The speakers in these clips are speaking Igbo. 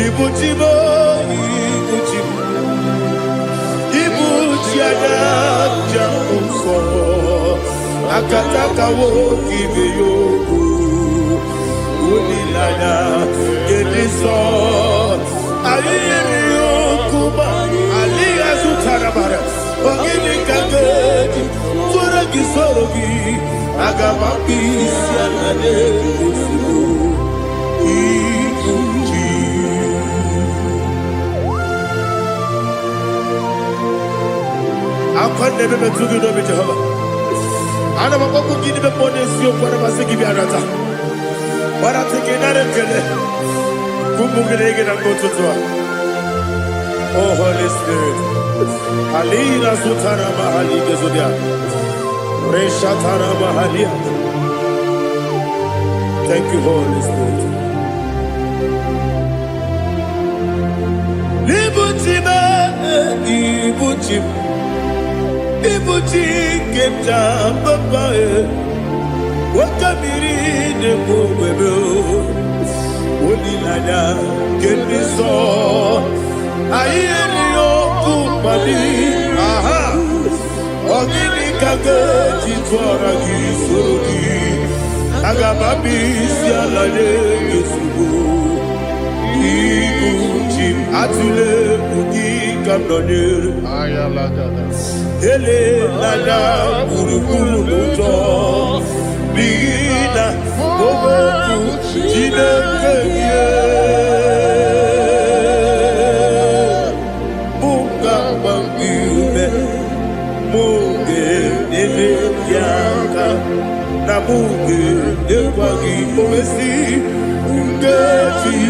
Ibujibo, Ibujibo, Ibujiada, Jamuso, Akataka wo give you, Unilada, Gediso, Aliyu Kuba, Aliya Sutarabara, Ogini Kageti, Turagi Sorogi, Agamapi, Sianade, I can't never be too good over Jehovah. I never go give the money, see what I must give you another. But I'm taking another killer. Kumugregin and go to Tua. Oh, Holy Spirit. Alina Sutana Mahali Gezudia. Reshatana Mahalia. Thank you, Holy Spirit. Ibuchima, Ibuchim. Ibuchi kemja papa wakamiri de bobebe onilada keniso ayeni okupali aha ogini kage titwara gisorogi agababi sialade yesugo Ibuchi atule ugi kamdonir ayalada ele lada buruburu moto bina oboku jinekeye munga bangiume munge nene yaka na munge nekwagi omesi ngeji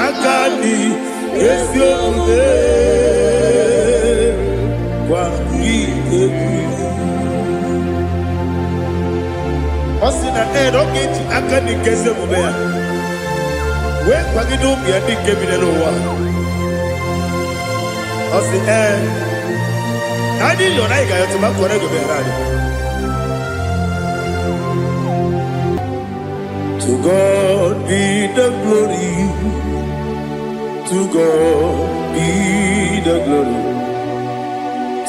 akani esiomude Osina rocket akani kese mubea. We kwagido bia di kebine no wa. Osi Nadi yo na iga yo tuma kore go berani. To God be the glory. To God be the glory.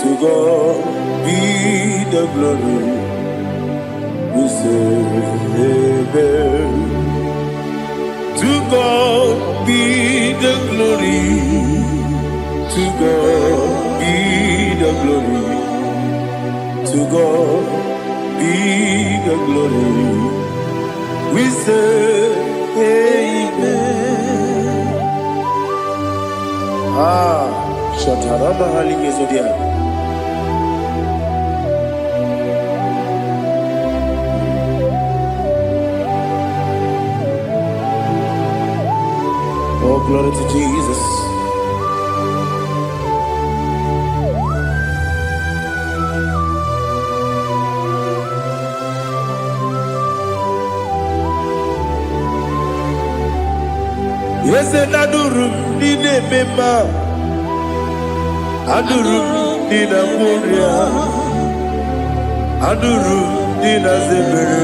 To God be the glory. We say amen. To God be the glory. To God be the glory. To God be the glory. We say amen. Shataraba Haligezodia. Oh, glory to Jesus. Yes, and Adurum Nine Mema Adurum Nina Moria Adurum Nina Zebere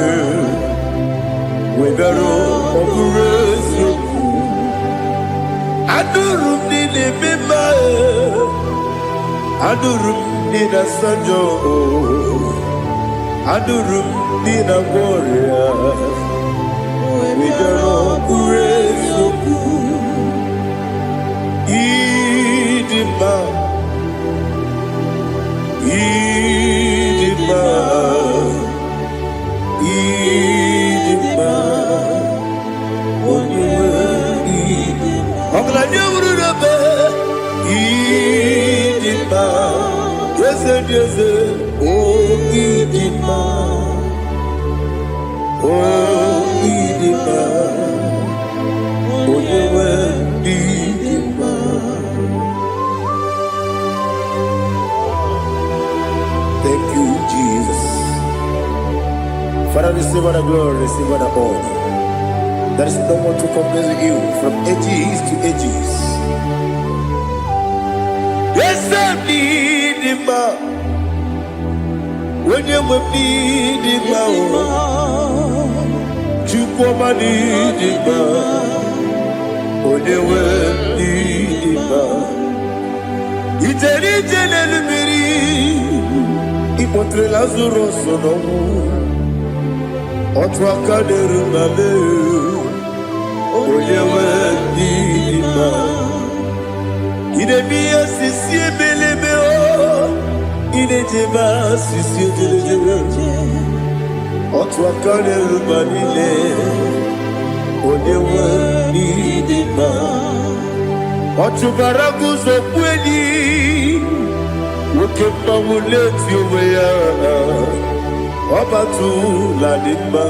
Webero Operation Adurum Nine Mema Adurum Nina Sanjo Adurum Nina Moria Webero Operation Idima, Idima, Idima, Idima, yes, yes, oh, Idima, oh, Idima, oh, Idima. Thank you, Jesus. Father, receive all the glory, receive all the honor. There is no one to compare with you from ages to ages. Yes, I need him. When you need him, you come and need him. When you Ijele lumiri Ipotre Lazarus sonomu Otwa kaderu mame Oyewe dima Idemiya sisi ebelebe o Idejeba sisi ejelejebe Otwa kaderu manile Oyewe dima Otubaragu zokweni Woke mawuleti oweya Obatu ladima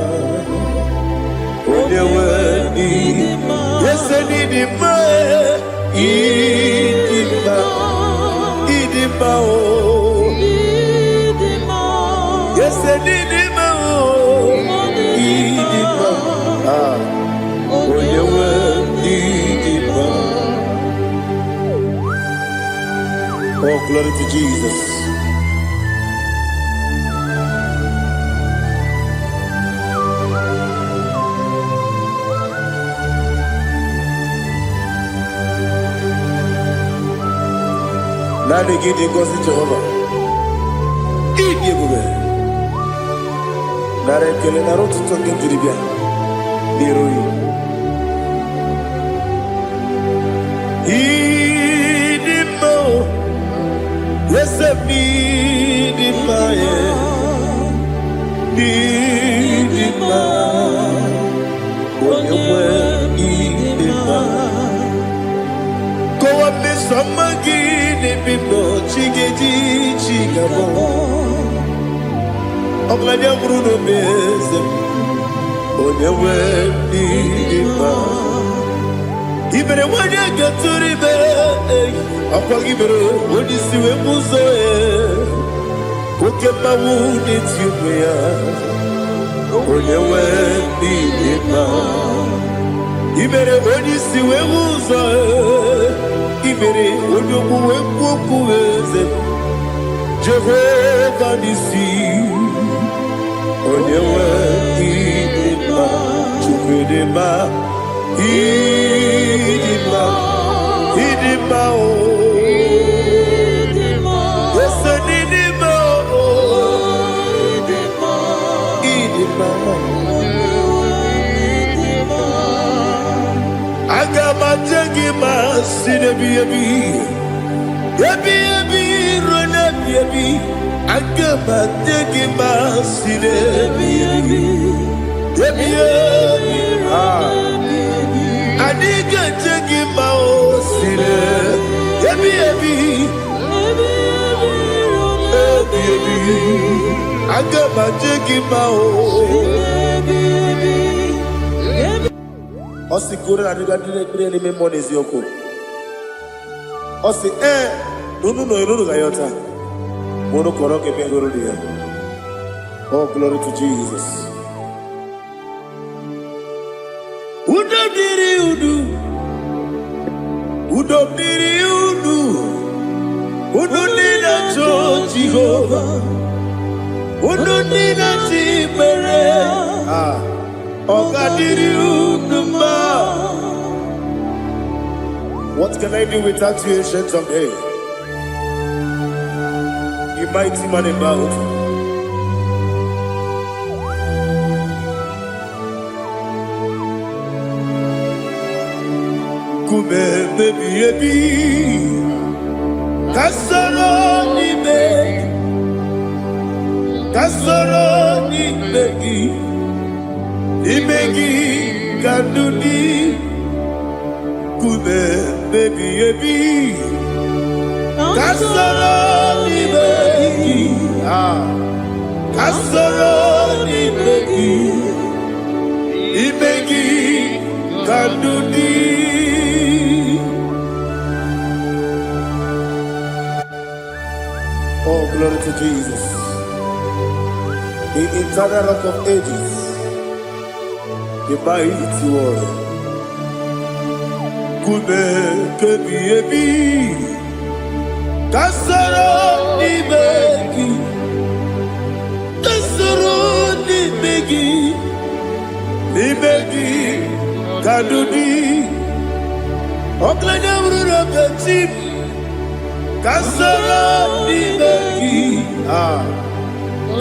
Oyewe dima Yese dima Idima Idima o Yese dima o Idima Oyewe dima. Oh, glory to Jesus. Now they get the gospel to Jehovah. Eat the good. Now they kill a road to talk into the beer. Yes, I need in my need in my when you were in my go up the summer guinea people, chiggy chigabo. I'm glad you're Bruno Bez when you were in my even when you get to the bed. Apagibero, when you see a muzo, okay, my wound it's you, when you went in my. Even when you see a muzo, even when you go Jehovah, you see, when you went in my, Chukudema, Idima, Idima. Agama jagi masine biyabi, yabi yabi rona biyabi. Agama jagi masine biyabi, yabi yabi. Adiga jagi masine, yabi yabi, yabi yabi. Agama jagi masine. Osi kore na diga dire me money zioko. Osi no gayota. Mono koro ke me goro dia. Oh, glory to Jesus. Udo diri udu. Udo diri udu. Udo nina cho Jehovah. Udo nina chibere. What can I do without you, ancient of days? You mighty man about. Kume baby, kasoro ni begi. Imegi kanduni kume baby ebi kasoro ni begi kasoro ni begi imegi kanduni. Oh, glory to Jesus, the eternal rock of ages. The mighty one, Kume kebi ebi, kasoro ni begi, kadudi, oklanya bruno kachim, Kasoro n'imegi.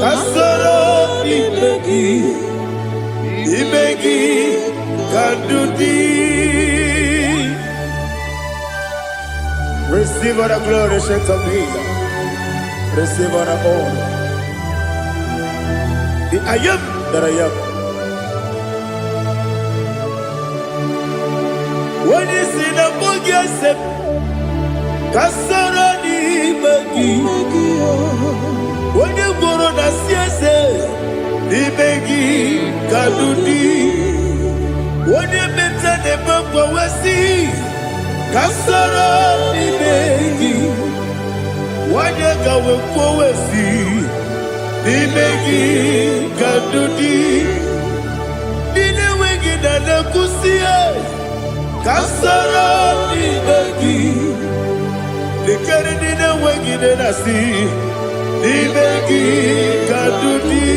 Kasoro n'imegi. Imegi kadudi. Receive all the glory, shake of Jesus. Receive all the honor. The I am that I am. When you see the book, yourself, Kasoro n'imegi. When you go on the siese, n'imegi kadudi. When you meet the book, we see. Kasoro n'imegi. Wanye gawe kwowesi n'imegi kadudi. Nine wegi na nekusie. Kasoro n'imegi. Nikeri nine wegi na nasi. N'imegi kadudi.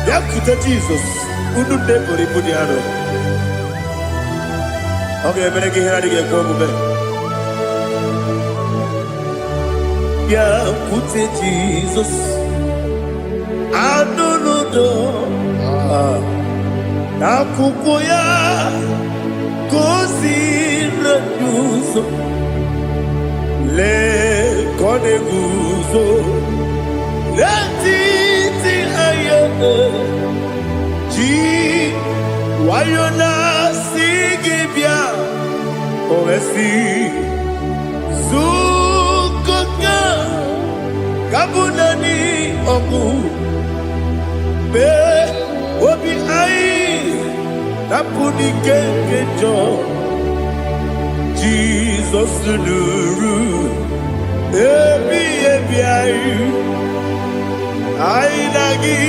Yakute Jesus. Unu nebori budiano. Okay, I'm going to get going. Yeah, put it Jesus. I don't know. Nakukoya, kosi reduso. Le kone guzo. Le titi ayane. Ji wayona sigibia. Oesi Zukoka Kabunani Oku Be Obi Ai Napuni Kenkejo Jesus Nuru Ebi Ai Ai Nagi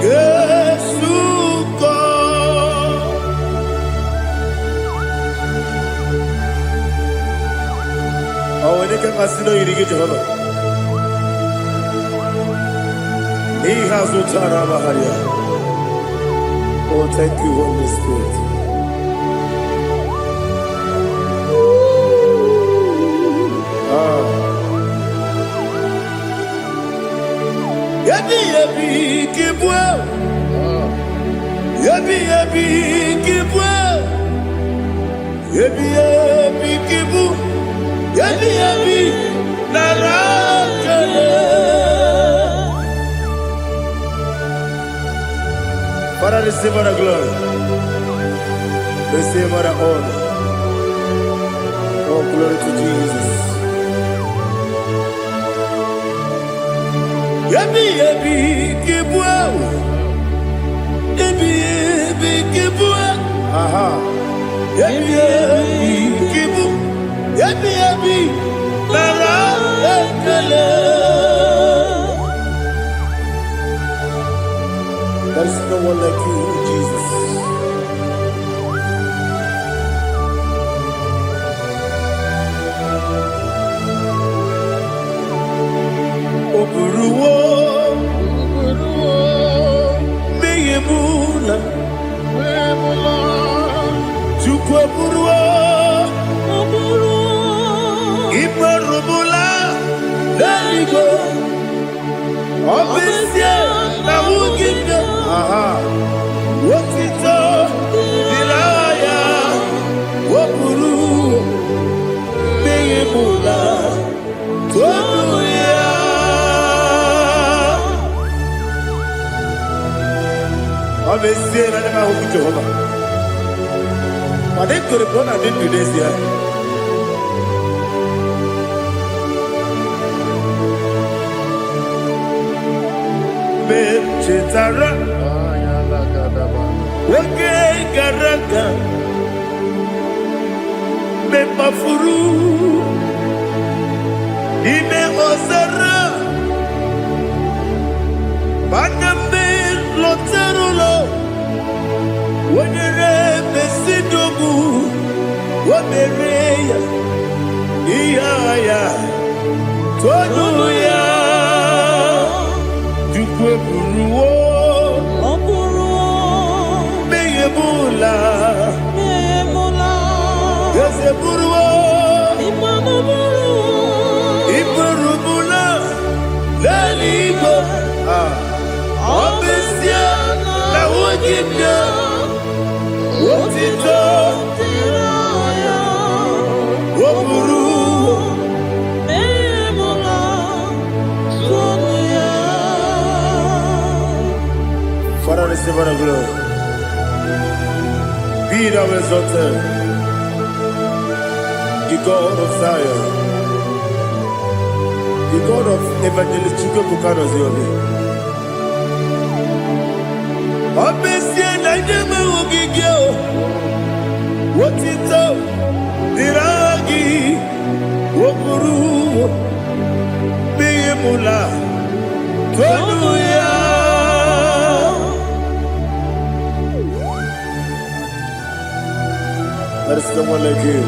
Gesuko. Oh, when they can consider you to get Jehovah. He has no Tarabaharia. Oh, thank you, Holy Spirit. Yabi, yabi, kibwa. Yabi, yabi, kibwa. Yabi, yabi, kibu. Yabi, yabi, narakale. Father, receive all the glory. Receive all the honor. Oh, glory to Jesus. Yabi, yabi, kibwa. Yabi, yabi, kibwa. Aha. Yabi, yabi, kibu. Yabi, yabi, narakale. There is no one like you, Jesus. Oburuwo, meyemula, chukwu oburuwo, imarubula, leligo, obesie na wugide. Aha, wotito, dilaya, woburu, meyemula, tobuya. Obesie na nema huku Jehovah. But they could have gone and did today's year. Chetara, Wage Garaka, Mepafuru, Ime Ozara, Baname Loterulo, Wenere Besidobu, Wamereya, Iaya, Toduya. Buruwo, meyemula, meyemula, Obesia na wogibia Wotito Tiraya Woburu Memola Sonia. Father, receive our glory. Be thou exalted, the God of Zion, the God of Evangelist Chukwu Bukano Ziobi. Obesia na nyeme wogigio Wotito Diragi Woburu Beyemula Tonuya. There is no one like you.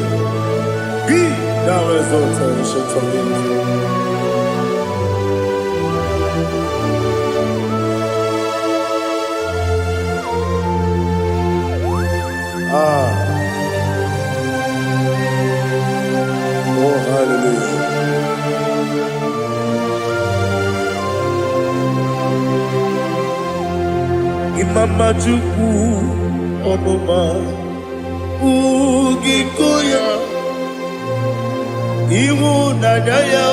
Be thou exalted, ancient of days. Oh, hallelujah. Imama Chukwu Onuma Ugikoya Iwu Nadaya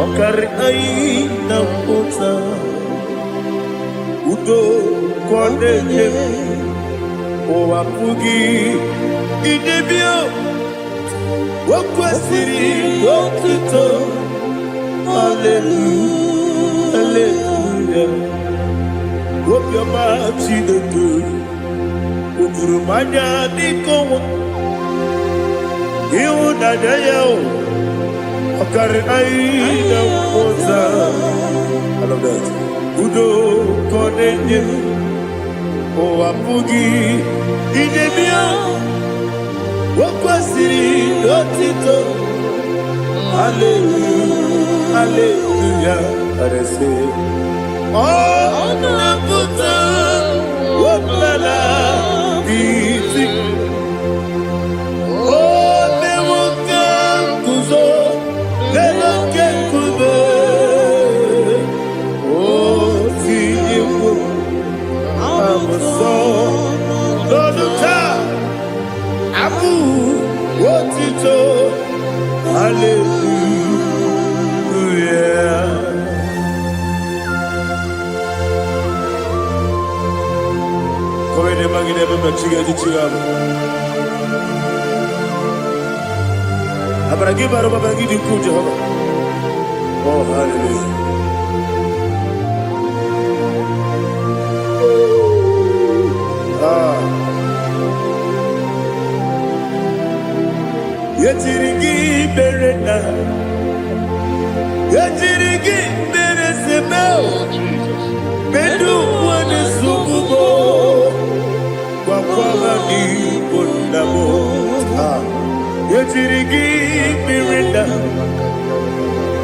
Okari Aina Mota Udo Kwaneye Owapugi Idebio Wakwasiri Wotito Hallelujah Hallelujah Wopiama Chidetu Ukurumanya Nikowa Iwu Nadaya Okari Aina Mota. I love that. Udo Kwaneye Owapugi Idebio Wakwasiri Wotito Hallelujah Hallelujah. And I say Oh Nabuta Wapala Biti Oh Newoka Kuzo Newoke Kuzo Oh Tiyewo Amoson Loduta Abu Wotito Hallelujah. Come ne magine baba chiga di chiga. Abragi baro baba gidi ku Jehovah. Oh hallelujah. Yetirigi berena Yetirigi beresebeo Bedu wane sububo Kwa ni bondabo Yetirigi berena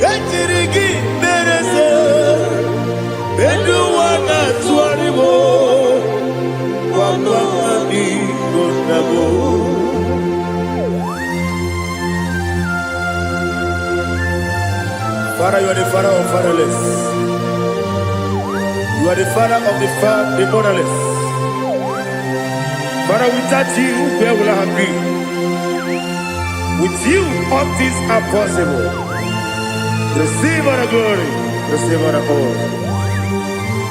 Yetirigi berese Bedu wana tuaribo Kwa ni bondabo. Father, you are the father of fatherless. You are the father of the motherless. Father, without you, where will I have been? With you, all things are possible. Receive our glory, receive our honor.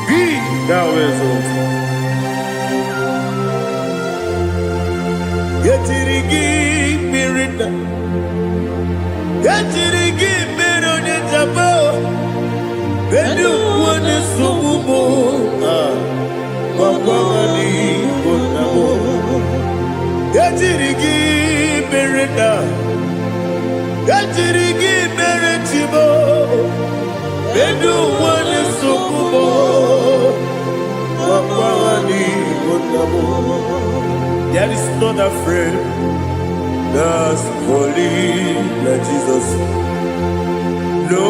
Be thou exalted. Yetirigi mirina, yetirigi mirone jabo, bedu wane sububo, wakwani bonabo. Yetirigi mirina, yetirigi miretibo, bedu wane sububo, wakwani bonabo. There is not a friend that's holy like Jesus. No,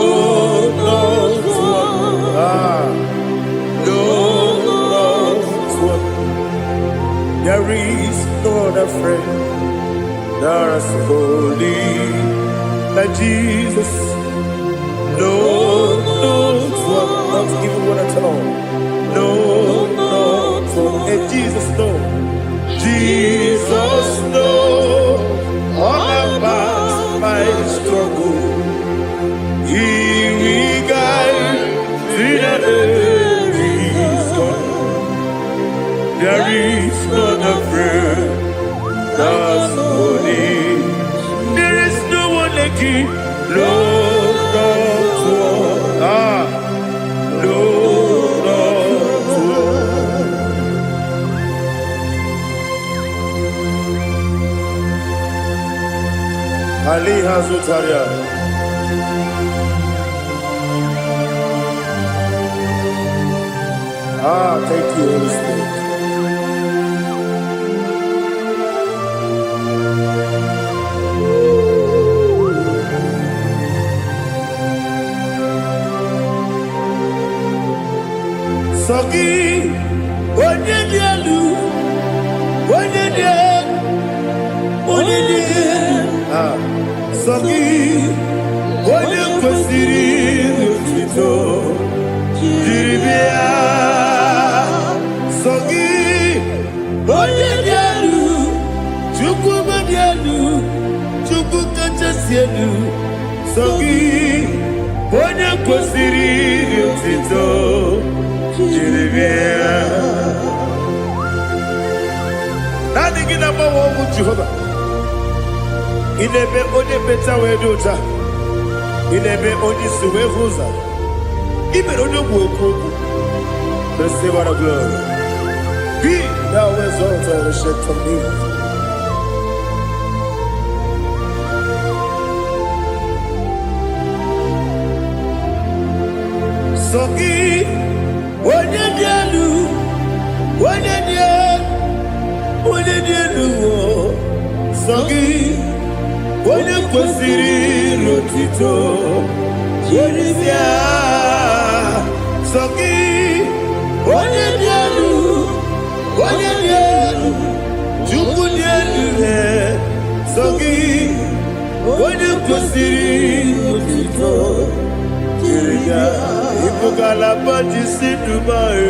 not one. No, not one. There is not a friend that's holy like Jesus. No, not one. about to even want to tell. No, and Jesus know. Jesus know all about my struggle. He will guide me there is not a friend that's holy. There is no one like him. Lord, Ali Hazutaria. Thank you, Holy Spirit. Sogi, onye dielu, Sogi, onye kwesịrị otuto, jiri bịa. Sogi, onye dielu, Chukwu dielu, Chukwu kachasị elu. Sogi, onye kwesịrị otuto, jiri bịa. Naanị gị na-agbanwe ọgwụ Jehova. Inebe onye meta wee dị ụta. Inebe onye isi wee hụ ụzọ. Imere onye ogwu ekwu okwu. Receive our glory. Be thou exalted and shed from me. Sogi, onye dị elu, onye dị elu, Sogi, onye kwesịrị otuto, jiri bịa. Sogi, onye dị elu, Chukwu dị elu. Sogi, onye kwesịrị otuto, jiri bịa. Ibugalaba jisi Dubai.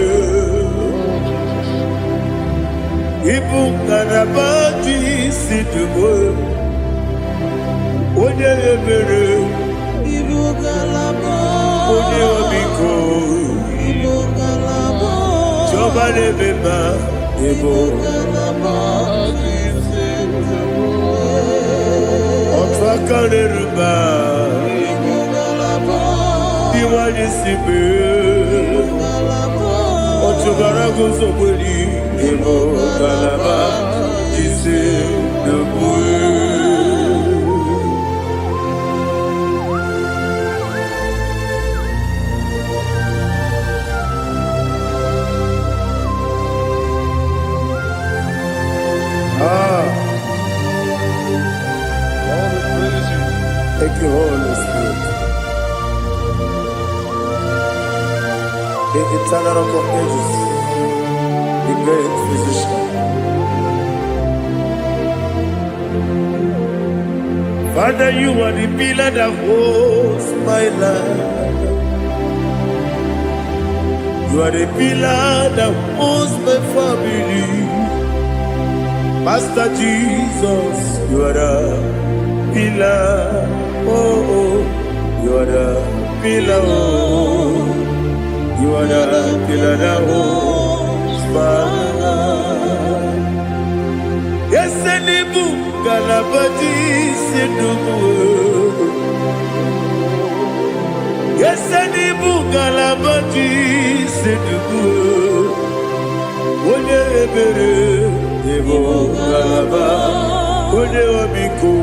Ibugalaba jisi Dubai. Onye ebere. Ibugalaba. Onye obiko. Ibugalaba. Jọba lebeba. Ibugalaba jisi Dubai. Otu aka n'eruba. Iwani sibe, otubara gozoboli, emo galaba, jise debue. Thank you, Holy Spirit. The eternal rock of ages, the great physician. Father, you are the pillar that holds my life. You are the pillar that holds my family. Master Jesus, you are the pillar. Oh, you are the pillar. Oh. You are the pillar that holds my life. Yes, Enibu Galabati Sidubu. Yes, Enibu Galabati Sidubu. Onye ebere, Ebo Galaba. Onye obiku,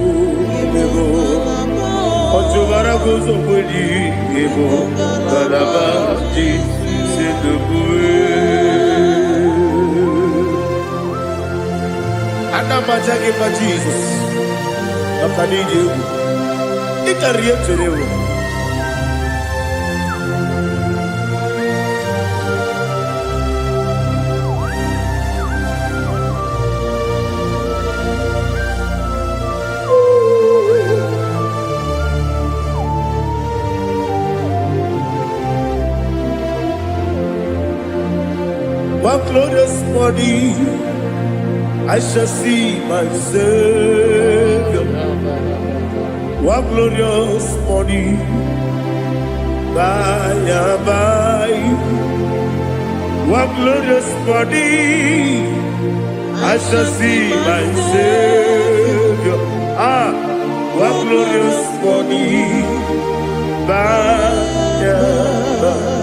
Ebo. Otubara gozoboli, Ebo Galabati Sidubu. Anamajagi ma Jesus. Akaniji. Ikariye terewo. One glorious morning, I shall see my Savior. One glorious morning, by and by. One glorious morning, I shall see my Savior. One glorious morning, by and by.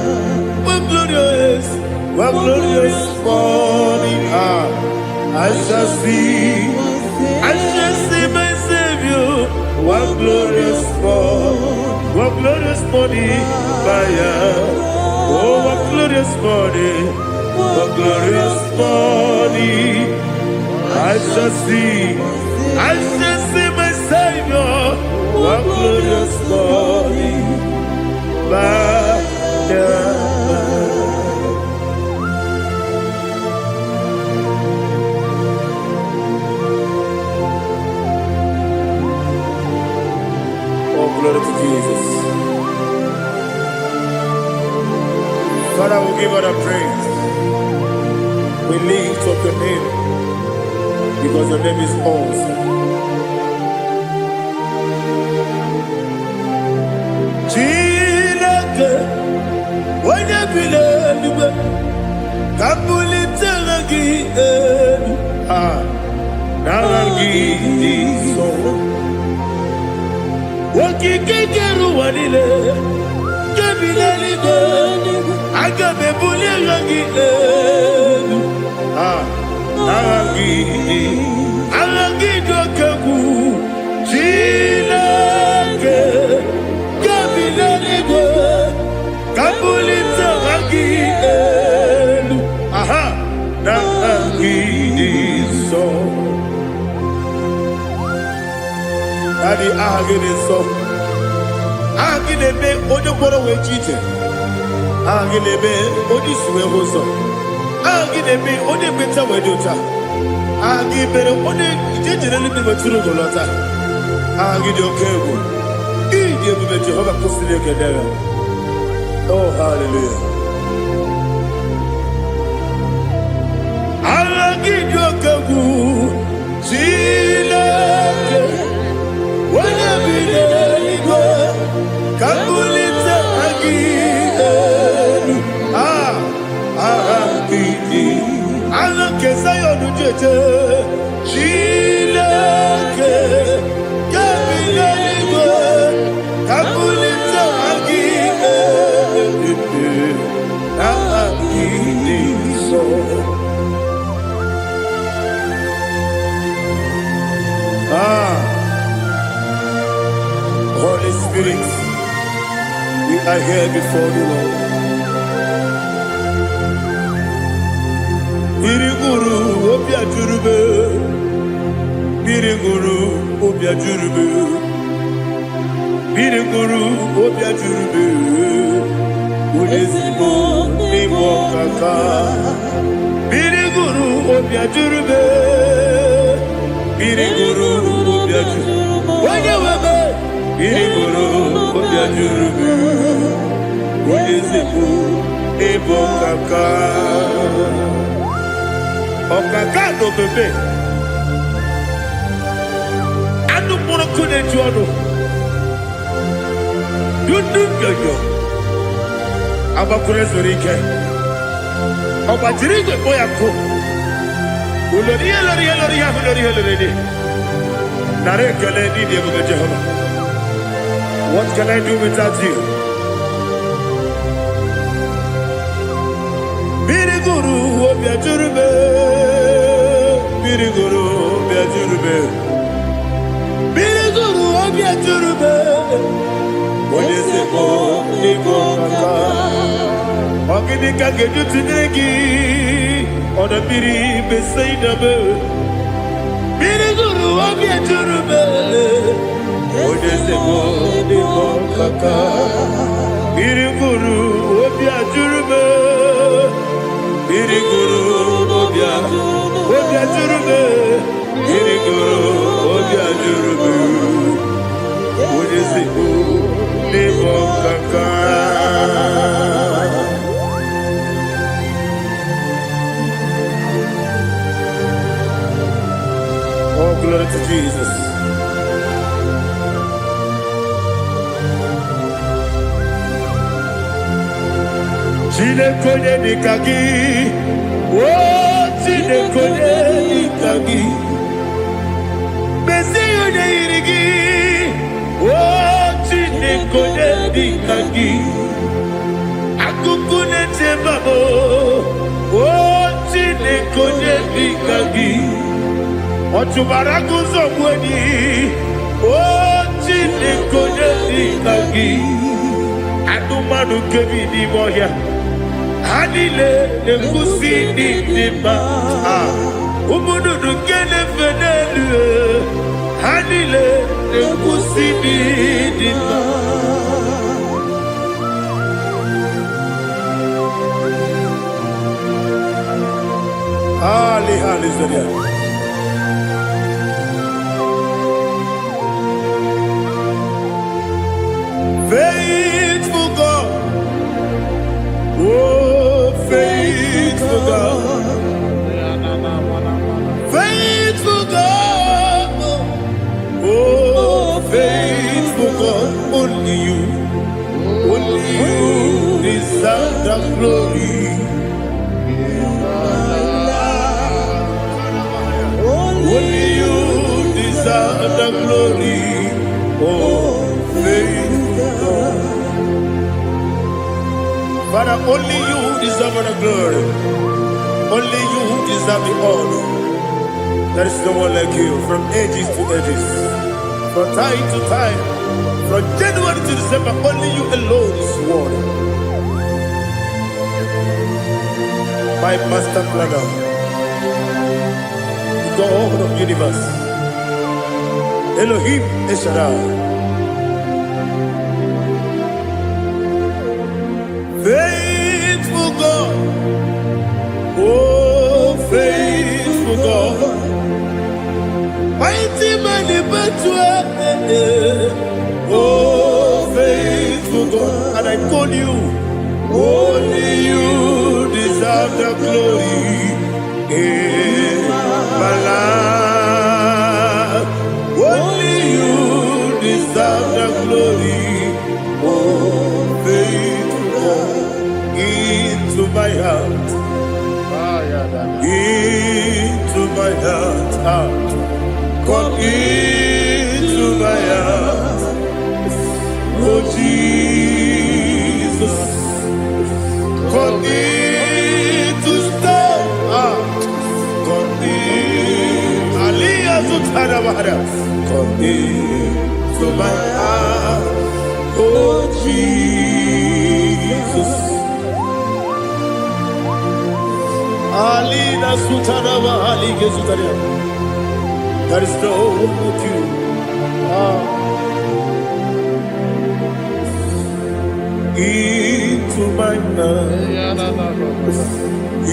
One glorious morning, I shall see my Savior. One glorious morning, oh, one glorious morning, I shall see my Savior. One glorious morning, glory to Jesus. Father, we give all the praise. We lift up your name because your name is awesome. Chilake, when you believe, Kabuli Telagi, Naragi, so. Wakikeru wanile Kabila ligo Agabe buli rangi Arangi dokagu Chilake Kabila ligo Kabuli rangi Narangi so Daddy, agide so. Agide be ojo boro we chite. Agide be odi suwe hoso. Agide be odi beta we dota. Agide be odi jejere libi beturu golota. Agide okego. Ide be Jehovah kusile kedera. Oh, hallelujah. Agide okego. Chilake. Kabulita agidelu agidi alake sayonu jeje Chilake kabileligo kabulita agidelu agidi so. Holy Spirit, we are here before you, Lord. Biriguru obia jurube, Biriguru obia jurube, Biriguru obia jurube, Udesibo nimo kaka, Biriguru obia jurube, Biriguru obia jurube, Wanyawebe. Biriguru obia jurube, Udesibo nimo kaka. Okaka no bebe. Anu mono kune juano. Dundu yoyo. Abakure zorike. Obajirige boyako. Uloriya. Nare kele ni diye Jehovah. What can I do without you? Biriguru obia jurube, Biriguru obia jurube, Biriguru obia jurube. Odesibo nimo kaka, ogini kageju tinegi, ona biri besaidabe. Biriguru obia jurube, Odesibo nimo kaka, Biriguru obia jurube. Biriguru obia jurube, Biriguru obia jurube, Udesibo nimo kaka. Oh, glory to Jesus. Chinekonye nikagi. Oh, chinekonye nikagi. Mesiyone irigi. Oh, chinekonye nikagi. Akukune tebabo. Oh, chinekonye nikagi. Otubaraguzo mweni. Oh, chinekonye nikagi. Adumanu kebi ni moya. Hanile nekusi ni nima. Umudu nukene fenelu. Hanile nekusi ni nima. Ali Zoria. Faithful God. Oh, faithful God. Faithful God. Oh, faithful God. Only you deserve the glory. Only you deserve the glory. Oh, faithful God. Father, only you deserve the glory. Only you deserve the honor. There is no one like you, from ages to ages, from time to time, from January to December. Only you alone is worthy. My master planner, the God of the universe, Elohim Eshadai. Faithful God, oh faithful God, mighty man in battle, oh faithful God, and I call you, only you deserve the glory in my life, only you deserve the glory, oh faithful God. Into my heart, into my heart, come into my heart, oh Jesus, come in to stay, come in, Aliyah Zutanabara, come into my heart, oh Jesus. Alina Sutanaba Ali Gezutaria. There is no one like you. Into my heart.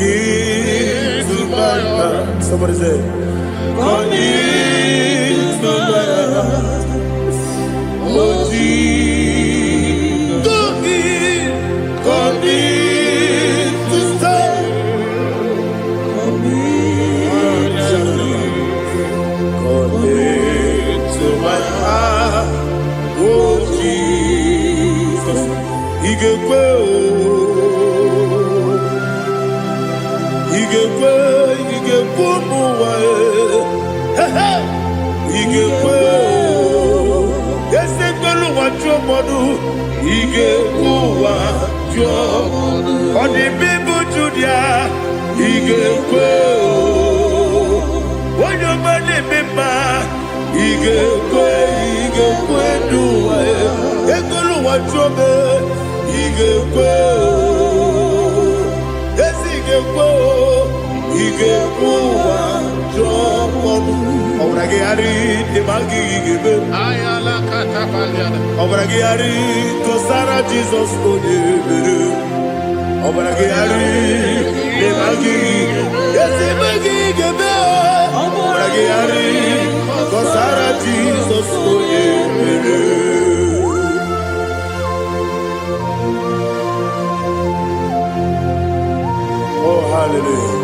Into my heart. Somebody say, come into my heart. Oh Jesus. Come in to stay. To my heart, oh Jesus, He gave Jesus, oh, hallelujah.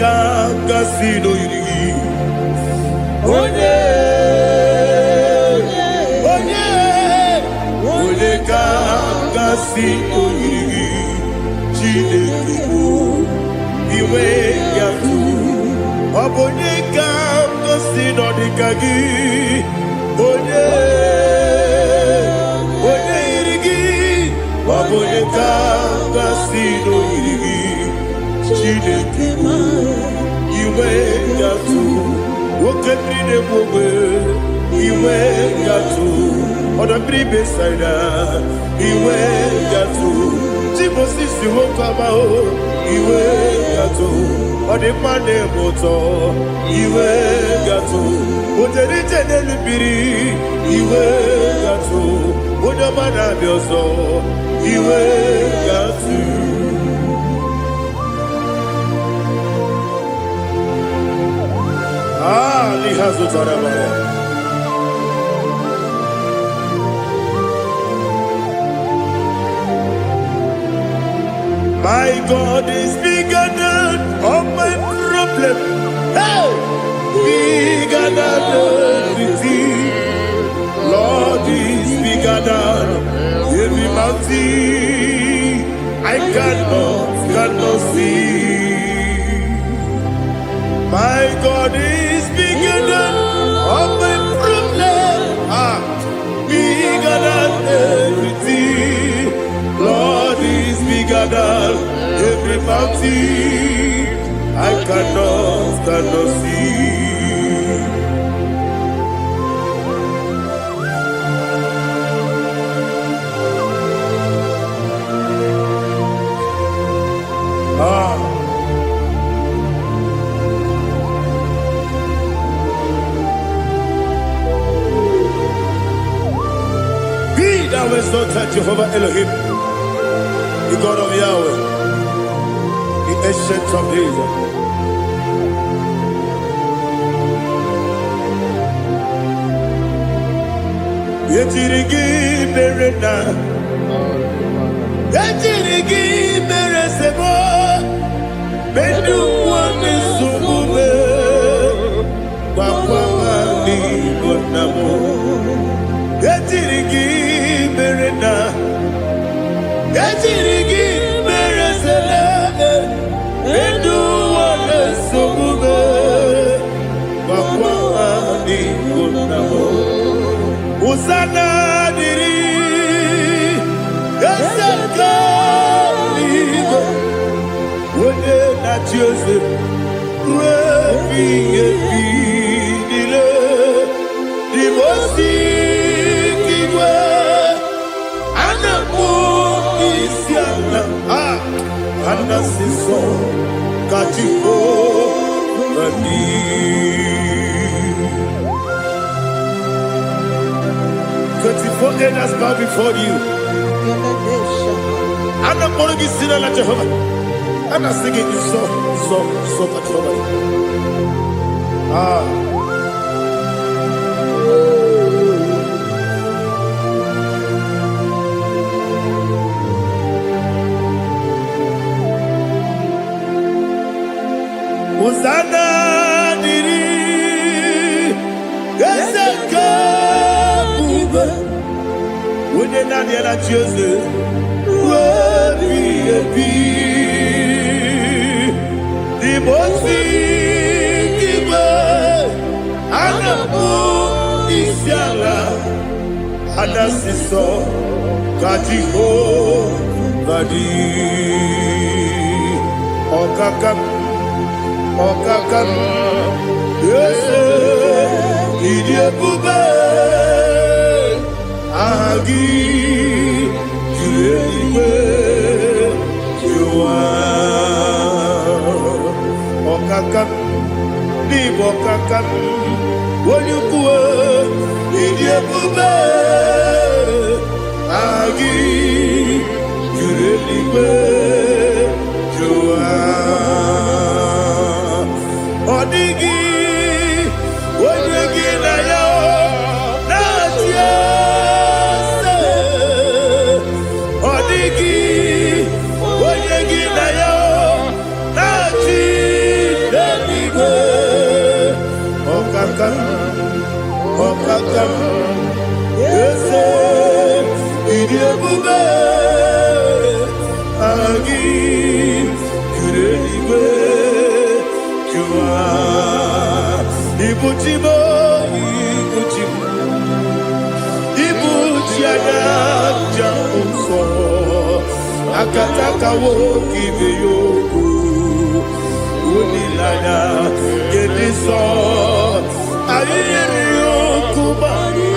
kanga sino yiri. Onye kanga sino yiri. Chineke bụ iwe ya tu. Onye kanga sino dịka gị. Onye yiri gị. Onye kanga sino yiri gị. Chineke bụ iwe ya tu. Woke bride mwe iwe gatu oda bribe saida iwe gatu Timo sisi wokama o iwe gatu ode mane moto iwe gatu ode jene lubiri iwe gatu ode mana bioso iwe gatu. Lihazu Tarabaya. My God is bigger than all my problem. Hey! Bigger than everything. Lord is bigger than every mountain. I cannot see. My God is bigger than all my problems. Bigger than everything. Lord is bigger than every mountain. I cannot see. Thou exalted Jehovah Elohim, the God of Yahweh, the ancient of days. Yetirigi berena, yetirigi beresebo, bedu wane sumube, wakwamani bonamo. Yetirigi berena, yetirigi beresele, bedu wane sumube, wakwamani bonamo. Usana diri, esaka ligo, wone na Joseph, wepi dile, divosi kiwe, anamu isiana, anasiso katiko gani. 24 elders bow before you. I'm not going to sit like Jehovah. I'm not singing this song at Jehovah. Hosanna diri, Eseka. When you're not yet at Joseph, the most giver, Anamu Isiala, Anasiso, Katiho, Vadi, Okakam, yes, Idiabube. Agi, Juliwe, Jua, Okakam, Nibo Kakam, Wanyukue, Idiabube, Agi, Juliwe, Jua, Odigi, Odigi na yo, Natia. Odigi, Odigi na yo, Natia. Okakam Ese Idiabube Agi Kurelibe Kua Ibuchimo Ibuchimo Ibuchiana Jamso Akataka Woki Yoku Unilana Gediso Aliyokuba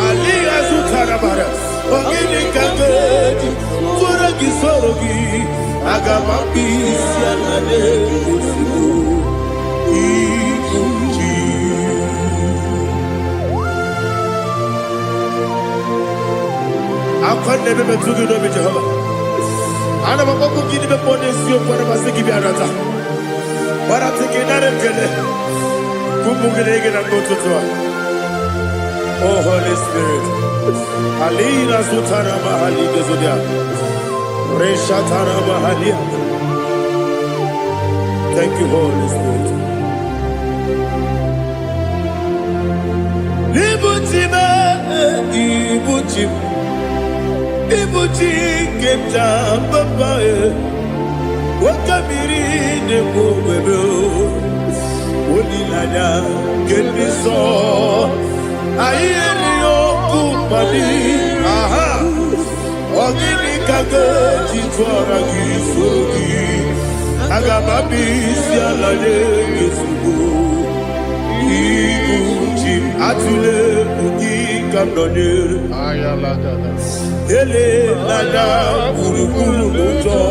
Aliyazutaramara Ogini Kagedi Furagi Sorogi Agamabisi Alane Usibu Ikuchi Akwande Bebe Tugi Nobi Jehovah Ana Maboku Gini Bepone Sio Kwa Masiki Biarata Baratiki Narekele Oh Holy Spirit, Alina Sutara Mahali Gezodia, Reshatara Mahalia. Thank you, Holy Spirit. Ibutime, Ibutim, Ibutim, Kepta, Papa, Wakamiri, the Bobebo. Onilanya Keniso Ayeni Okupani Aha Ogini Kage Chitwara Gisogi Agamabi Sialane Gesubu Ibuchi Atule Ugi Kamdonir Ayalagada Ele Lada Urukulu Muto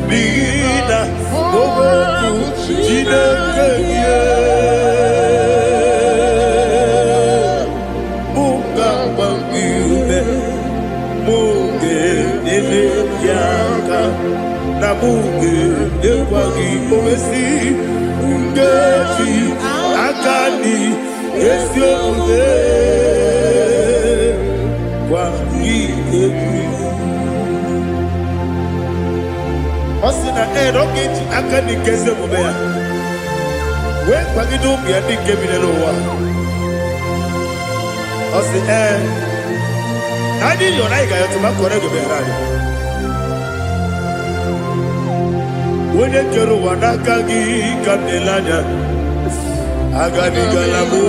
Bina Boboku Jinekeye Munga Bangiune Munge Nele Yaka Na Munge Newagi Owesi Ungeji Akani Esiode Wangi Ebi Osina rogeji akani keze mubea. We kwagidu biadi kebile lowa. Osi nani yona iga yotuma kore goberani. Wene kero wanakagi kandelanya. Agani galamo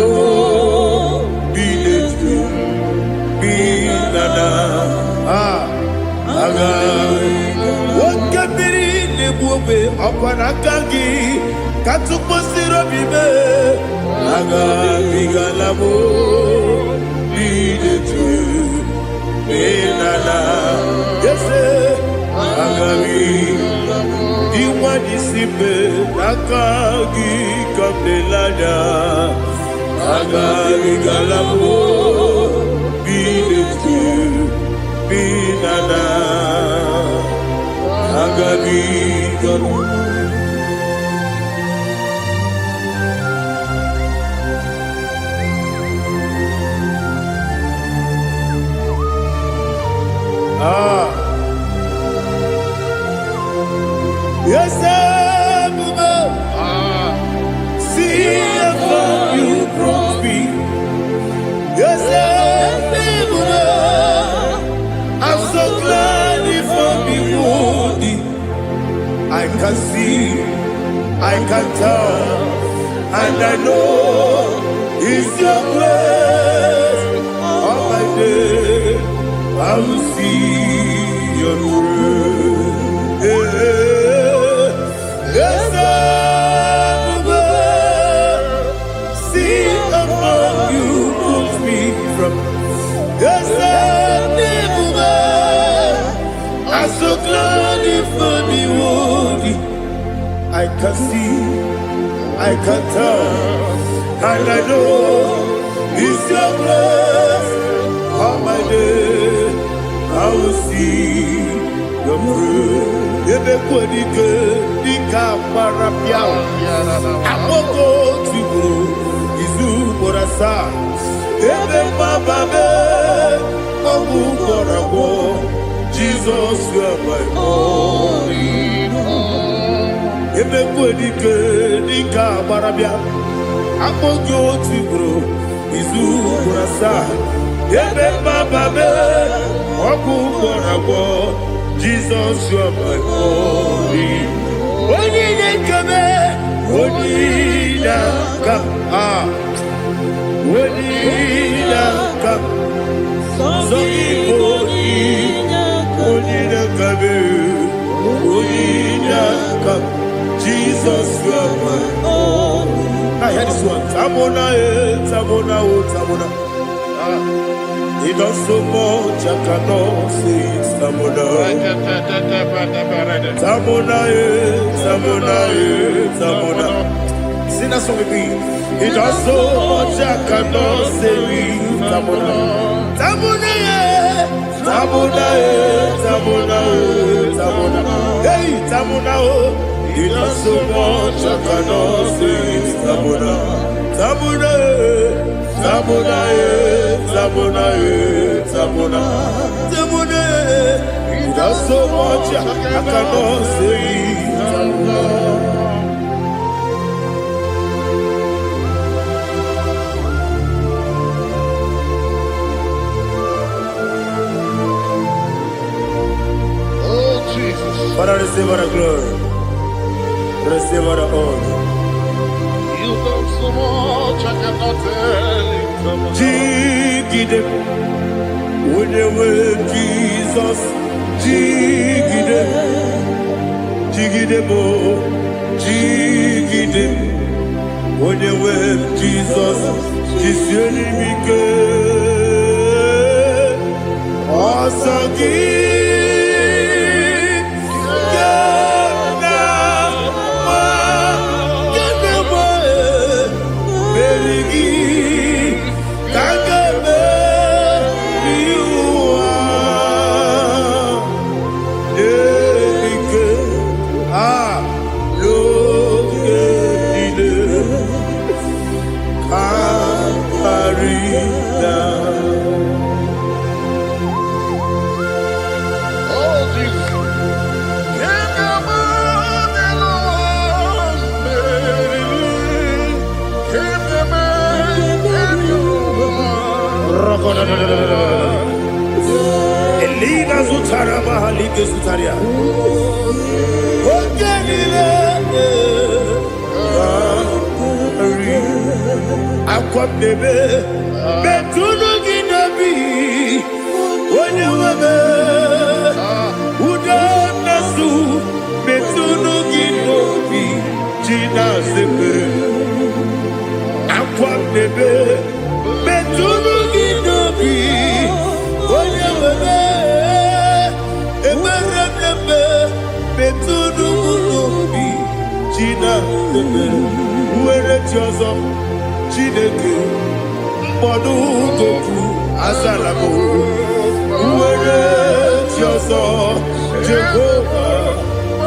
biletu binana agani. Wakabiri Bube upon a gangi, Katupostiro Bibe, Aga Bigalabo, Bide to Benana, yes, Agami, Iwanisipe, Nakagi, Kabelada, Aga Bigalabo, Bide to Benana. Agabi yes, see how you brought me. Yes, I'm so glad if I can see, I can tell, and I know it's your grace. All my day, I will see your grace. Yes, see among you moves me from. Yes, I'm so glad for the world. I can see, I can tell, and I know it's your grace. All my day, I will see your grace. Everybody good, the camera piao. I will go to you, Izu Borasa. Everybody, Jesus, you are my only home. Everybody good, the camera piao. I akpọghị otu ugboro izu ugboro asaa ebe mba be ọgwụ gwọrọ agwọ Jizọs ọbụghị onye na-ekebe onye na-aka onye na-aka sọ Igbo onye na-ekebe onye na-aka Jizọs ọbụghị. I hear this one. Tamona, Tamona, Tamona. He does so much, I cannot say it. Tamona, Tamona, Tamona, Tamona. Sing that song with me. He does so much, I cannot say it. Tamona, Tamona, Tamona, Tamona, Tamona. Hey, Tamona, he does so much, I cannot say it. Tamona, Tamona, Tamona, Tamona, Tamona, Tamona. He does so much, I cannot say it. Tamona. Oh, Jesus. Father, receive our glory. Receive our honor. You done so much, I cannot tell it. Jigide, when you were Jesus, Jigide, Jigide mo, Jigide, when you were Jesus, Jisyenimike, Asagi. Elina Zutara Mahalike Zutaria. Akwabebe Betunu Ginabi Wanyawebe Udanasu Betunu Ginobi Jina Zepe Akwabebe Betunu Ginobi Wanyawebe Emerebebe Betunu Ginobi Jina Zepe Uwere Tiozo Chineke mkpọdụ goku azalabo uwere chi ọzọ Jehova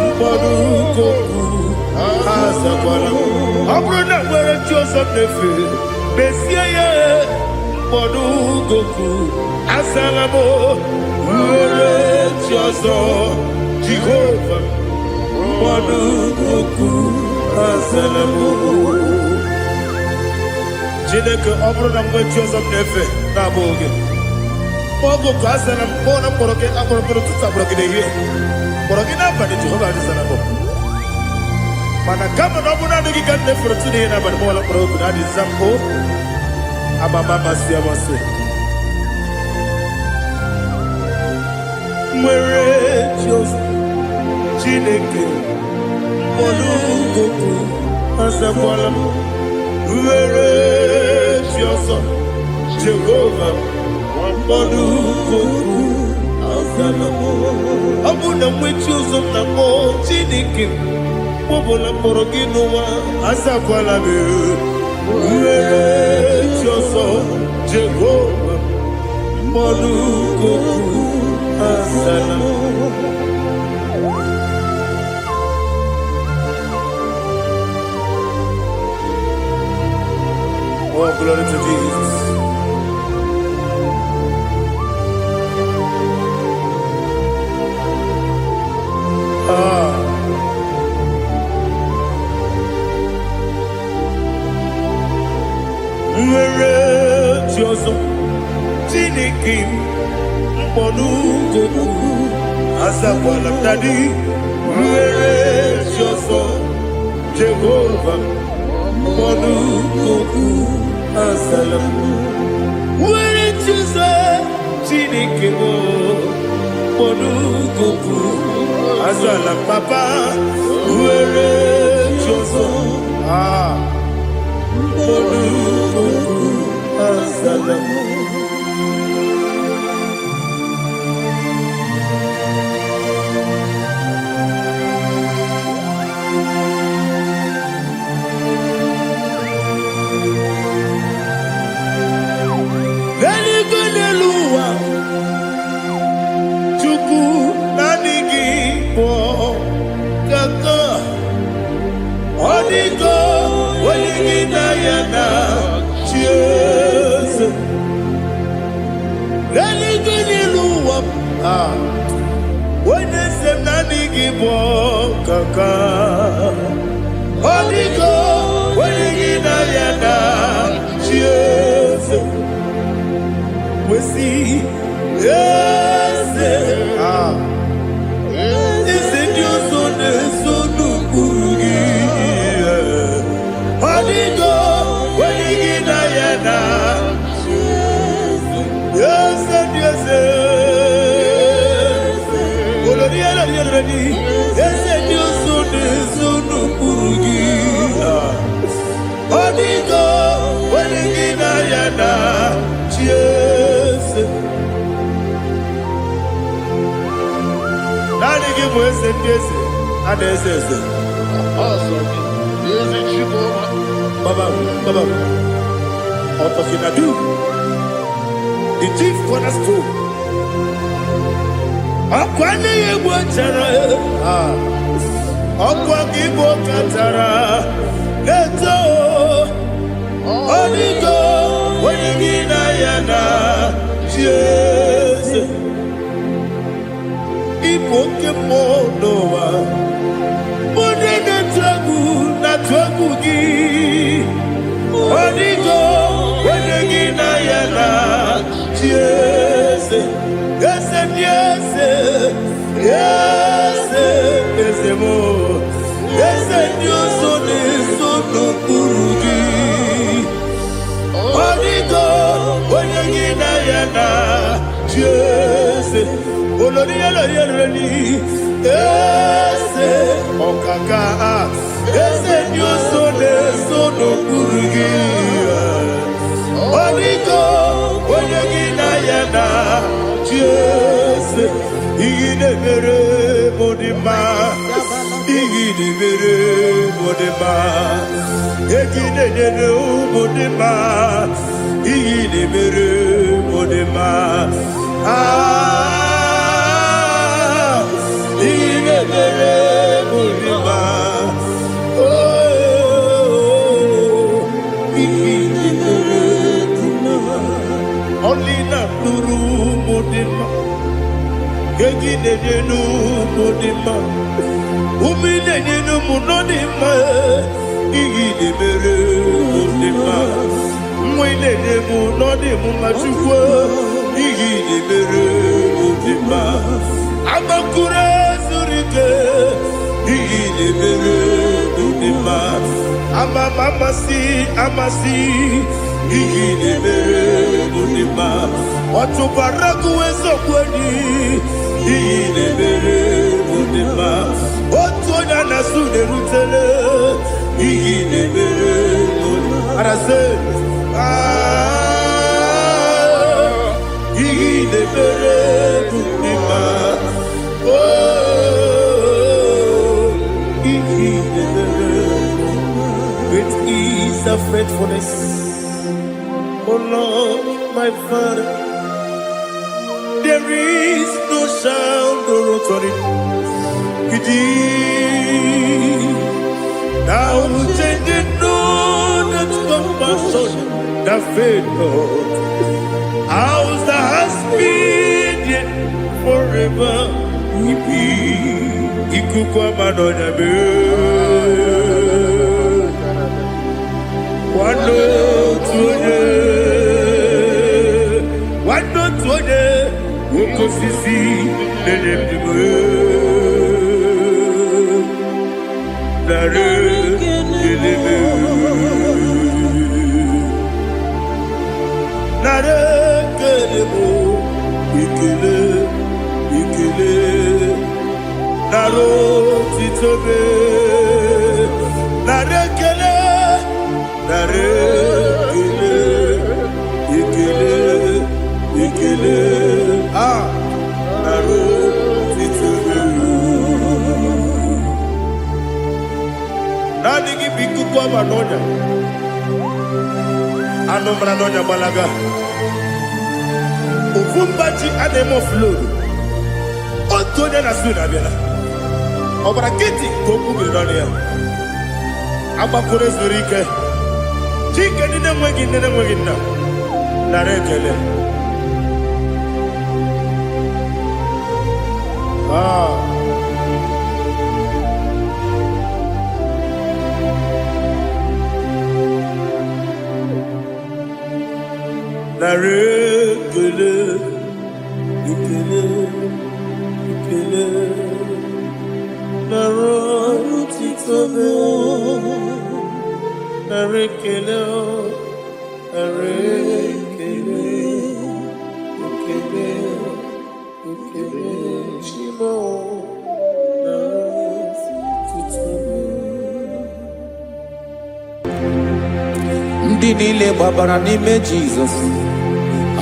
mkpọdụ goku azakwala ọ bụrụ na nwere chi ọzọ na-efe mesie ya mkpọdụ goku azalabo uwere chi ọzọ Jehova mkpọdụ goku azalabo. Chineke ọ bụrụ na mgbe chi ọzọ na-efe na-abụ oge ọgụ ka a sara mkpọ na mkpọrọ gị akpọrọ mkpọrọ tutu akpọrọ gị n'ehihie mkpọrọ gị n'abalị Jehova adịzara bụ mana kama na ọ bụrụ na adịghị ka nne fere tụ n'ihe n'abalị mọla mkpọrọ ogu na adịza mpụ amama amasị amasị nwere chi ọzọ Chineke mkpọrọ ogu azakwala m uwere chi ọzọ Jehova mkpọdụ goku azala m ọ bụ na mmechi ụzọ na mkpọ Chineke kpọbụla mkpọrọ gị n'ụwa azakwala m uwere chi ọzọ Jehova mkpọdụ goku azala m. Oh, glory to Jesus. nwere chi ọzọ Chineke mkpọnụ goku azakwala m dadi nwere chi ọzọ Jehova mkpọnụ goku azala m nwere chi ọzọ Chineke mkpọnụ goku azala m papa nwere chi ọzọ The chief cornerstone. Akwani yebo chara. Akwa kibo katara. Leto. Onigo. Wenigina yana. Jesus. Ipoke monowa. Monene tragu na tragu gi. Onigo. Wenigina yana. Yes, yes, yes, yes, yes, more. Yes, Dios son eso no purugi. Onigo, oyagina yana. Yes, oloria la yereni. Yes, okaka. Yes, Dios son eso no purugi. Onigo, oyagina yana. Yes, igide mere modima, igide mere modima, igide mere modima, igide mere modima. Igide mere modima. Oh, igide mere modima. Only not Nuru Modima. Gagine no Modima. Umine no Munodima. Igide Mere Modima. Mwine Munodimu Machukwa. Igide Mere Modima. Amakure Zurike. Igide Mere Modima. Amasi. Igide Mere Modima. Otubaraku ezokweni. Igide Mere Modima. Otonya nasude rutele. Igide Mere Modima. Arase. Igide Mere Modima. Oh, Igide Mere Modima. Great is the faithfulness. Oh Lord, my Father, there is no sound or authority. Thou changest not that compassion, the faith, Lord. How's the husband yet forever? Ikukwa madonya be. One tuone, wano tuone, uko sisi nene mdimu. Nare kelebe, nare kelebo, ikele, ikele, naro titobe, nare kele, nare kele, ikele, ikele, naro titobe. Nani kibiku kwa manonya, anomra nonya balaga. Ufumbaji anemo flow. Otonya na suna bela. Obra kiti koku bilonia. Aba kure zurike. Chike nine mwegi na. Narekele. Narekele, ikele, ikele, narotitobe, narekele, narekele, ikele, ikele, shimo, narotitobe. Ndị niile gbabara n'ime Jizọs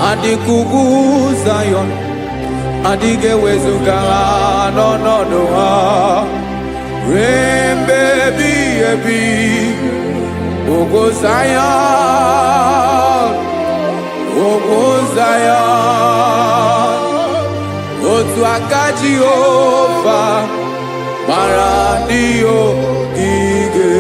adịghị Zion, adịghị ewezuga ha n'ọnọdụ ha ruo mgbe ebighị ebi. Ugwu Zion, ugwu Zion, otu aka Jehova gbara ndị ogige.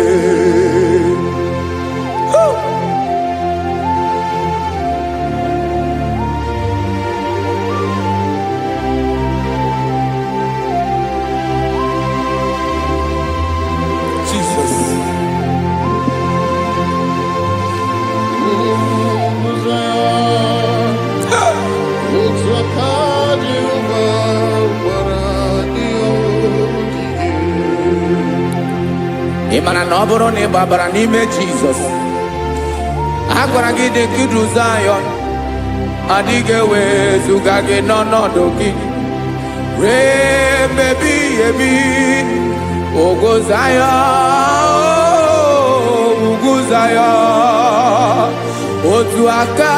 Ịmara na ọ bụrụ na ị gbabara n'ime Jizọs, a gwara gị dị ka Zion, adịghị ewezuga gị n'ọnọdụ gị ruo mgbe ebighị ebi. Ugwu Zion, ugwu Zion, otu aka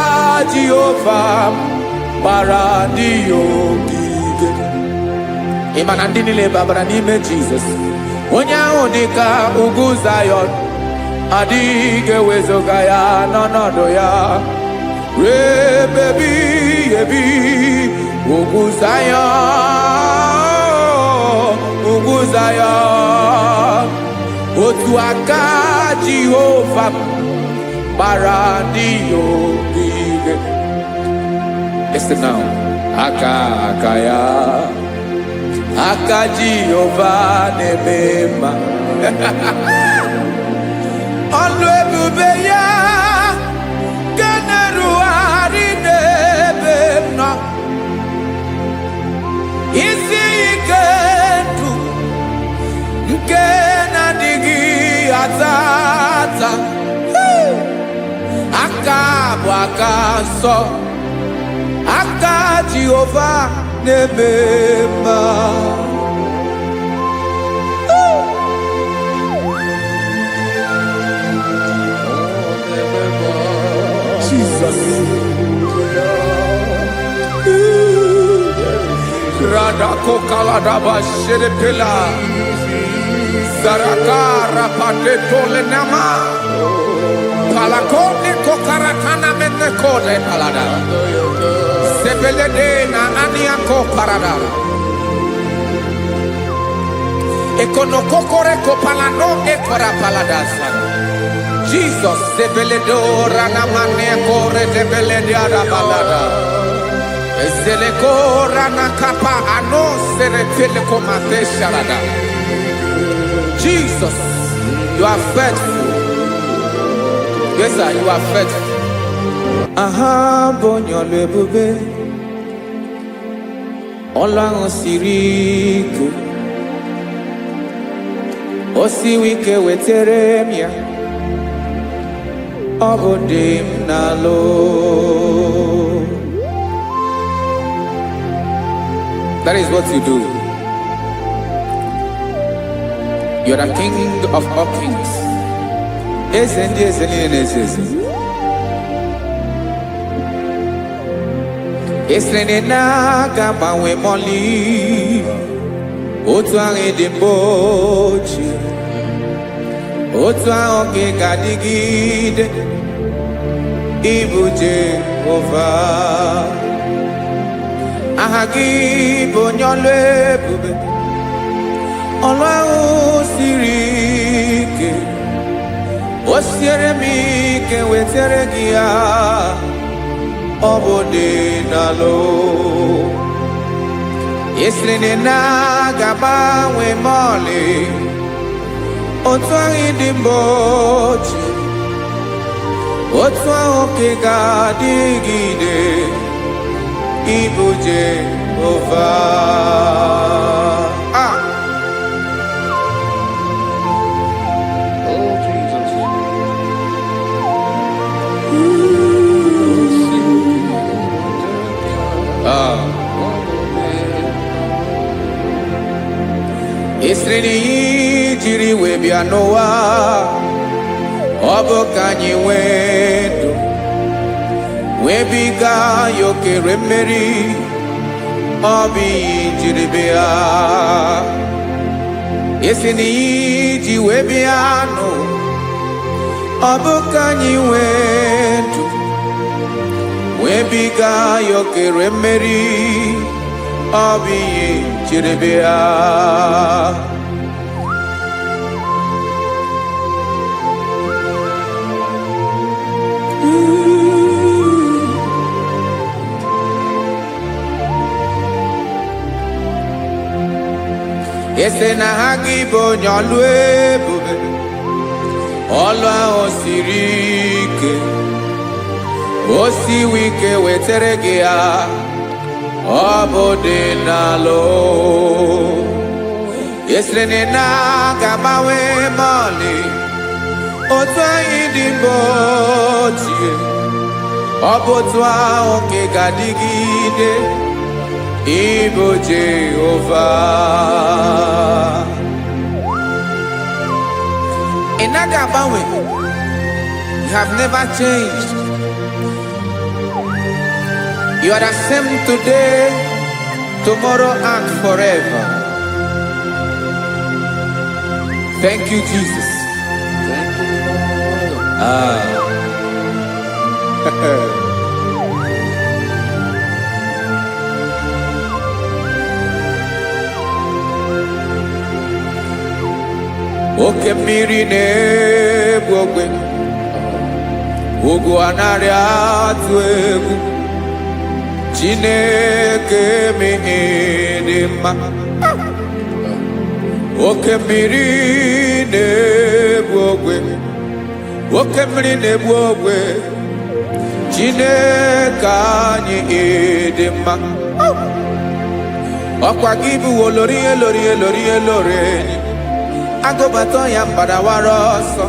Jehova gbara ndị ogige. Ịmara ndị niile gbabara n'ime Jizọs, onye ahụ dị ka ugwu Zion, adịghị ewezuga ya n'ọnọdụ ya ruo mgbe ebighị ebi. Ugwu Zion, ugwu Zion, otu aka Jehova gbara ndị ogige. Listen now, aka ya, aka Jehova na-eme mma. Ọlụ ebube ya ga na-erugharị n'ebe m nọ. Isi ike ndụ nke na-adịghị ata ata. Aka bụ aka nsọ, aka Jehova na-eme mma. Jesus. Radako kaladaba sherepela, zarakara patetole nama, palakone kokaratana mene kode palada, sebelede na aniako parada, ekono kokore kopalano ekora paladasa. Jesus, sebeledora na mane kore sebelediada balada. Eselekora na kapa ano serepele komate sharada. Jesus, you are faithful. Yes, sir, you are faithful. aha bụ onye ọlụ ebube ọlụ ahụ siri ike o siwe ike wetere m ya ọ bụ dị m n'alụ. That is what you do. You are the king of all kings. Eze ndị eze niile na-eze eze. Esere na-aga gbanwe mọlị otu ahụ dị mgbe ochie otu ahụ ka ị ga-adịgide ịbụ Jehova. Aha gị bụ onye ọlụ ebube ọlụ ahụ siri ike o siere m ike wetere gị ya ọ bụ dị n'alụ. Esiri na-agbanwe mọlị otu ahụ dị mgbe ochie otu ahụ ka ị ga-adịgide ịbụ Jehova. Oh, Jesus. Esiri na ihe jiri wee bịa n'ụwa ọ bụ ka anyị nwee ndụ wee biga ya okere mmeri ọ bụ ihe jiri bịa. Esi na ihe ji wee bịa nụ ọ bụ ka anyị nwee ndụ wee biga ya okere mmeri ọ bụ ihe jiri bịa. Ese na ha gị bụ onye ọlụ ebube ọlụ ahụ siri ike o siwe ike wetere gị ya ọ bụ dị n'alụ. Esere na-agbanwe mọlị otu anyị dị mgbe ochie ọ bụ otu ahụ ka ị ga-adịgide ịbụ Jehova. Ị naghị agbanwe. You have never changed. You are the same today, tomorrow and forever. Thank you, Jesus. Thank you, Lord. Oke mmiri na-egbu ogwe ugwu anaghị atụ egwu Chineke mee dị mma. Oke mmiri na-egbu ogwe oke mmiri na-egbu ogwe Chineke anyị dị mma. Ọkwa gị bụ olori elori elori elori enyi agụbata ya mbadawara ọsọ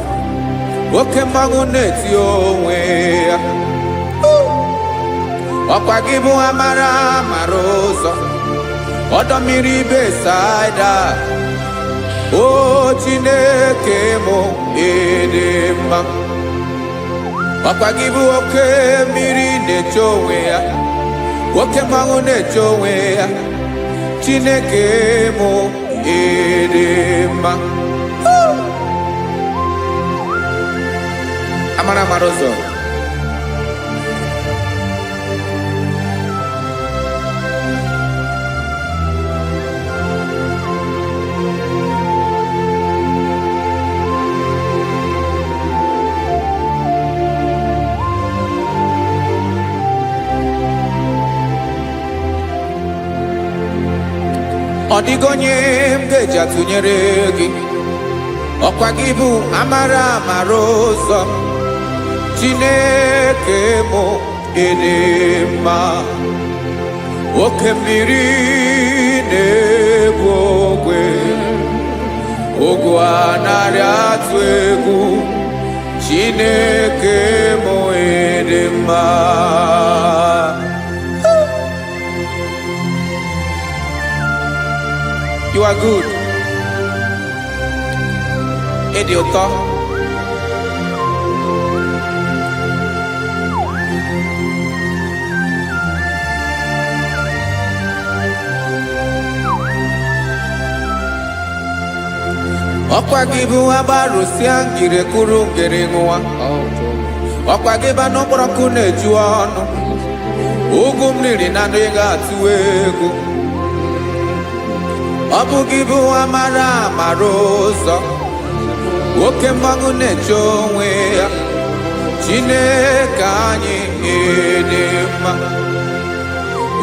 oke mmanwụ na-eti onwe ya. Ọkwa gị bụ amara amara ụzọ ọdọ mmiri Besaida o Chineke mụ ịdị mma. Ọkwa gị bụ oke mmiri na-eche onwe ya oke mmanwụ na-eche onwe ya Chineke mụ ịdị mma. Amara amara ụzọ ọ dịghị onye m ga-eji atụnyere gị. Ọkwa gị bụ amara amara ụzọ Chineke mụ edema oke mmiri na-egbu ogwe ogwu anarị atụ egwu Chineke mụ edema. You are good. Ịdị ụtọ. Ọkwa gị bụ agbarụsịa ngire kụrụ ngere nwa. Ọkwa gị bụ n'ụkpọrọkụ na-eju ọnụ. Ugwu mmiri na ndụ ị ga-atụ egwu. Ọ bụ gị bụ amara amara ụzọ. Oke mmanwụ na-eche onwe ya. Chineke anyị dị mma.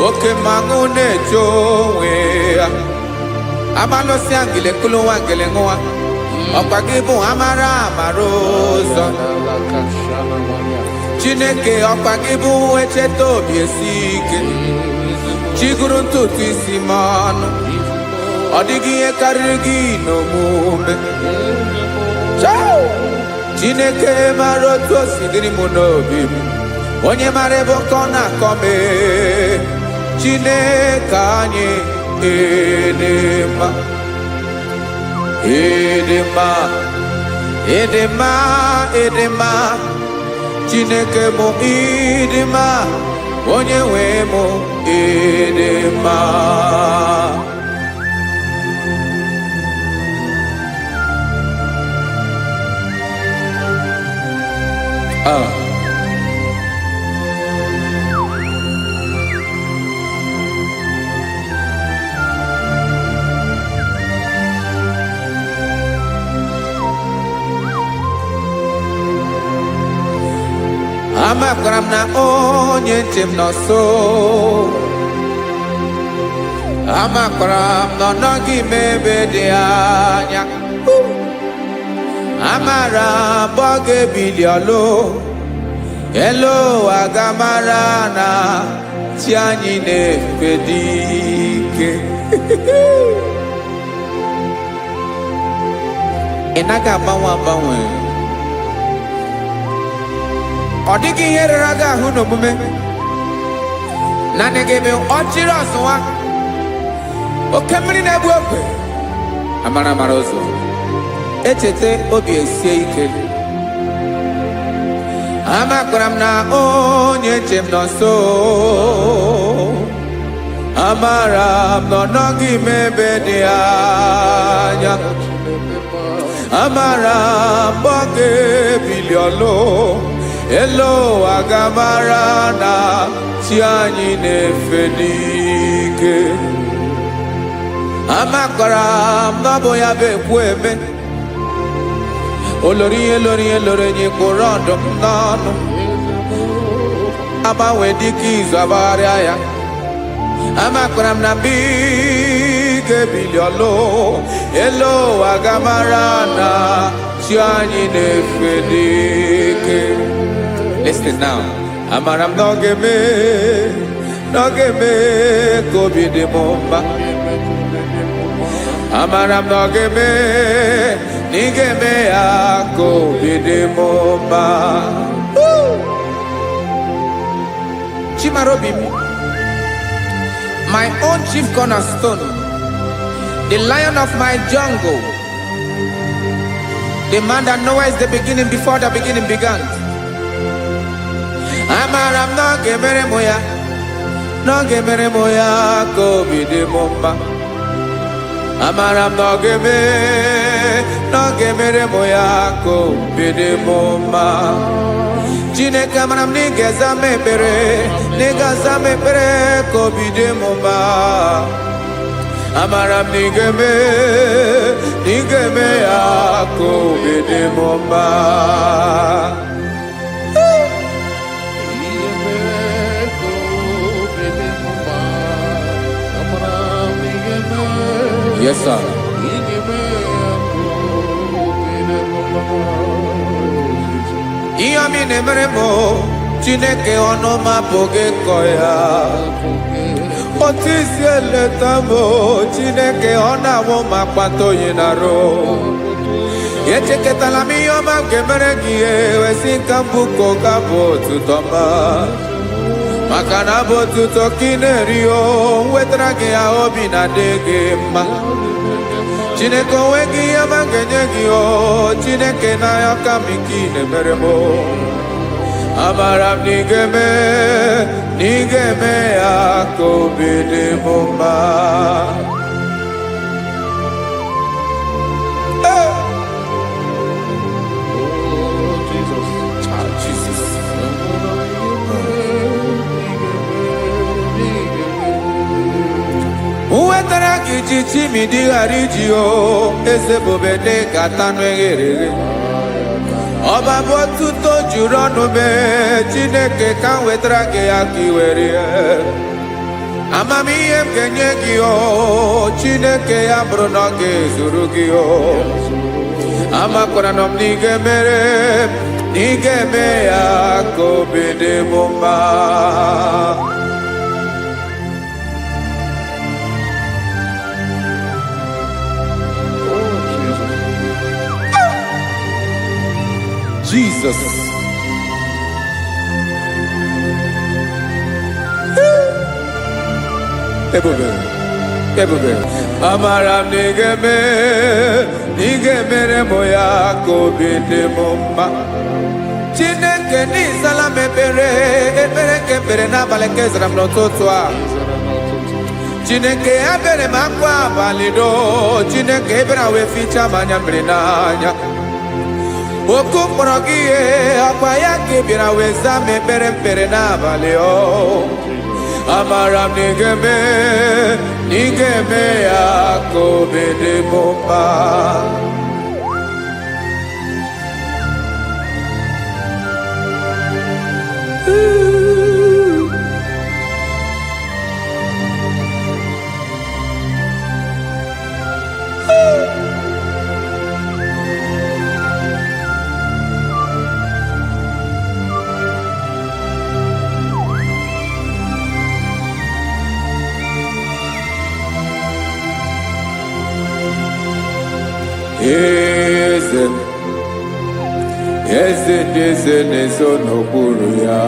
Oke mmanwụ na-eche onwe ya. Amalụsịa ngile kụlụ nwa ngele nwa. Ọkwa gị bụ amara amara ụzọ. Chineke ọkwa gị bụ echeta obi esi ike. Chiguru ntutu isi m ọnụ. Ọ dịghị ihe karịrị gị n'omume. Chineke mara otu o si dịrị m n'obi m. Onye mara ebe ọkọ na-akọ m. Chineke anyị edema. Edema, edema, edema. Chineke mụ edema. Onye nwe mụ edema. Amakwara m na onye nche m nọ nso. Amakwara m na ọ nọghị m ebe dị anya. Amara m ọ ga-ebili ọlụ. Elu aga mara na chi anyị na-efe dị ike. Ị naghị agbanwe agbanwe. Ọ dịghị ihe rere gị ahụ n'omume. Naanị gị bụ ọchịrị ọzụwa. Oke mmiri na-egbu ogwe. Amara amara ụzọ. Echete obi esie ike. Amakwara m na onye nche m nọ nso. Amara m na ọ nọghị m ebe dị anya. Amara m ọ ga-ebili ọlụ. Elu aga mara na chi anyị na-efe n'ike. Amakwara m na ọ bụ ya bụ ekwu eme. Olori ihe lori ihe lori enyi kwụrụ ọdụm n'ọnụ. Agbanwe dịka izu agbagharịa ya. Amakwara m na mgbe ị ga-ebili ọlụ. Elu aga mara na chi anyị na-efe n'ike. Listen now. Amara m na ọ ga-eme ka obi dị m mma. Amara m na ọ ga-eme na ị ga-eme ya ka obi dị m mma. Chimarobi m, my own chief cornerstone, the lion of my jungle, the man that knows the beginning before the beginning began. Amara m na ọ ga-emere m ya, na ọ ga-emere m ya ka obi dị m mma. Amara m na ọ ga-emere m ya ka obi dị m mma. Chineke amara m na ị ga-aza m ekpere, na ị ga-aza m ekpere ka obi dị m mma. Amara m na ị ga-eme ya ka obi dị m mma. Yes, sir. Ihe mi na-emere m Chineke ọnụ mapụghị kọ ya. Otu isi eleta m Chineke ọ na-awụ ma kpata oyi na-arụ. Echeketala m ihe ọma nke mere gị wesi ka m bụkọ ga bụ otuto ma. Maka na bụ otuto ka ị na-eri o wetara gị ya obi na-adị gị mma. Chineke onwe gị ihe ọma ga-enye gị o Chineke n'anya ka m ike ị na-emere m. Amara m na ị ga-eme ya ka obi dị m mma. Wetara gị ji chimidi ghara iji o eze bobede gata n'eghere eghe. Ọba bụ otuto juru ọnụ mee Chineke ka m wetara gị ya ka ị were ya. Amamihe m ga-enye gị o Chineke ya bụrụ na ọ ga-ezuru gị o. Amakwara na m na ị ga-emere na ị ga-eme ya ka obi dị m mma. Jesus. Ebube. Amara m na ị ga-emere m ya ka obi dị m mma. Chineke n'ịzala m ekpere ka ekpere n'abalị ka ezara m n'ụtụtụ a. Chineke ebere m akwa abalị do Chineke ebere wee fichaa m anya mmiri n'anya. Oku mkpọrọ gị ihe akwa ya ka ị bịara wee zaa m ekpere n'abalị o. Amara m na ị ga-eme ya ka obi dị m mma. Eze ndị eze na-ezo n'okpuru ya.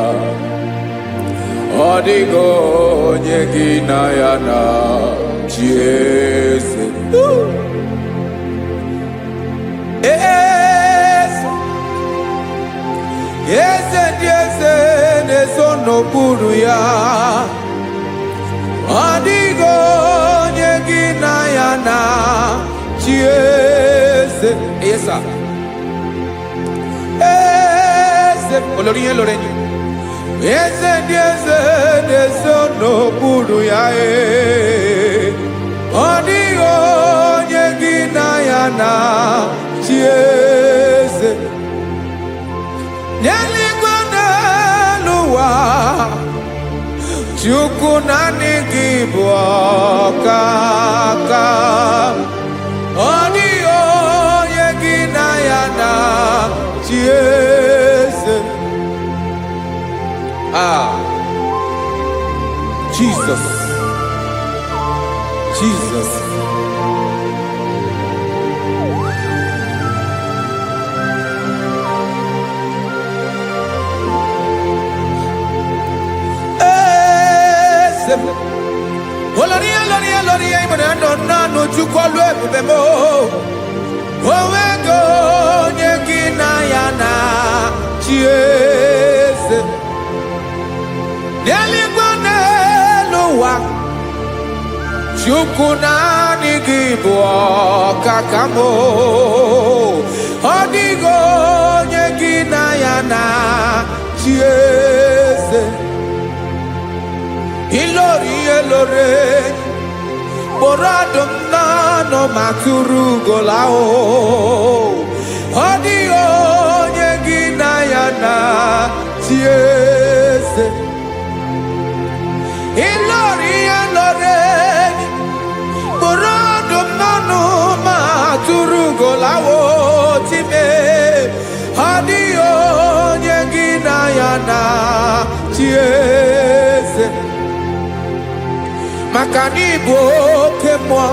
Ọ dịghị onye gị na ya na chi eze. Eze ndị eze na-ezo n'okpuru ya. Ọ dịghị onye gị na ya na chi eze. Yes, sir. Olórí yẹn lórí ẹni. Eze ndị eze na-ezo n'okpuru ya. Ọ dịghị onye gị na ya na chi eze. N'eluigwe n'elu ụwa Chukwu naanị gị bụ ọkaka. Ọ dịghị onye gị na ya na chi eze. Jesus. Olórí ìmọ̀ràn àdọ̀nà n'ojúkọ ló ebube mo. Owego onye gị na ya na chi eze. N'eluigwe n'elu ụwa Chukwu naanị gị bụ ọkaka m. Ọ dịghị onye gị na ya na chi eze. Ilori kpọrọ ọdụm n'ọnụ ma tụrụ ugola o. Ọ dịghị onye gị na ya na chi eze. Ilori kpọrọ ọdụm n'ọnụ ma tụrụ ugola o time. Ọ dịghị onye gị na ya na chieze maka na ịbụ oke mmụọ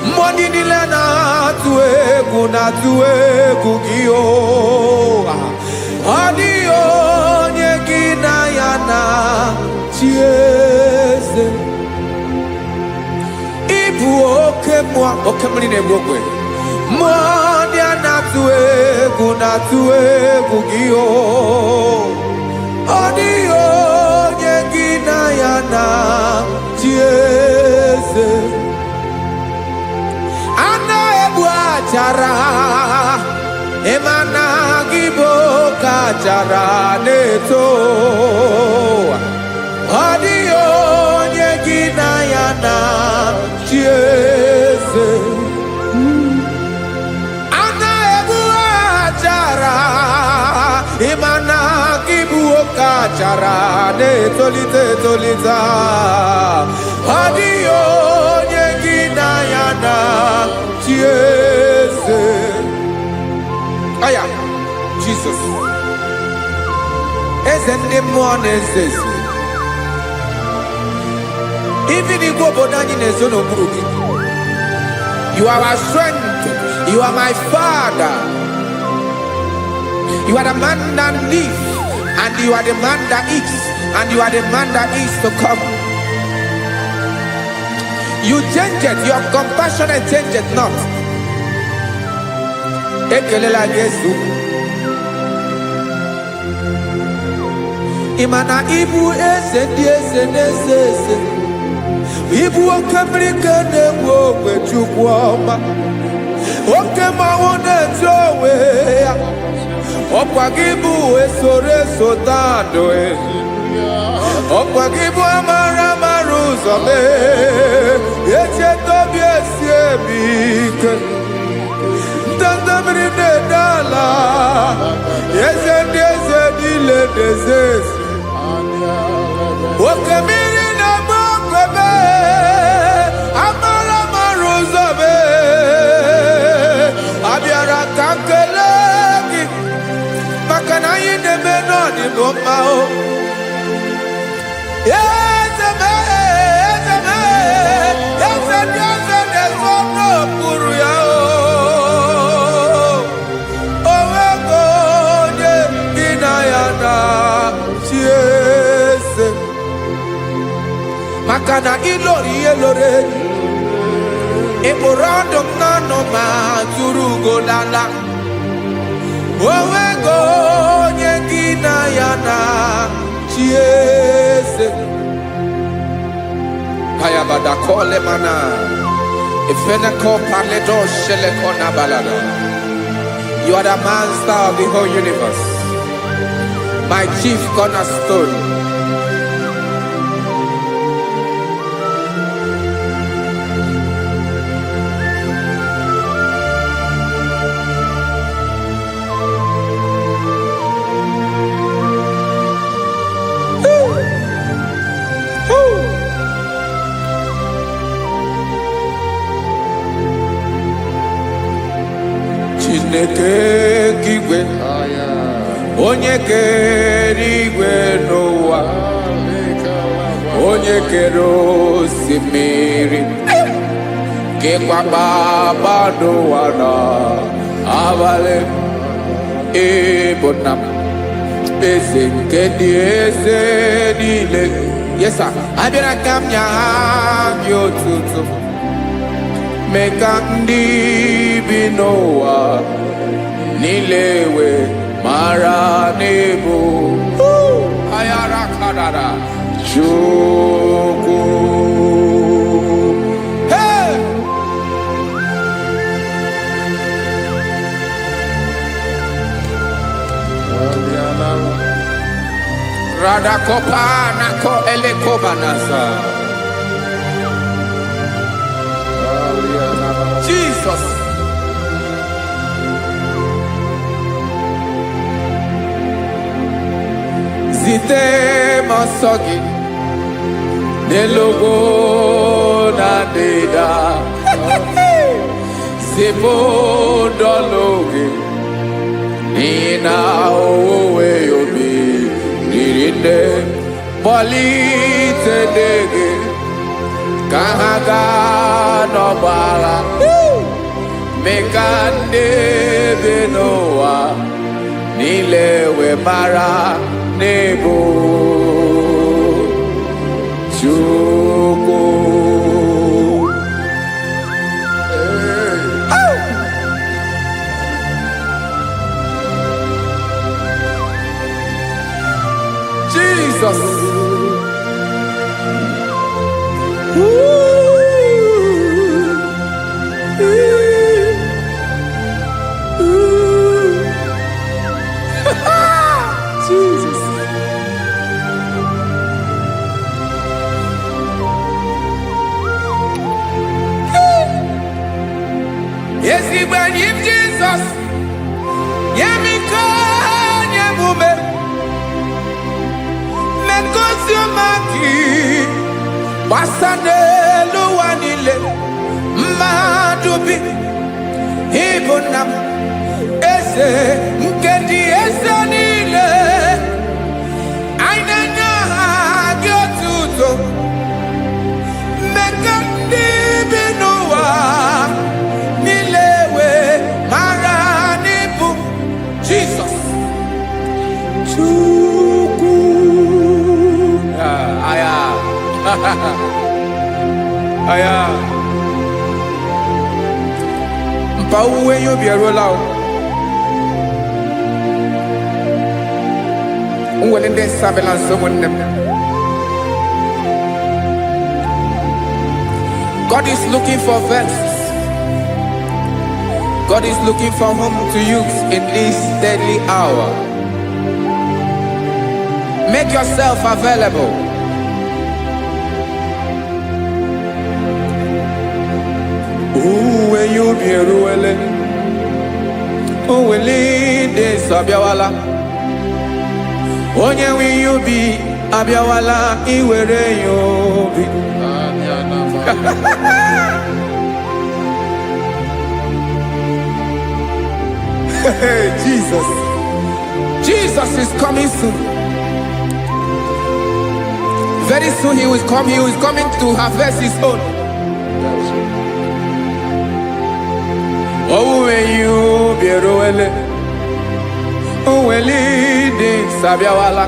mmụọ niile na-atụ egwu gị o ọ dịghị onye gị na ya na chieze ịbụ oke mmụọ oke mmiri na-egbu ogwe mmụọ ndị a na-atụ egwu gị o ọ dịghị onye gị na ya na chieze a na-egbu achara ịmana gị bụ oke achara na-eto ọ dịghị onye gị na ya na chieze a na-egbu achara ịmana gị bụ oke achara na-etolite etolite ọ dịghị onye gị na ya na chieze aya Jesus eze ndị mmụọ na-eze eze even igwe obodo anyị na-ezo n'okpuru gị you are our strength, you are my father, you are the man that lives and you are the man that eats and you are the man that is to come. You change it, your compassion change it not. Ekelela Yesu imana ibu eze ndị eze na-eze eze ibu oke mmiri ka na-egbu ogwe Chukwu ọma oke mmanwụ na-eti onwe ya ọkwa gị bụ esoro esota ndụ ọkwa gị bụ amara amara ụzọ mee echeta obi esi ebi ike ndanda mmiri na-ede ala eze ndị eze niile na-eze eze oke mmiri na-agba okwebe amara amara ụzọ mee abịara ka nkele gị maka na anyị na-eme n'ọdịbụ mma o eze mee eze mee eze ndị eze na-ezo n'okpuru ya o onwego onye gị na ya na chieze maka na ịlọrọ ihe lọrọ enyi ịkpụrụ ọdụ m n'ọnụ ma tụrụ ugo lala onwego onye gị na ya na chieze Hayabada kole mana Ifeneko paledo sheleko nabalada. You are the master of the whole universe, my chief cornerstone. Chineke kigwe onye kere igwe n'ụwa onye kere osimiri kekwa kpakpando ụwa n'abalị ịbụ nna m eze nke dị eze niile. Yes sir, abịara ka m nya gị otuto mee ka ndị bi n'ụwa niile wee mara n'ebu ayara kadara Chukwu. Hey! Radakopa nako elekobanasa. Jesus. Zite masogi nelogo na deda Zibo dologi nina owe niile kpọlitere gị ka ha gaa n'ọgba agha mee ka ndị bi n'ụwa niile wee mara n'ebu Chukwu. Jesus. Jesus. Yes, he went in Jesus. Yemiko nyemume. Mekosiomaki. Basane luwanile. Madubi. Ibunam. Ese nkedi ese nile. Ainanya gyotuto. Mekandi binuwa. Nilewe maranibu. Jesus. Chukwu. Aya. Aya. Mpa uwe yo bierola o. Unwelende sabela someone. God is looking for vessels. God is looking for whom to use in this deadly hour. Make yourself available. Uwe you be ruele. Uwe linde sabiawala. Onye wi you be abiawala iwere you be. Jesus. Jesus is coming soon. Very soon he will come. He is coming to harvest his own. Oh, when you be roele. Oh, when leading sabiawala.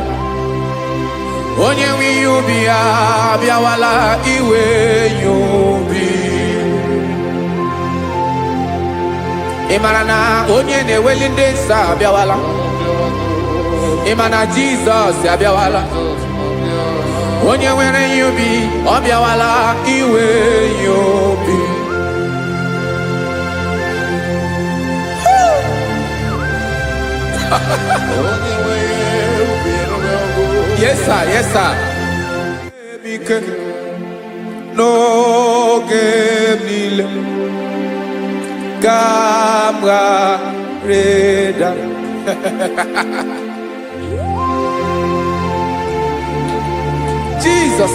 Onye wi you be abiawala iwe you be. Imanana onye ne-ewelinde nsa abiawala. Imana Jesus abiawala. Onye were yubi obiawala iwe yubi. Yes sir, yes sir. No game nile. Camera Reda. Jesus.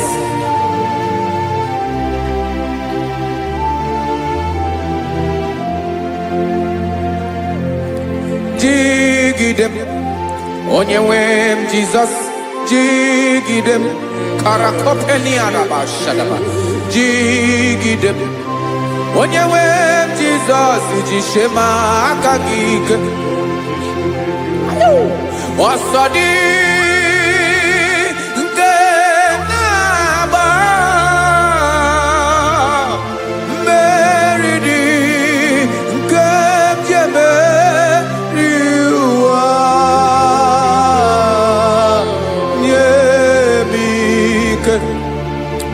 Jigidem. Onyewem Jesus. Jigidem. Karakopeni araba shadaba. Jigidem. Onyewem Jesus. Jishema akagike. Osodi.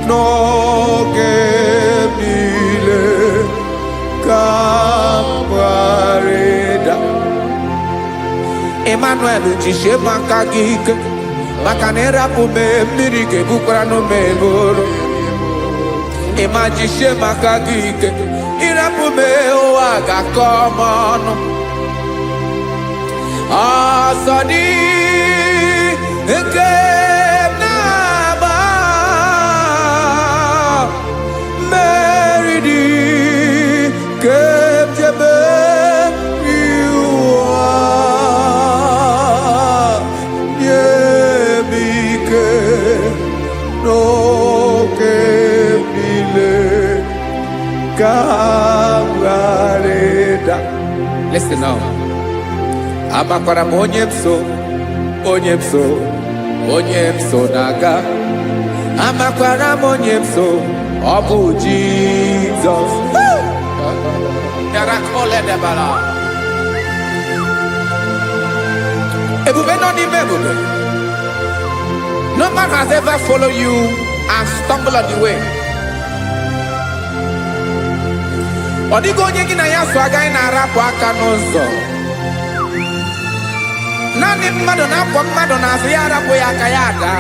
No gemile camarada Emmanuel jishe makagike makanera pume mirike bukrano meboro Ema jishe makagike irapume oaga komono Asadi eke Listen now. Amakwara m onye m so na-aga. Amakwara m onye m so, ọ bụ Jizọs. Yarakoledebara. Ebube nọ n'ime ebube. No man has ever followed you and stumbled on the way. Ọ dịghị onye gị na ya so agaghị na-arapụ aka n'ụzọ. Naanị mmadụ na-akwọ mmadụ n'azụ ya arapụ ya aka ya ada.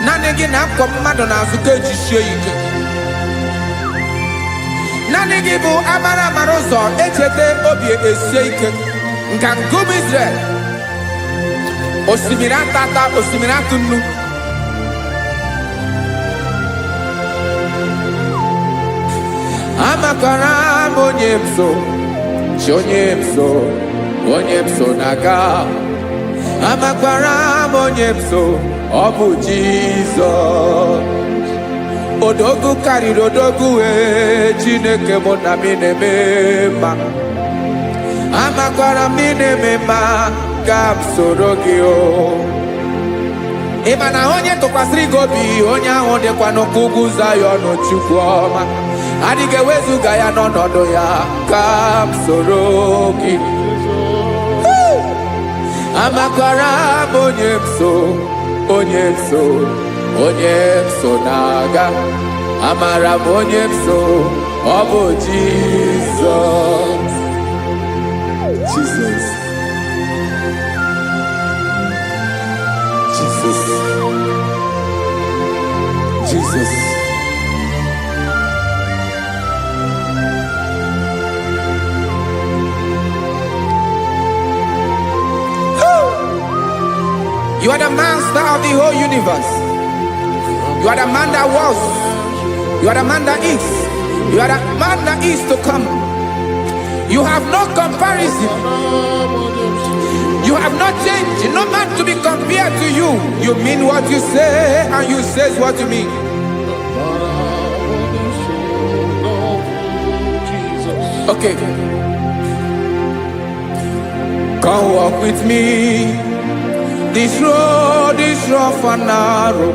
Naanị gị na-akwọ mmadụ n'azụ ka ejisie ike. Naanị gị bụ amara ụzọ echete obi esie ike. Nka ngụm Israel. Osimiri atata, osimiri atụ nnu. Amakwara m onye m so, chi onye m so na-aga. Amakwara m onye m so, ọ bụ Jizọs. Odogwu karịrị odogwu Chineke mụ na m na-eme mma. Amakwara m na-eme mma ka m soro gị o. Ị ma na onye tụkwasịrị gị obi, onye ahụ dịkwa n'ụkwụ ugwu Zayọn Chukwu ọma. Adịghị ewezuga ya n'ọnọdụ ya ka m soro gị. Amakwara m onye m so na-aga. Amara m onye m so, ọ bụ Jizọs. Jesus. You are the master of the whole universe. You are the man that was. You are the man that is. You are the man that is to come. You have no comparison. You have not changed. No man to be compared to you. You mean what you say, and you say what you mean. Okay. Come walk with me. This road is rough and narrow.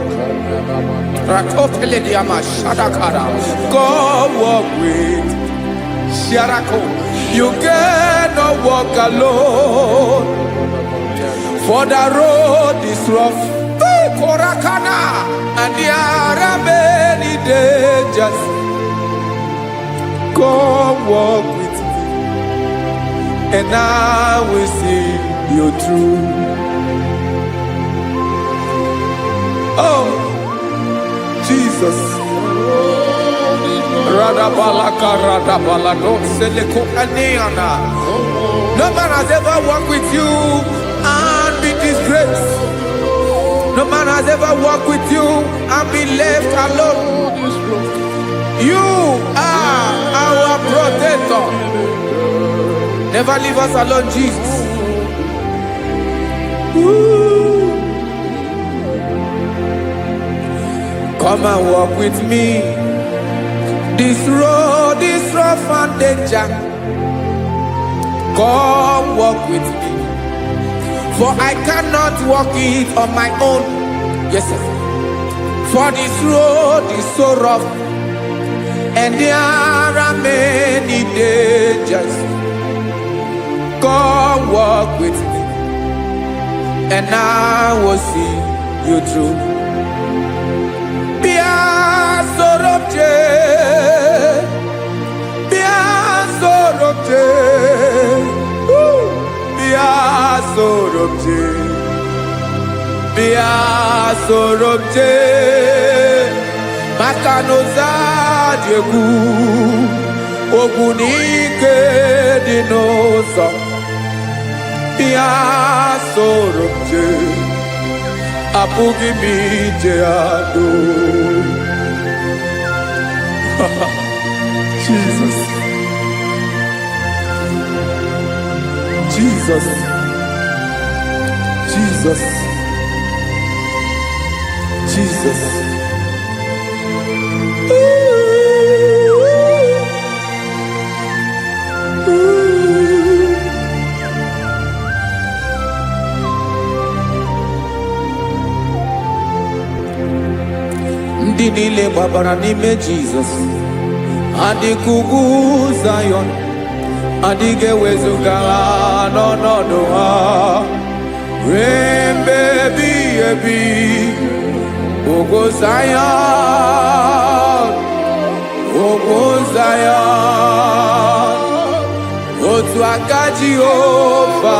Come walk with Sharako. You cannot walk alone. For the road is rough. Korakana. And there are many dangers. Come walk with me, and I will see you through. Oh, Jesus. No man has ever walked with you and be disgraced. No man has ever walked with you and be left alone. You are our protector. Never leave us alone, Jesus. Ooh. Come and walk with me. This road is rough and danger. Come walk with me. For I cannot walk it on my own. Yes, sir. For this road is so rough, and there are many dangers. Come walk with me, and I will see you through. Sorobje Makanoza Diegu Ogunike Dinosa Bia Sorobje Apugi Mijeado. Jesus. Ooh. ndị niile gbabara n'ime Jizọs adịghị ugwu Zayọn adịghị ewezuga ha n'ọnọdụ ha ruo mgbe ebighị ebi. Ugwu Zayọn, ugwu Zayọn, otu aka Jehova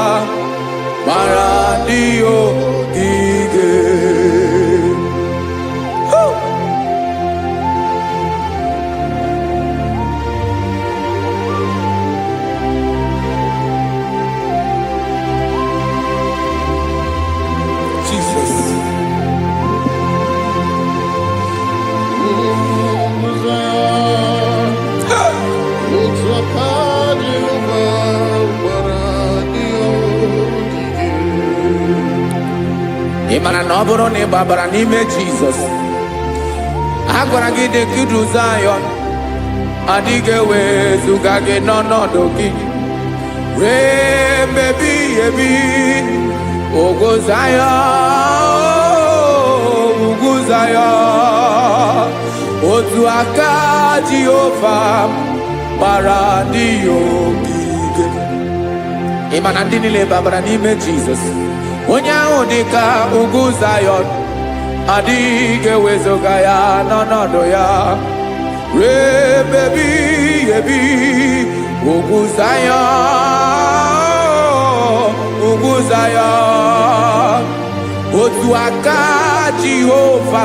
gbara ndị ogige. Ị mara na ọ bụrụ na ị gbabara n'ime Jizọs, a gwara gị dị ka Zayọn adịghị ewezuga gị n'ọnọdụ gị ruo mgbe ebighị ebi. Ugwu Zayọn, ugwu Zayọn, otu aka Jehova gbara ndị ogige. Ị ma na ndị niile gbabara n'ime Jizọs, onye ahụ dị ka ugwu Zayọn adịghị ewezuga ya n'ọnọdụ ya ruo mgbe ebighị ebi. Ugwu Zayọn, ugwu Zayọn, otu aka Jehova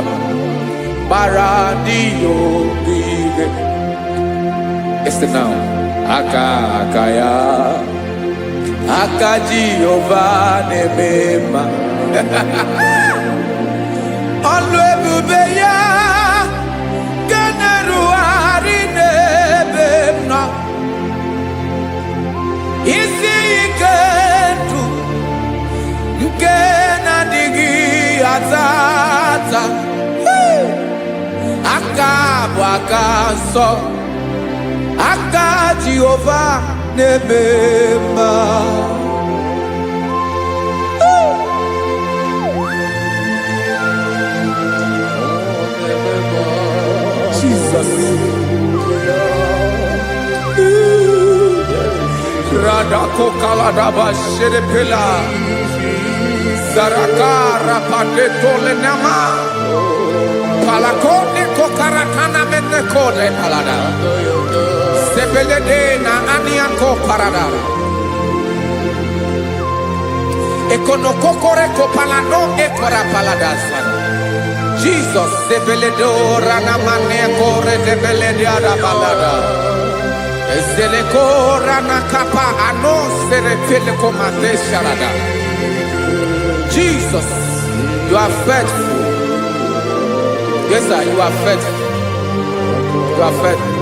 gbara ndị ogige. Listen now, aka ya, aka Jehova na-eme mma. Ọlụ ebube ya ga na-erugharị n'ebe m nọ. Isi ike ndụ nke na-adịghị ata ata. Aka bụ aka nsọ, aka Jehova na-eme mma. Jesus. Radako kaladaba sherepela zarakara pateto lenama palakone kokaratana mene kode palada sebelede na aniako parada ekono kokore ko palado ekora paladasa. Jesus sebeledo rana mane kore sebelede ada palada. Ezele kora na kapa ano serepele komate sharada. Jesus, you are faithful. Yes, sir, you are faithful. You are faithful.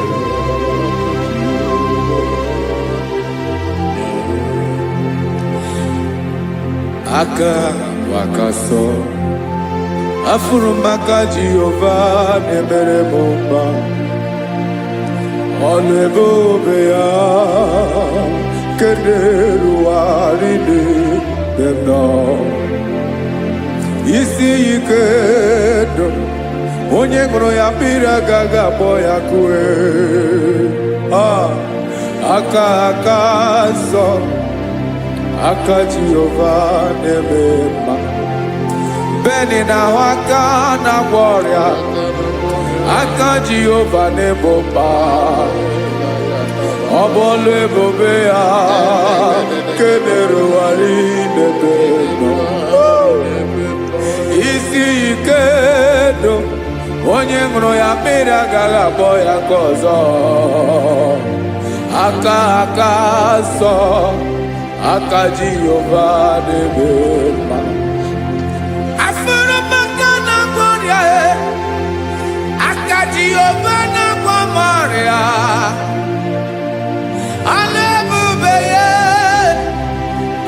Aka wakaso afuru maka Jehova nebere bomba. Ọlụ ebube ya keneruwarị n'ebe m nọ. Isi ike ndụ onye ṅụrụ ya mmiri agaghị akpọ ya kue. Aka nsọ, aka Jehova na-eme mma. Beni na-ahụ aka na-agwọ ọrịa, aka Jehova na-egbo mkpa. Ọ bụ ọlụ ebube ya kenerugharị n'ebe m nọ. Isi ike ndụ onye ṅụrụ ya mmiri agaghị akpọ ya ka ọzọ. Aka nsọ, aka Jehova na-eme mma. Afụrụ maka na-agwọ ọrịa, aka Jehova na-agwọ m ọrịa. Ọlụ ebube ya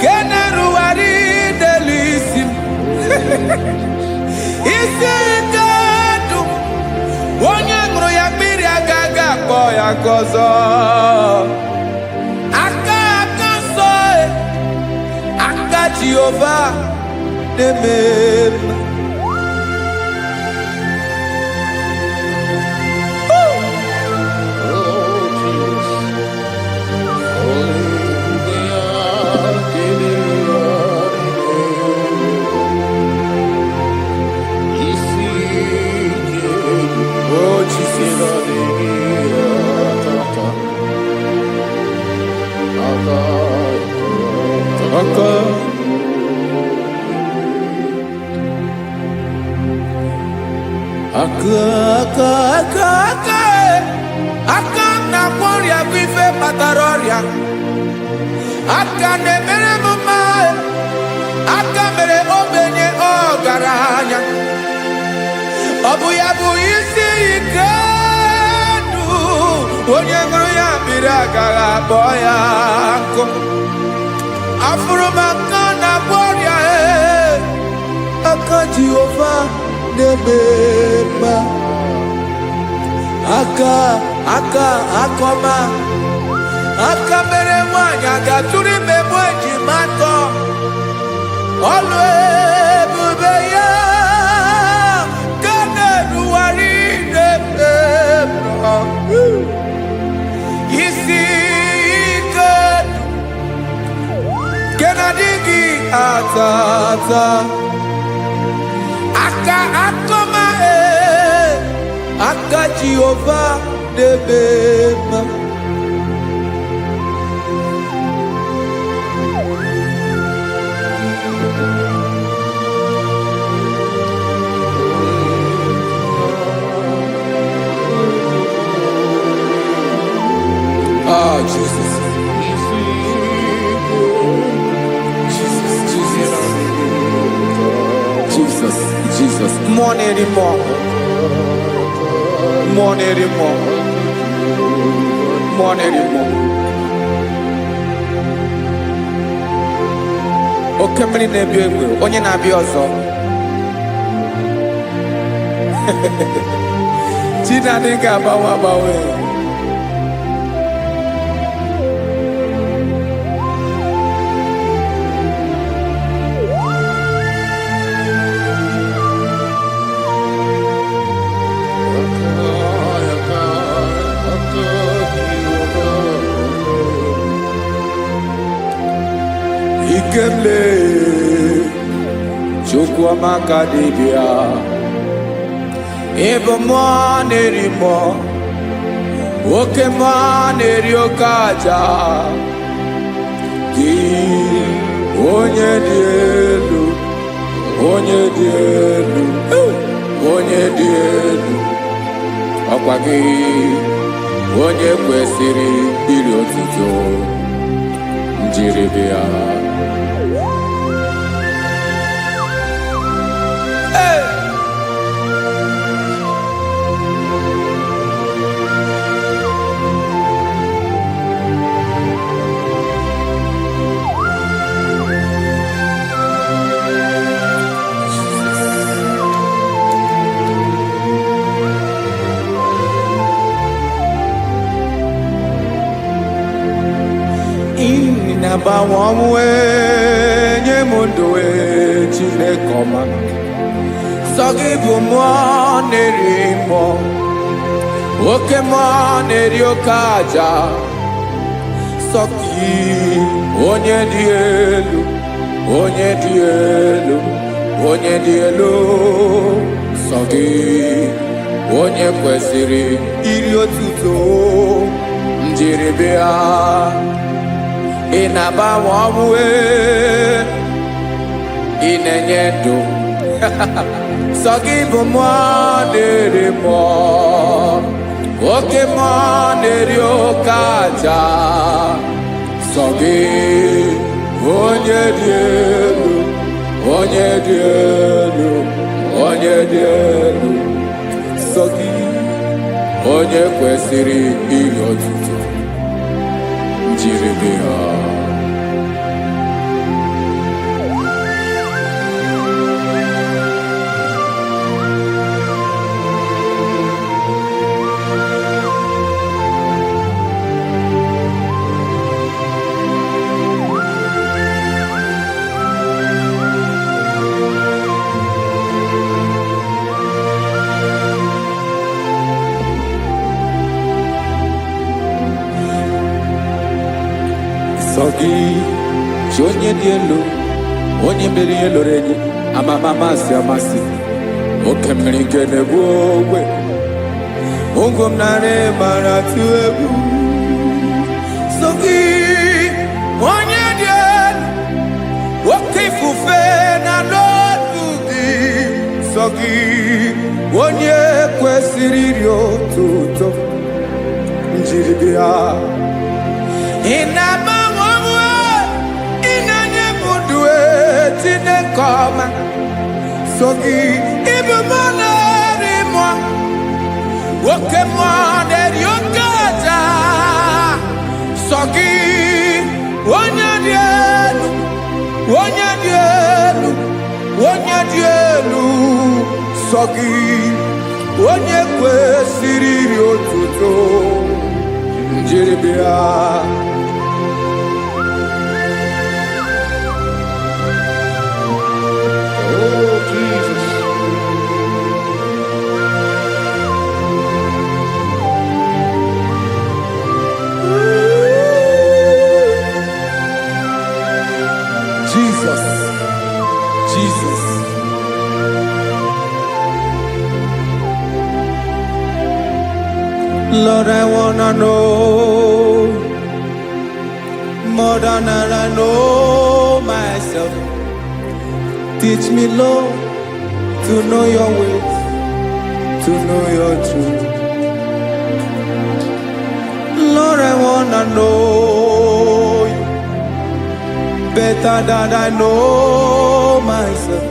kenerugharị n'elu isi m. Isi ike ndụ onye ṅụrụ ya mmiri agaghị akpọ ya ka ọzọ. Aka nsọ, aka Jehova na-eme mma. aka na ọrịa bụ ife kpatara ọrịa, aka na-emere m mma, aka mere ogbenye ọgaranya, ọ bụ ya bụ isi ike ndụ, onye ṅụrụ ya mmiri agaghị akpọ ya nkụ. Afụrụ m aka na ọrịa, aka Jehova na-eme mma, aka akọma, aka mere nwanyị agatụrụ ime mụ ejima atọ, ọlụ ebube ya ka na-erugharị n'ebe isi ike nke na-adịghị ata ata, aka akọma, aka Jehova na-eme mma. Oh, Jesus. Jesus. More anymore. Oke mmiri na-ebi egbe, onye na-abịa ọzọ. Chinadị ga-agbanwe. Ikemle Chukwuamaka dibịa, ịbụ mmụọ na-eri mmụọ, oke mmụọ na-eri oke aja, gị onye dị elu, onye dị elu, onye dị elu, ọkwa gị onye kwesịrị iri otuto, njiri bịa. Na-agbanwe ọnwụ nye m ndụ Chineke ọma, sọ gị bụ mmụọ na-eri mmụọ, oke mmụọ na-eri oke aja, sọ gị onye dị elu, onye dị elu, onye dị elu, sọ gị onye kwesịrị iri otuto, njiri bịa. Ị na-agbanwe ọnwụ, ị na-enye ndụ, sọ gị bụ mmụọ na-eri mmụọ, oke mmụọ na-eri oke aja, sọ gị onye dị elu, onye dị elu, onye dị elu, sọ gị onye kwesịrị iri otuto, njiri bịa. Sọ gị chi onye dị elu, onye mere ihe lụrụ enyi, amama amasị amasị, oke mmiri nke na-egbu ogwe, ụgwọ m narị mara atụ egwu. Sọ gị onye dị elu, oke ifufe na n'otu gị, sọ gị onye kwesịrị iri otuto njiri bịa. Ị na-agbanwe onwe, ị na-enye m ndụ Chineke ọma. So gị ịbụ mmụọ na-eri mmụọ, oke mmụọ na-eri oke aja. So gị onye dị elu, onye dị elu, onye dị elu. So gị onye kwesịrị iri otuto njiri bịa. Oh, Jesus. Jesus, Jesus. Lord, I wanna know more than I know myself. Teach me, Lord, to know your ways, to know your truth. Lord, I wanna know you better than I know myself.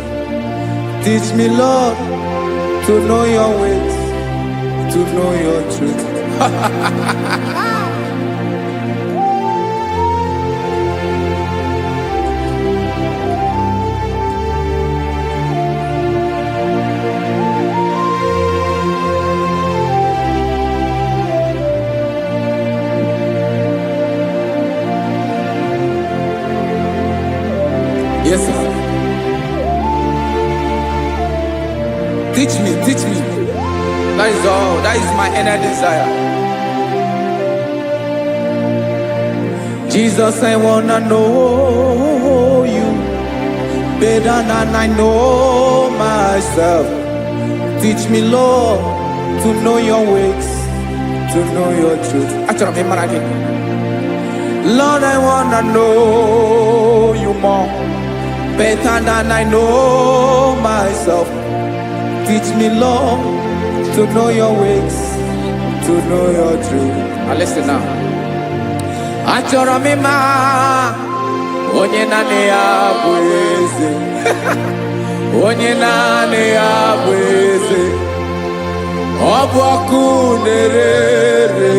Teach me, Lord, to know your ways, to know your truth. Yes, sir. Teach me, teach me. That is all. That is my inner desire. Jesus, I wanna know you better than I know myself. Teach me, Lord, to know your ways, to know your truth. Actually, I'm again. Lord, I wanna know you more better than I know myself. Teach me, Lord, to know your ways, to know your truth. Now listen now. Achọrọ m ịma onye naanị ya bụ eze. Onye naanị ya bụ eze. Ọ bụ ọkụ na-ere.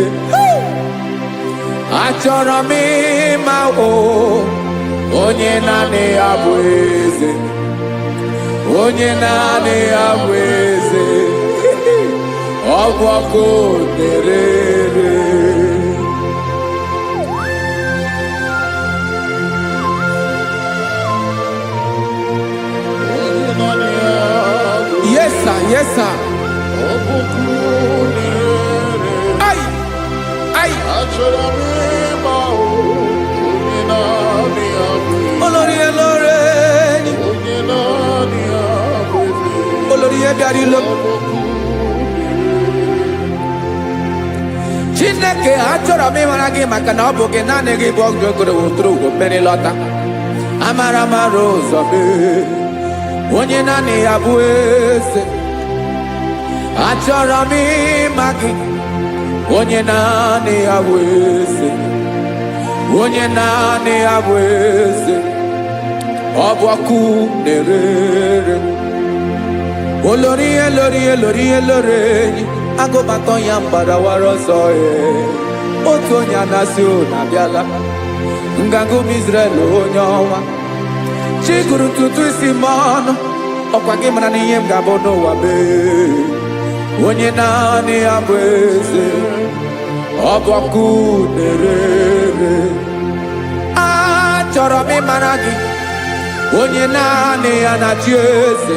Achọrọ m ịma onye naanị ya bụ eze. Onye naanị ya bụ eze. Ọ bụ ọkụ na-ere. Yes, sir. Yes, sir. Ay, ay. Olórí Ẹlọ́rẹ́, olórí Ẹ̀dàrí lọ. Chineke achọrọ m ịmara gị maka na ọ bụ gị naanị gị bụ ọgụgụrụ wụtụrụ ugwo mmeri lọta. Amara mara ụzọ mee. Onye naanị ya bụ eze. Achọrọ m ịma gị. Onye naanị ya bụ eze. Onye naanị ya bụ eze. Ọ bụ ọkụ na-ere. Olórí Ẹlọ́rẹ́, agụbatọ ya mgbadawara ọsọ ya. Otu onye anasị na abịala. Nganga ụmụ Izrel onye ọnwa. Chi gụrụ ntutu isi m ọnụ. Ọkwa gị mara na ihe m ga-abụ n'ụwa mee. Onye naanị ya bụ eze. Ọ bụ ọkụ na-ere. Achọrọ m ịmara gị. Onye naanị ya na-achị eze.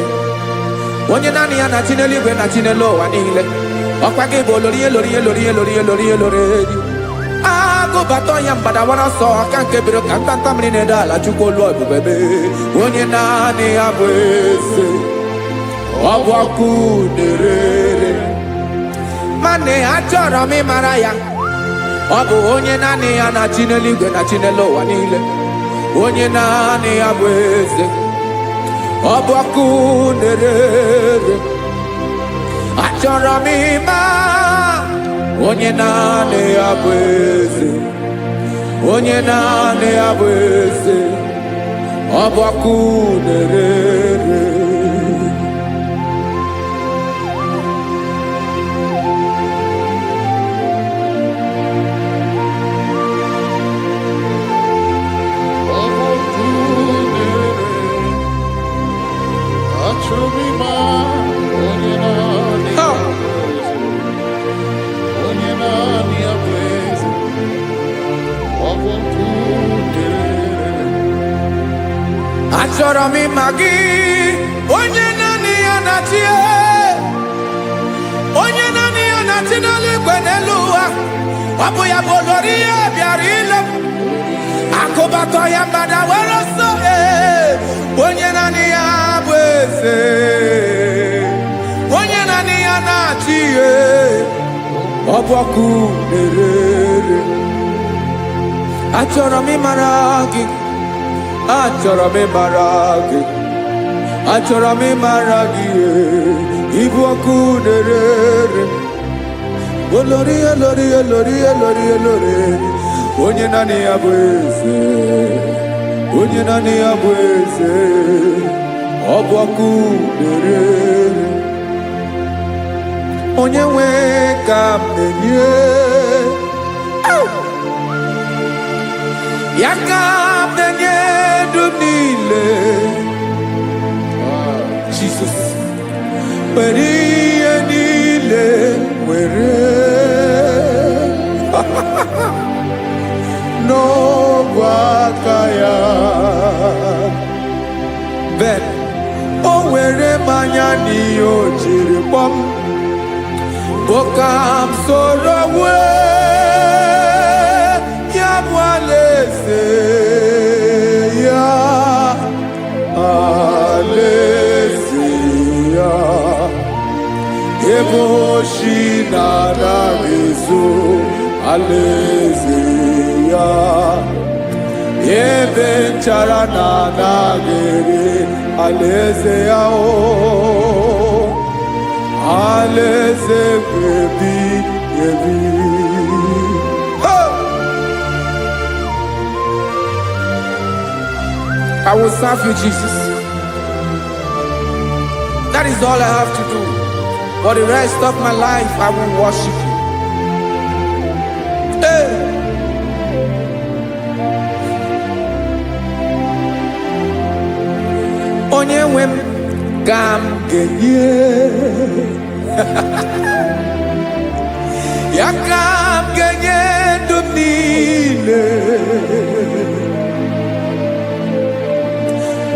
Onye naanị ya na-achị n'eluigwe na-achị n'elu ụwa niile. Ọkwa gị bụ olórí Ẹlọ́rẹ́. Agụbatọ ya mgbadawara ọsọ aka nke biri ka ntanta mmiri na-ede ala Chukwu olu ebube mee. Onye naanị ya bụ eze. Ọ bụ ọkụ na-ere. Mane achọrọ m ịmara ya. Ọ bụ onye naanị ya na-achị n'eluigwe na-achị n'elu ụwa niile. Onye naanị ya bụ eze. ọbọkụ nerere achọrọ m ịma onye naanị ya bụ eze onye naanị ya bụ eze ọbọkụ nerere achọrọ m ịma gị onye naanị ya na-achị onye naanị ya na-achị n'eluigwe n'elu ụwa ọ bụ ya bụ olori ya bịara ile akụbatọ ya mgbada were ọsọ onye naanị ya bụ eze onye naanị ya na-achị ihe ọ bụ ọkụ nerere achọrọ m ịmara gị achọrọ m ịmara gị achọrọ m ịmara gị ịbụ ọkụ nerere olori olori olori olori olori onye naanị ya bụ eze onye naanị ya bụ eze ọ bụ ọkụ nerere onye nwe ka m na-enye ya ka m na-enye dum niile Jesus were ihe niile were n'ọbụ aka ya ben o were mmanya n'ihe o jiri kpọọ m boka m soro wee ya bụ alaeze ya alaeze ya ebe oshi na-anaghị ezo alaeze ya ebe nchara na-anaghị ere alaeze ya alaeze ebi ebi. I will serve you, Jesus. That is all I have to do. For the rest of my life, I will worship you. Hey. Onye nwe m ka m ga-enye ya ka m ga-enye ndụ m niile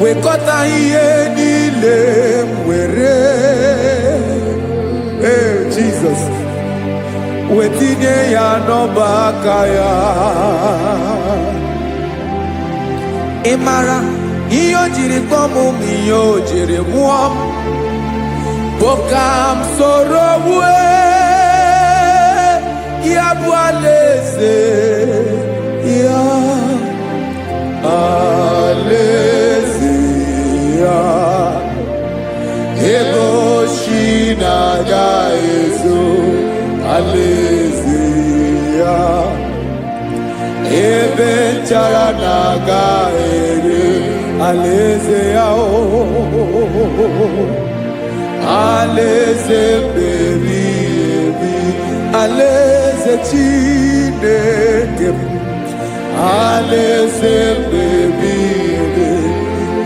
wekọta ihe niile m were Jesus wetinye ya n'ọba aka ya ị mara ihe o jiri kpọọ m ihe o jiri mụọ m bụ ka m soro wee ya bụ alaeze ya alaeze ya ebe oshi na-aga ezo alaeze ya ebe nchara na-aga ere alaeze ya alaeze ebi ebi alaeze Chineke m alaeze ebi ebi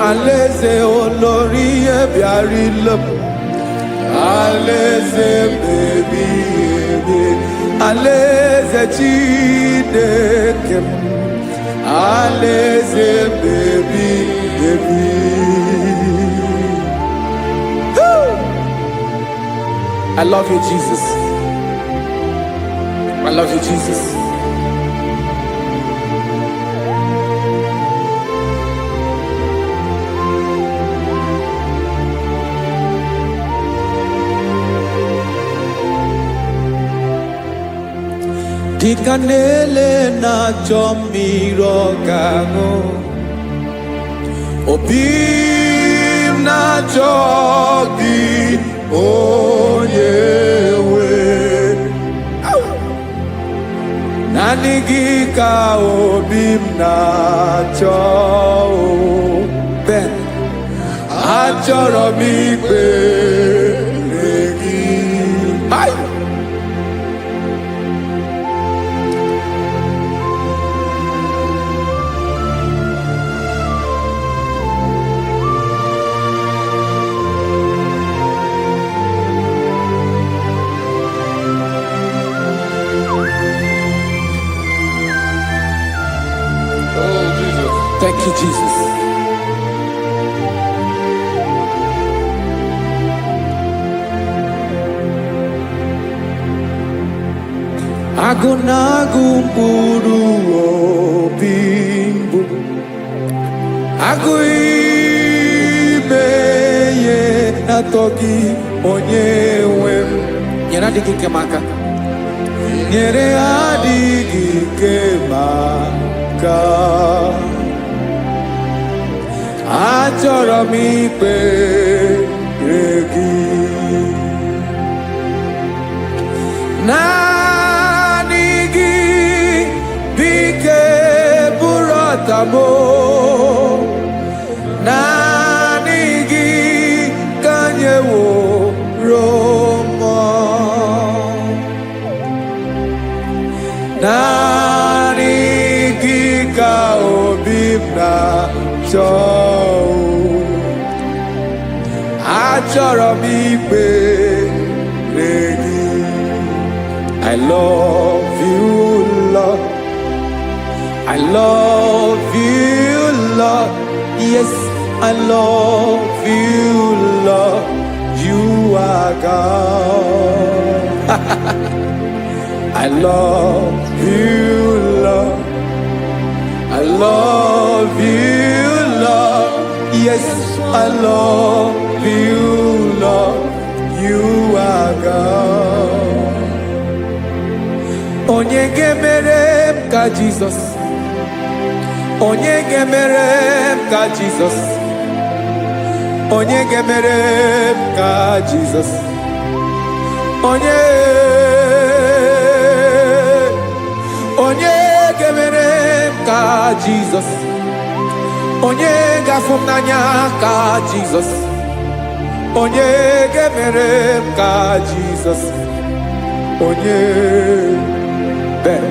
alaeze olori ihe bịara ile m alaeze ebi ebi alaeze Chineke m alaeze ebi ebi. I love you, Jesus. I love you, Jesus. Dịka na-ele na-achọ mmiri ọ ga-aṅụ, obi m na na-achọghị onye nwe. Naanị gị ka obi m na-achọ. Ben, achọrọ m ikpere gị. Thank you, Jesus. Agụ na-agụ mkpụrụ obi mbụ, agụ ime ihe na-atọ gị onye nwe m. Nyere adịghị ike m aka, nyere adịghị ike m aka. Achọrọ m ikpere gị. Naanị gị bike bụrụ ọtamo. Naanị gị ka anyị wụrụ mmụọ. Naanị gị ka obi m na-achọ. Achọrọ m ikpere gị. I love you, Lord. I love you, Lord. Yes, I love you, Lord. You are God. I love you, Lord. I love you, Lord. Yes, I love you, Lord. You are God. Onye ga-emere m ka Jesus. Onye ga-emere m ka Jesus. Onye ga-emere m ka Jesus. Onye ga-emere m ka Jesus. Onye ga-afụ m n'anya ka Jesus. Onye ga-emere m ka Jesus. Onye Ben.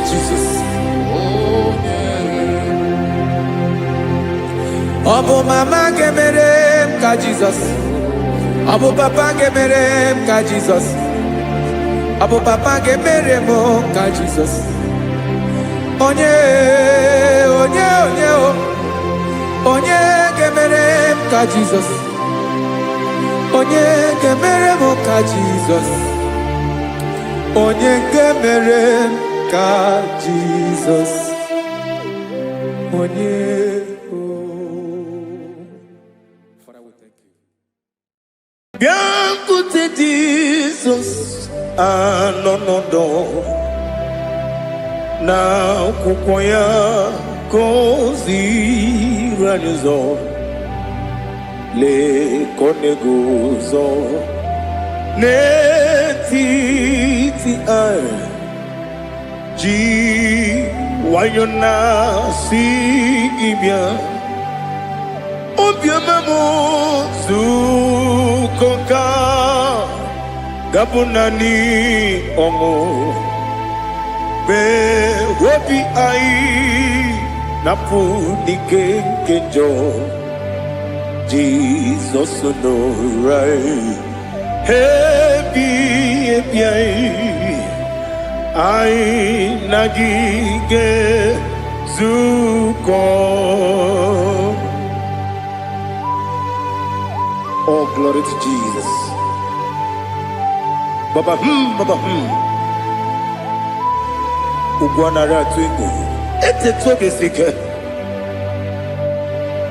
Jesus. Ọbụ mama ga-emere m ka Jesus. Ọbụ papa ga-emere m ka Jesus. Ọbụ papa ga-emere m ka Jesus. Onye ga-emere m ka Jesus. Onye ga-emere m ka Jesus. Onye ga-emere m ka Jesus. Onye. Bịakwute Jizọs anọ n'ọdụ n'akwụkwọ ya ka o ziri anyị ụzọ. Lee ka ọ na-eguzo n'etiti anyị, ji nwayọọ na-asị gị bịa. Obiọma m nzukọ ka ga-abụ naanị ọṅụ mgbe obi anyị na-apụ n'ike nke njọ. Jizọs nọrọ anyị ebi anyị na gị ga-ezukọ. Oh, glory to Jesus. Baba, Baba, Ugwanara twingo. Ete tobe sike.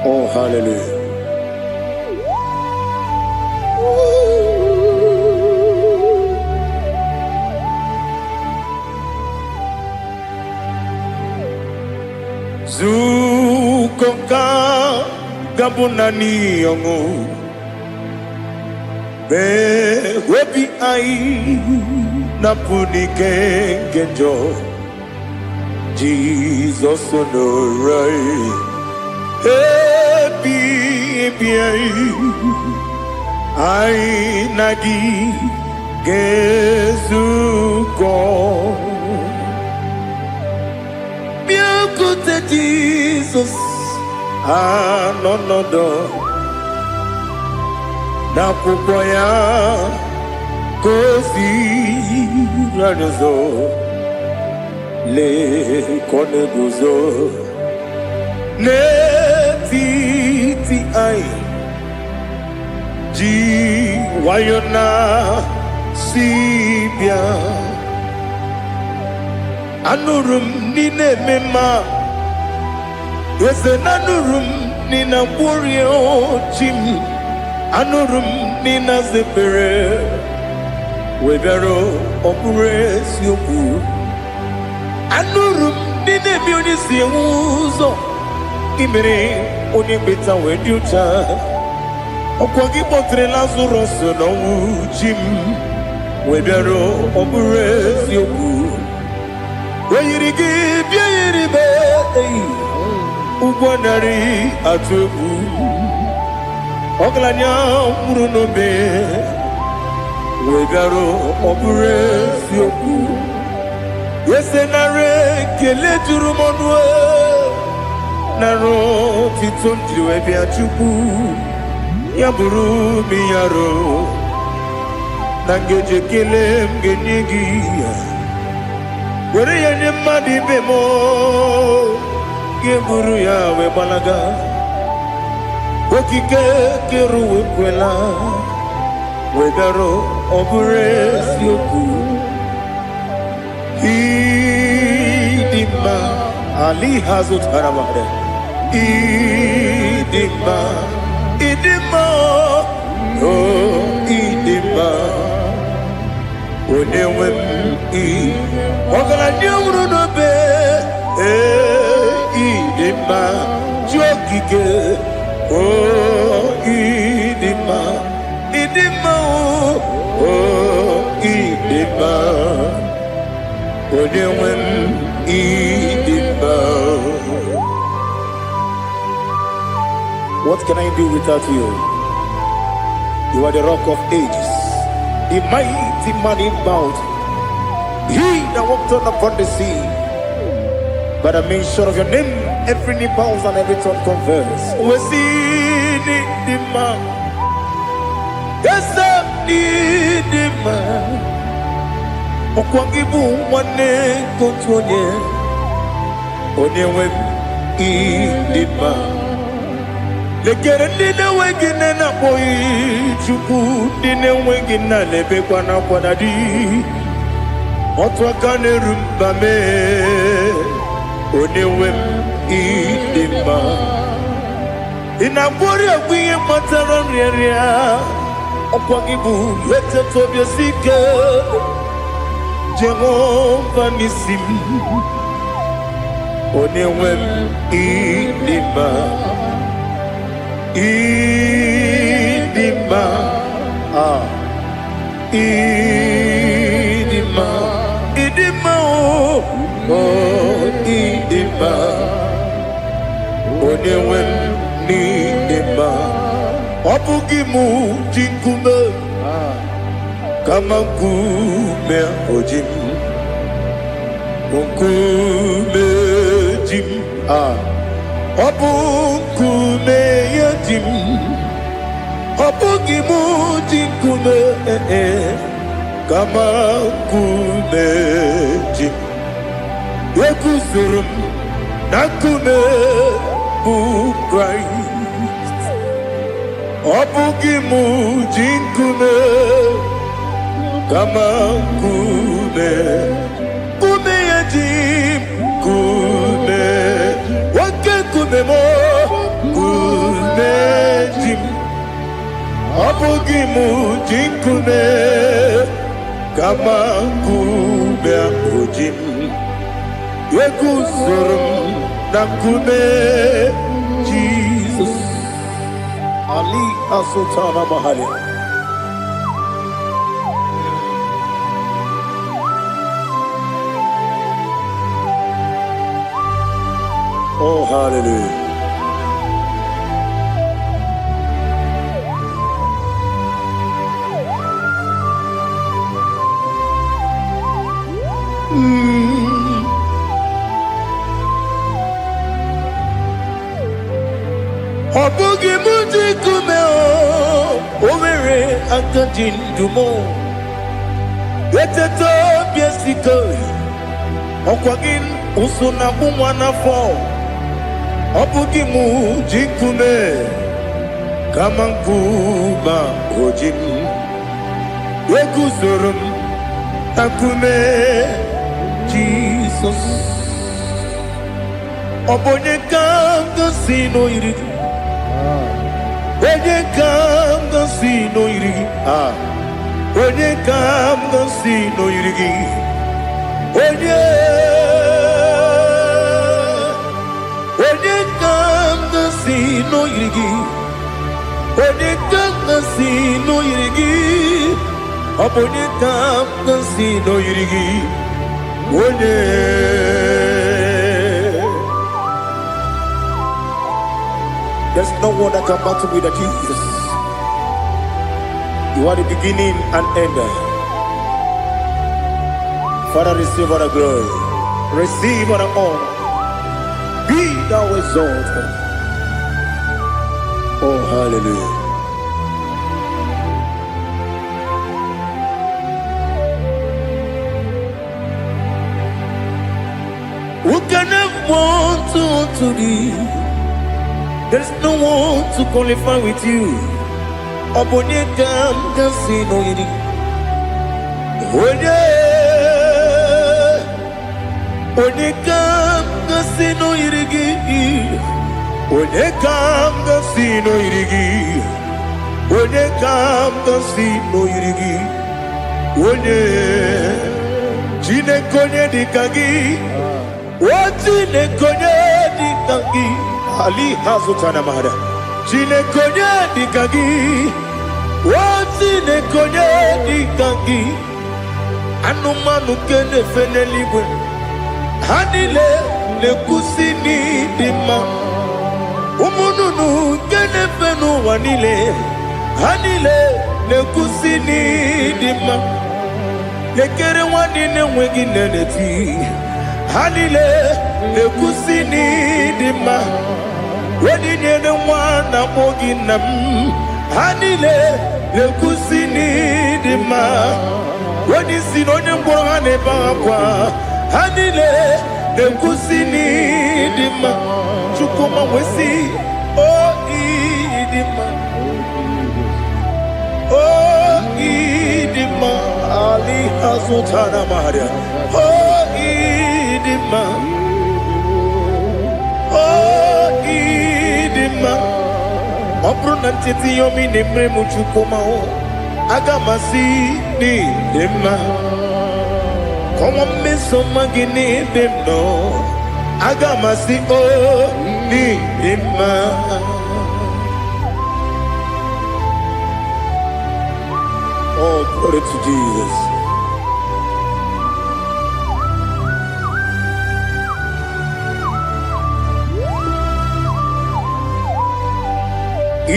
Oh, hallelujah. Zukonka gabunani yongo. Be webi ai napunike genjo. Jesus onorai. Happy ai nagi gezuko. Biakute Jesus anonodo. Nakupoya kosi ranozo le koneguzo ne ti ai ji wayona sibia anurum nine mema yese nanurum nina warrior chim anurum nina zepere webero opure sioku anurum nine bionisi uzo imere oni beta weducha okwagi potre Lazarus no jim webero opure sioku weyirigi biayiribe ugwanari atubu Oglanya murunobe wegaro obure sioku yesenare kele turumonwe naro titondi webi achuku yaburu miyaro nangeje kele mgenyigi were yanye madi bemo geburu ya webalaga Okike keru kwela wegaro obure sioku idima ali hazut haramade idima oh idima onewem ogala nyuru no be idima jokike Oh, idima, oh, idima, onewem idima. What can I do without you? You are the rock of ages, the mighty man in mountain. He that walked on upon the sea. By the mention of your name, every knee bows and every tongue confess. We see the man. Yes, the man. Okwangibu wane kontonye. Onyewe idima. Lekere nina wengine na boy chuku. Nina wengine lebe kwa na kwa nadi. Otwakane rumbame. Onewem idima inabori agwiye matara nyeria okwagibu lete tobia sike Jehova nisim onewem idima idima idima oh idima onewem idima obugimu jinkume kama nkume ojim nkume jim obukume yajim obugimu jinkume kama nkume jim Yekusurum nakume bu Christ Ọbụghị m ji nkume kama nkume, nkume ya ji nkume, nwoke nkume m nkume ji m. Ọbụghị m ji nkume kama nkume ahụ ji m, eguzoro m na nkume Jesus. Ali Asultana Mahali. Oh, hallelujah. Ọbụghị m ji nkume o nwere aka ji ndụ m, eteta obi esiko ọkwa gị ụsụ na nwa n'afọ. Ọbụghị m ji nkume kama nkume o ji m, eguzoro m na nkume Jizọs. Ọ bụ onye ka m gosi n'oyiri gị, onye ka m gosi n'oyiri gị, onye ka m gosi n'oyiri gị, onye ka m gosi n'oyiri gị, onye ka m gosi n'oyiri gị, ọ bụ onye ka m gosi n'oyiri gị, onye. There's no one that can battle with Jesus. You are the beginning and end. Father, receive all the glory, receive all the honor. Be thou exalted. Oh, hallelujah. Who can have one to thee? There's no one to qualify with you. Obonye kam kasi no yiri. Onye kam kasi no yiri. Onye kam kasi no yiri. Onye kam kasi no yiri. Onye jine konye dikagi. Wajine konye dikagi. Ali Hazutana Mahada. Jine konye dikagi. Wajine konye dikagi. Anumanu kene fene ligwe. Hanile le kusini dima. Umununu kene fenu wanile. Hanile le kusini dima. Yekere wanine wengi neneti. Hanile le kusini dima. Wedi nyene wana mogi nam. Hanile le kusini dima. Wedi sinonye mbwangane bakwa. Hanile le kusini dima. Chukuma wesi oh idima. Oh idima. Ali Hazutana Maria. Oh idima. Oh idima. Obruna titi yomi nemre muchukuma o. Agamasi ni dema. Como me somagini demno. Agamasi o ni dema. Oh, glory to Jesus.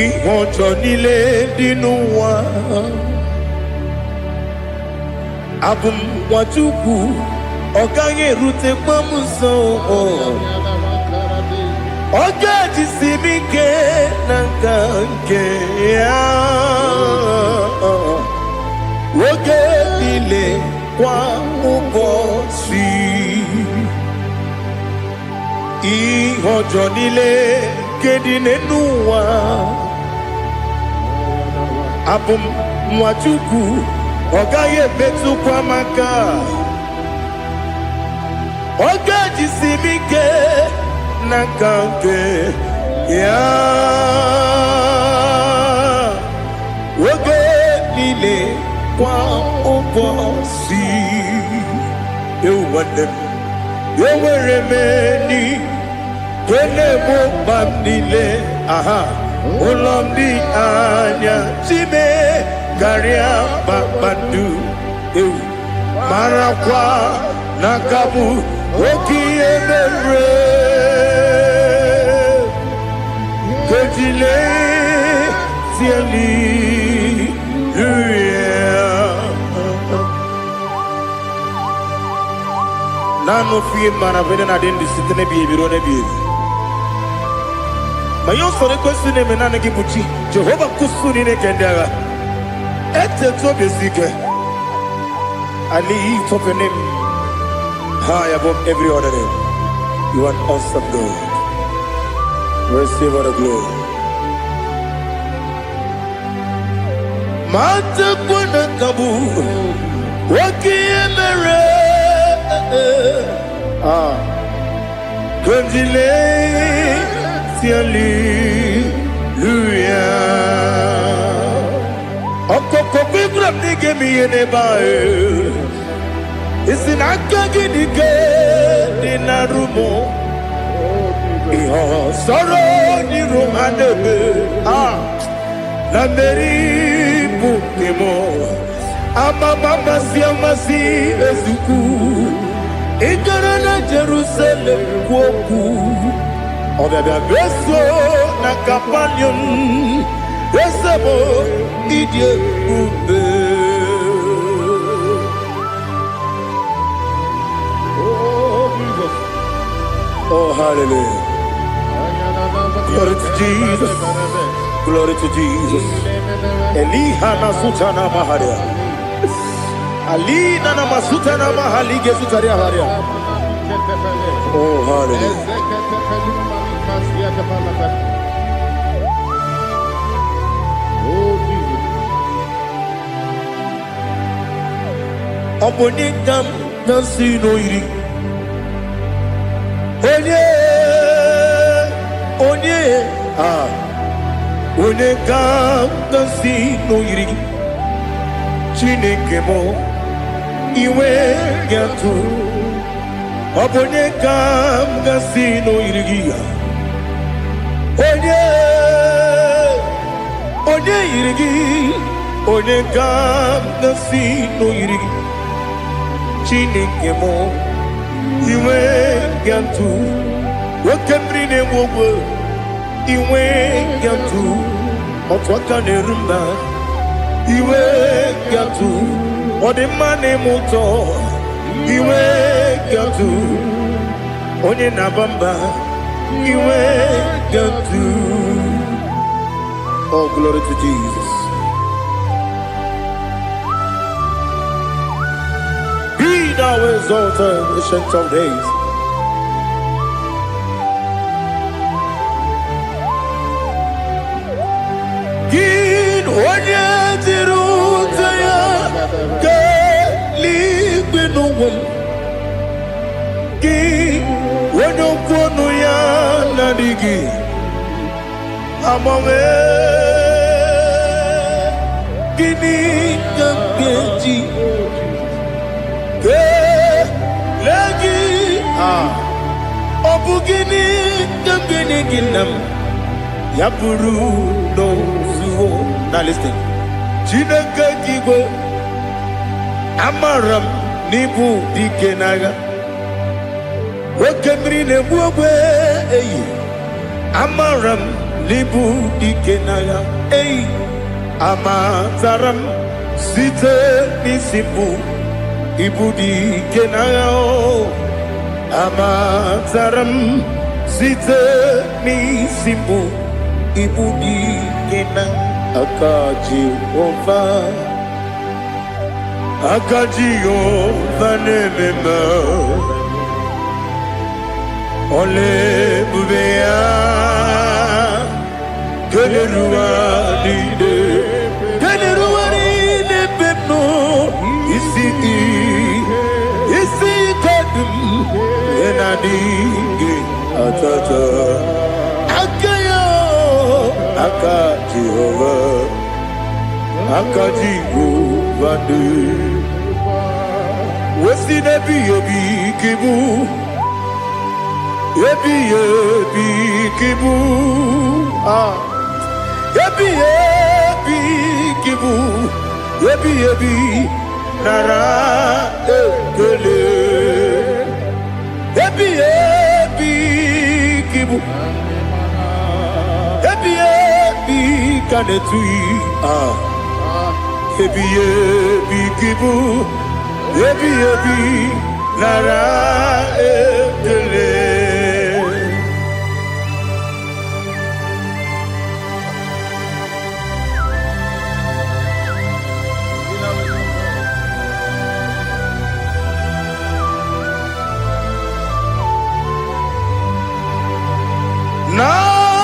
Ìwọ̀njọ́ nílé nínú wa. Abumwachukwu ọ̀gá yẹn rute pọ́nmùsọ̀. Ọ̀gá jisi mi ké na nka nke ya. Oge niile kwa ụbọchị. Ìwọ̀njọ́ nílé kedine n'ụwa. abụ m nwa Chukwu ọ gaghị emetụkwa m aka ọ ga-ejisi m ike n'aka nke ya oge niile kwa ụbọchị ewu nwanne m enwere m enyi na-egbu mkpa m niile aha ụlọ m dị anya chime karịa kpakpando ewu marakwa n'aka bụ oke ihe mere ejile tieli nanu fie mana vene na den disitene bi ebiro ne bi mayo sore kwesi ne menane gi buchi Jehova kusuni ne kendaga ete to besike ali top your name high above every other name. You are awesome God. Receive all the glory. Mata kuna kabu wakiemere Kundile tiali luya Okoko bibra nige miyene bae Isinaka gidike dinarumo Iho soro ni rumanebe Na meri bukemo Ama mama siamasi ezuku Ikara na Jerusalem kwoku Obebe beso na kapanion Besebo idye ube Oh, hallelujah. Glory to Jesus. Glory to Jesus. Elihana sutana maharia. Alina na masutana mahalige sutaria haria. Oh, hallelujah. Oh, Jesus. Obonikam nasino iri. Onye ka nasi n'oyiri Chineke mo iwe gatu ọ bụ onye ka nasi n'oyiri gị onye yiri gị onye ka nasi n'oyiri gị Chineke mo iwe gatu nwoke mmiri na-enwe ogwe iwe gatu otu aka na-eru mba iwe gatu ọ dị mma na-eme ụtọ iwe gatu onye na-aba mba iwe gatu. Oh, glory to Jesus. Be thou exalted, ancient of days. Onye jiri ụzọ ya ka eluigwe n'ụwa gị onye okwu ọnụ ya na-adịghị agbanwe gịnị ka m ga-eji kelee gị ọ bụ gịnị ka m ga-enye gị nna m ya bụrụ n'ozuo. Now listen. Chineke kigwe amaram n'ibu dike n'agha nwoke mmiri na-egbu ogwe eyi amaram n'ibu dike n'agha eyi amatara m site n'isi mbụ ibu dike n'agha amatara m site n'isi mbụ ibu dike n'agha aka Jehova na-ememe ole ebube ya keneruwa niile nadigi atata akayo aka Jehovah aka Jehovah wesi nebi yobi kibu yebi kibu yebi kibu yebi nara ekele yebi kibu yebi kanetui yebi kibu yebi nara ekele.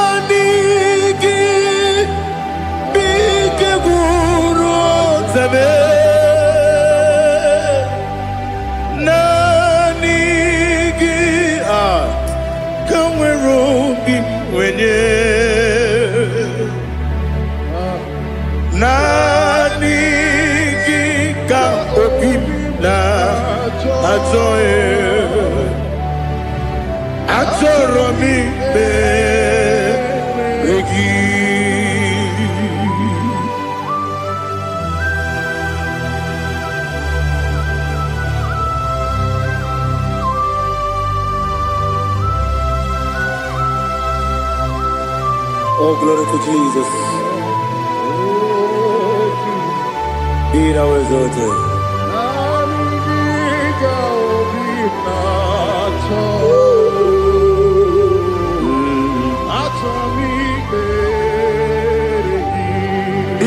Nanigi bige guru zabe nanigi kamweru bimwenye nanigi ka obimna ajoe Atoro mi beregi Oh, glory to Jesus. Be thou exalted.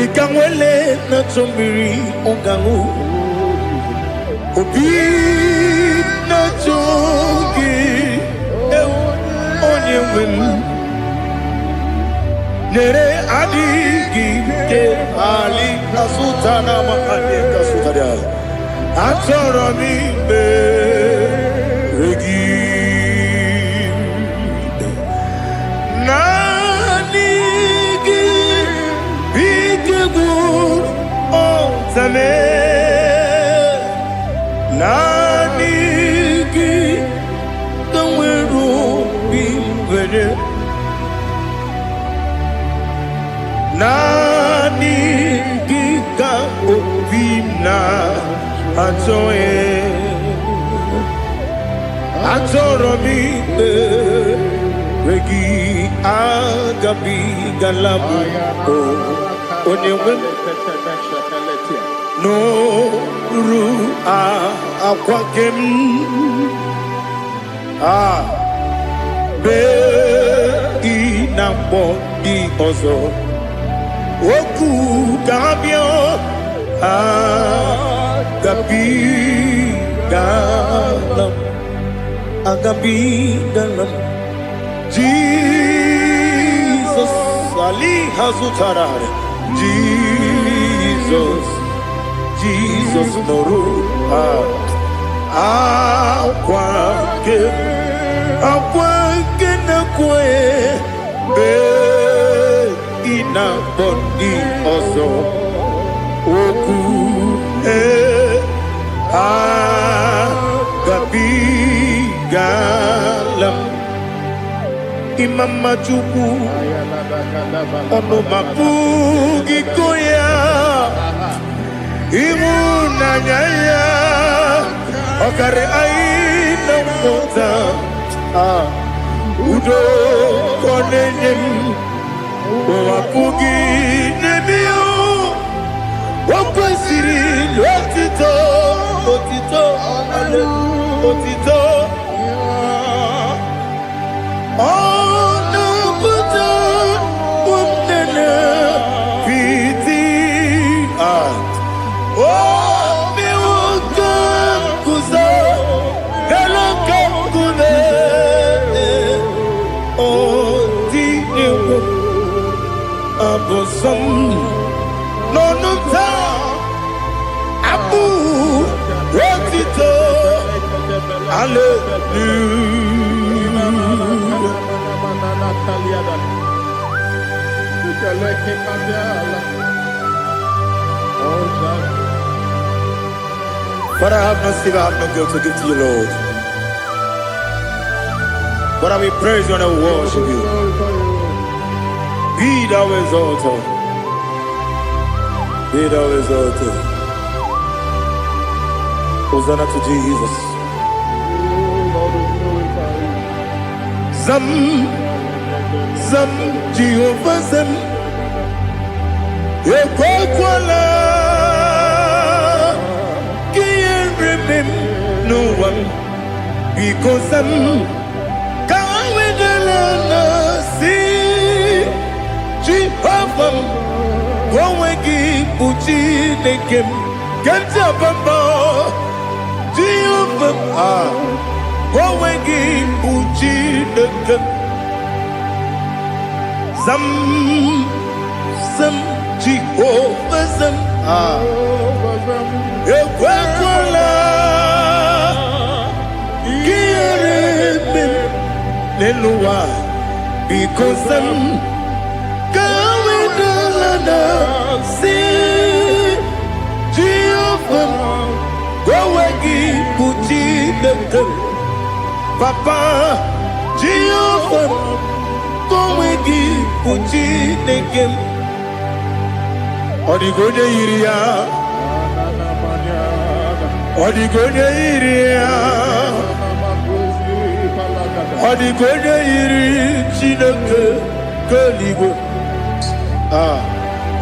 Ikangwele na chombiri ongangu Obi na chogi onye wim Nere adigi ke ali kasutana mahali kasutaria Atoro mi beregi Zame nanigi kamweru bimwere nanigi ka obimna atoe atoro mi regi agabi galabu onyewe no ru akwakem be inambo di ozo oku gabio agabi galam Jesus ali hazutarare Jesus noru akwake na kwe be ina bondi ozo oku gabi galam imama chuku ono mapugi koya imuna nyaya okare aina mota udo konenyem wapugi nebio wakwasiri lotito otito no abu rotito But I have no sin, I have no guilt to give to you, Lord. But I will praise you and I will worship you. Be thou exalted. Be thou exalted. Hosanna to Jesus. Zam, Zam, Jehovah Zam. Ekwakwala, Kiyeremim, no one, because I'm Kawedalana, see, Jehovah, Gowegi, Uchi, Nekem, Gantapamba, Jehovah, Gowegi, Uchi, Nekem, Zam, Zam, Jehovah Zam, Ekwakwala, Kiyeremim, Neluwa, because I'm Kawedalana, see, Jehovah, Gowegi, Uchi, Nekem, Papa, Jehovah, Gowegi, Uchi, Nekem, Odigonya iria, Odigonya iria, Odigonya iri chineke keligo.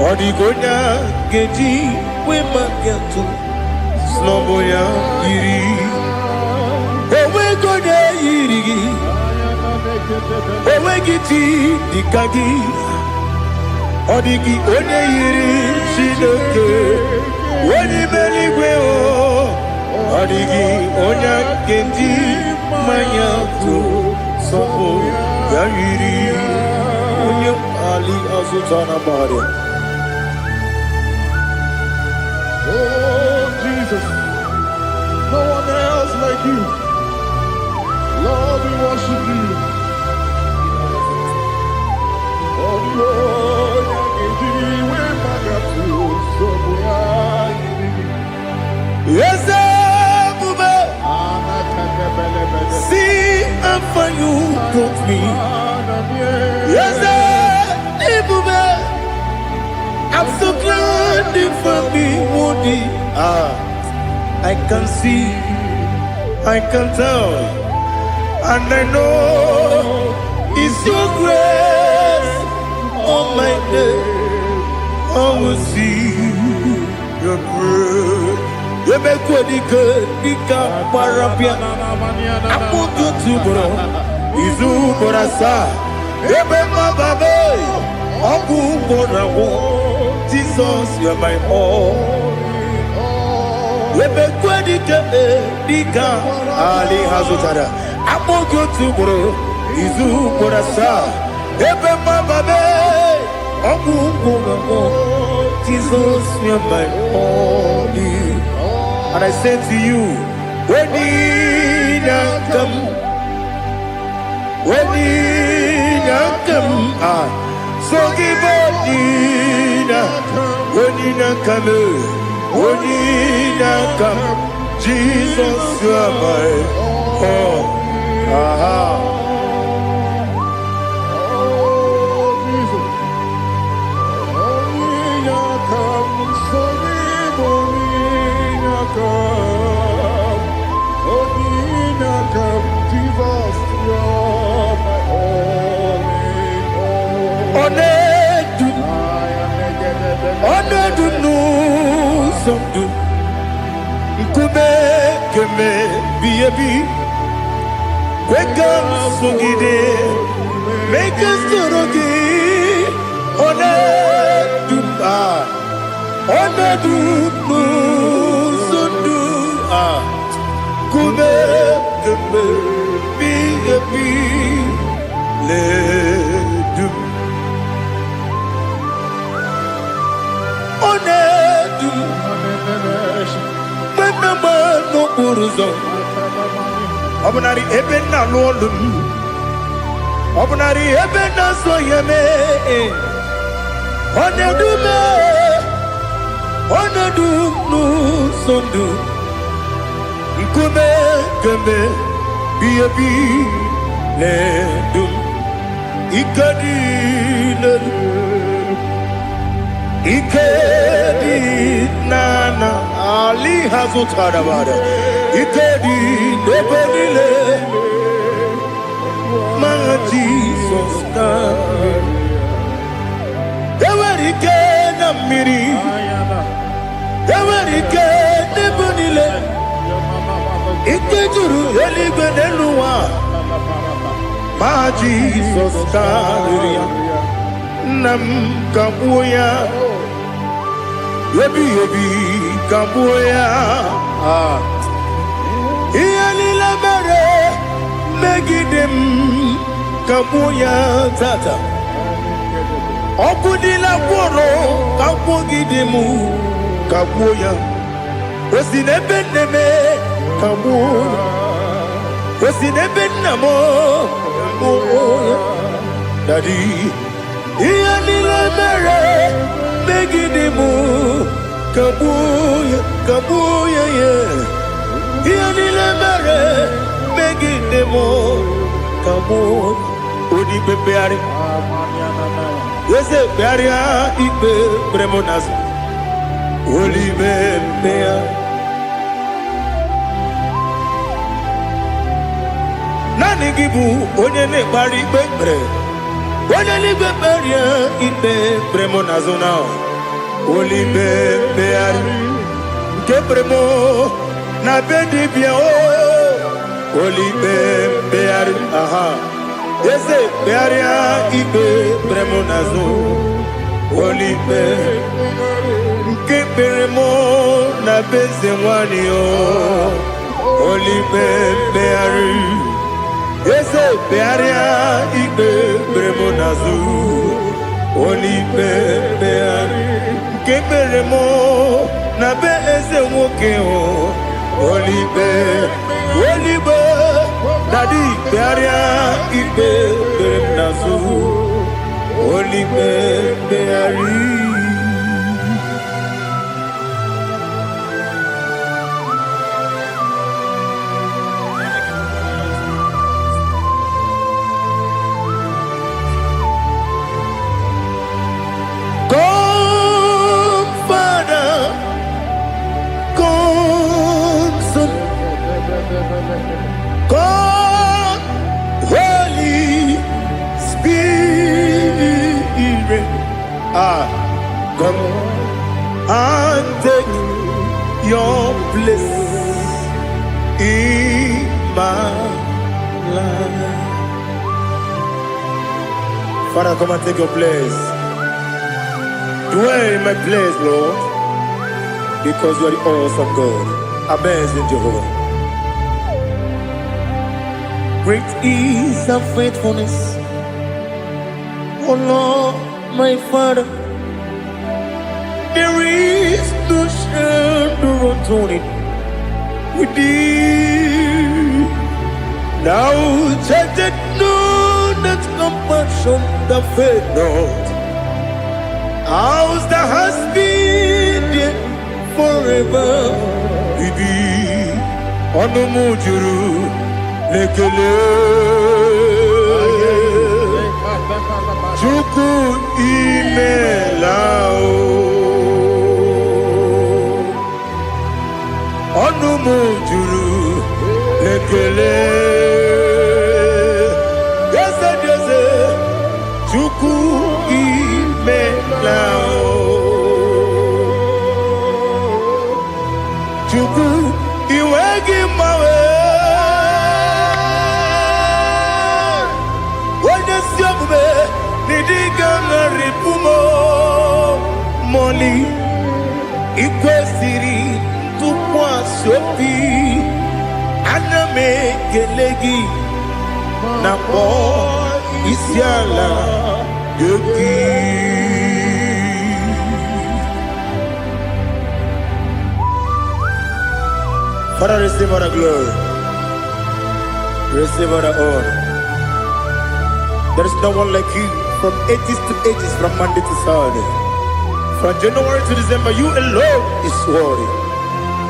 Odigonya geji wema getu sloboya iri. Owegonya iri, owegiti dikagi. Odigi onye yiri Chineke, onye meligwe o. Odigi onye kendi manya tu sopo ya yiri. Onye ali azutana bari. Oh, Jesus, no one else like you. Lord, we worship you. Oh, Lord, yes, Bube. See how far you brought me. Yes, Bube. I'm so glad you found me, Woody. I can see, I can tell, and I know it's your grace. On my day, I will see your grace. You make what you could, you can't parapia. I put you to bro, Izu Borasa. You make my baby, Abu Borawo. Jesus, you're my all. You make what you could, you can't Ali Hazutara. I put you to bro, Izu Borasa. Ebe mababe, Jesus, you're my only. And I say to you, when you come, so give up, when you come, Jesus, you're my all. Make us Obunari ebena lolum. Obunari ebena soyeme. Onedume. Onedunu sondu. Nkume kembe. Biyebi ledum. Ikadi ledum. Ikedi nana Ali hazutara bada Ikedi nebonile Ma Jesus na Ewerike na miri Ewerike nebonile Ikejuru eligwe neluwa Ma Jesus na Nam kabuya Yebi kabuya Iyalila mere Megidem kabuya tata Okudila kworo kabugidemu kabuya Osinebeneme kabuya Osinebenamo kabuya Daddy Iyalila mere Megidemu kabuya kabuya yeah. Iyalila mere Megidemu kabuya Odi bebeari Yese bearia ibe bremonas Oli bebea Nani gibu onye ne bari bebre Onye ligbe beria ibe bremonazona Oli bebeari Nke bremo na bedi bia o Oli bebeari aha Yese bearia ibe bremonazo Oli be Nke bremo na beze wani o Oli bebeari Yese bearia ibe bremonazo Oli bebeari Nke bremo na beze woke o Oli be Daddy bearia ibe bremonazo Oli beari God, Holy Spirit, come and take your place in my life. Father, come and take your place. Dwell in my place, Lord, because you are the awesome God. Amazing Jehovah. Great is thy faithfulness, O Lord, my Father. There is no shadow of turning with thee. Now judged know that compassion that faith not. Ours that has been there forever. Bibi, Onomujuru. Lekele Chuku imelao Onumujuru Lekele Yese Chuku imelao Chuku iwegi mawe Moli ikwesiri tukwa sopi aname gelegi na po isiala yoki. Father, receive our glory. Receive all the honor. There is no one like you from ages to ages, from Monday to Saturday. From January to December, you alone is worthy.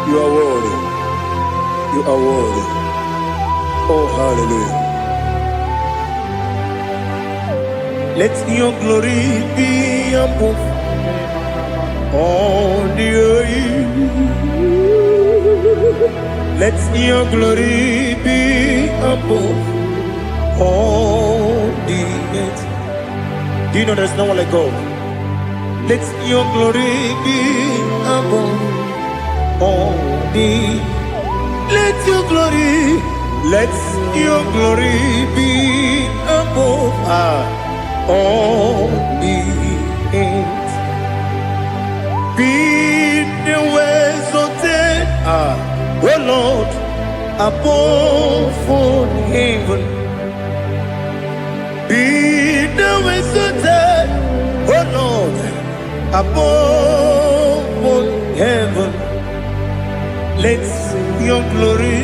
You are worthy. You are worthy. Oh, hallelujah. Let your glory be above all the earth. Let your glory be above all the earth. Do you know there's no one like God? Let your glory be above all the earth. Let your glory be above all the earth. Be the ways of death, oh Lord, above all heaven. Be the ways of death, oh Lord, above all heaven. Let your glory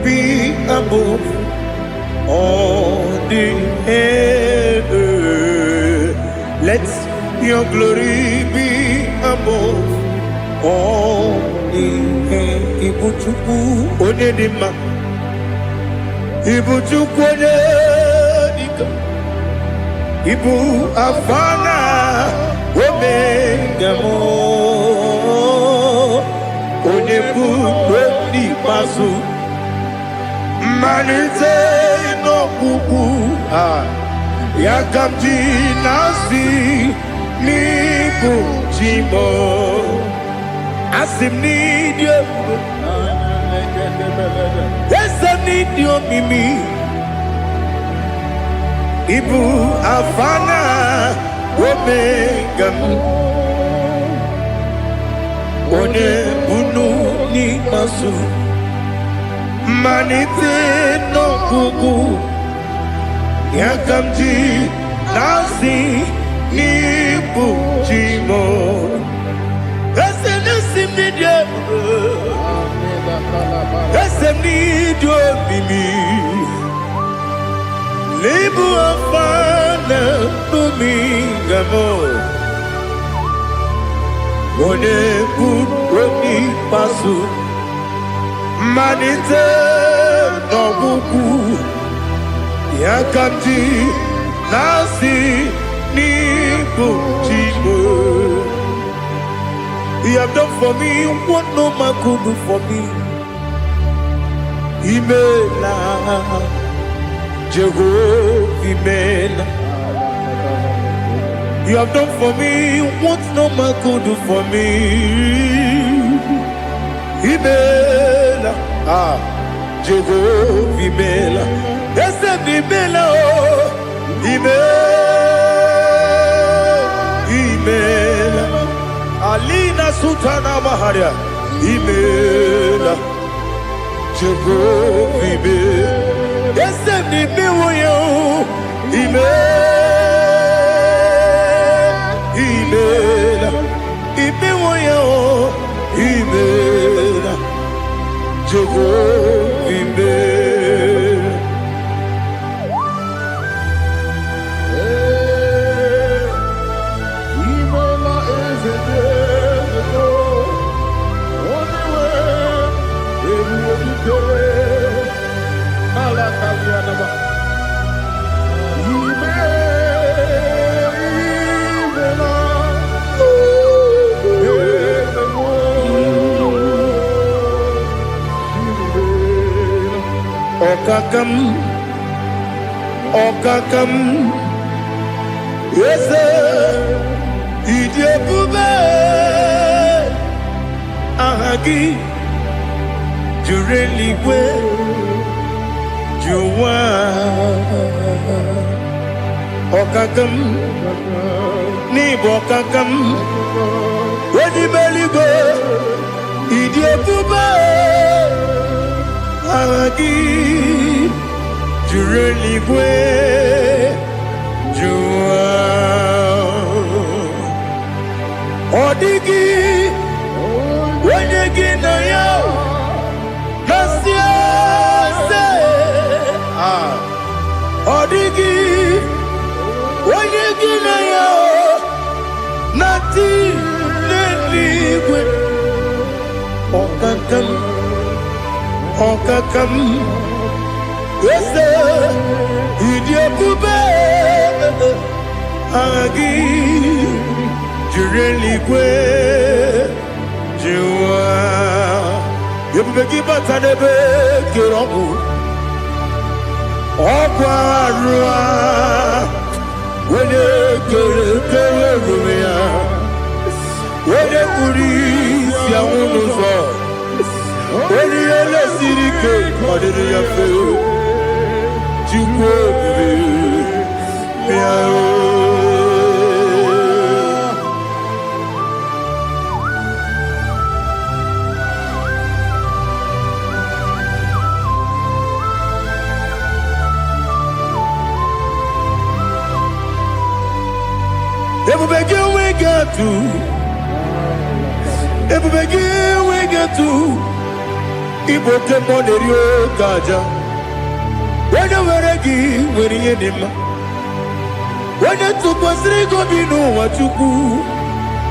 be above all the earth. Let your glory be above all the earth. Ibuchukwu onedima, Ibuchukwu onedika, Ibu afana omega mo, onebu odi pasu. Manite no kuku yakamji nasi niku chimo asim nidio esa nidio mimi ibu afana omega one bunu ni masu. Manite no kuku yakamji nasi nipu chimo ese nasi nidio ese nidio mimi libu afana numingamo one kuni pasu. Manite no kuku yakamji nasi niku chimo. You have done for me what no man could do for me. Imela Jehovah Imela. You have done for me what no man could do for me. Imela, Jehovah Imela, ese Imela, Imela, Alina Sutana Maharia, Imela, Jehovah Imela, ese Imela, Imela, Imela, Jehovah Imela. Imela is a day, only way, every day, Alakalianaba. Okakam, yes, Idiabube, Ahagi, Jureli, Juwa, Okakam, Nibokakam, where the belly go, Idiabube, Ahagi. Jureligwe Jua Odigi Wenyegi na yo Nasia se Okakam, yes, idiot, Agi, Jureligwe, Jua, you beg you but I never get on. Okwarua, when you get when you police, Yamuno, when you let City Cake, what did you feel? You Every begin we get to. Every begin we get to. Ibo te monerio kaja. When you were again, when you did when you took us three go be no what you do.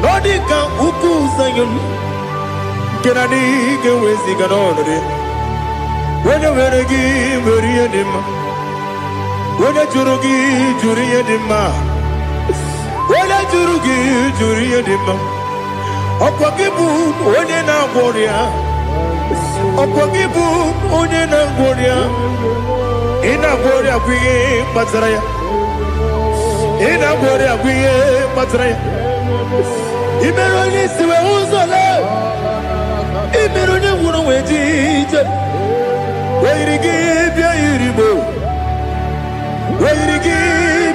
Nodika uku sayon. Kenadi get wasting an order. When you were again, when you did when you jurugi, juri edima. Wala jurugi juri edima. Okwakibu onye na gboria. Okwakibu onye na gboria. Ina gboria kwiye patraya. Ina gboria kwiye patraya. Imero ni siwe uzole. Imero ni wuro wejije. Weirigi bia iribo. Weirigi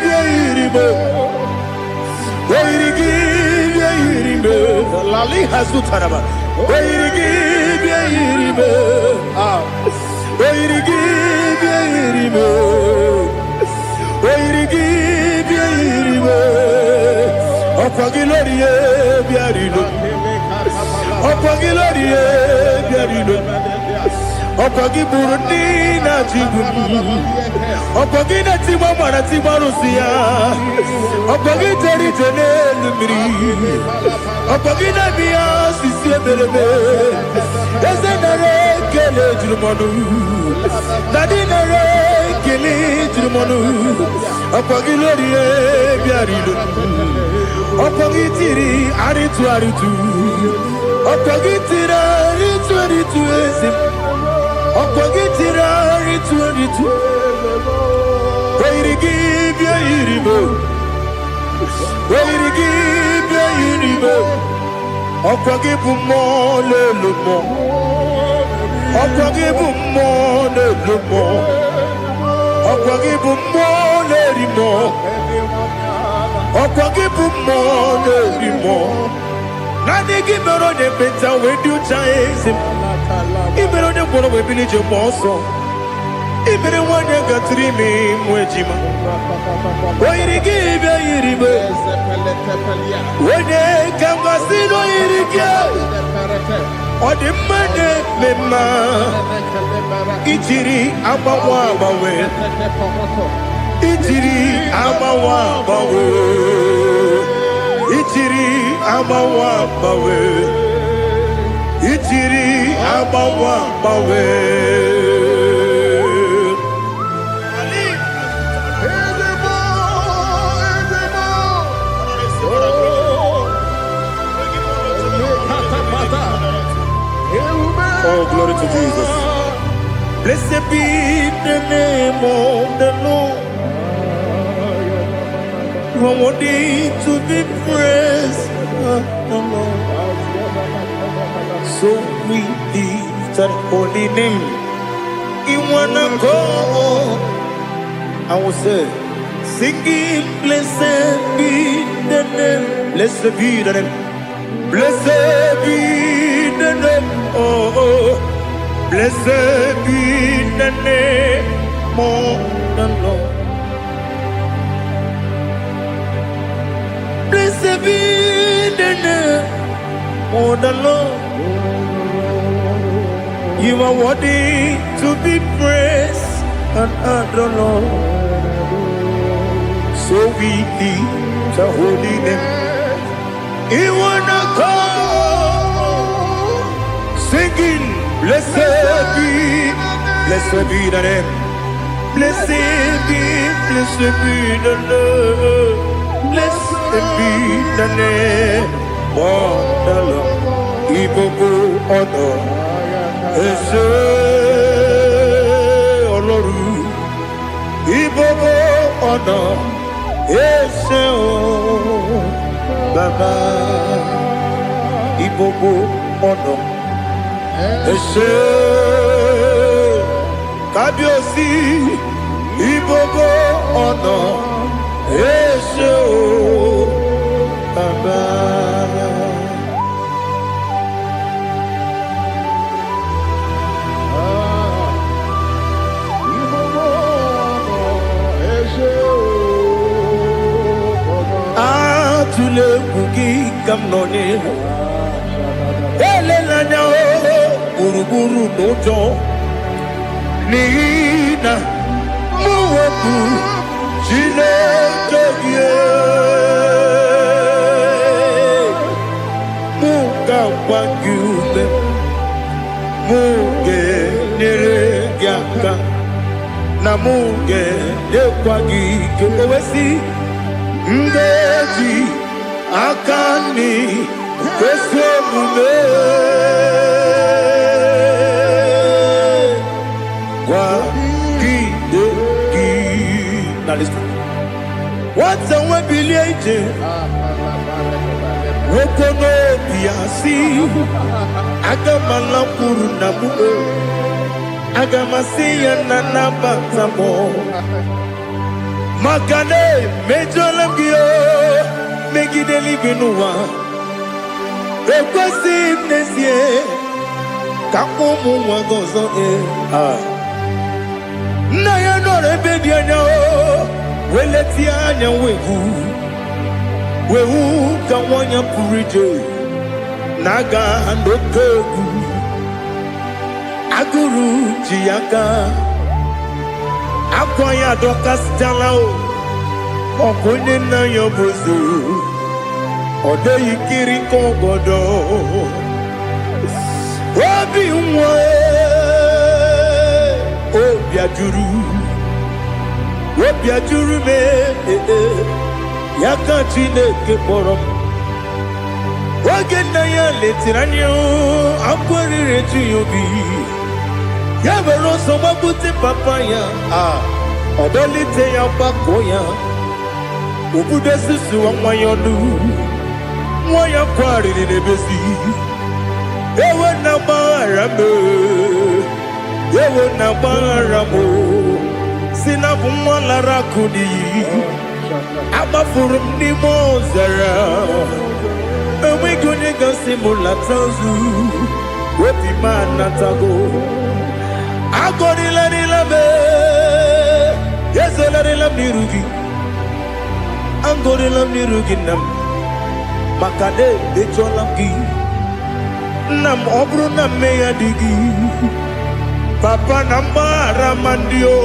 bia iribo. Lali has good taraba. Where give you ah, where give you where give you Opagilorie biarino Opagilorie biarino Opagiburundi na jibu Opagina timama na timarusia Opagiteri tenelu miri Opagina biya sisi ebelebe Ezenare kele jirumonu Nadinare kele jirumonu Opagilorie biarino Opagitiri aritu aritu Opagitira aritu aritu ezim Opagitira aritu aritu Where to give you iribo Where to give you iribo Opagibum more lumo Opagibum more lumo Opagibum more limo Opagibum more limo Nani gimero de beta when you chase him Ibero de bono we village moso Ibero one got 3 me mwejima Why to give you iribe When they come casino irike Or the money mema Ichiri abawa bawe Ichiri abawa bawe Ichiri abawa bawe Ichiri abawa bawe Oh, glory to Jesus. Blessed be the name of the Lord. You are worthy to be praised. So we lift that holy name. You wanna go? I will say, singing, blessed be the name. Blessed be the name. Blessed be the name. Oh, blessed be the name of the Lord. Blessed be the name of the Lord. You are worthy to be praised and adored, Lord. So we lift the holy name. You wanna call, singing, blessed be the name. Blessed be the name. Blessed be the name. Oh, the Lord. Ibobo honor. Ese Oloru. Ibobo honor. Ese o Baba. Ibobo honor. Ese Kabiosi. Ibobo honor. Ese o Baba. Tule kugi kamnoni ele lanya buruburu nojo nina muweku jile togie muka wangyume muge nere gyaka na muge dekwagi kewesi ndeji akani kwesemume kwa gidegi. Now listen. What's a webileje? Wokono biasi agamala kurunamu agamasiya nanabatamo Makane mejolamgio megideli binua ekwesi nesie kakumu wagozo na ya nore bedi anya weleti anya wehu kawanya purije naga andokegu aguru jiyaka Akwanya dokas jalao Okonye na yobozo Ode yikiri kogodo Obi mwe Obi ajuru me Yaka chineke porom Oge na ya letiranyo Akwari reju yobi Yabero somabute papaya Odolite ya bakoya Ubude susu wa mwayonu Mwaya kwari ni nebesi Ewe na barame Ewe na baramo Sinabu mwala rakudi Abafurum ni mozara Ewe gune gasi mulatanzu Wepi manatago Agorila nilabe Yezela nirugi Angorila nirugi nam Makade becholamgi Nam obru nam meya digi Papa namara mandio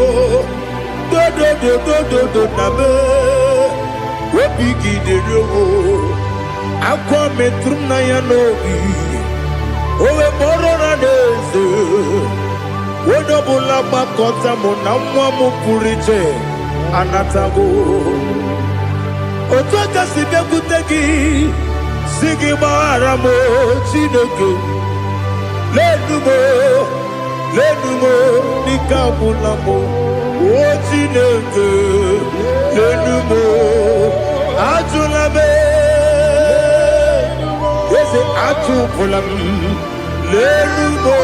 Do nabe Webigi de rogo Akwa metrum na yanogi Owe borora neze Wodobula bakota mona mwamu purije anatago Otoka sibekutegi Sigi baramo chineke Lenumo Nikabulamo O chineke Lenumo Ajulame Yese ajupulam Lenumo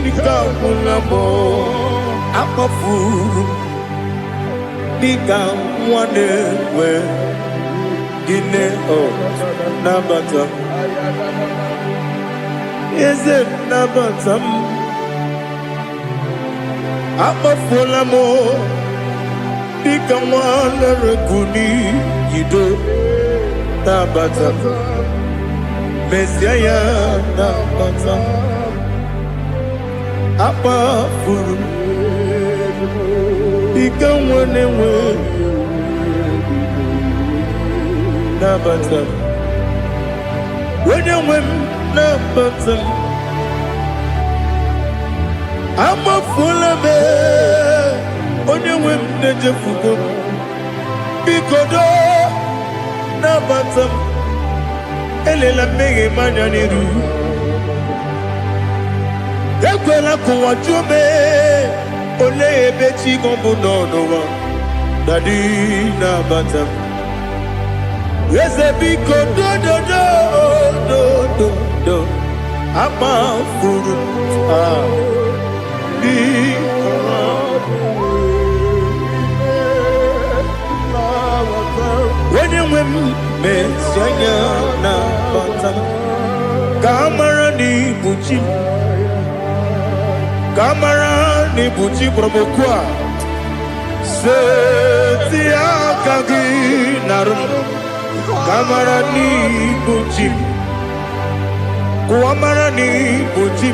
Nikabulamo Akafuru Nikamwanewe Gine Nabata Is it Nabatam Akafulamo Nikamwanewe Guni Yido Nabata Messiah Nabata Apa furu Ikamwanewe Nabata When you win Nabata Amafuola me onye nwe m na-ejefugo m. Biko do nabata m. Elela mmehie m anya n'iru. Ekwela ka ụwa jụọ m olee ebe chi gị bụ nọ n'ụwa. Dadi nabata m. Eze biko do amafuru onye nwe m mesi anya na bata ka amara n'ibu chi ka amara n'ibu chi kpọrọmokwu a seti aka gị narụ ka amara n'ibu chi kuamara n'ibu chi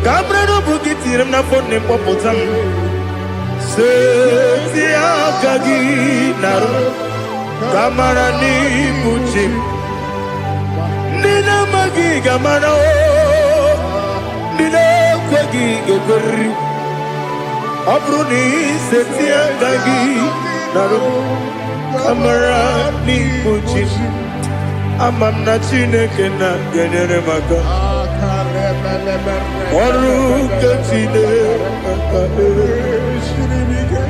ka amara n'obu gị tiri m n'afọ na mkpọpụta m seti aka gị narụ ka amara n'ibu chi ndị na-amaghị ga-amara ndị na-ekweghị ga-ekweriri ọ bụrụ na iseti aka gị narụ ka amara n'ibu chi ama m na Chineke na-enyere m aka ọrụ nke Chineke aka esiri m ike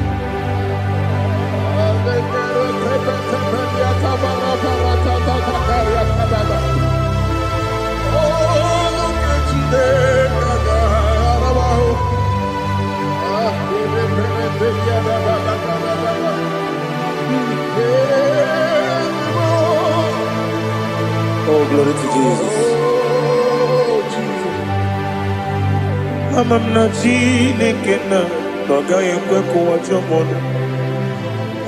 Oh, glory to Jesus. Ama m na Chineke na ọ gaghị ekwe ka ụwa jụọ m ọnụ.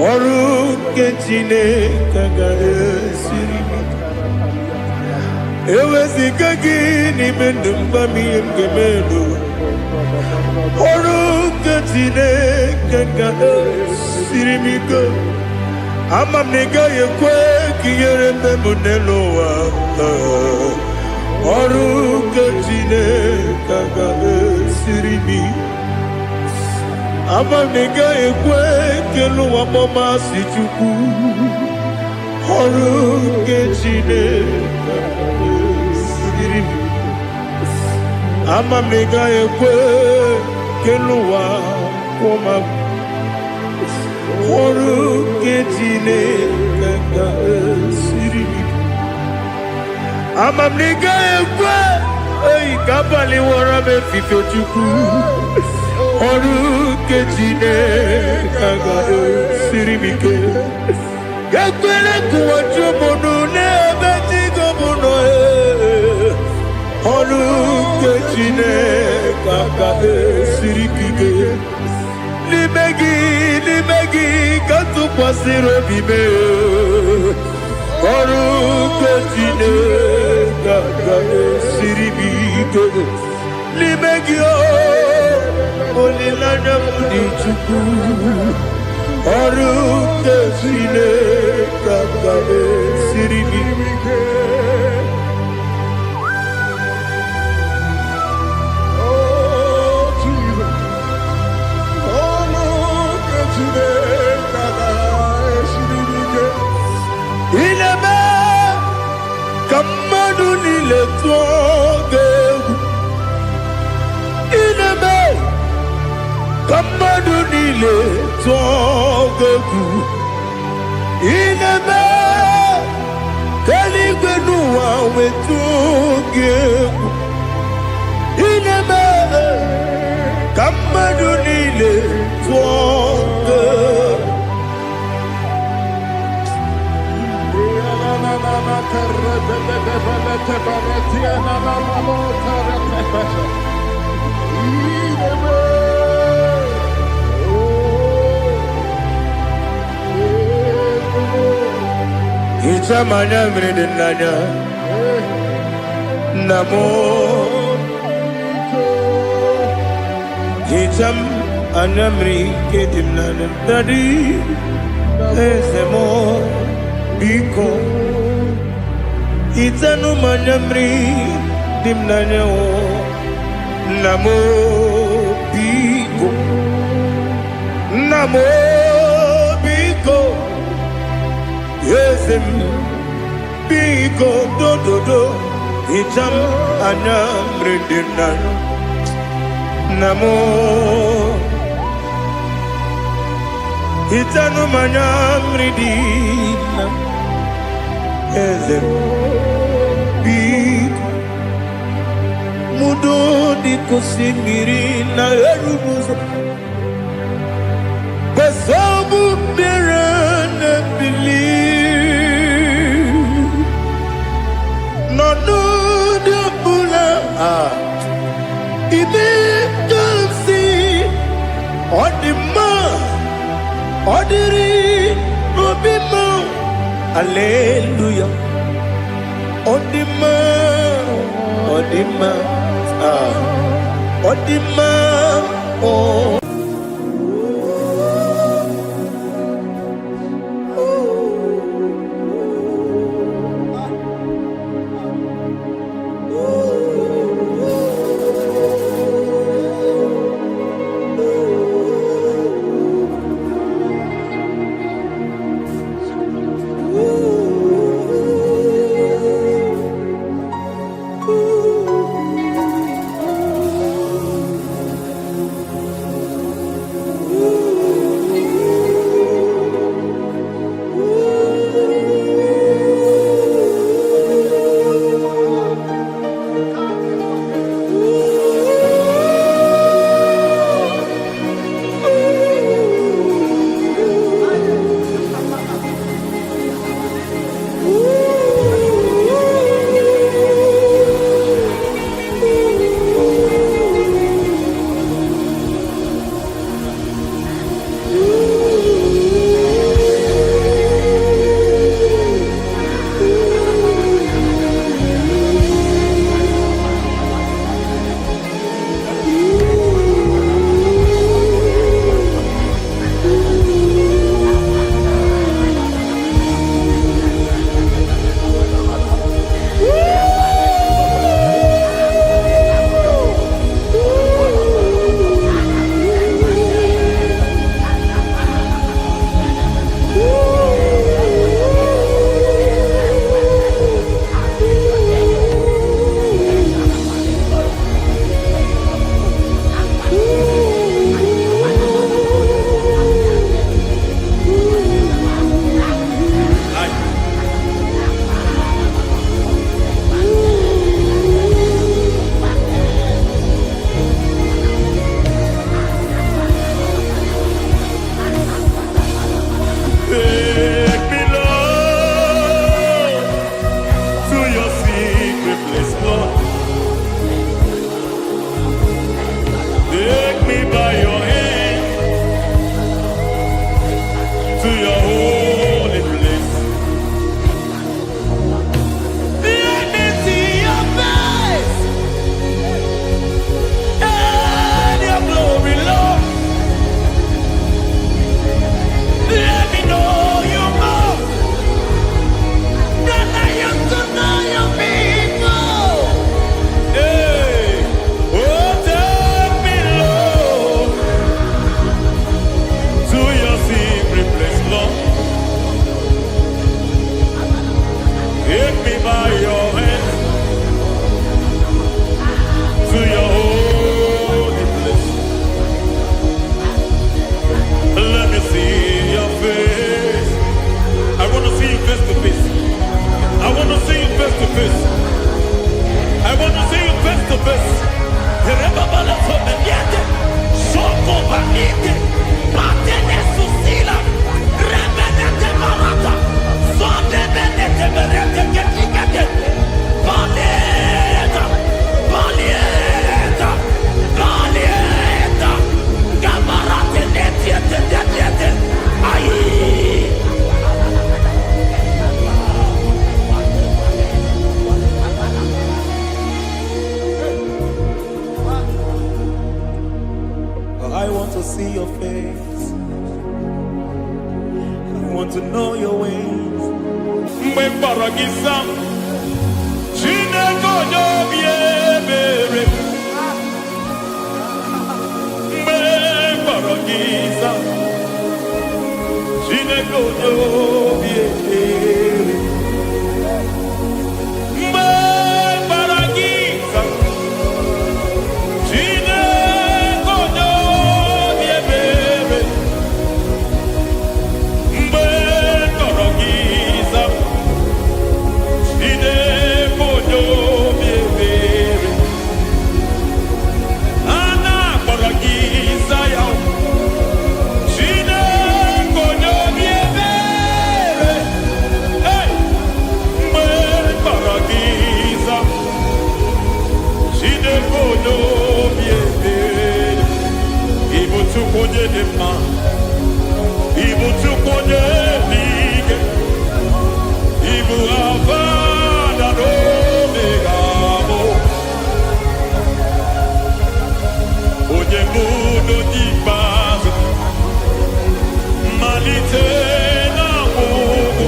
Ọrụ nke Chineke ga-esiri m ike. Eweziga gị n'ime ndụ m gwa m ihe m ga-eme n'ụwa. Ọrụ nke Chineke ga-esiri m ike. Ama m na ị gaghị ekwe ka ihere mme m n'elu ụwa. Ọrụ nke Chineke ga-esiri m ike. Ama m na ị gaghị ekwe ka elu ụwa kpọmasị Chukwu. Ọrụ nke Chineke ga-esiri m ike. Ama m na ị gaghị ekwe ka elu ụwa kpọmasị ọrụ nke Chineke ga-esiri m ike. Ama m na ị gaghị ekwe ka abalị wara m efife Chukwu. Ọrụ nke Chineke ga-esiri m ike. Ekwela ka ụwa jụọ m ọnụ n'ebe chi gị bụ nọ. Ọrụ nke Chineke ga-esiri m ike. N'ime gị ka tụkwasịrị obi m. Ọrụ nke Chineke ga-esiri m ike. N'ime gị olileanya m dị Chukwu. Ọrụ nke Chineke ga-esiri m ike. Ineme ka mmadụ niile tụọ gị egwu. Ineme ka mmadụ niile tụọ gị egwu. Ineme ka eluigwe n'ụwa wee tụọ gị egwu. Ineme ka mmadụ niile tụọ gị egwu. Hicham anya mmiri dị n'anya nna m. Hicham anya mmiri nke dị m n'anya Dadi eze m biko. Hitanụ m anya mmiri dị m n'anya Namo Biko, Namo Biko, Yesem Biko do do do, Hicham Anam Rendinan, Namo Hitanu Manam Redinam, Yesem Biko. Mudo di kusingiri na erubuzo Besobu mirane believe No no de bula Ibe kansi Odima Odiri Obima Alleluia Odima Odima Odima, oh. want to know your ways. giza Chineke onye obi ebere mgbe gbara giza Chineke onye obi ebere mgbe kọrọ giza Chineke onye obi ebere a na-akpọrọ giza ya Chineke onye obi ebere mgbe kpọrọ giza Chineke onye obi ebere ịbụ Chukwu onye dị mma ịbụ Chukwu onye dị ike ịbụ Alfa na Omega onye bụ n'onye ikpeazụ mmalite na ọgwụgwụ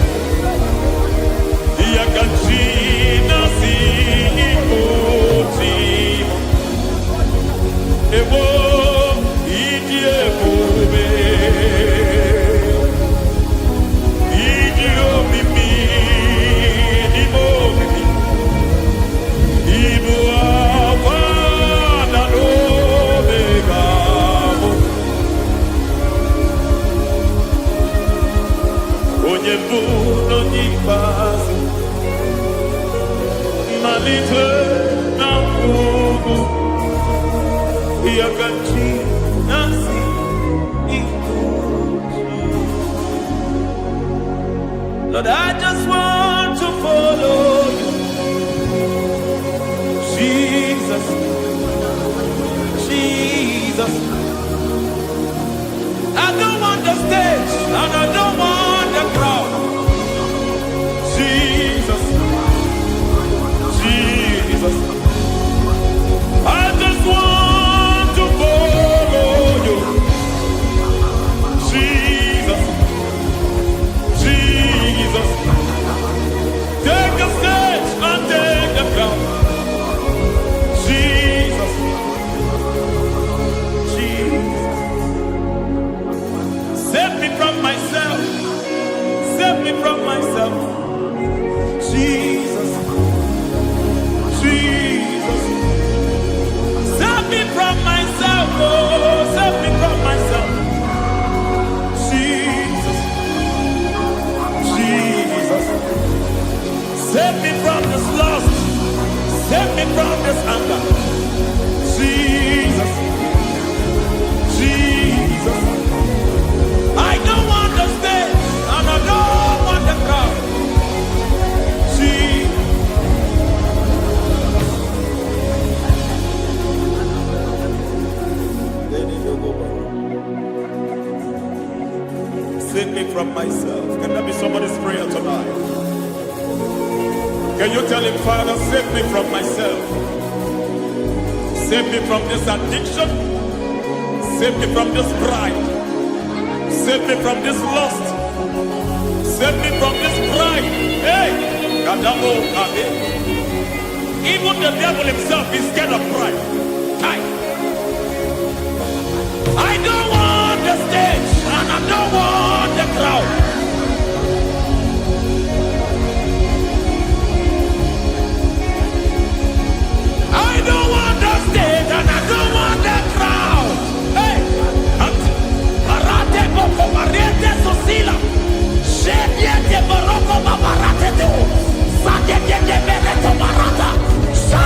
ya ka chi na-asị ịkpọchi egbo ịdị ebube ịdị omimi n'ime omimi ịbụ Alfa na Omega onye bụ n'onye ikpeazụ mmalite na ọgwụgwụ ya ka chi na-asị ịkpọchi. Lord, I just want to follow you, Jesus, Jesus. I don't want the stage and I don't want the crowd. Jesus, Jesus. I just want to follow you, Jesus, Jesus. Take the stage and take the crown. Jesus, Jesus. Save me from myself. Save me from myself. Jesus, Jesus. Save me from myself. Oh, save me from myself. Jesus, Jesus. Save me from this lust. Save me from this anger. Jesus, Jesus. I don't want the stage and I don't want the crowd. Jesus. Save me from myself. Can that be somebody's prayer tonight? Can you tell him, Father, save me from myself? Save me from this addiction. Save me from this pride. Save me from this lust. Save me from this pride. Hey! Kadamo, Kade. Even the devil himself is scared of pride. I don't want the stage and I don't want the crowd. I don't want the stage and I don't want the crowd. Hey! Marate boko mariete sosila. Shediete boroko mabarate teo. Sadete bereto marata. Sa!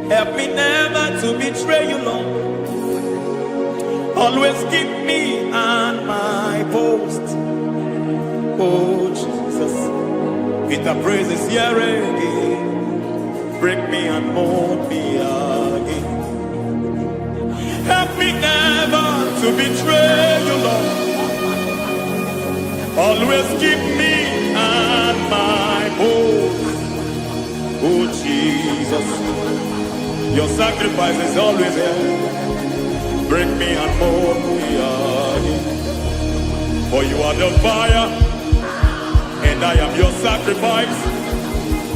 Help me never to betray you, Lord. Always keep me on my post. Oh, Jesus. With the praises here again. Break me and mold me again. Help me never to betray you, Lord. Always keep me on my post. Oh, Jesus. Your sacrifice is always there. Break me and mold me again. For you are the fire, and I am your sacrifice.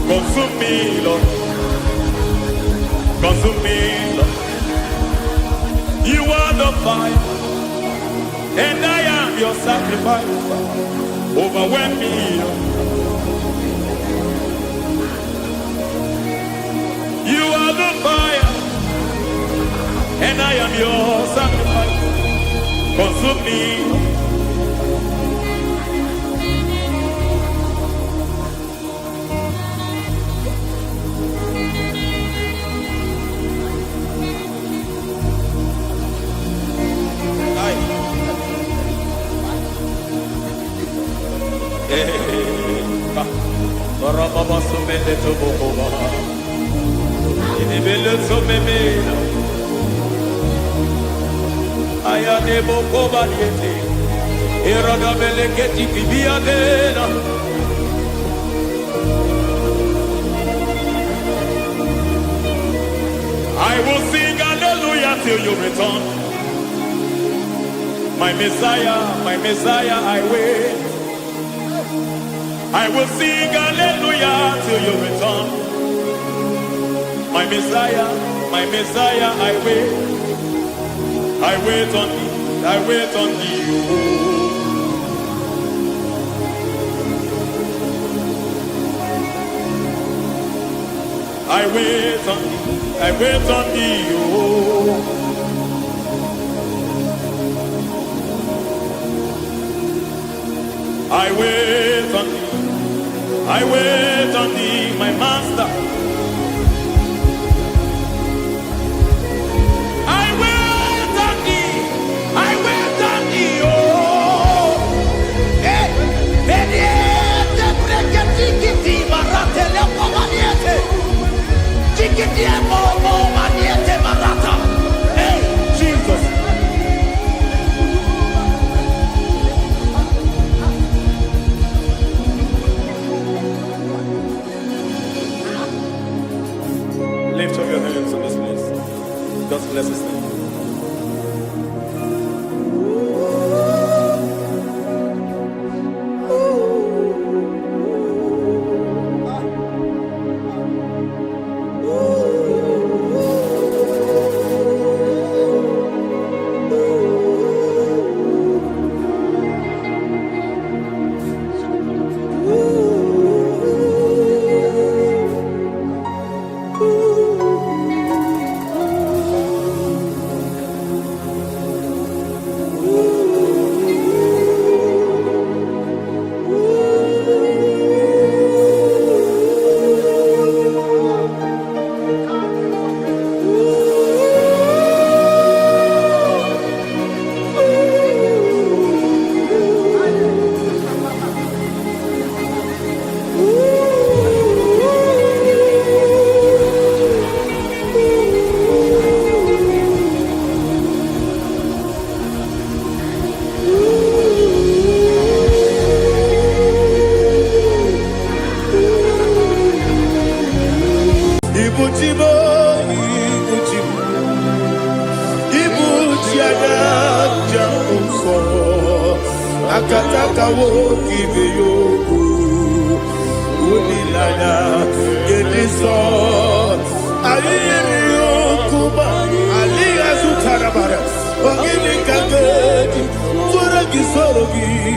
Consume me, Lord. Consume me, Lord. You are the fire, and I am your sacrifice. Overwhelm me, Lord. You are the fire, and I am your sacrifice. Consume me. I will sing hallelujah till you return. My Messiah, I wait. I will sing hallelujah till you return. My Messiah, I wait. I wait on thee, I wait on thee. I wait on thee, I wait on thee. I wait on thee, I wait on thee, my master. I wait on thee, I wait on thee, oh. Hey, mediete, breke tikiti, marate lepo maniete. Tikiti mo maniete marata. Hey, Jesus. Lift up your hands in this place. Just bless His name. Akataka woki beyoku Unilana Gediso Aliyemi yokuba Aliya Zutarabara Wagini kagedi Fura gisorogi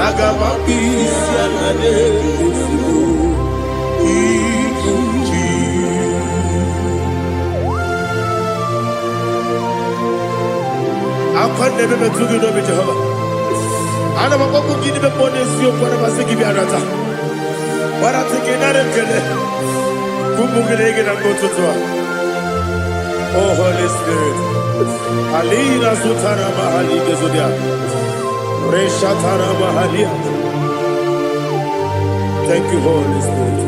Agamapi Sianade Kusibu Ikuji Akande bebe tugi no be Jehovah Ana makoku gini be ponesio kwa na masiki bi arata. Wara teke na rekele. Kumugele ige na kototwa. Oh, Holy Spirit. Alina Sutara Mahali Gezudia. Reshatara Mahalia. Thank you, Holy Spirit.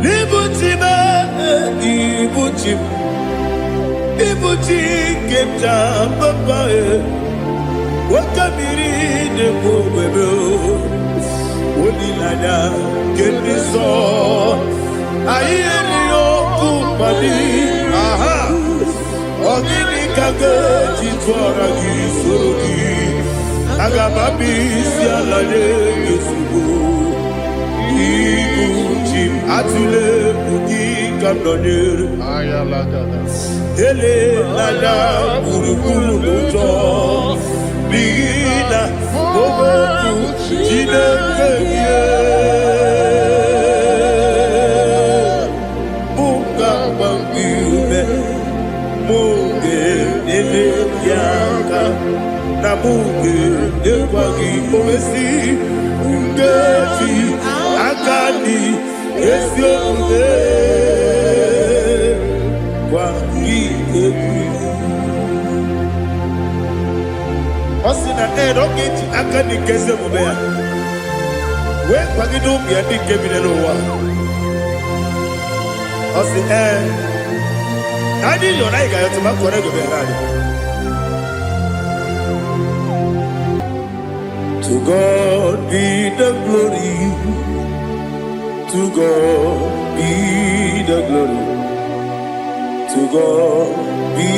Libutima, Ibuchim, Ibuchim, Kemta, Papa, Wakamiri, the Bobebo, Odilada, Kemiso, Ayerio, Kupali, Aha, Ogini Kaga, Chitwara, Gisurugi, Agababi, Sialade, Yusubu. Ibuchim atule bugi kamdonir ele lada buruburu moto bigina bobo jine keye muka bangiume muge ele yaka na muge ekwagi omesi ngeti akadi esiobe kwa kiyebi osina erogeti akadi keze mubea we kwagido bia dikebile lowa osi adi yona igayo tuma kore go berani. To God be the glory. To God be the glory. To God be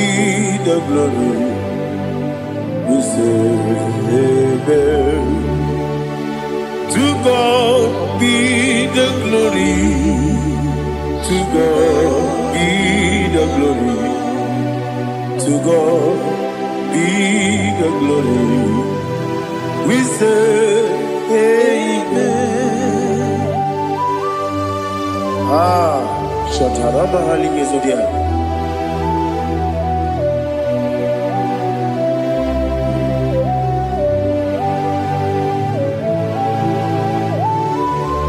the glory. We say amen. To God be the glory. To God be the glory. To God be the glory. We say amen. Shatarama halinge zodia.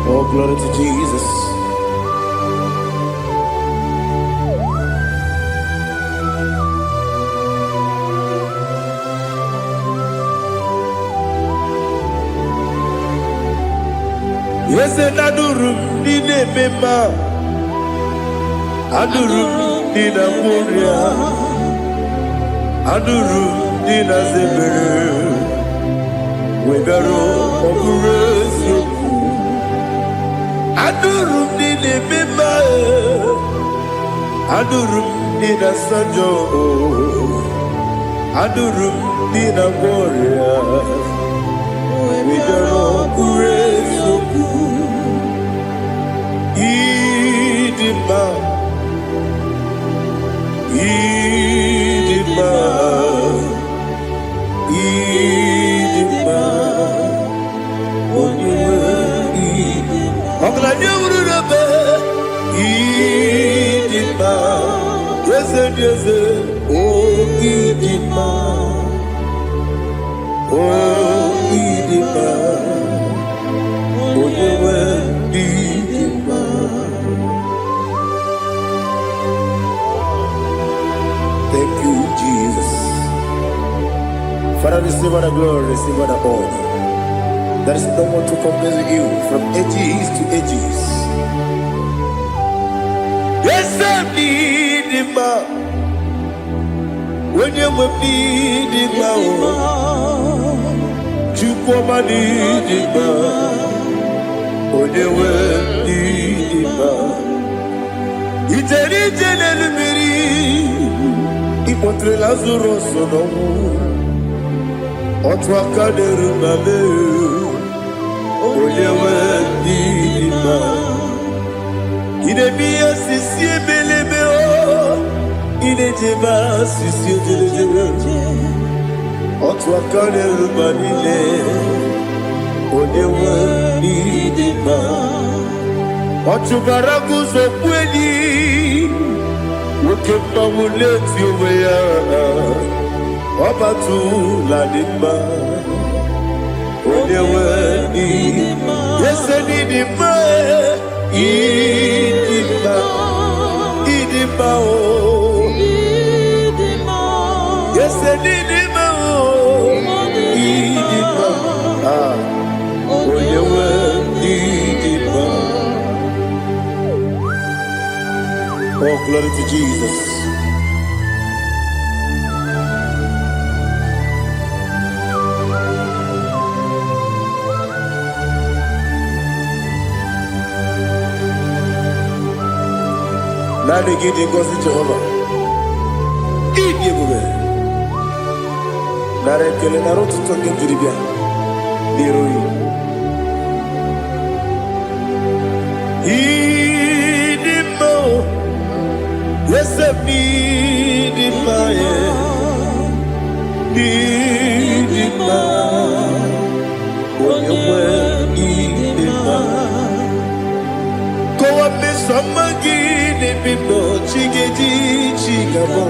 Oh, glory to Jesus. Yes, adurum dine mema, adurum dina muria, adurum dina zebere, wegaro okuresu, adurum dine mema, adurum dina sanjo, adurum dina muria, wegaro okuresu. Idima, Idima, Idima, Idima, Idima, yes, yes, oh Idima, oh Idima, Idima. Thank you, Jesus. Father, receive all the glory, receive all the honor. There is no one to compare with you from ages to ages. Yes, I need him. When you will need him, you come and need him. When you will need him, it's a little Ipotre Lazaro sono Otwa kaderu mame Olewe dima Idemiya sisi belebe o Idejeba sisi delejebe Otwa kaderu manile Olewe dima Otubaragu zokweni Wokemba muleti uweya Wabatu ladima Olewe dima Yese dima Idima Yes, Nidima. Oh, you were Nidima. Oh, glory to Jesus. Now they get goes to Jehovah. Eat you go. Now they kill an arrow to talk into the beer. Leroy. Eat him more. Yes, I need him my need him more. When you were need him more. Go up, Miss Summer. Bibo chigedi chigabo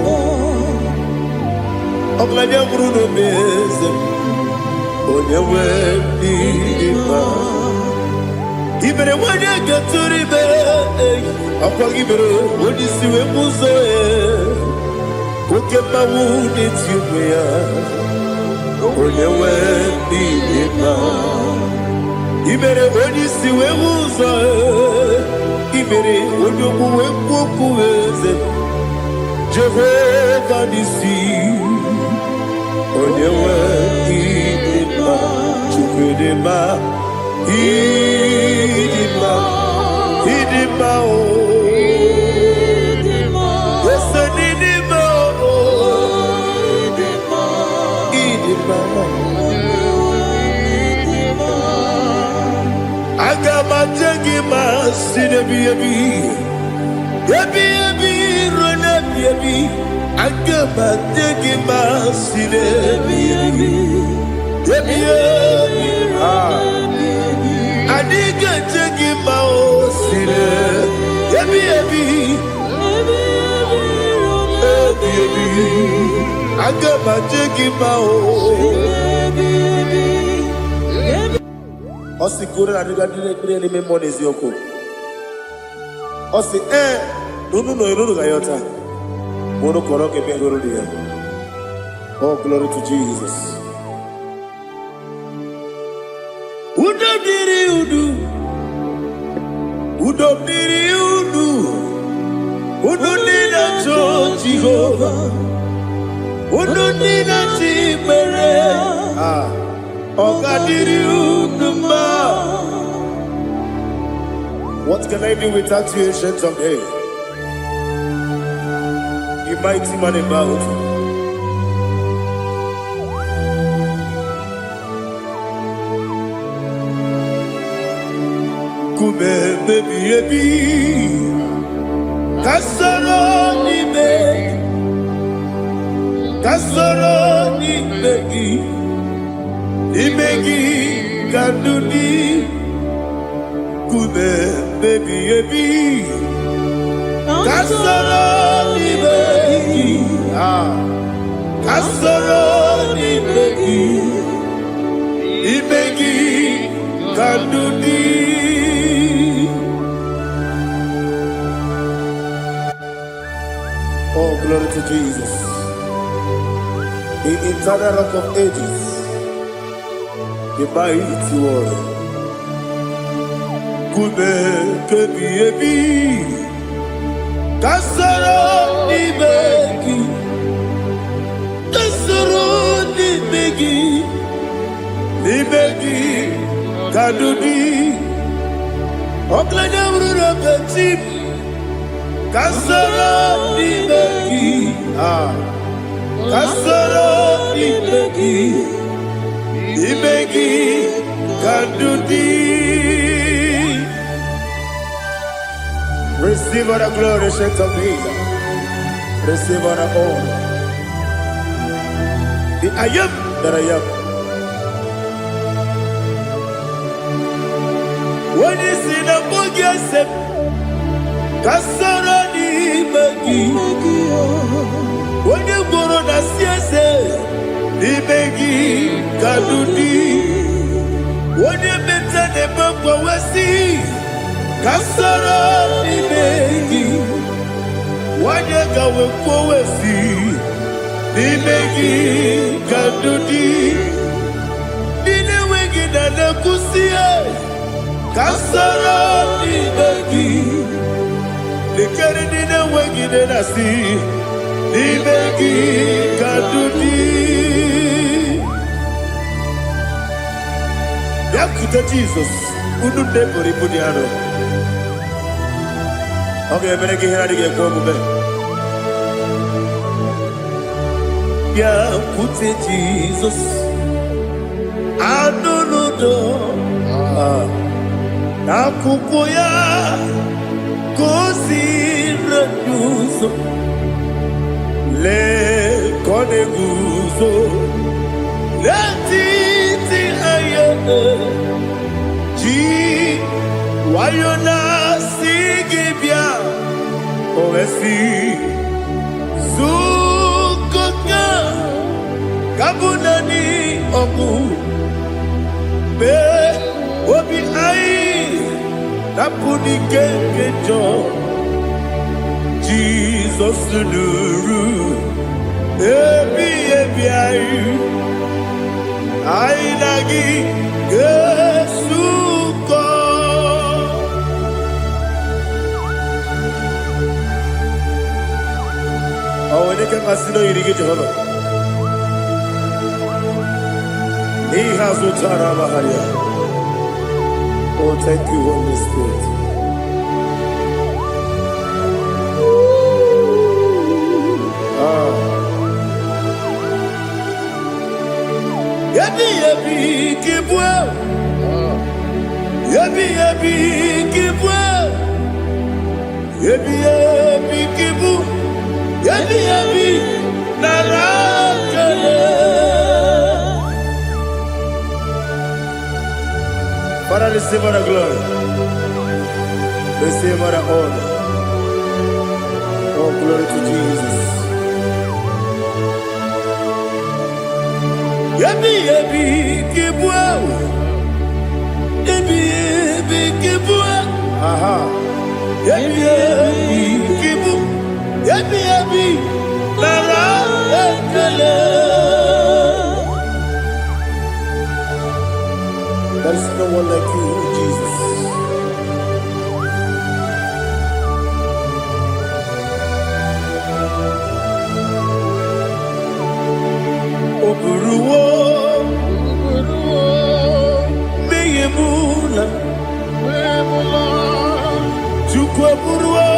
Oglanya Bruno Bezem Onyewe Biba Ibere wanya gaturi be Akwa ibere wodi siwe muzo Koke mawu netiumya Onyewe Biba Ibere wodi siwe muzo Ibere ojogu wekuku eze Jehovah nisi Onyewe idima Chukwedema Idima Idima o Yesu nidima o Idima Agama jegi masine biyebi Yebi rona biyebi Agama jegi masine biyebi Yebi Adiga jegi maosine Yebi Agama jegi maosine Osi kure na diga dire ni memoni ziyoko. Osi nunu no irunu gayota. Mono koroke bengoro dia. Oh, glory to Jesus. Udo diri udu. Udo diri udu. Udo nina cho Jehovah. Udo nina chibere. What can I do without you, ancient of days? You mighty man about. Kube baby baby, kasoro ni begi. Imegi kanduni Kube baby baby Kasoro ni begi Kasoro ni begi Imegi kanduni Oh, glory to Jesus. The eternal rock of ages, the mighty one. Kube kebi ebi, kasoro ni begi, ni begi, kadudi, oklanya urura beti, kasoro ni begi, kasoro ni begi. Imegi Kadudi. Receive all the glory, strength of Jesus. Receive all the honor. The I am that I am. When you see the book, you say, Kasarani Magi. When you go on the CSA, Imegi Kadudi. When you mention the book, we see Kasarani Magi. When kwowesi n'imegi kadudi dine wegi na nekusie kasara n'imegi likeri dine wegi na nasi n'imegi kadudi yakute Jesus unu nebori budiano. Okay, I'm going to get going. Yeah, put it Jesus. I don't know. Nakukoya kosi reduso le koneguso le titi ayane ji wayona sigibia oesi zukoka kabunani oku be obi ai napuni kekejo Jesus nuru ebi ai ai lagi Yesuko awone ke masino irige Jehova ni hazo tara baharia. Oh, thank you, Holy Spirit. Yabi yabi kibwa, yabi yabi kibwa, yabi yabi kibu, yabi yabi narakale. Father, receive our glory, receive our honor. Oh, glory to Jesus. Yabi yabi kibwa, yabi yabi kibwa, aha, yabi yabi kibu, yabi yabi nara ekele. There is no one like you, Jesus. Oburuwo, meyemula, chukwu oburuwo,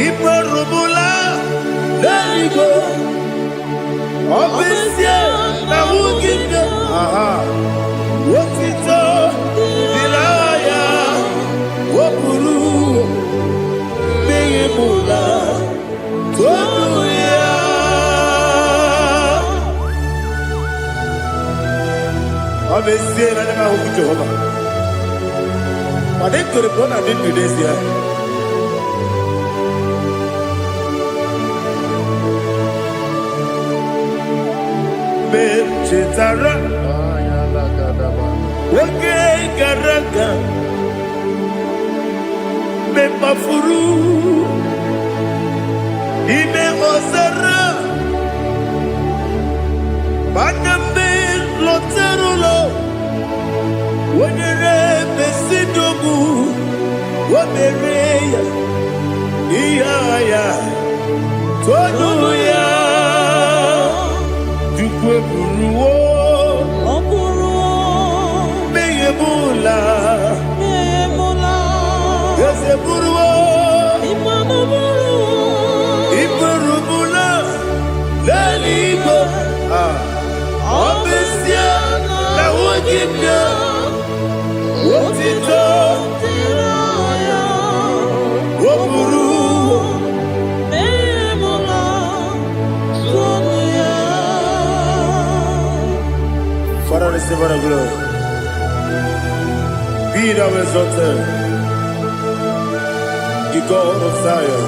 imarubula, leligo, obesia na wugide, aha, wotito, dilaya, oburuwo, meyemula, toduya. Obviously, I never hope Jehovah. But they could have gone and did this year. Chetara, okay, Garaka, Mepafuru, Ime Osara, Baname Loterulo, Wenere Besidogu, Wamereya, Iaya, Toduya. Buruwo, meyemula, yese buruwo, iburubula, leligo, obesia na wogibia, wotito, woburuwo. Father, receive our glory. Be thou exalted, the God of Zion,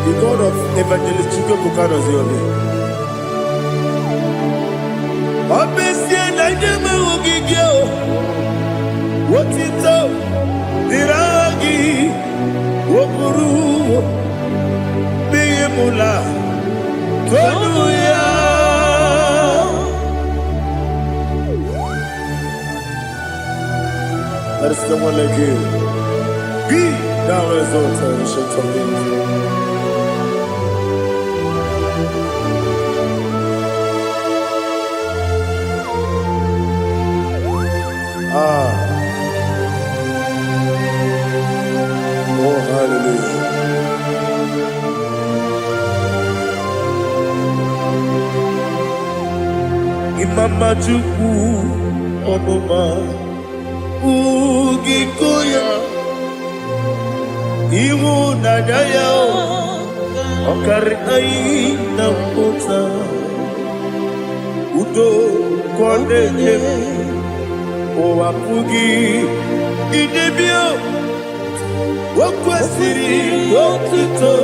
the God of Evangelist Chike Bukano Ziobi. Obesie na jeme ugigio, wotito diragi, buru biyemula tonuya. There is someone like you. Be thou exalted, ancient of days. Oh, hallelujah. Imama Chukwu Omoma Ugikoya Iwu Nadaya Okari Aina Pota Udo Kone Owapugi Idebio Wakwasiri Wakito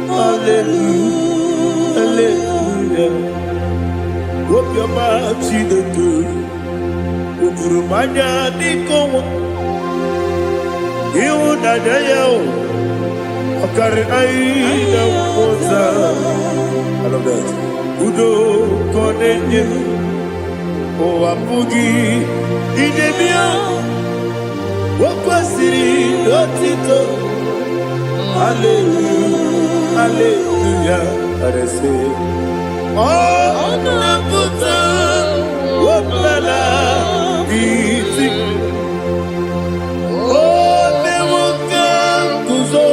Hallelujah Hallelujah Wopioma Chidetu Udurumanya Nikowa Iwu Nadaya Okari Aina Pota I love that Udo Kone Owapugi Idebio Wakwasiri Otito Hallelujah Hallelujah I say Oh Nabuta Wapala Iti Oh Nemuka Kuzo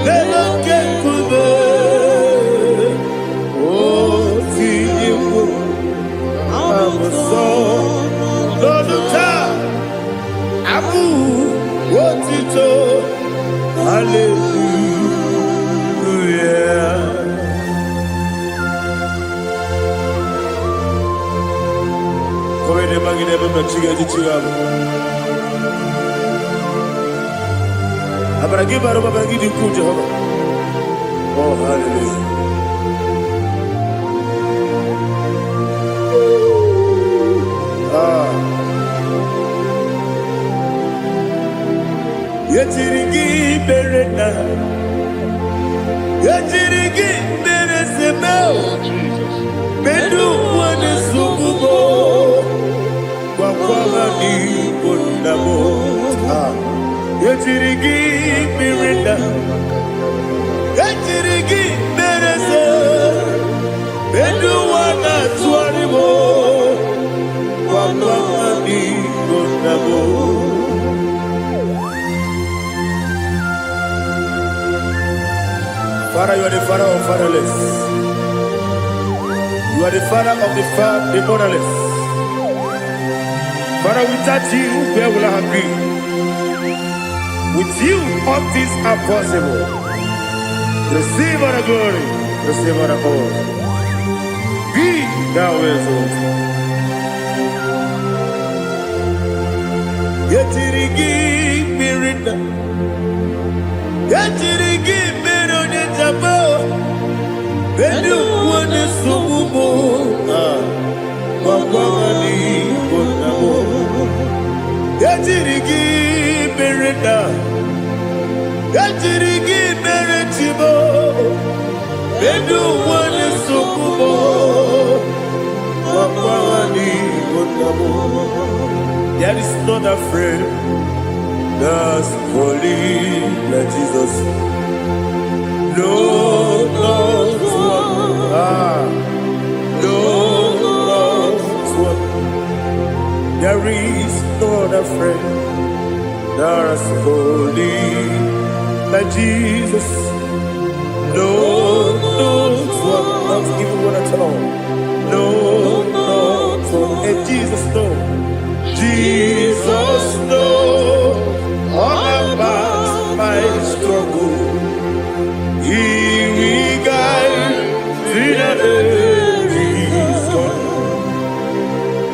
Nemuka Kube Oh Tiyimu Amuso Loduta Abu Otito Hallelujah Komene magine bebe chiga chiga Abaragi baro abaragi diku Jehovah Oh hallelujah Yetirigi berena Yetirigi beresebel Bedu wane sububo Wakwala ni bondabo Yetirigi berena Yetirigi berese Bedu wana tuaribo Wakwala ni bondabo Father, you are the father of fatherless. You are the father of the motherless. Father, without you, where will I have been? With you, all things are possible. Receive all the glory, receive all the honor. Be thou exalted. Yetirigi mirina, yetirigi mirona jabo. Bedu wane subumo, wakwani bonamo. Yetirigi mirina, yetirigi miretibo. Bedu wane subumo, wakwani bonamo. There is not a friend that's holy like Jesus. No, not one. No, not one. There is no other friend that's holy like Jesus. No, not one. Not even one at all. No, not one. And Jesus, no. Jesus knows all about my struggle. He will guide through the days.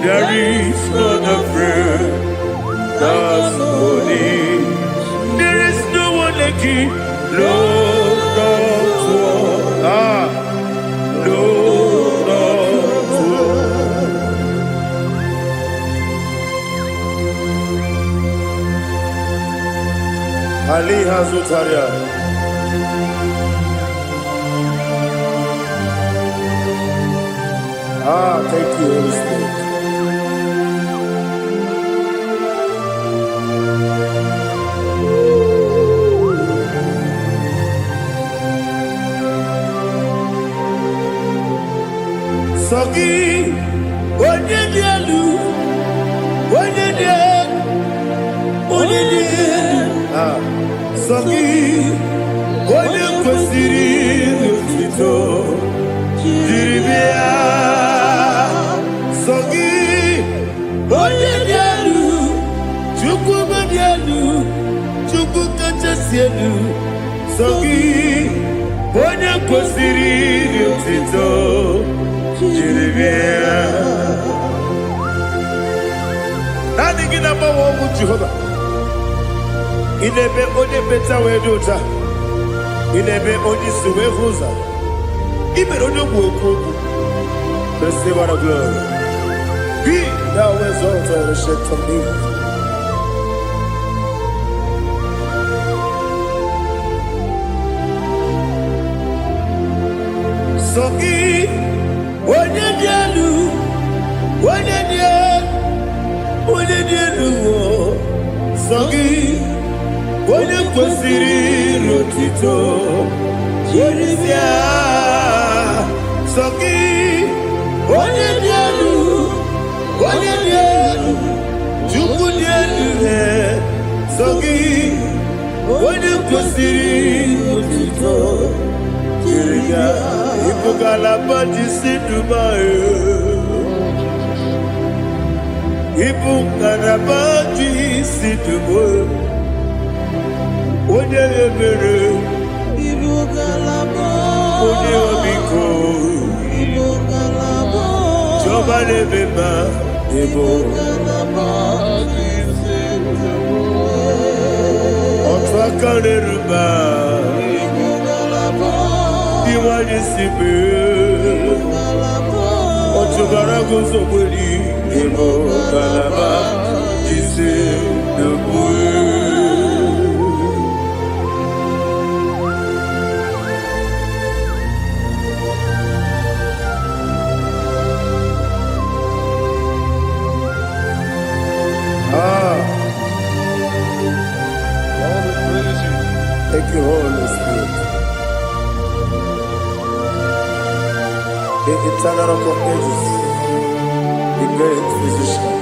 There is not a friend that's holy. There is no one like you. Lord, not one. Lord, not one. Ali Hazutaria. Thank you, Holy Spirit. Sogi, onye dielu, onye dielu, onye dielu. Sogi, onye kwesịrị otito, jiri bịa. Sogi, onye dielu, Chukwu dielu, Chukwu kachasị elu. Sogi, onye kwesịrị otito. Nani gina mawa omu Jehovah. Inebe onye beta wedota. Inebe onye suwe huza. Ibe onye mwoku. Receive our glory. Be thou exalted and shed from me. Sogi. Onye dielu, onye dielu, Sogi, onye kwesịrị otito, jiri bịa. Sogi, onye dielu, Chukwu dielu, Sogi, onye kwesịrị otito, jiri bịa. Ibugalaba jisi Dubai. Ibugalaba jisi Dubai. Onye ebere. Ibugalaba. Onye obiko. Ibugalaba. Jọba lebeba. Ibugalaba jisi Dubai. Ọtụ aka n'eruba. Iwani sibe. Otubara gozo kweli. Ibugalaba jisi Dubai. Thank you, Holy Spirit. The eternal rock of ages, the great physician.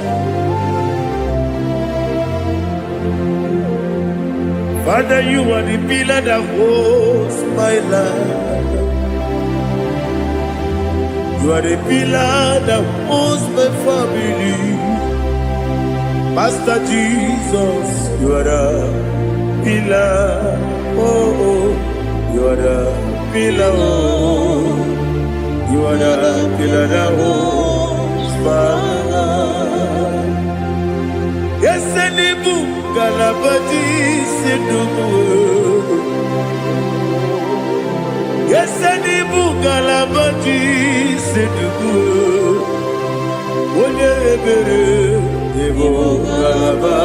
Father, you are the pillar that holds my life. You are the pillar that holds my family. Master Jesus, you are the pillar. Oh, you are the pillar. Oh, you are the pillar that holds my life. Yes, Enibu Galabati Sidubu. Yes, Enibu Galabati Sidubu. Onye ebere, Ebo Galaba.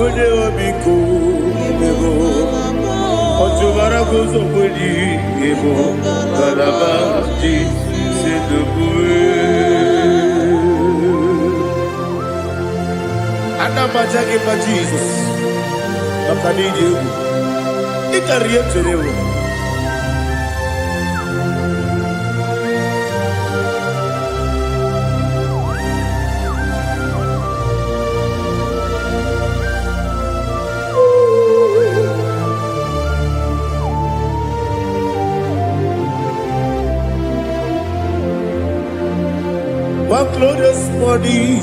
Onye obiko, Ebo. Otubara gozo kweli, Ebo Galaba Sidubu. Anamajage pa Jesus. Makanidi ugu. Ikariye tulewu. One glorious morning,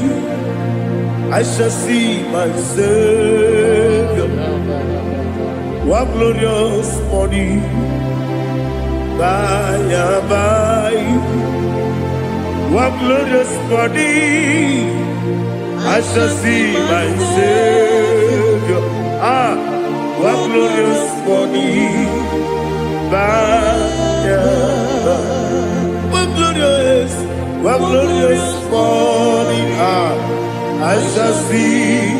I shall see my Savior. One glorious morning, by and by. One glorious morning, I shall see my Savior. One glorious morning, by and by. One glorious morning, I shall see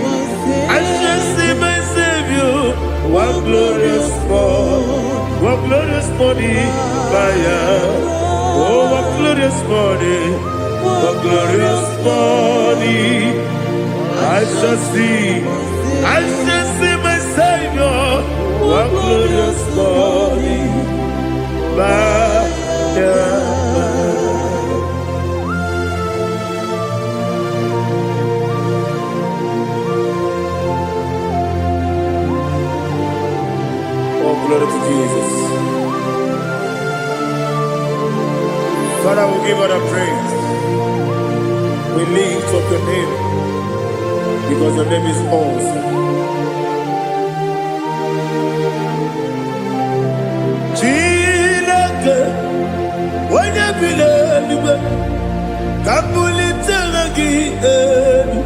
my Savior. One glorious morning, oh, what glorious morning, what glorious morning. I shall see my Savior, what glorious morning, Oh, glory to Jesus. Father, we give all the praise. We lift up your name because your name is awesome. Chineke, onye bile eluigwe, ka mbulite gị elu,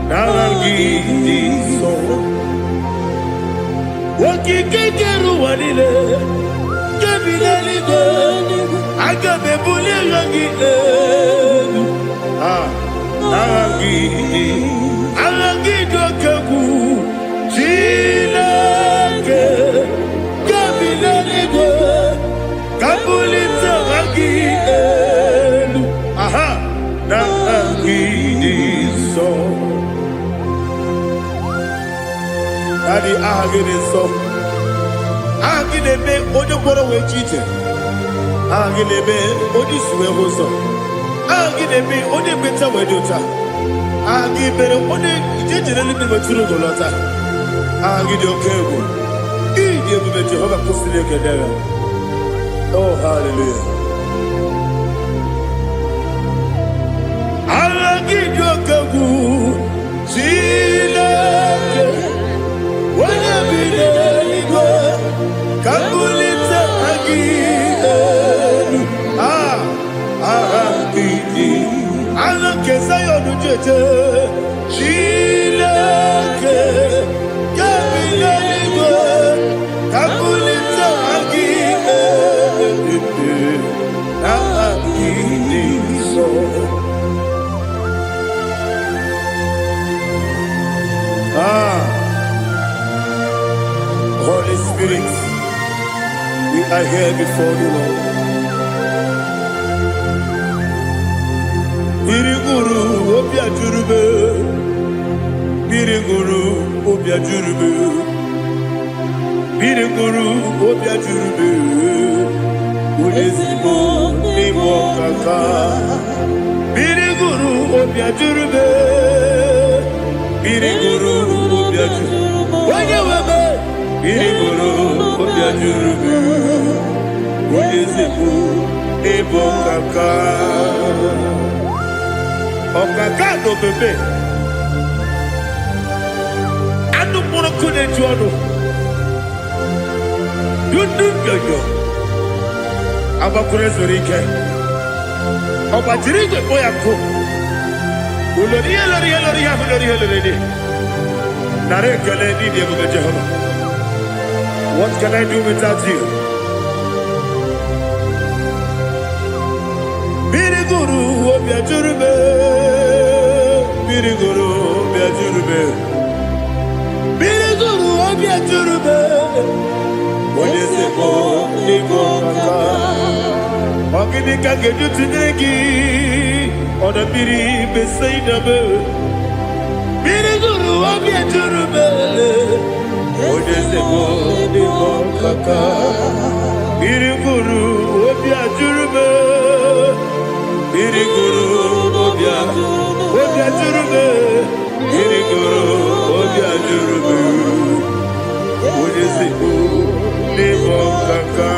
n'agha gị dị nsọ. Okike kere ụwa niile, nke bi n'eluigwe, aga m ebuli gị elu, n'agha gị dị oke egwu. Chineke, nke bi n'eluigwe, ka mbulite gị elu, n'agha gị dị nsọ. Daddy, aha gị dị nsọ. Aha gị na-eme onye gwọrọ wee chi ije. Aha gị na-eme onye isi wee hụ ụzọ. Aha gị na-eme onye ekpenta wee dị ụcha. Aha gị mere onye ije jere eluigwe metụrụ ụzọ lọta. Aha gị dị oke egwu. Ị dị ebube Jehova kwụsịrị ekele ya. Oh, hallelujah. Aha gị dị oke egwu. Chineke, onye bi n'eluigwe, ka mbulite gị elu, aha gị dị, aha nke Zayọn jeje. Chineke, ka bi n'eluigwe, ka mbulite gị elu, aha gị dị nsọ. Holy Spirit, we are here before you, Lord. Biriguru obia jurube, biriguru obia jurube, biriguru obia jurube. Ulezimo ni mokaka, biriguru obia jurube, biriguru obia jurube. Wanyewebe. Biriguru obia jurube, ulezimo ni mokaka. Okaka no bebe. Anu moro kune juano. Yundu yoyo. Abakure zorike. Obajirige boyako. Uloriya. Nare kele ni diye Jehovah. What can I do without you? Biriguru obia jurube, biriguru obia jurube, biriguru obia jurube. Olezemo ni mokaka, ogini kageju tunegi, ona biri besainabe. Biriguru obia jurube, olezemo ni mokaka, biriguru obia jurube. Biriguru obia jurube, biriguru obia jurube. Olezemo ni mokaka.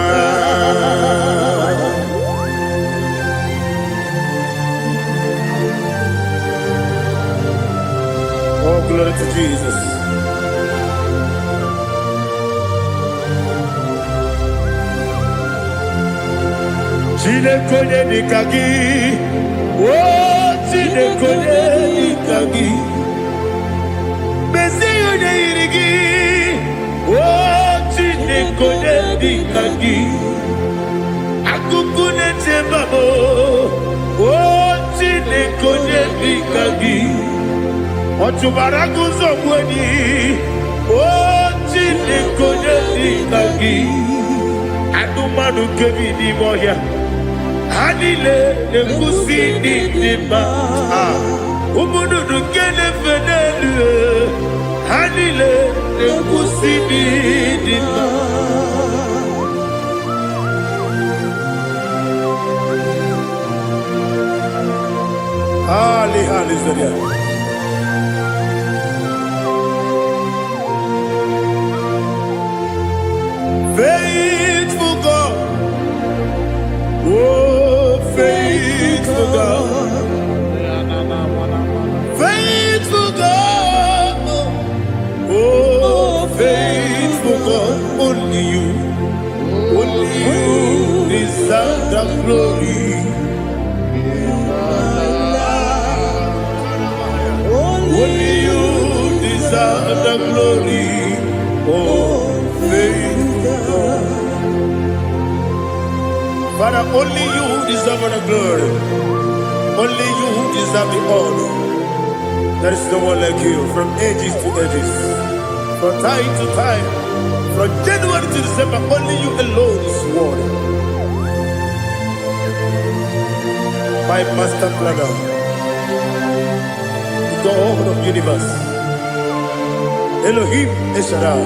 Oh, glory to Jesus. Chinekonye nikagi, oh chinekonye nikagi, Mesiyo ne irigi, oh chinekonye nikagi, Akukune chembabo, oh chinekonye nikagi, Ochubaragu zomweni, oh chinekonye nikagi. kebi di moya. Anile ne kusi di ma. Umudu kene fenelu. Anile ne kusi di ma. Hallelujah. Faithful God, oh faithful God, faithful God, oh faithful God, only you deserve the glory. Only you deserve the glory, oh faithful God. Father, only you deserve the glory. Only you deserve the honor. There is no one like you from ages to ages, from time to time, from January to December. Only you alone is worthy. My master planner, God of universe, Elohim Eshadai,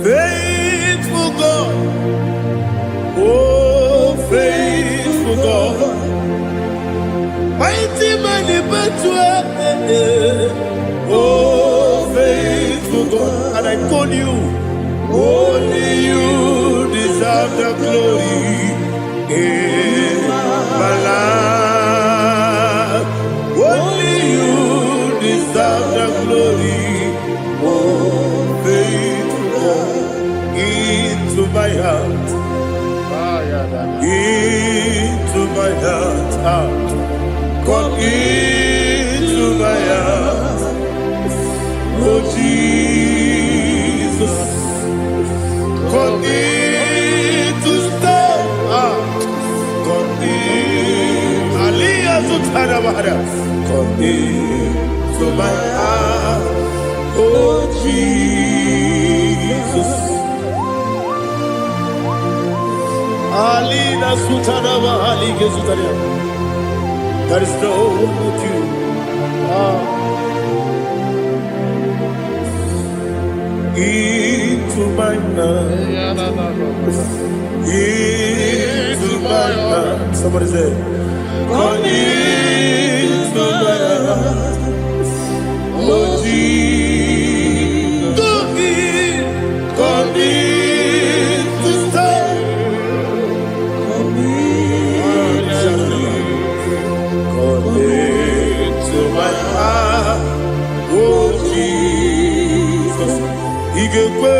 faithful God, oh faithful God, mighty man in battle, oh faithful God, and I call you, only you deserve the glory. My life, only you deserve the glory. Oh, faithful God, into my heart, into my heart, come into my heart. Oh Jesus, come into stay. Come into my heart, oh Jesus. Alina Sutanaba Ali Gezutaria. There is no one with you. Into my heart, into my heart. Somebody say, come into my heart, oh Jesus. Come in to stay. Come into my heart, oh Jesus. He can go.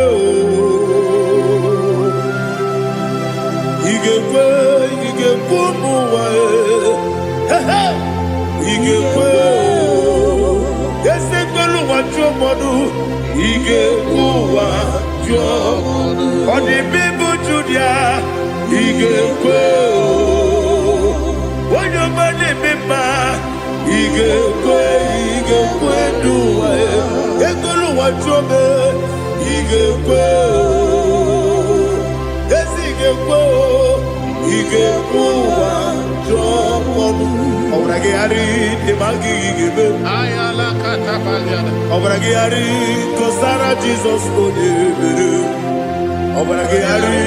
He can go. He can go. He can go. Yes, they go what your mother. He can go what your on the people Julia. He can go. When your money member. He can go. He can go do it. They go what your man. He can go. Yes, he can go. He can go what your Obragari, the Magi, Ayala Catapaliana. Obragari, Cosara Jesus, Obragari,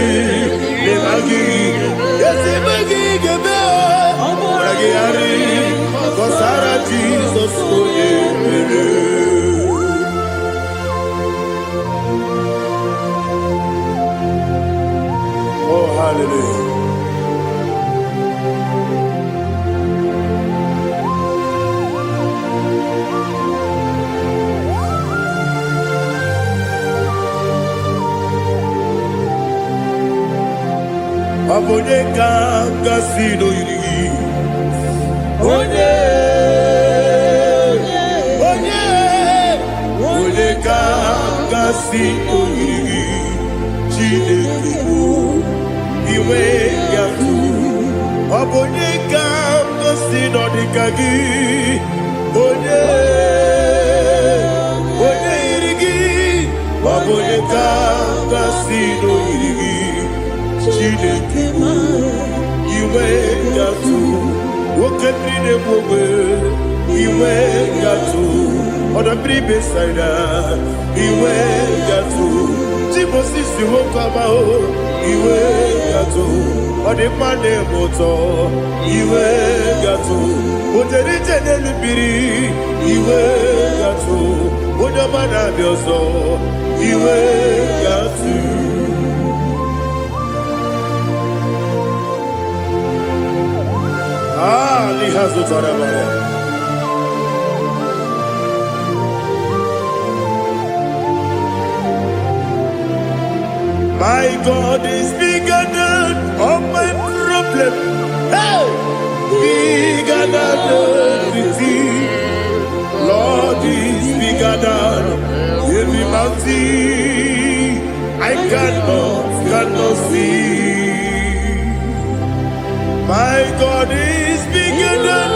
the Magi, yes, the Magi, Obragari, Cosara Jesus, oh, hallelujah. Abone kanga sino yiri. Onye kanga sino yiri. Chineke o iwe yatu. Abone kanga sino dikagi. Onye yiri. Abone kanga iwe gatu woke nine bobe iwe gatu oda bribe saida iwe gatu timosisi wokama o iwe gatu odi mane moto iwe gatu oderi tenelu biri iwe gatu oda mana bioso iwe gatu. Lihazu tarabaya. My God is bigger than all my problem. Hey, bigger than everything. Lord is bigger than every mountain. I cannot see. My God is bigger than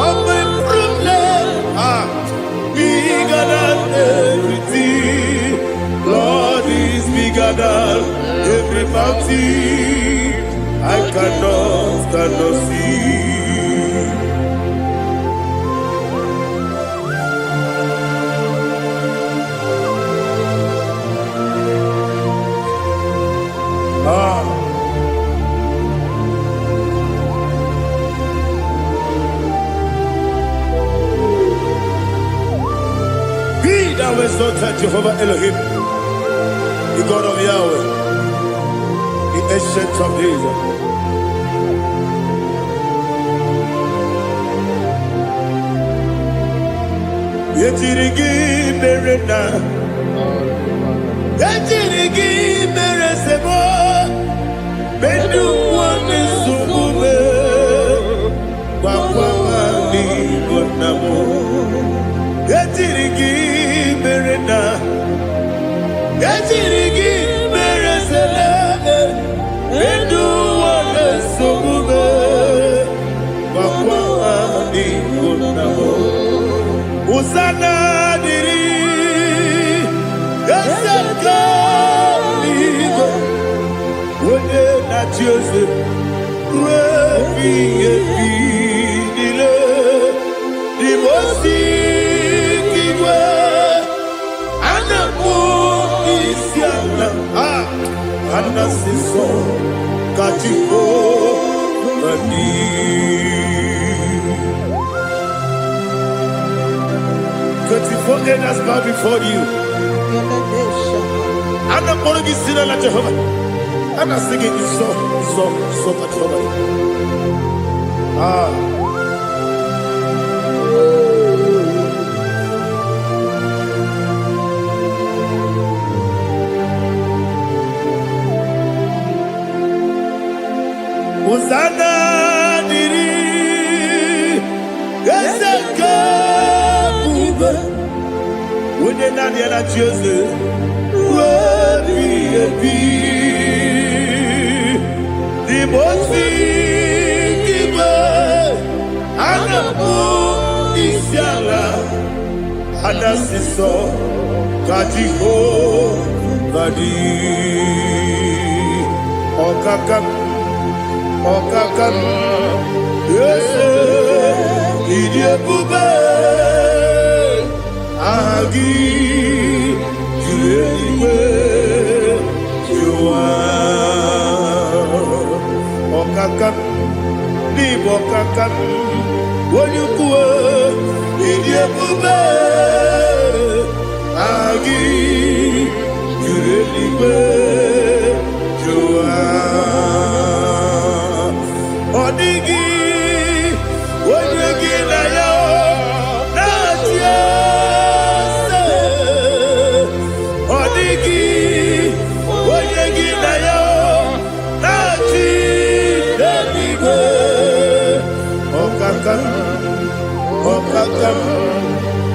all my problem. Bigger than everything. Lord is bigger than every mountain. I cannot see. Thou exalted Jehovah Elohim, the God of Yahweh, the ancient of days. Yetirigi merena, yetirigi meresemo, bendu wane sumube, kwa mani bonamo. Yetirigi merena, yetirigi meresele, bendu wane sumube, kwa mani bonamo. Usana diri, yesaka ligo, wone na Jose, webi dile, dimosi kiwe, anamu isiana, anasiso kachiko mani. Foreigners bow before you. I'm not going to be seen like Jehovah. I'm not singing this song much Jehovah. Hosanna diri, Yesaka Buba. When you're not here, I choose it. The most giver, and the moon is yalla, and the sister, Kajiho, Badi, Okakam, yes, Idia Buba. Agi, Juliwe, Jua, Okakam, Nibokakam, Wanyukua, Idiabube, Agi, Juliwe, Jua, Odigi, Wanyugina. Okakam,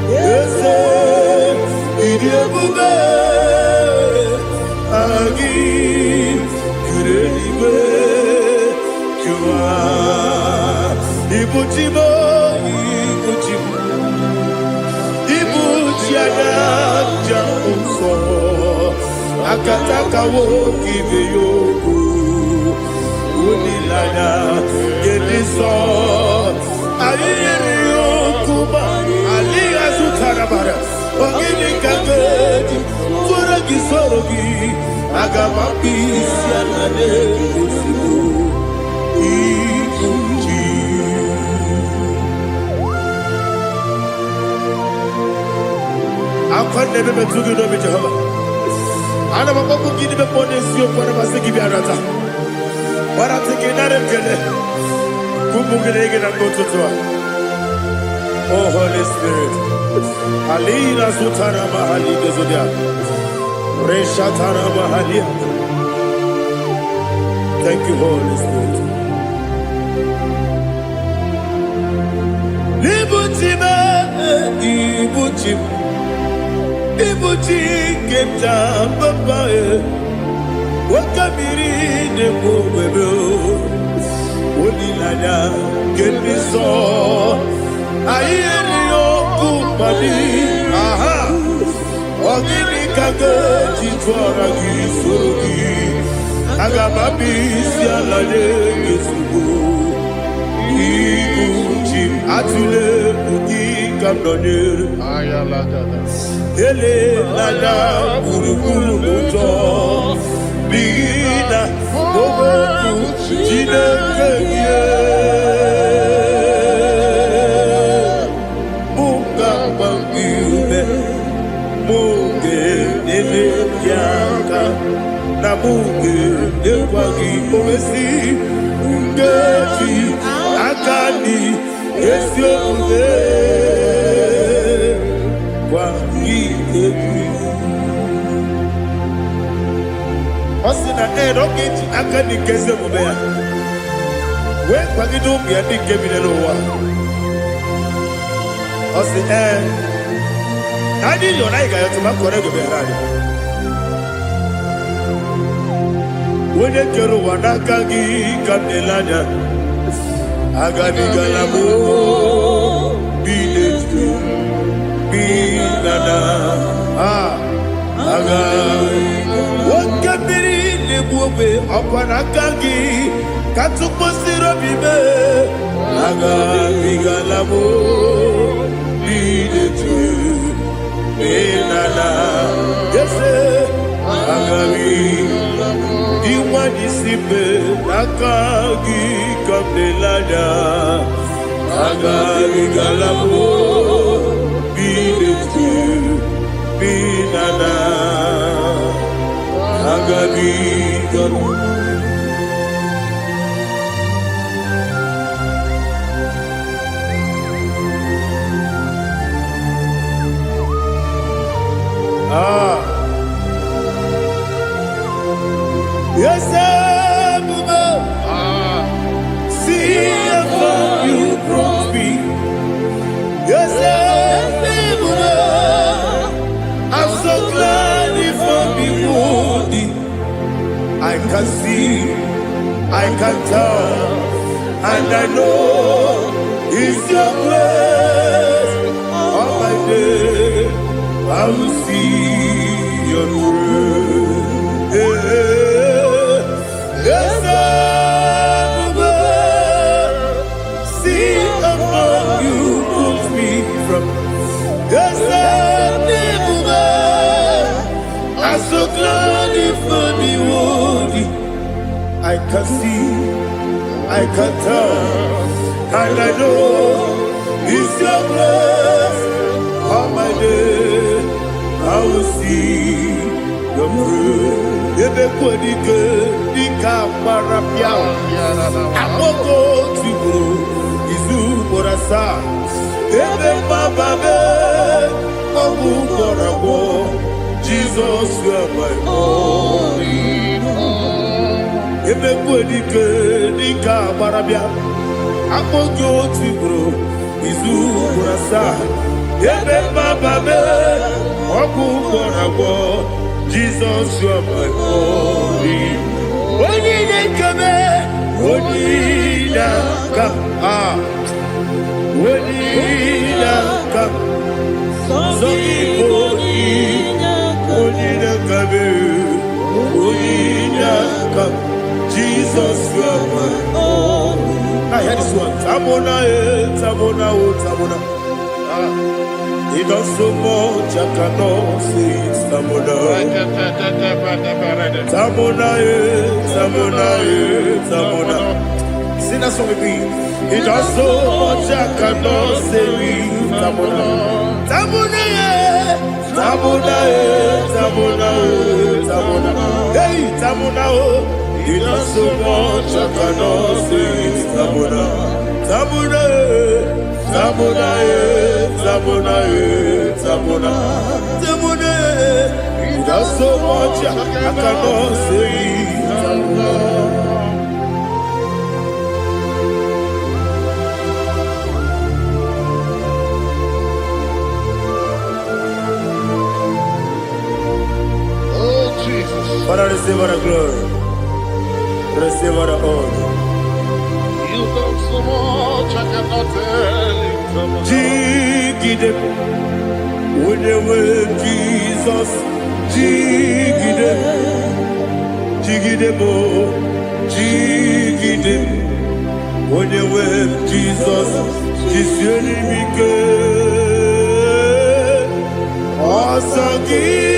yes, Idiabube, Agi, Kurelibe, Jua, Ibujibo, Ibujiana, Jamso, Akataka wo kiveyoku, Onilaya, Gediso, Ayeri Okuba, Ali Azukarabara, Ogini Kagedi, Furagi Sorogi, Agamapi, Sianade, I can't never do it over Jehovah. I never go give the bonus you for a Masiki Biarata. What I'm thinking, I don't get it. Kumugin and go to Oh, Holy Spirit. Alina Sutana Mahali Gazodia. Reshatana Mahali. Thank you, Holy Spirit. Libutima, Ibutim. Ibuti kemta babae wakamiri de bobebe onilanya kemiso ayeni okupadi aha ogini kage titwara gisugi agamabi sialale gesugo ibuti atule bugi kamdonir Ayalagada. Ele lala buruburu moto bina oboku jinekeye munga bangiume munge nele yaka na munge nekwagi owesi ungefi akani esiomude Osina rocket akani keze mubea. We kwagido bia di kebile wa. Osi nadi yo na igayo tuma kore go be radio. Wode kero wanaka gi kabelanya. Agani galamo biletu. Binana aga wakabiri nebuwe apanakagi katuposiro bibe aga bigalamo bidetu binana yese aga diwani sibe nakagi kabelada aga bigalamo Binana Agabi Yes, see how you brought me. Yes, I'm so glad if I'm wounded. I can see, I can tell, and I know it's your grace. On my day, I will see your grace. Yes, see how you put me from. Yes, I'm so glad if I'm wounded. I can see, I can tell, and I know it's your grace. On my day, I will see your grace. Everybody good, the camera piao. I'm going to go, Izu Borasa. Everybody, Jesus, you are my only home. Everybody good, the camera piao. I'm going to go, Izu Borasa. Everybody, Jesus, you are my only. When you come, when you come, when you come, so you come, Jesus, you are my all. Now hear this one. Tamona, Tamona, oh, Tamona. He does so much, I cannot say it. Tamona. Tamona, Tamona, Tamona. Sing that song with me. He does so much, I cannot say it. Tamona. Tamona, Tamona, Tamona, Tamona. Hey, Tamona, oh. He does so much, I cannot say it. Tamona. Tamona, Tamona, Tamona, Tamona, Tamona. He does so much, I cannot say it. Tamona. Father, receive our glory. Receive our honor. You done so much, I cannot tell you. Jigide, when you were Jesus, Jigide, Jigide mo, Jigide, when you were Jesus, Jisuni Mike, Asagi.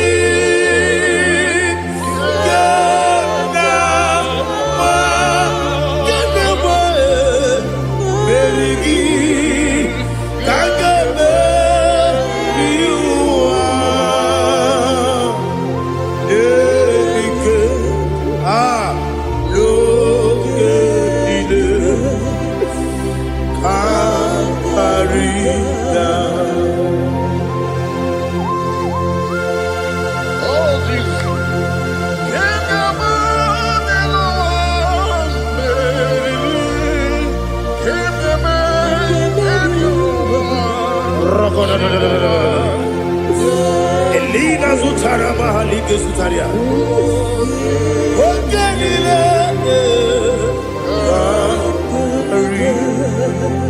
Elina Zutara Mahalike Sutaria.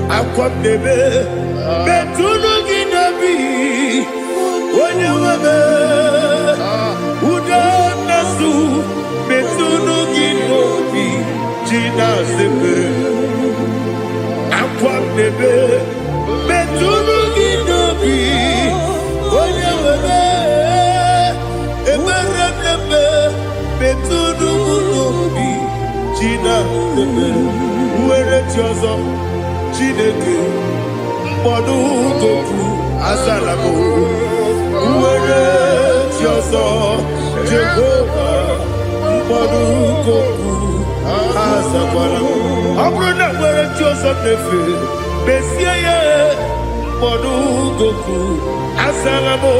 Aqua bebe, Betunu Ginabi, when you were Udanasu, Betunu Ginobi, Gina Zebe, Aqua bebe, Betunu Ginobi, when you were Betunu Ginobi, Gina Zebe, where it was. Chineke mkpọdụ goku azalamo nwere chi ọzọ Jehova mkpọdụ goku azakwala ọ bụrụ na nwere chi ọzọ na-efe mesie ya mkpọdụ goku azalamo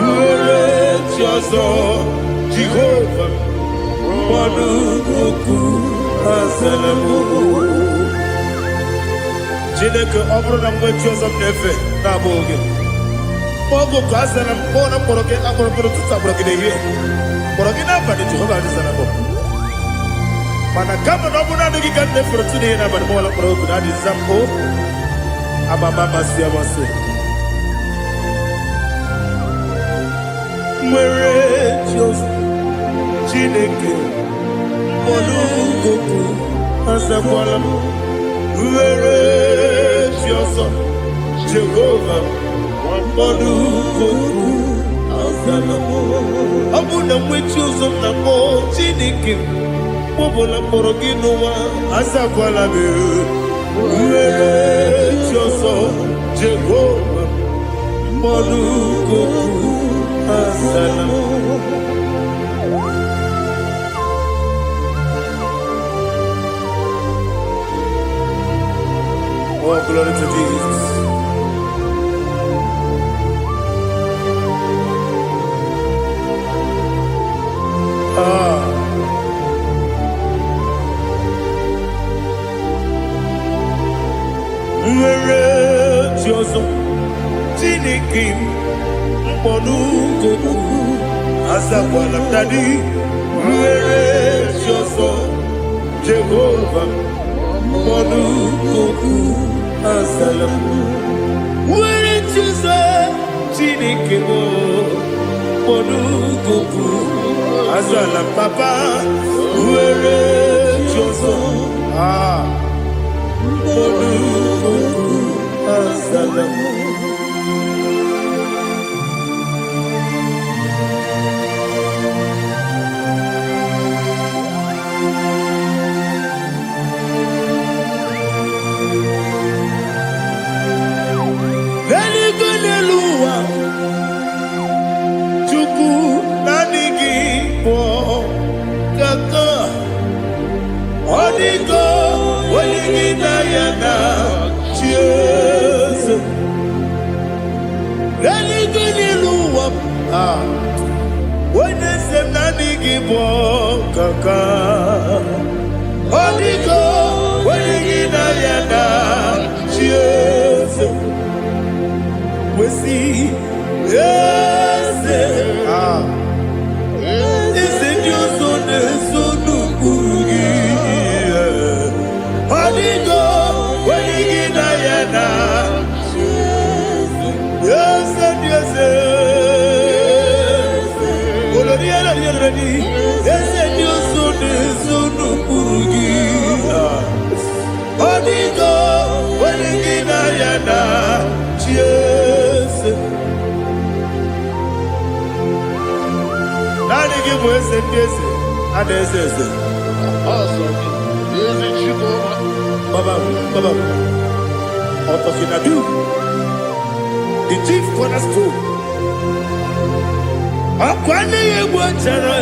nwere chi ọzọ Jehova mkpọdụ goku azalamo. Chineke ọ bụrụ na mgbe chi ọzọ na-efe na-abụ oge ọgụ ka a zara mkpọ na mkpọrọ gị akpọrọ mkpọrọ tutu akpọrọ gị n'ehihie mkpọrọ gị n'abalị Jehova adịzara mbọ mana kama na ọ bụrụ na adịghị ka nne fere tụ n'ihe n'abalị mọla mkpọrọ ogu na adịza mbụ amama amasị amasị nwere chi ọzọ Chineke mkpọrọ ogu azakwala m nwere chi ọzọ Jehova mkpọdụ goku azalamo ọ bụ na nwe chi ọzọ na mbọ Chineke mkpọbụla mkpọrọ gị n'ụwa azakwala m nwere chi ọzọ Jehova mkpọdụ goku azalamo. Oh, glory to Jesus. Nwere chi ọzọ Chineke mkpọdụ goku azakwala m dadi nwere chi ọzọ Jehova mkpọdụ goku azalamo nwere chi ọzọ Chineke mkpọdụ goku azala papa nwere Joso. Ah. Asalam. The chief cornerstone. Akwane yebo chara.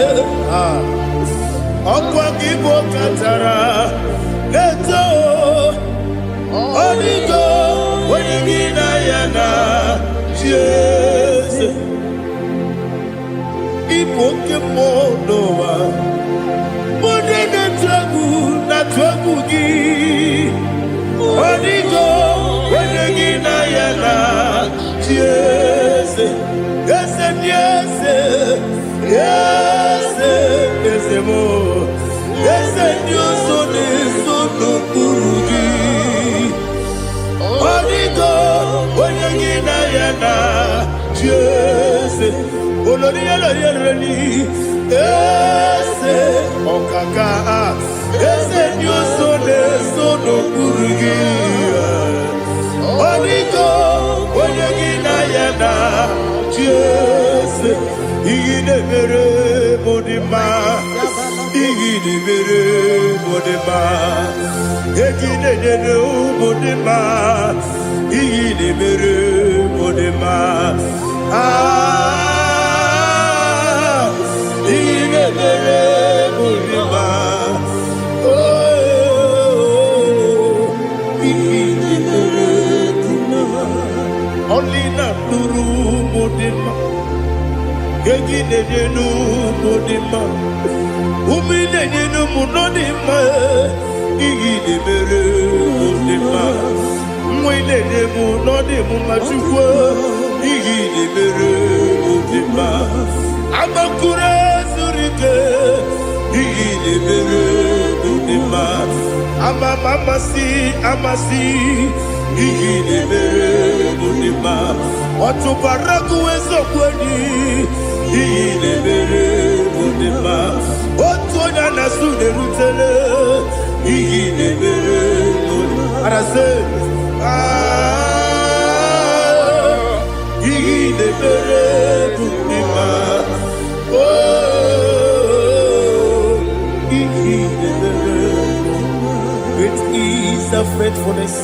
Akwa kibo katara. Leto. Onigo. Wenigina yana. Jesus. Ipoke monowa. Modena tragu na tragu gi. Onigo. Wenigina yana. Yes, yes, yes, yes, yes, more. Yes, Dios son eso no purugi. Onigo, oyagina yana. Yes, oloria la yereni. Yes, okaka. Yes, Dios son eso no purugi. Onigo, oyagina yana. Yes, igine mere modima, igine mere modima, igine mere modima, igine mere modima. Ah, igine mere modima. Oh, igine mere modima. Only not Nuru Modima. Yegine Nenu Modima. Umine Nenu Munodima. Igine Mere Modima. Mwine Nemu Nodimu Machukwa. Igine Mere Modima. Amakure Zurike. Igine Mere Modima. Amasi. Igine mere modima, watu baraku wezo kweni. Igine mere modima, watu onyana sude rutele. Igine mere modima, arase. Igine mere modima, oh, igine mere modima. Great is the faithfulness.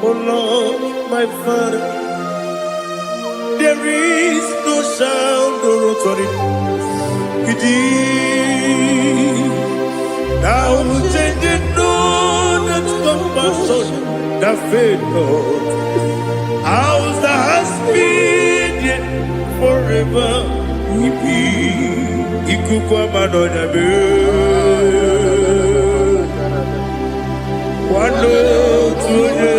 Oh Lord, my Father, there is no sound or authority. Now changing no that compassion, the faith, Lord. How's the husband yet forever we be? Ikukwa manonya be. Wano tuye.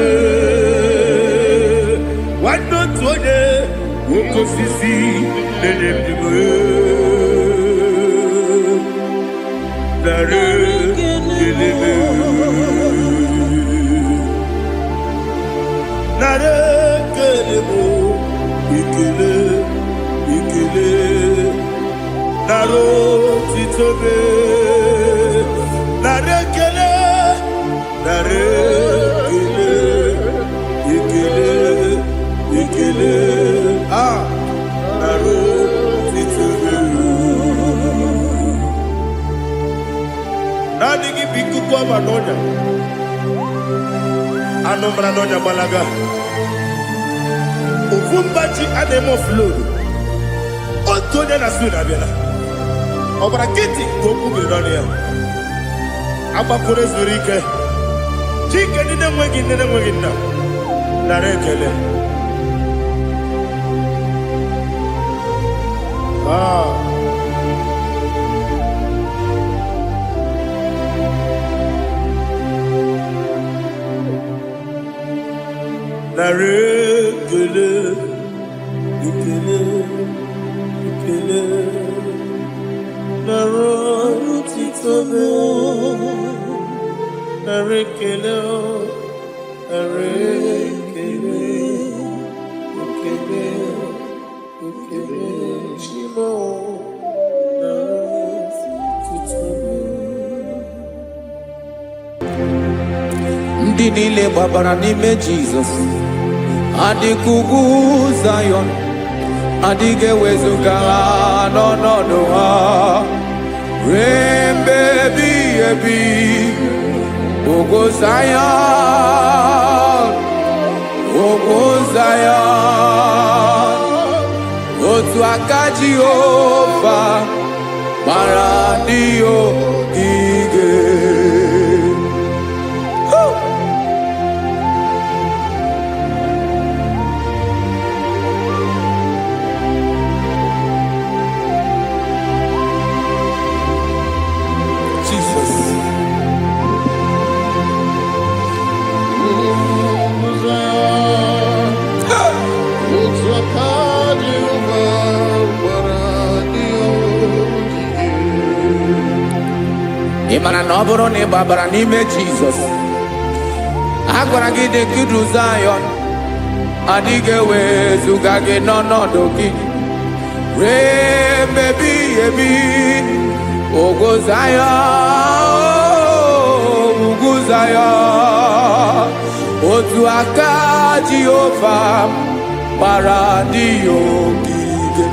Wano tuye. Woko sisi. Nedem diwe. Nare. Kelebe. Nare. Kelebo. Ikele. Naro titobe. ekele nara otito naanị gị bụ ikuku ọma n'ọnya anụ mara n'ọnya gbalaga ofu mgbaji a na-eme ofload otu onye na-asụ na-abịala ọbara kịtị ka okwu gị n'ọnụ ya agbapụrụ ezuru ike chike ndị na-enweghị nne na-enweghị nna nara ekele nara ekele ekele ekele nara otito nara ekele nara ekele ekele ekele chimo nara otito ndị niile gbabara n'ime Jizọs adịghị ugwu Zayọn adịghị ewezuga ha n'ọnọdụ ha ruo mgbe ebighị ebi ugwu Zayọn ugwu Zayọn otu aka Jehova gbara ndị ogige ị mara na ọ bụrụ na ị gbabara n'ime Jizọs a gwara gị dị kudu Zayọn adịghị ewezuga gị n'ọnọdụ gị ruo mgbe ebighị ebi ugwu Zayọn ugwu Zayọn otu aka Jehova gbara ndị ogige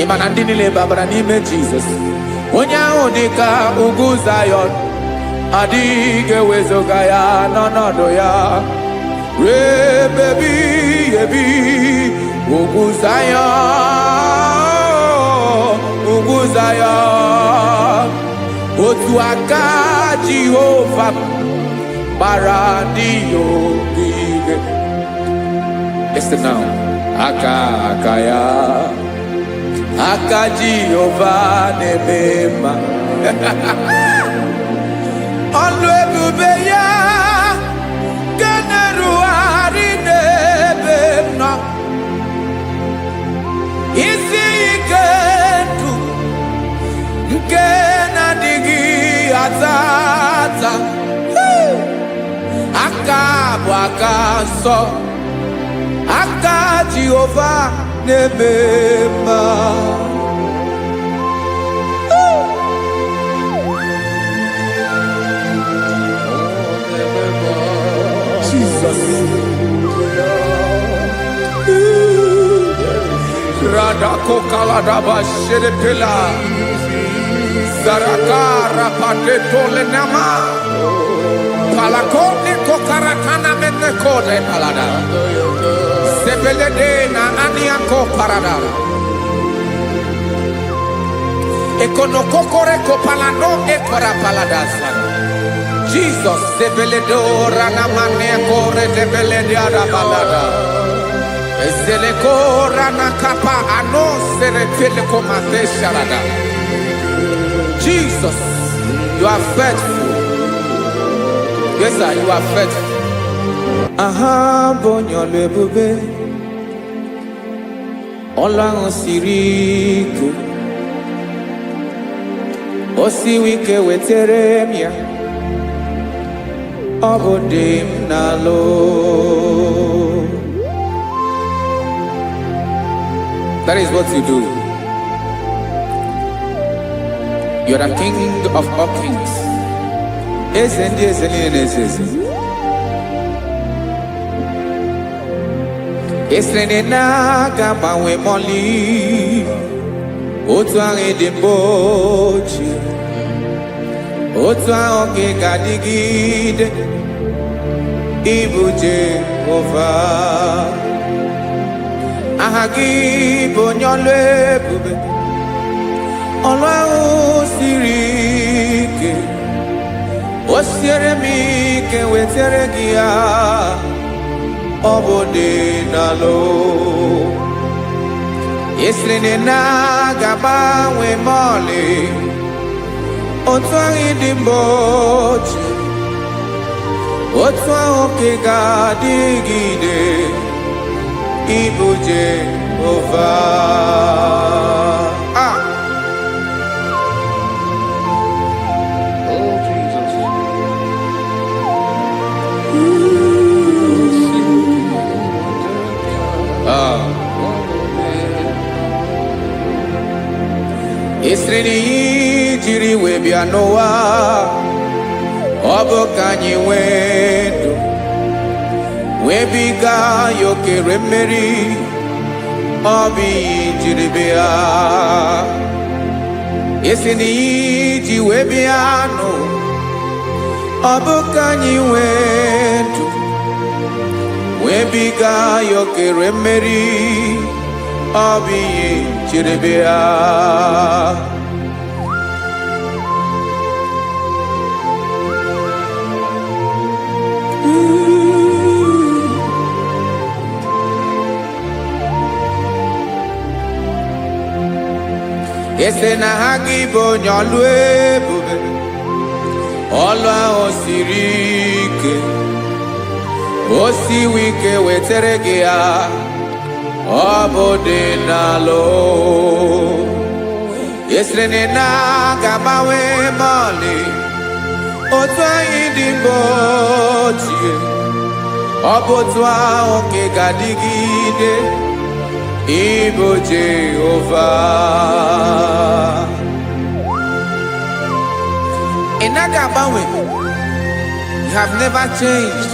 ị ma na ndị niile gbabara n'ime Jizọs onye ahụ dị ka ugwu Zayọn adịghị ewezuga ya n'ọnọdụ ya ruo mgbe ebighị ebi ugwu Zayọn ugwu Zayọn otu aka Jehova gbara ndị ogige. Listen now. Aka ya aka Jehova na-eme mma ọlụ ebube ya ga na-erugharị n'ebe m nọ isi ike ndụ nke na-adịghị ata ata aka bụ aka nsọ aka Jehova na-eme mma Jesus Radako Kaladaba Shedepela Zarakara Padetole Nama Palakone Kokarakana Menekode Palada Sebelede na Aniako Parada Ekonokokore Kopalano Ekora Paladasa Jesus Sebeledo Ranamane Kore Debeledia Balada Ezeleko Ranakapa Ano Serepeleko Mate Sharada Jesus, you are faithful. Yes, sir, you are faithful. Aha, bonyo lebube. Ola siriku. Osi wike weteremia. Obodim nalo. That is what you do. You are the King of all kings. Esrene na gabanwe moli otu ahụ dị mgbochi otu ahụ ka ị ga-adịgide ịbụ Jehova. Aha gị bụ onye ọlụ ebube, ọlụ ahụ siri ike. O siere m ike wetere gị ya, ọ bụ dị n'alụ. Esiri na ga-agbanwe m ọlị otu ahụ dị mgbochi otu ahụ ka ị ga-adịgide ịbụ Jehova. Oh, Jesus. Esiri na ihe jiri wee bịa n'ụwa, ọ bụ ka anyị nwee ndụ wee biga ya okere mmeri. Ọ bụ ihe jiri bịa. Esi na ihe ji wee bịa nụ, ọ bụ ka anyị nwee ndụ wee biga ya okere mmeri. Ọ bụ ihe jiri bịa. Ese na ha gị bụ onye ọlụ ebube, ọlụ ahụ siri ike. O siwe ike wetere gị ya, ọ bụ dị n'alụ. Esere na ga-agbanwe m ọlị otu anyị dị mgbochi, ọ bụ otu ahụ ka ị ga-adịgide ịbụ Jehova. Ị naghị agbanwe. You have never changed.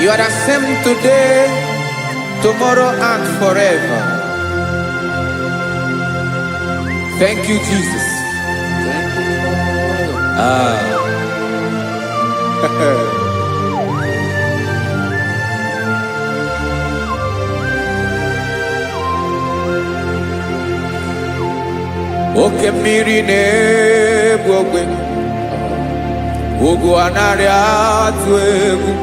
You are the same today, tomorrow, and forever. Thank you, Jesus. Thank you, Lord. Oke mmiri na-egbu ogwe, ugwu anaghị atụ egwu.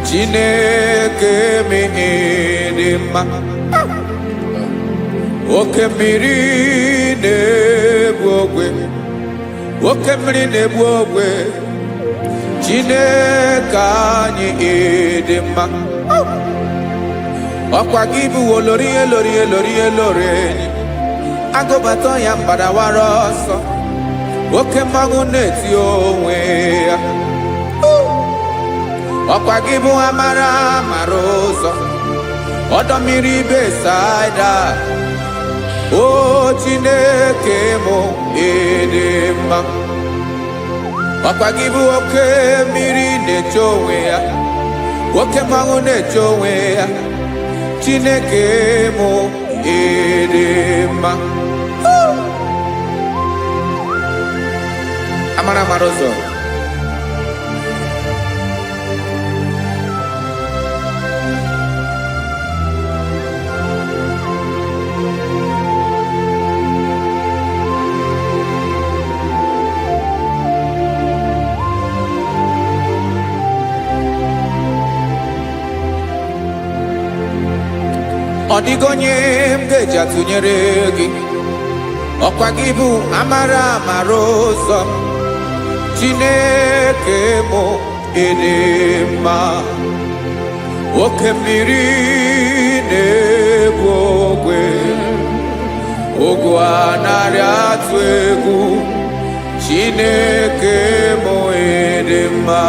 Chineke mee dị mma. Oke mmiri na-egbu ogwe, oke mmiri na-egbu ogwe. Chineke anyị dị mma. Ọkwa gị bụ olori elori elori elori enyi, agụbata ya mbadawara ọsọ. Oke mmanwụ na-eti onwe ya. Ọkwa gị bụ amara amara ụzọ, ọdọ mmiri Besaida. O Chineke mụ ịdị mma. Ọkwa gị bụ oke mmiri na-eche onwe ya, oke mmanwụ na-eche onwe ya. Chineke mụ ịdị mma. Amara amara ụzọ. Ọ dịghị onye m ga-eji atụnyere gị. Ọkwa gị bụ amara amara ụzọ. Chineke mụ ịdị mma. Oke mmiri na-egbu ogwe, ogwu anaghị atụ egwu. Chineke mụ ịdị mma.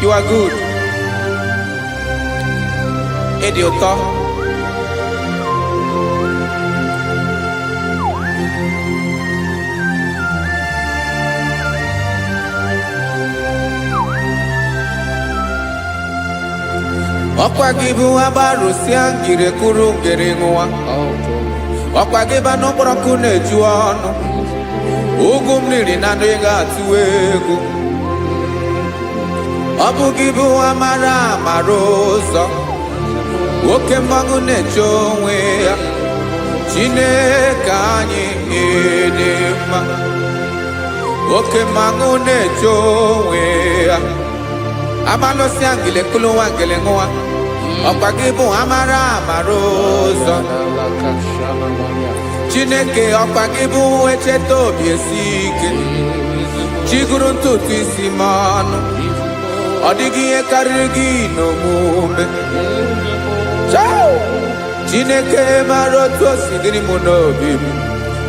You are good. Ịdị ụtọ. ọkwa gị bụ agbarụsịa ngire kụrụ ngere nwa ọkwa gị ba n'ụkpọrọkụ na-eju ọnụ ugwu mmiri na ndị ga-atụ egwu ọ bụ gị bụ amara amara ụzọ oke mmanwụ na-eche onwe ya Chineke anyị dị mma oke mmanwụ na-eche onwe ya abalụsịa ngile kụrụ nwa ngele nwa ọkwa gị bụ amara amara ụzọ Chineke ọkwa gị bụ echeta obi esi ike chigụrụ ntutu isi m ọnụ ọ dịghị ihe karịrị gị n'omume Chineke mara otu o si dịrị m n'obi m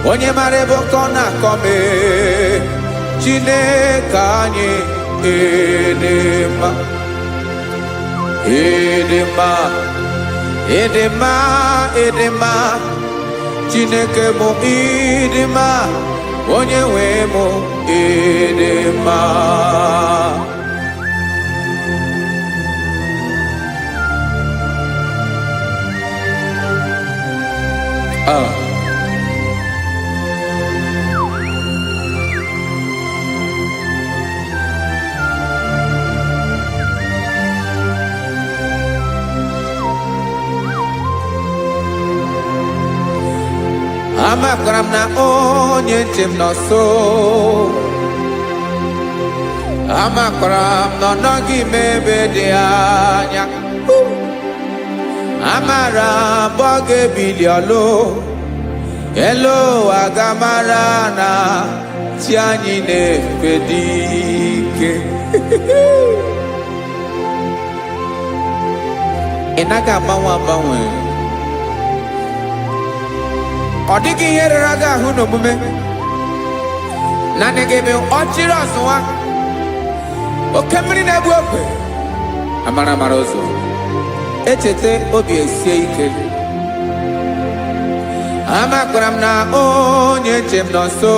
onye mara ebe ọkọ na-akọ m Chineke anyị dị mma dị mma dị mma dị mma Chineke m dị mma onye nwe m dị mma amakwara m na onye nche m nọ nso amakwara m na ọ nọghị m ebe dị anya amara m ọ ga-ebili ọlụ elu aga mara na chi anyị na-efe dị ike ị naghị agbanwe agbanwe ọ dịghị ihe rere gị ahụ n'omume naanị gị bụ ọchịrị ọzụwa oke mmiri na-egbu ogwe amara amara ụzọ echeta obi esie ike amakwara m na onye nche m nọ nso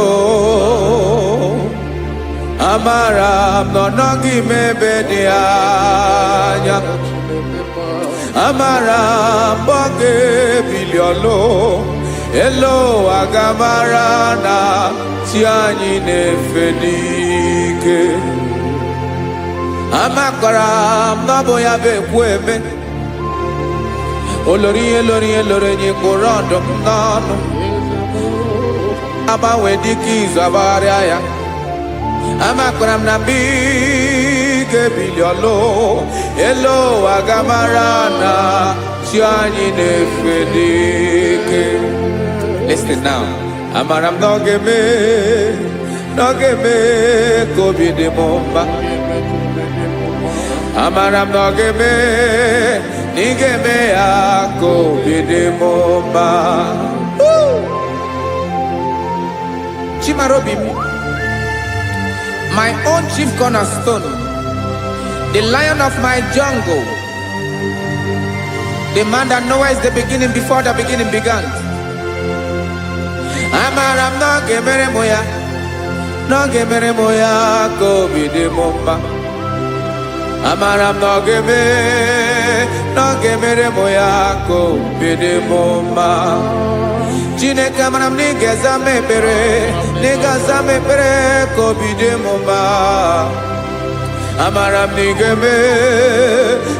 amara m na ọ nọghị m ebe dị anya amara m ọ ga-ebili ọlụ elu aga mara na chi anyị na-efe n'ike amakwara m na ọ bụ ya bụ ekwu eme olori ihe lori ihe lori enyi kwụrụ ọdụm n'ọnụ agbanwe dịka izu agbagharịa ya amakwara m na mgbe ị ga-ebili ọlụ elu aga mara na chi anyị na-efe n'ike. Listen now. Amara m na ọ ga-eme ka obi dị m mma. Amara m na ọ ga-eme na ị ga-eme ya ka obi dị m mma. Chimarobi m, my own chief cornerstone, the lion of my jungle, the man that knows the beginning before the beginning began. Amara m na ọ ga-emere m ya, na ọ ga-emere m ya ka obi dị m mma. Amara m na ọ ga-eme, na ọ ga-emere m ya ka obi dị m mma. Chineke amara m na ị ga-aza m ekpere, na ị ga-aza m ekpere ka obi dị m mma. Amara m na ị ga-eme,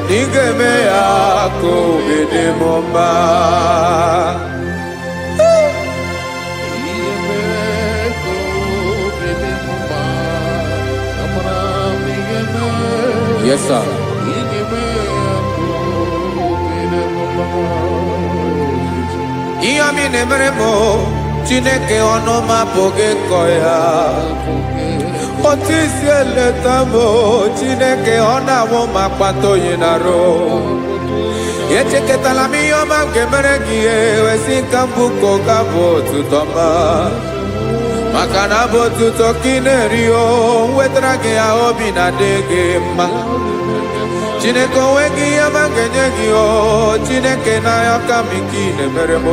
na ị ga-eme ya ka obi dị m mma. Yes, sir. Ihe ọmị na-emere m Chineke ọnụ m apụghị ịkọ ya. Otu isi eleta m Chineke ọ na-awụ m akpata oyi n'arụ. Echeketala m ihe ọma m ga-emere gị ewesi ka m bụkọ ga-abụ otuto ma. Maka na bụ otuto ka ị na-eri o wetara gị ya obi na-adị gị mma. Chineke onwe gị ihe ọma ga-enye gị o Chineke n'anya ka m ike ị na-emere m.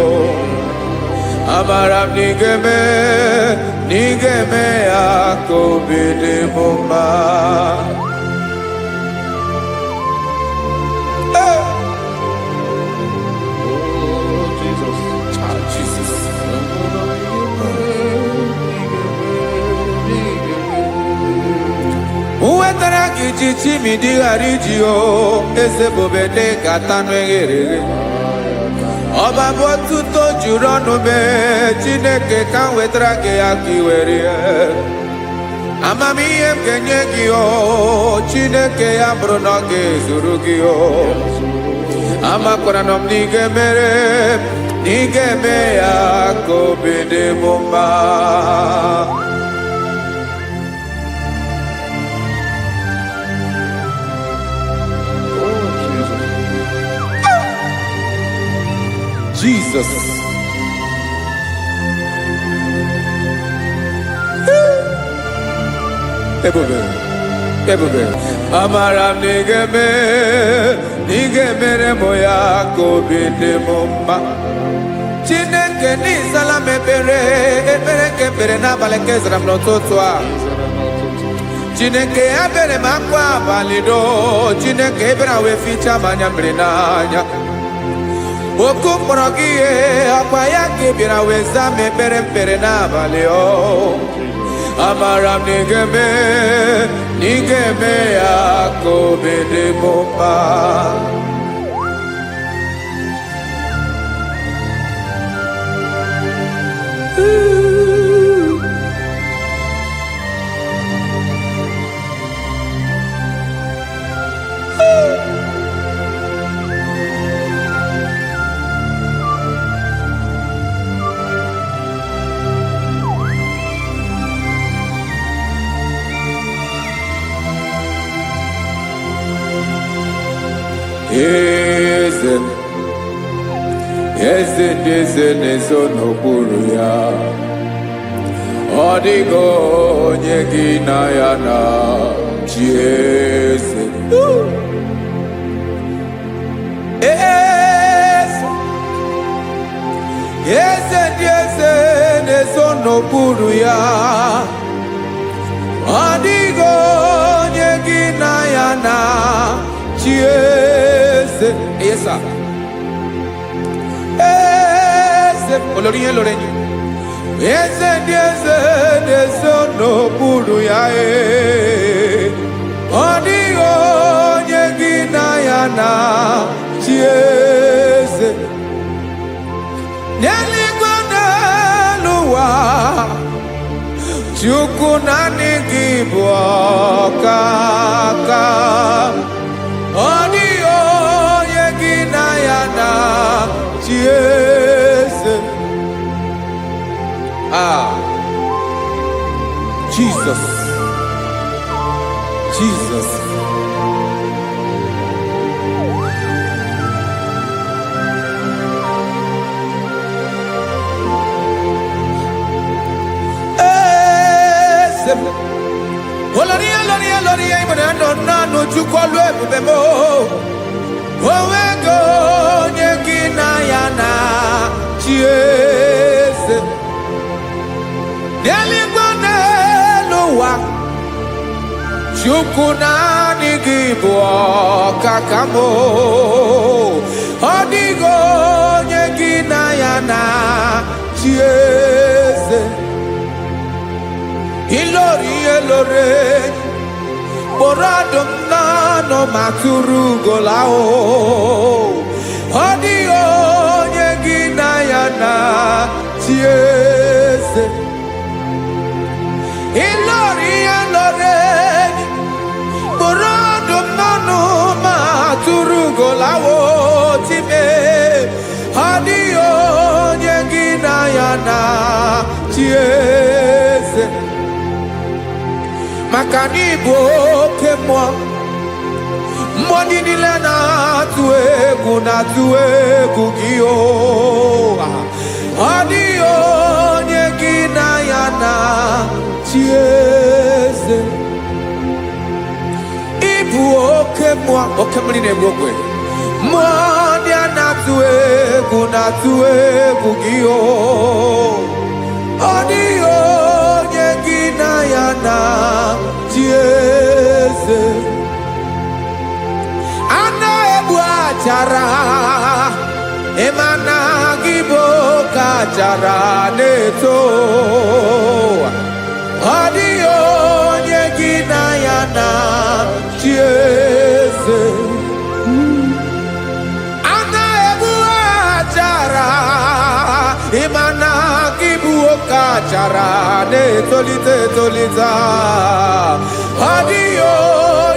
Amara m na ị ga-eme, na ị ga-eme ya ka obi dị m mma. wetara gị ji chimidi ghara iji o eze bobede ga-atanụ eghere ọba bụ otuto juru ọnụ mee Chineke ka m wetara gị ya ka i were ya amamihe m ga-enye gị o Chineke ya bụrụ na ọ ga-ezuru gị o amakwara na m na ị ga-emere na ị ga-eme ya ka obi dị m mma. Jesus. Ebube. Amara m na ị ga-emere m ya ka obi dị m mma. Chineke n'ịzala m ekpere nke ekpere n'abalị nke zara m n'ụtụtụ a. Chineke ya bere m akwa abalị do. Chineke ebere wee fichaa m anya mmiri n'anya. Oku mkpọrọ gị ihe akwa ya ka ị bịara wee zaa m ekpere n'abalị o. Amara m na ị ga-eme ya ka obi dị m mma. Eze na-ezo n'okpuru ya ọ dịghị onye gị na ya na chi eze. Eze na-ezo n'okpuru ya ọ dịghị onye gị na ya na chi eze. Yes, sir. Olorinye lorenye eze na-ezo n'okpuru ya ọ dịghị onye gị na ya na chi eze. N'eluigwe n'elu ụwa Chukwu naanị gị bụ ọkaka ọ dịghị onye gị na ya na chi eze. Jesus. Oloria ibona nanu chukolu ebube mo owego onye gị na ya na chi eze. N'eluigwe n'elu ụwa Chukwu naanị gị bụ ọkaka m ọ dịghị onye gị na ya na chi eze. Ilori kpọrọ ọdụm n'ọnụ ma tụrụ ugola ọ dịghị onye gị na ya na chi eze. Ilori kpọrọ ọdụm n'ọnụ ma tụrụ ugola time ọ dịghị onye gị na ya na chi eze. Maka na ị bụ oke mmụọ ndị niile na-atụ egwu gị ọ dịghị onye gị na ya na chi eze. Ị bụ oke mmiri na-egbu ogwe mmụọ ndị a na-atụ egwu gị ọ dịghị onye gị na ya na chi eze. Ana egbu achara ịmana gị bụ ka achara na-eto ọ dịghị onye gị na ya na bara ne tolite tolita adio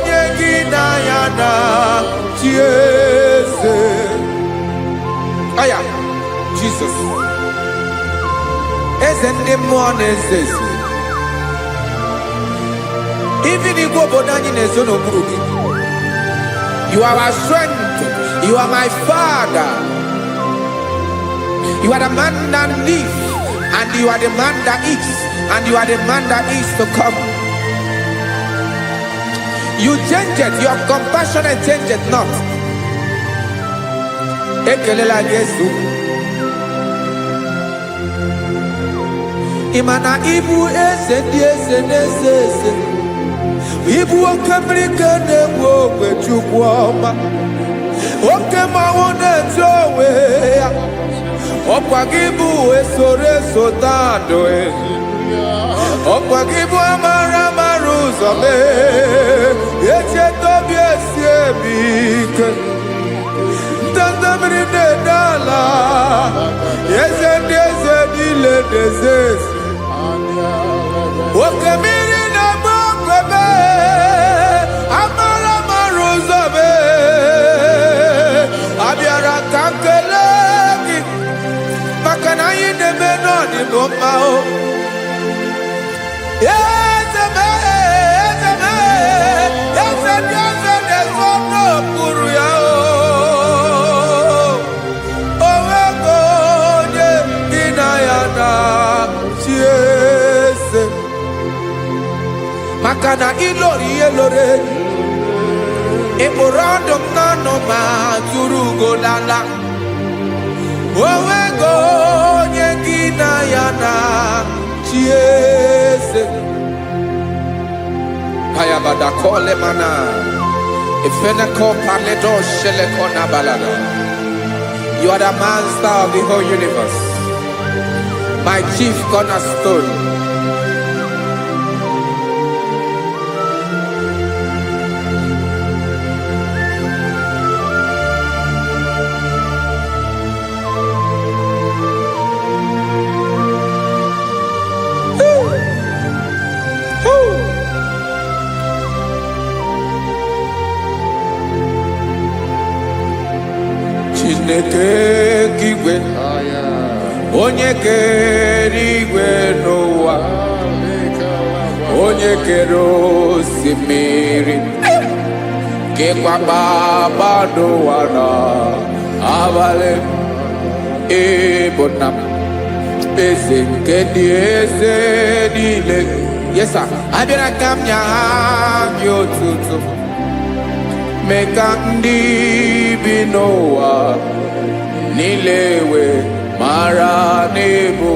nyegina yana chiese. Aya Jesus ezende mwone zezi even igwo bodanyi nezo no burugi. You are our strength, you are my Father, you are the man that lives, and you are the man that eats, and you are the man that is to come. You change it, your compassion and change it not. Ekelela Yesu. Imana ibu ese diese nesese. Ibu okamrika nebo kwechukwoma. Okema wone jowe. Okwagibu esore sotando e. Okwagibu amara maruzome. Eche tobie siebike. Tandamri de dala. Yeze dile dezes. Okamiri na mokwebe. Amara maruzome. Abiara kankeleki. Makana yine menoni nomao. Yezeme. Yeze nesono puru yao. Owego nye inayana chiese. Makana ilori elore. Eborando nano ma turugo lala. Owego nye inayana chiese. Hayabada kole mana. Ifeneko paledo shelekona balada. You are the master of the whole universe, my chief cornerstone. Chineke kigwe, onye kere igwe n'ụwa, onye kere osimiri, kekwa kpakpando ụwa n'abalị. Ịbụ nna m, eze nke ndị eze niile. Yes sir, abịara ka m nye gị otuto, mee ka ndị bi n'ụwa niile wee mara n'ebu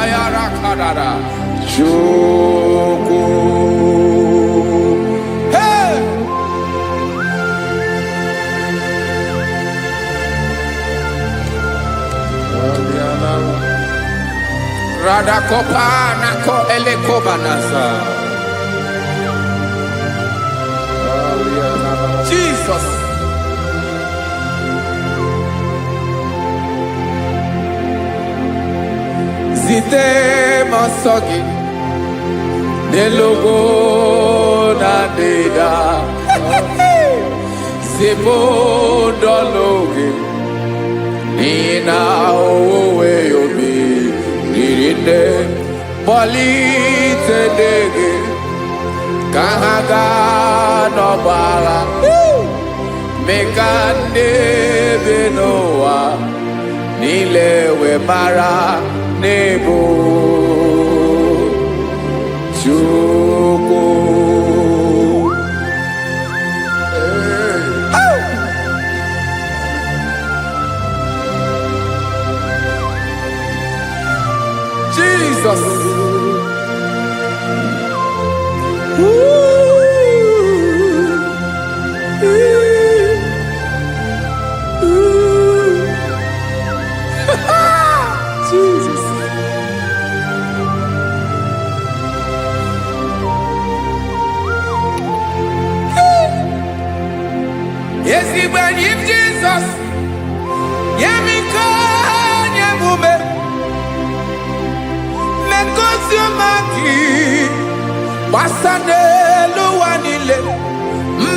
ayara kadara Chukwu. Hey! Radakopa nako elekobanasa. Jesus. Zite masogi nelogo na deda. Zebo dologe nina owe yobi nirinde polite dege kahaga no bala. Mekande benoa nilewe mara nebo Chukwu. Jesus. Jesus. Yes, he went in Jesus. Yemiko, Yemume. Basanelu wanile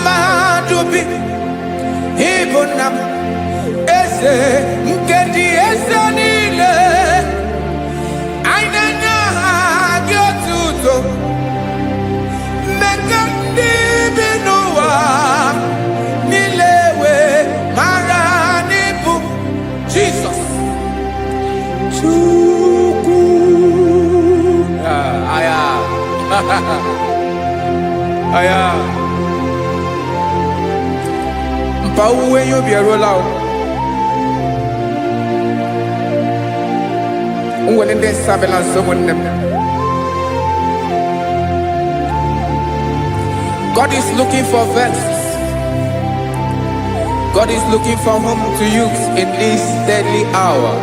madubi ibunam eze nkedi eze nile ainanya agiotuto meka ndi binuwa nilewe maranibu Jesus Chuku aya aya mpa uwe yo bierola o unwele nde sabela someone. God is looking for vessels. God is looking for whom to use in this deadly hour.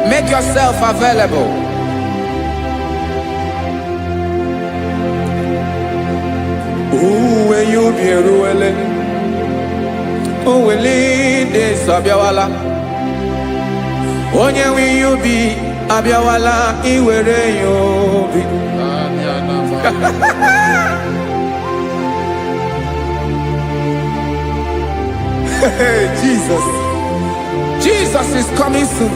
Make yourself available. When you be ruele, oh we lead this abiawala. Onye when you be abiawala, iwere you be. Jesus, Jesus is coming soon.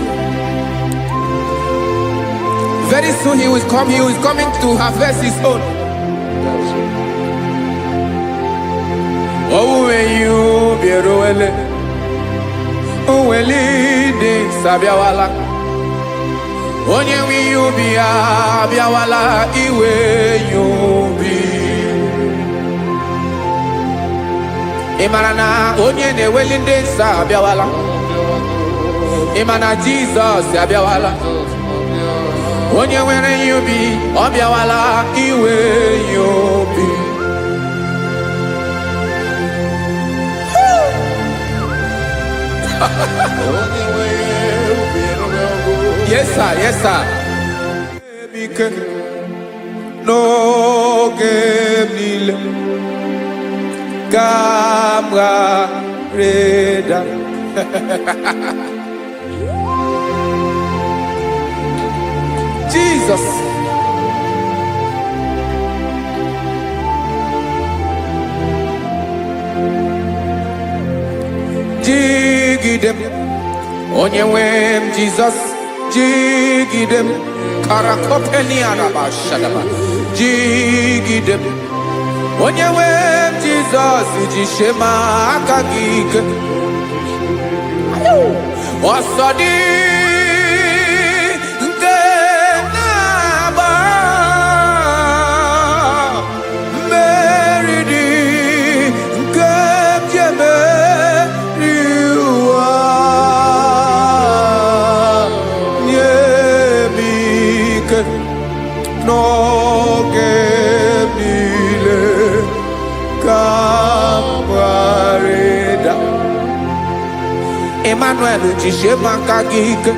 Very soon he will come. He is coming to harvest his own. Oh, when you be roele, oh, when leading sabiawala, onye when you be abiawala, iwe you be. Imana onye ne welinde sabiawala, imana Jesus sabiawala, onye when you be abiawala, iwe you be. Yes sir, yes sir. No game camera reda. Jesus. Jigidem, onyewem Jesus, jigidem, karakopeni araba shadaba, jigidem, onyewem Jesus, jishema akagike, osodi ngenaba, meridi ngemjeme. No gebile kamareda Emmanuel jishe makagike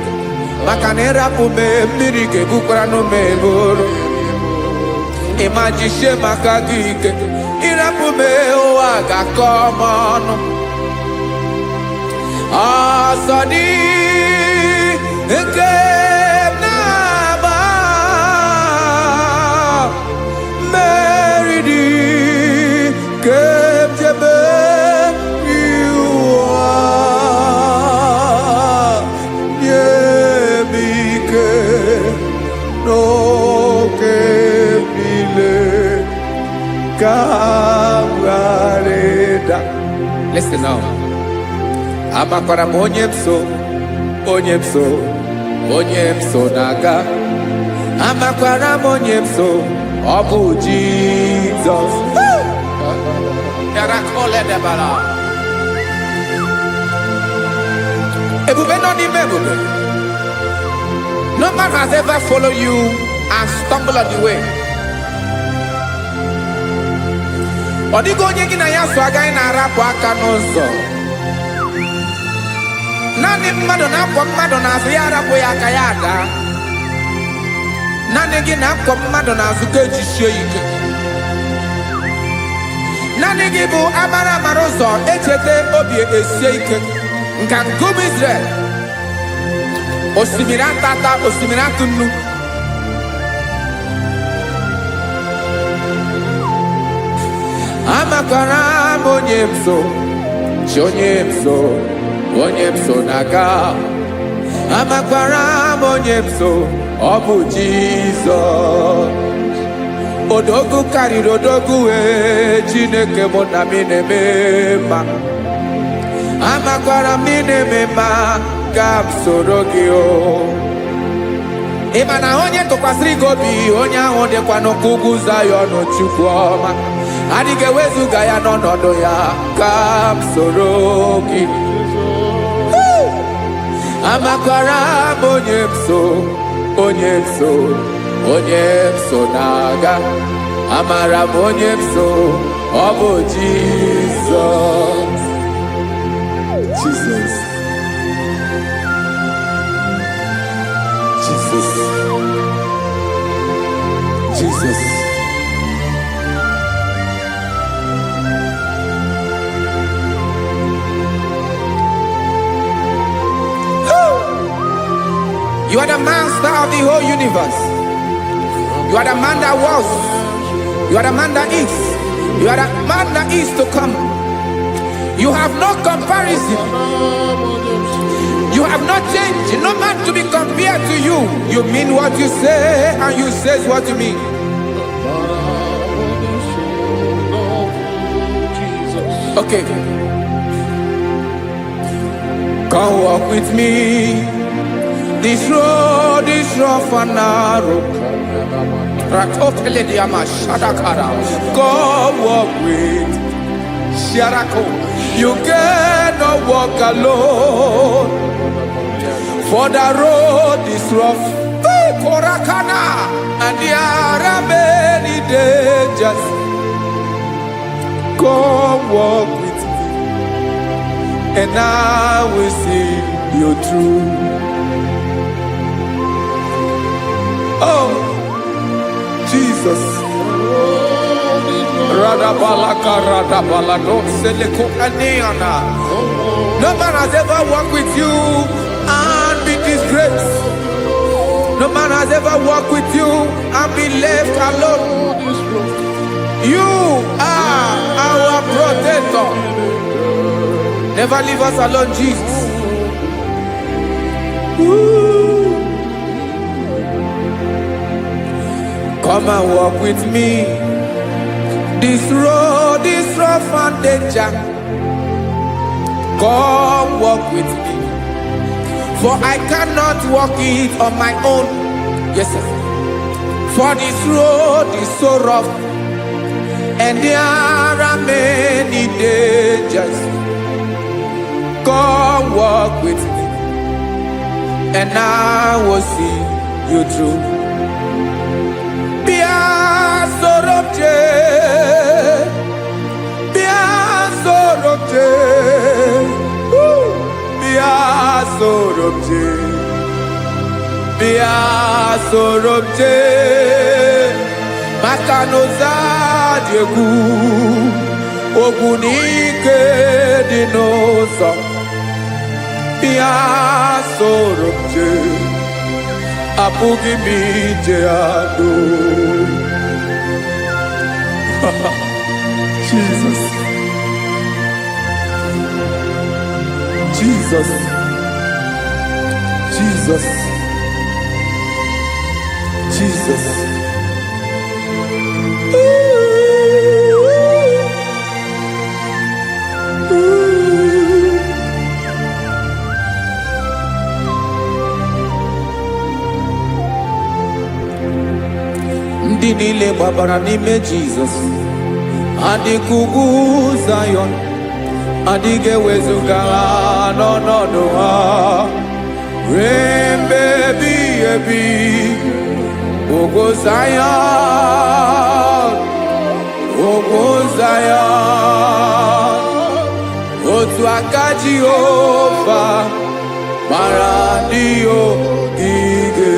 makanera pume mirike bukrano meboro Ema jishe makagike irapume oaga komono asadi Listen now. Amakwara onyemso naga. Amakwara onyemso obu Jesus. Yarakole debala. Ebube no ni mebube. No man has ever followed you and stumbled on the way. Odigo onye gị na ya so agaghị na-arapụ aka n'ụzọ. Naanị mmadụ na-akwọ mmadụ n'azụ ya arapụ ya aka ya ada. Naanị gị na-akwọ mmadụ n'azụ ka ejisie ike. Naanị gị bụ amara ụzọ echete obi esie ike. Nka ngụm Israel. Osimiri atata, osimiri atụ nnu. Amakwara monyemso, chonyemso, onyemso naga. Amakwara monyemso, obu Jesus. Odogu kari odogu Chineke mona mine mema. Amakwara mine mema gam sorogio. Imana onye tokwasiri gobi onye ahụ dịkwa n'okpukpu Zion Chukwuma. Adịghị ewezuga ya n'ọnọdụ ya ka m soro gị. Amakwara m onye m so, onye m so, onye m so na-aga. Amara m onye m so, ọ bụ Jizọs. Jesus. Jesus. Jesus. You are the master of the whole universe. You are the man that was. You are the man that is. You are the man that is to come. You have no comparison. You have not changed. No man to be compared to you. You mean what you say and you say what you mean. Okay. Come walk with me. This road is rough and narrow. Come walk with Sharako. You cannot walk alone. For the road is rough. Korakana. And there are many dangers. Come walk with me. And I will see you through. Oh, Jesus. No man has ever walked with you and be disgraced. No man has ever walked with you and be left alone. You are our protector. Never leave us alone, Jesus. Ooh. Come and walk with me. This road is rough and danger. Come walk with me. For I cannot walk it on my own. Yes, sir. For this road is so rough. And there are many dangers. Come walk with me. And I will see you through. Makanoza diegu ogunike dinosa Bia sorobje apugi mije ado. Jesus. Jesus. Jesus. Jesus. Ndị niile gbabara n'ime Jesus. Adịkugwu Zion, adịghị ewezuga ha n'ọnọdụ ha. Rembe ebi, Ogo Zion, Ogo Zion. Otu aka Jehova mara ndị ogige.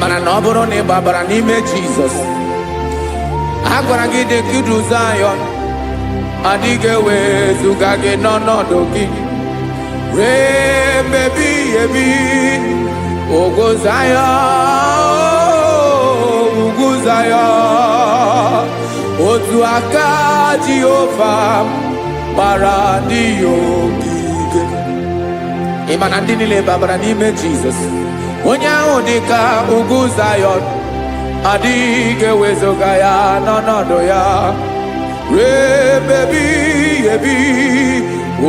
mana na ọ bụrụ na ị gbabara n'ime Jizọs, a gwara gị dị ka idu Zayọn, adịghị ewezuga gị n'ọnọdụ gị ree mgbe ebighị ebi. Ugwu Zayọn, ugwu Zayọn, otu aka Jehova gbara ndị ya ogige. Ị ma na ndị niile babara n'ime Jizọs, onye ahụ dị ka ugwu Zayọn, adịghị ewezuga ya n'ọnọdụ ya ree mgbe ebighị ebi.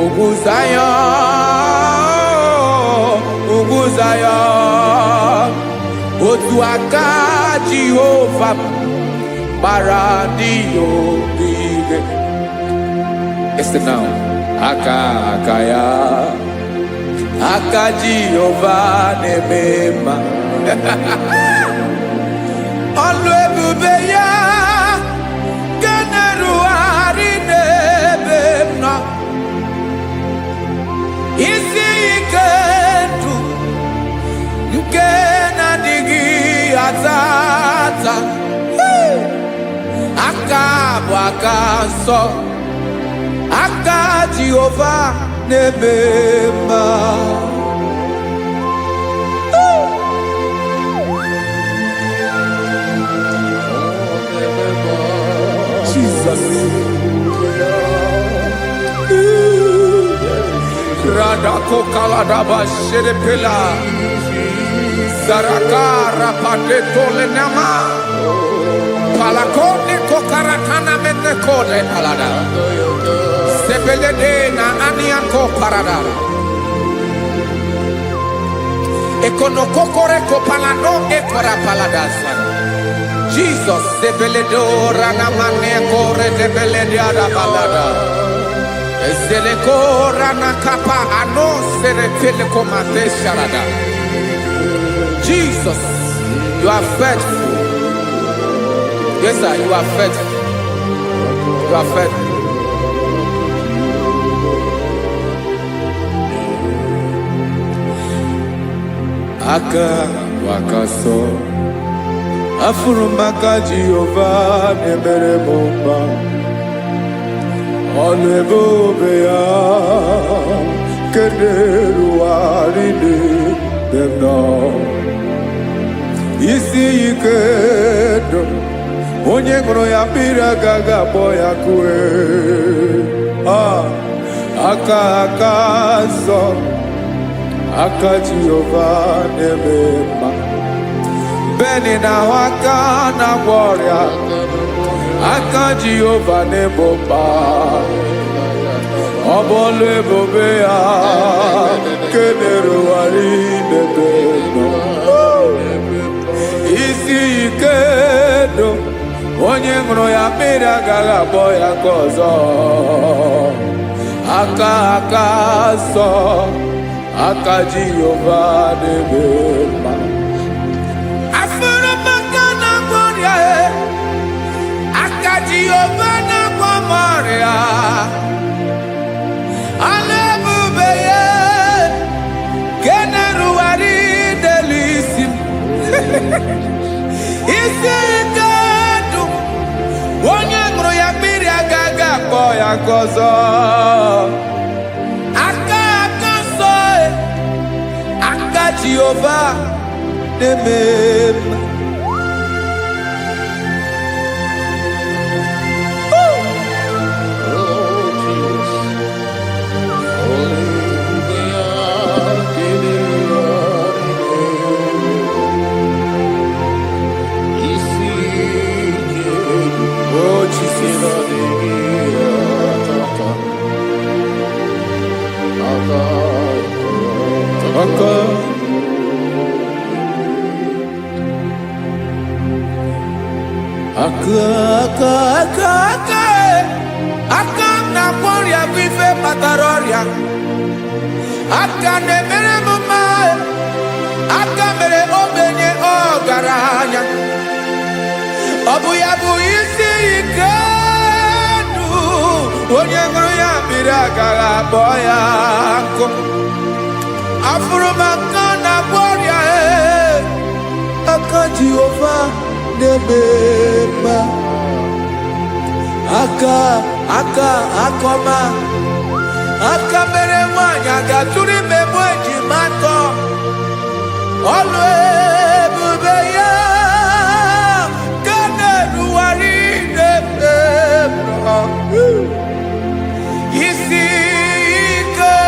Ugwu Zayọn, ugwu Zayọn, otu aka Jehova gbara ndị ya ogige. Listen now. Aka ya, aka Jehova na-eme mma. Ọlụ ebube ya ga na-erugharị n'ebe m nọ. Isi ike ndụ nke na-adịghị ata ata. Aka bụ aka nsọ, aka Jehova na-eme mma. Jesus. Radako kaladaba sherepela zarakara patole nama palakone kokarakana mene kode palada sebelede na aniako parada ekono kokore ko palano ekora paladasa. Jesus sebeledo rana mane kore sebelede ada palada. Ezeleko rana kapa ano serefele komate sharada. Jesus, you are faithful. Yes, sir, you are faithful. You are faithful. Aka wakaso afurumaka Jehova nemere mumba. Ọlụ ebube ya kenerugharị n'ebe m nọ. Isi ike ndụ onye ṅụrụ ya mmiri agaghị akpọ ya kue. Aka nsọ, aka Jehova na-eme mma. Beni na-ahụ aka na-agwọ ọrịa, aka Jehova na-egbo mkpa. Ọ bụ ọlụ ebube ya nke na-erugharị n'ebe m nọ. Isi ike ndụ onye ṅụrụ ya mmiri agaghị akpọ ya nke ọzọ. Aka nsọ, aka Jehova na-eme mma. Jehova na-agwọ m ọrịa, ọlụ ebube ya nke na-erugharị n'elu isi m. Isi ike ndụ onye ṅụrụ ya mmiri agaghị akpọ ya nke ọzọ. Aka nsọ, aka Jehova na-eme mma. Aka na-agwọ ọrịa bụ ife kpatara ọrịa. Aka na-emere m mma, aka mere ogbenye ọgaranya. Ọ bụ ya bụ isi ike ndụ onye ṅụrụ ya mmiri agaghị akpọ ya nkụ. Afụrụ m aka na-agwọ ọrịa, aka Jehovah nebema akoma mere mwanya gaturi memo ejimato olu ebube ya kane ruwari nebema isi ike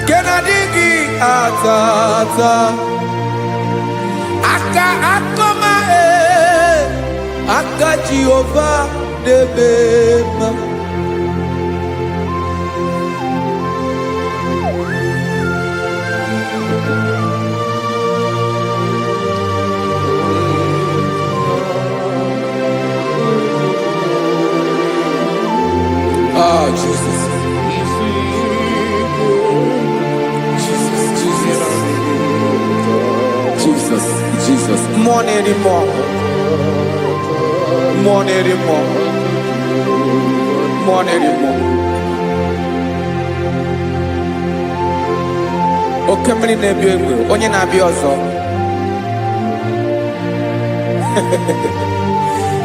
kenadigi atata akoma aka Jehovah nebema Jesus. Jesus. More anymore. Okemri na-ebi egbe, onye na-abịa ọzọ.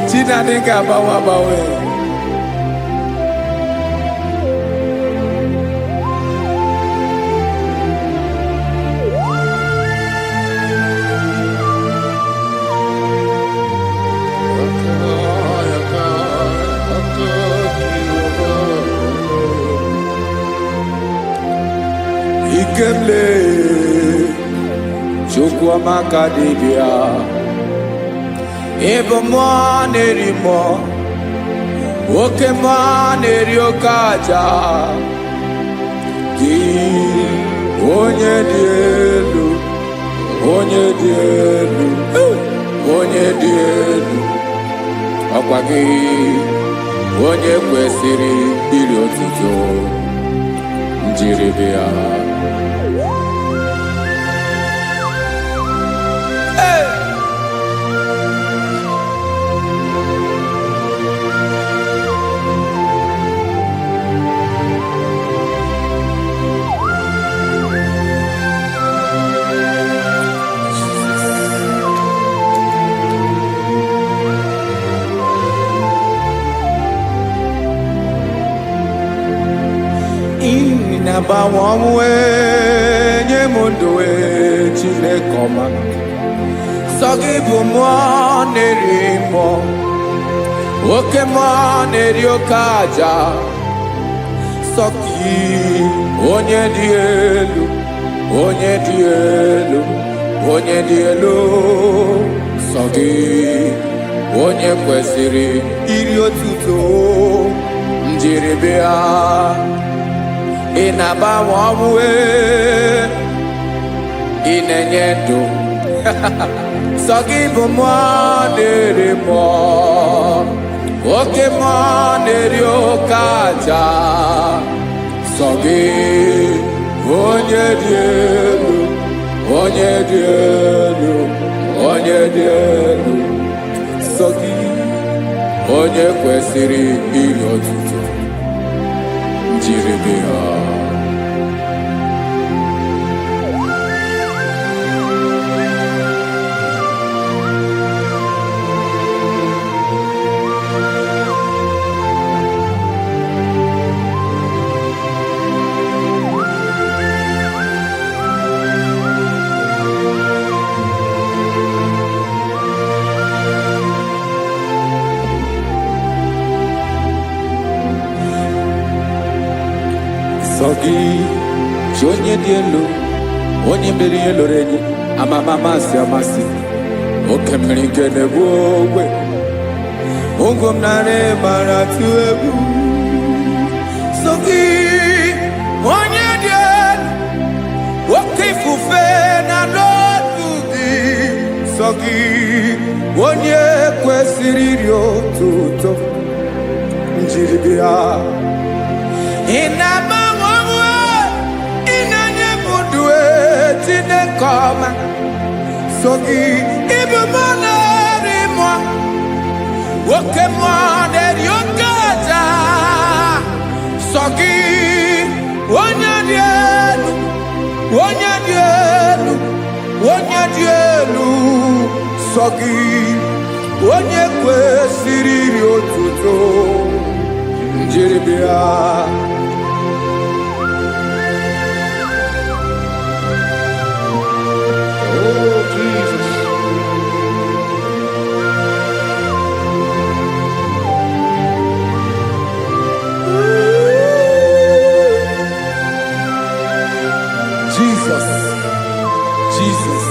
Chinadị ga-agbanwe. Ikemle Chukwamaka dibia Ebo mwa nerimo Oke mwa neriokaja Ki onye dielu Ọkwa gị onye kwesịrị iri otuto njiri bịa Inabawamwe nyemundowe Chinekoma Sogibu mwa nerimo Oke mwa neriokaja Sogi onye dielu Sogi onye kwesịrị iri otuto njiri bịa Inabawamwe inenye ndụ Sogibu mwa nerimo Oke mwa neriokaja Sogi onye dielu Sogi onye kwesịrị iri otuto njiri bịa Sogi onye dielu onye mmeri eloro enyi amasi oke mmiri nke na-egbu ogwe ungom nare mara tu egwu Sogi onye dielu oke ifufe na n'otu gị Sogi onye kwesịrị iri otuto njiri bịa Inabawamwe inenye mudwe Chinekoma Sogi ibu mwana rimo Oke mwana riokaja Sogi onye dielu dị elu sọ gị onye kwesịrị otuto njiri bịa. Oh, Jesus. Jesus, Jesus.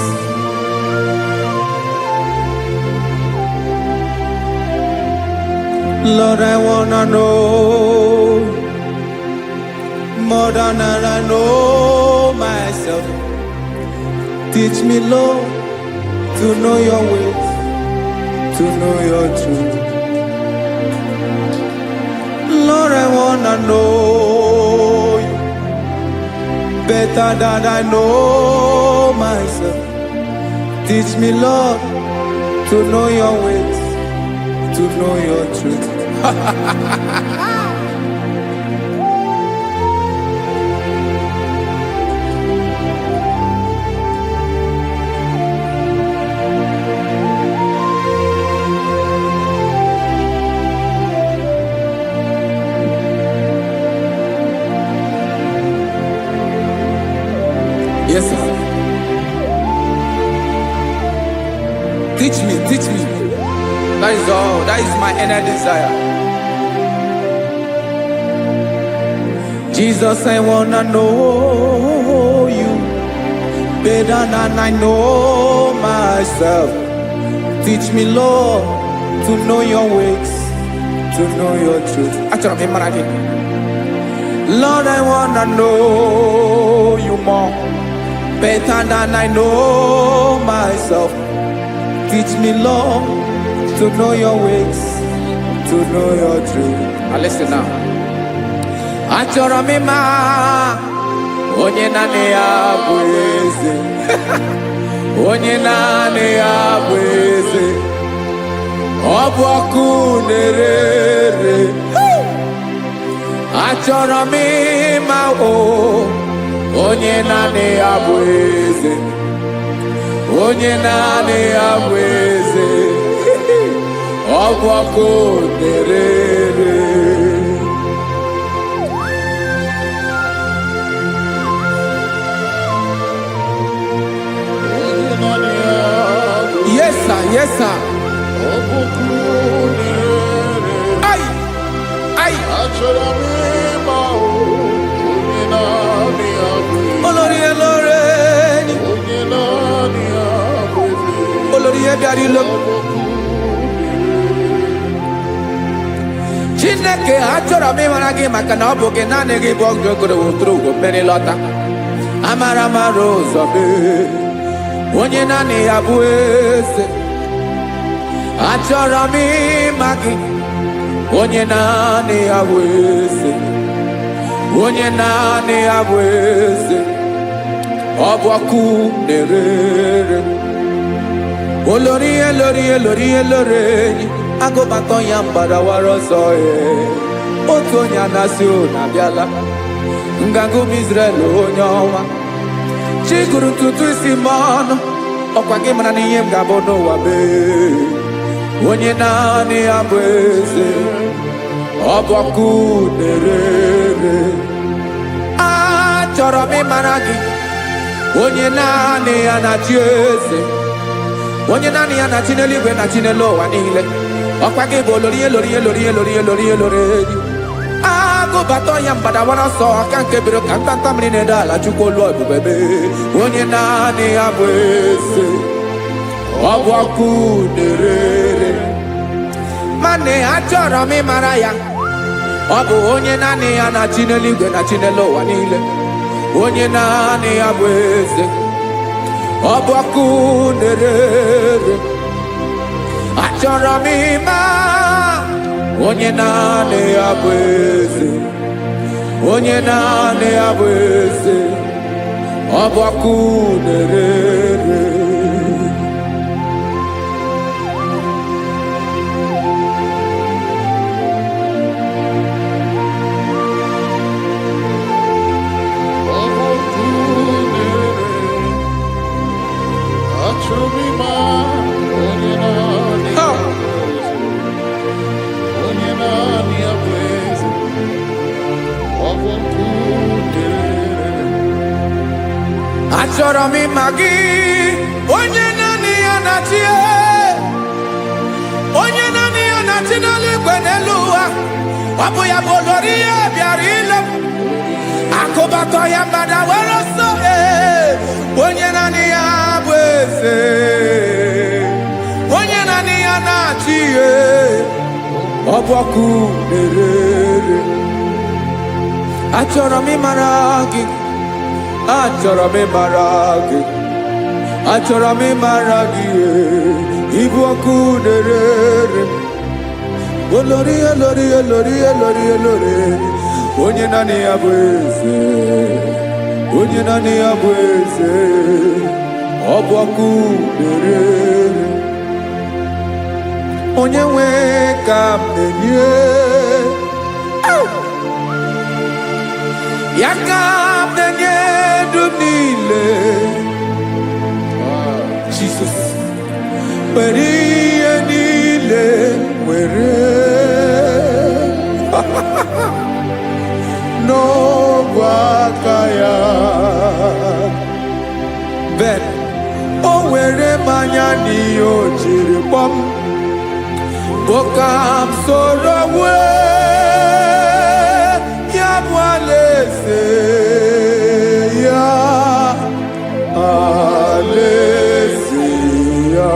Lord, I wanna know more than I know myself. Teach me, Lord, to know your ways, to know your truth. Lord, I wanna know you better than I know myself. Teach me, Lord, to know your ways, to know your truth. Yes, sir. Teach me, teach me. That is all. That is my inner desire. Jesus, I wanna know you better than I know myself. Teach me, Lord, to know your ways, to know your truth. Actually, I'm again. Lord, I wanna know you more better than I know myself. Teach me, Lord, to know your ways, to know your truth. Now listen now. Achọrọ m ịma onye naanị ya bụ eze. Onye naanị ya bụ eze. Ọ bụ ọkụ na-ere. Achọrọ m ịma onye naanị ya bụ eze. Onye naanị ya bụ eze. Ọ bụ ọkụ na-ere. Yes, sir. Yes, sir. Ay, ay. Olórí Olórí. Olórí Ẹ̀dàrí lọ. Chineke achọrọ m ịmara gị maka na ọ bụ gị naanị gị bụ ọgụ ogoro wotoro ugwo mmeri lọta. Amara mara ụzọ mee. Onye naanị ya bụ eze. Achọrọ m ịma gị. Onye naanị ya bụ eze. Onye naanị ya bụ eze. Ọ bụ ọkụ na-ere. Olórí Olórí Olórí Olórí. Agụbatọ ya mgbadawara ọsọ ya. Otu onye anasị na-abịala. Nganga ụmụ Izrel onye ọnwa. Chi gụrụ ntutu isi m ọnụ. Ọkwa gị mara na ihe m ga-abụ n'ụwa mee. Onye naanị ya bụ eze. Ọ bụ ọkụ na-ere. Achọrọ m ịmara gị. Onye naanị ya na-achị eze. Onye naanị ya na-achị n'eluigwe na-achị n'elu ụwa niile. Ọkwa gị bụ Olórí Olórí Olórí Olórí Olórí Olórí. Agụbatọ ya mgbadawara ọsọ aka nke biro ka ntanta mmiri na-ede ala Chukwu olu ebube mee. Onye naanị ya bụ eze. Ọ bụ ọkụ na-ere. Mane achọrọ m ịmara ya. Ọ bụ onye naanị ya na-achị n'eluigwe na-achị n'elu ụwa niile. Onye naanị ya bụ eze. Ọ bụ ọkụ na-ere. Achọrọ m ịma onye naanị ya bụ eze. Onye naanị ya bụ eze. Ọ bụ ọkụ na-ere. achọrọ m ịma gị, onye naanị ya na-achị, onye naanị ya na-achị n'eluigwe n'elu ụwa. Ọ bụ ya bụ olori ya bịara ile m, akụbakọ ya mgbada were ọsọ. Onye naanị ya bụ eze, onye naanị ya na-achị ihe. Ọ bụ ọkụ na-ere. Achọrọ m ịmara gị, achọrọ m ịmara gị, achọrọ m ịmara gị. Ịbụ ọkụ na-ere. Olori, olori, olori, olori, olori. Onye naanị ya bụ eze, onye naanị ya bụ eze. Ọ bụ ọkụ na-ere. Onye nwe ka m na-enye, ya ka m na-enye dum niile. Jesus, were ihe niile were n'ọbụ aka ya. Ben, o were mmanya n'ihe o jiri kpọọ m, boka m soro wee ya bụ alaeze ya, alaeze ya.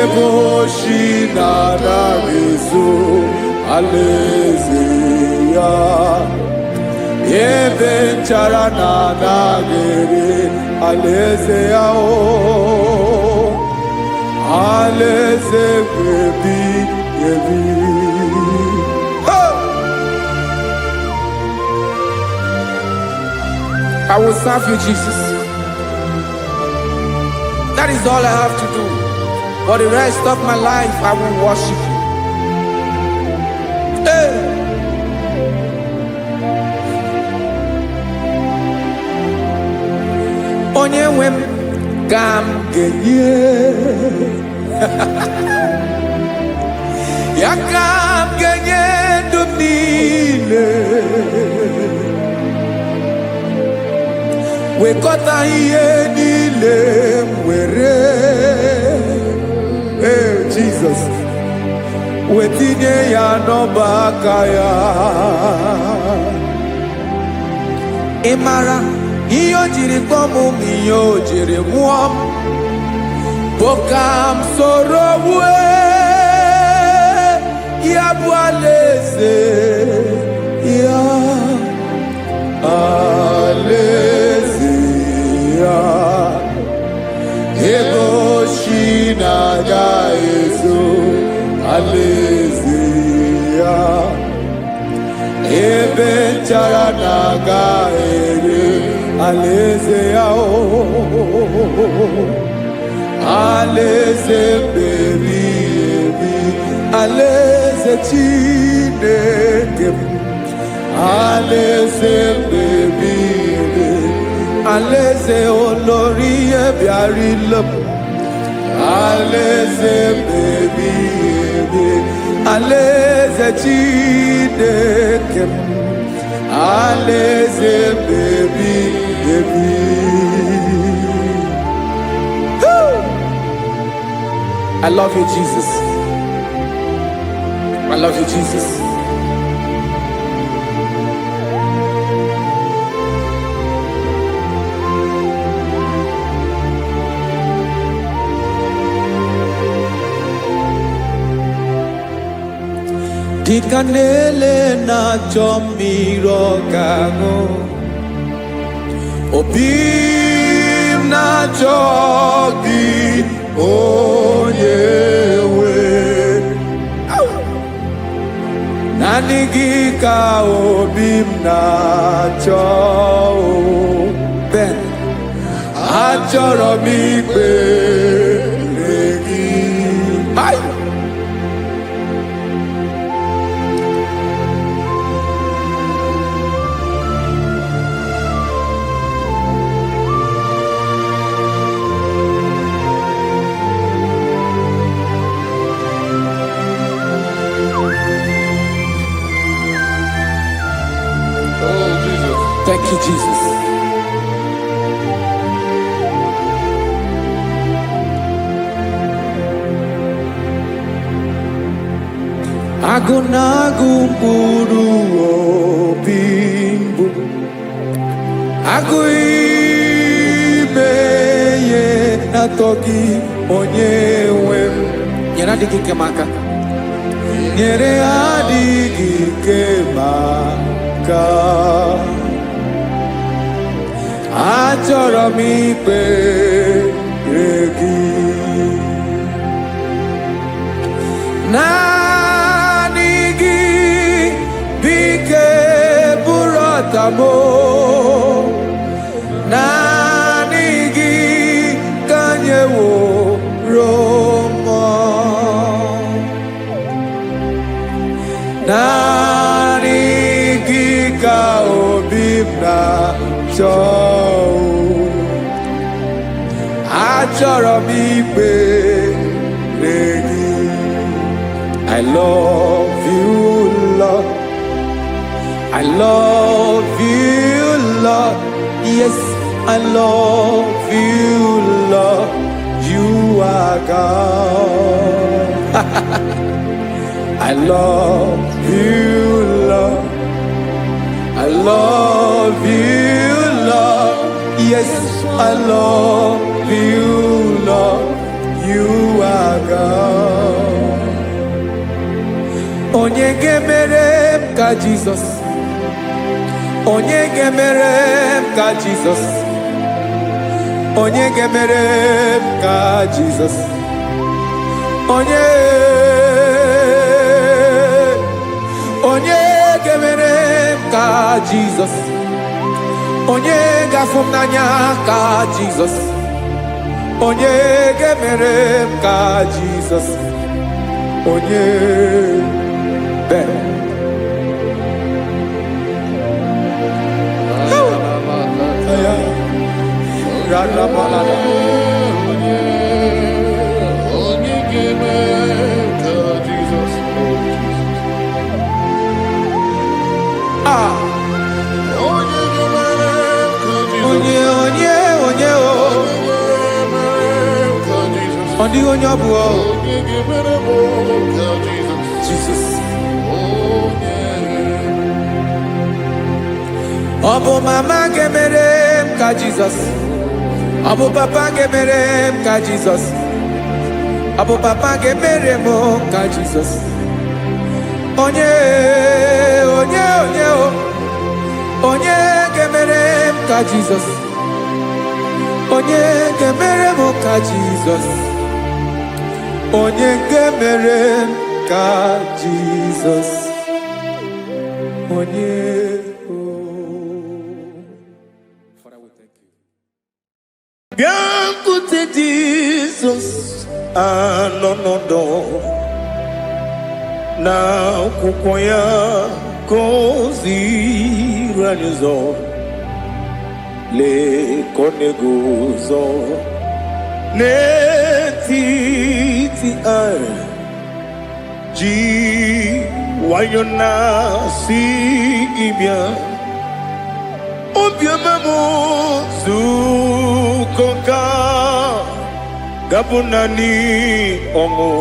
Ebe oshi na-anaghị ezo, alaeze ya. Ebe nchara na-anaghị ere, alaeze ya. Alaeze ebi ebi. I will serve you, Jesus. That is all I have to do. For the rest of my life, I will worship you. Hey. Onye nwe m ka m ga-enye, ya ka m ga-enye ndụ m niile. Wekọta ihe niile m were, Jesus, wetinye ya n'ọba aka ya. Ị mara ihe o jiri kpọọ m, ihe o jiri mụọ m, bụ ka m soro wee ya bụ alaeze ya, alaeze ya. Ebe oshi na-agaghị ezo, alaeze ya. Ebe nchara na-agaghị ere, alaeze ya. Alaeze ebi ebi, alaeze Chineke m. Alaeze ebi ebi, alaeze olori ya bịara ile m. Alaeze ebi ebi, alaeze Chineke m. Alaeze ebi ebi. I love you, Jesus. I love you, Jesus. Dịka na-ele na-achọ mmiri ọ ga-aṅụ, obi m na-achọ gị, onye nwe. Naanị gị ka obi m na-achọ. Ben, achọrọ m ikpere gị. Oh, Jesus. Thank you, Jesus. Agụnagụ mkpụrụ obi mbụ agụ ime ihe na-atọ gị onye nwe m nyere adịghị ike m aka nyere adịghị ike m aka achọrọ m ikpere gị naanị gị bike bụrụ ọtamo naanị gị ka nyeworo m naanị gị ka obi m na-achọ achọrọ m ikpere gị I love you, Lord. I love you, Lord. Yes, I love you, Lord. You are God. I love you, Lord. I love you, Lord. Yes, I love you, Lord. You are God. Onye gemere m ka Jesus. Onye gemere m ka Jesus. Onye gemere m ka Jesus. Onye gemere m ka Jesus. Onye gafụ m n'anya ka Jesus. Onye gemere m ka Jesus. Onye Ben. Jesus. Obo mama gemere m ka Jesus. Obo papa gemere m ka Jesus. Obo papa gemere m ka Jesus. Onye gemere m ka Jesus. Onye gemere m ka Jesus. Onye gemere m ka Jesus. Onye Biancote Jesus anonodo na kukoya kozi ranizo le konegozo netiti ai ji wayona si ibia obiamamu zukoka gabunani omo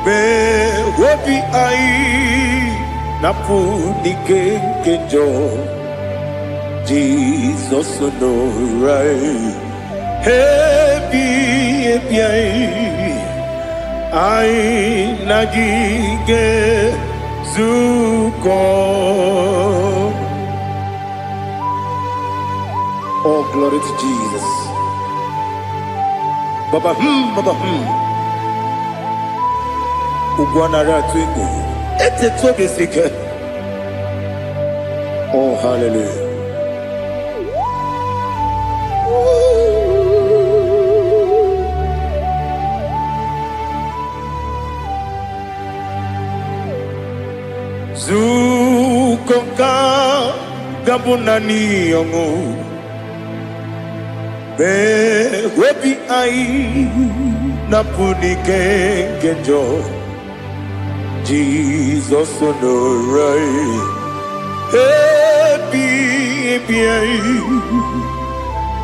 be wobi ai napu nikenjo Jesus no right happy ai nagige zuko. Oh, glory to Jesus. Baba, Baba, Ugwanara twingo. Ete tobe sike. Oh, hallelujah. Zukonka gabunani yongo. Be webi ai napuni kenjo Jesus no right happy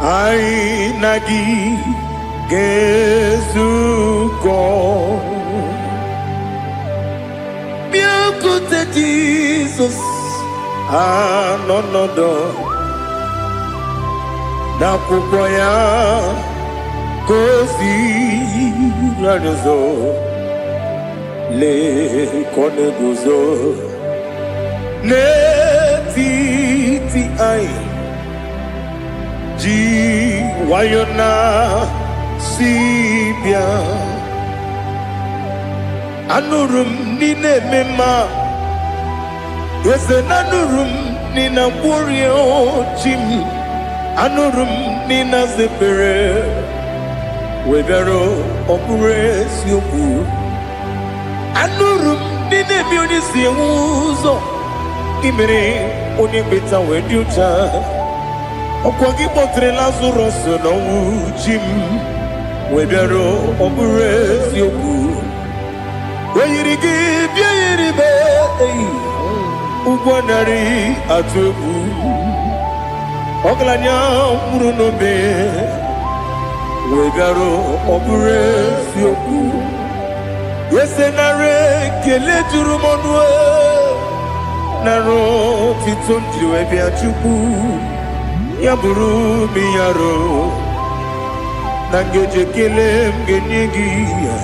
ai nagi gezuko Jesus anonodo n'akwụkwọ ya kozi rarụzo lekọne guzo n'etiti anyị ji nwayọ na si bịa anụrụ m n'ime mma eze na anụrụ m n'ina gwọrie ochi m anụrụ m n'ina zebere webịara ọ bụrụ eziokwu anụrụ m n'ina eme onye si enwe ụzọ imere onye mkpeta wee dị ụcha ọkwa gị kpọtere Lazarọs n'ọnwụ chi m webịara ọ bụrụ eziokwu oyiri gị bịa yiri be ụgwọ narị atụ egwu ọgaranya mkpụrụ n'obe wee bịarụ ọ bụrụ eziokwu ese narị ekele juru m ọnụ narụ tito njiri wee bịa Chukwu ya bụrụ m ya ro na ngeji ekele m ga-enye gị ya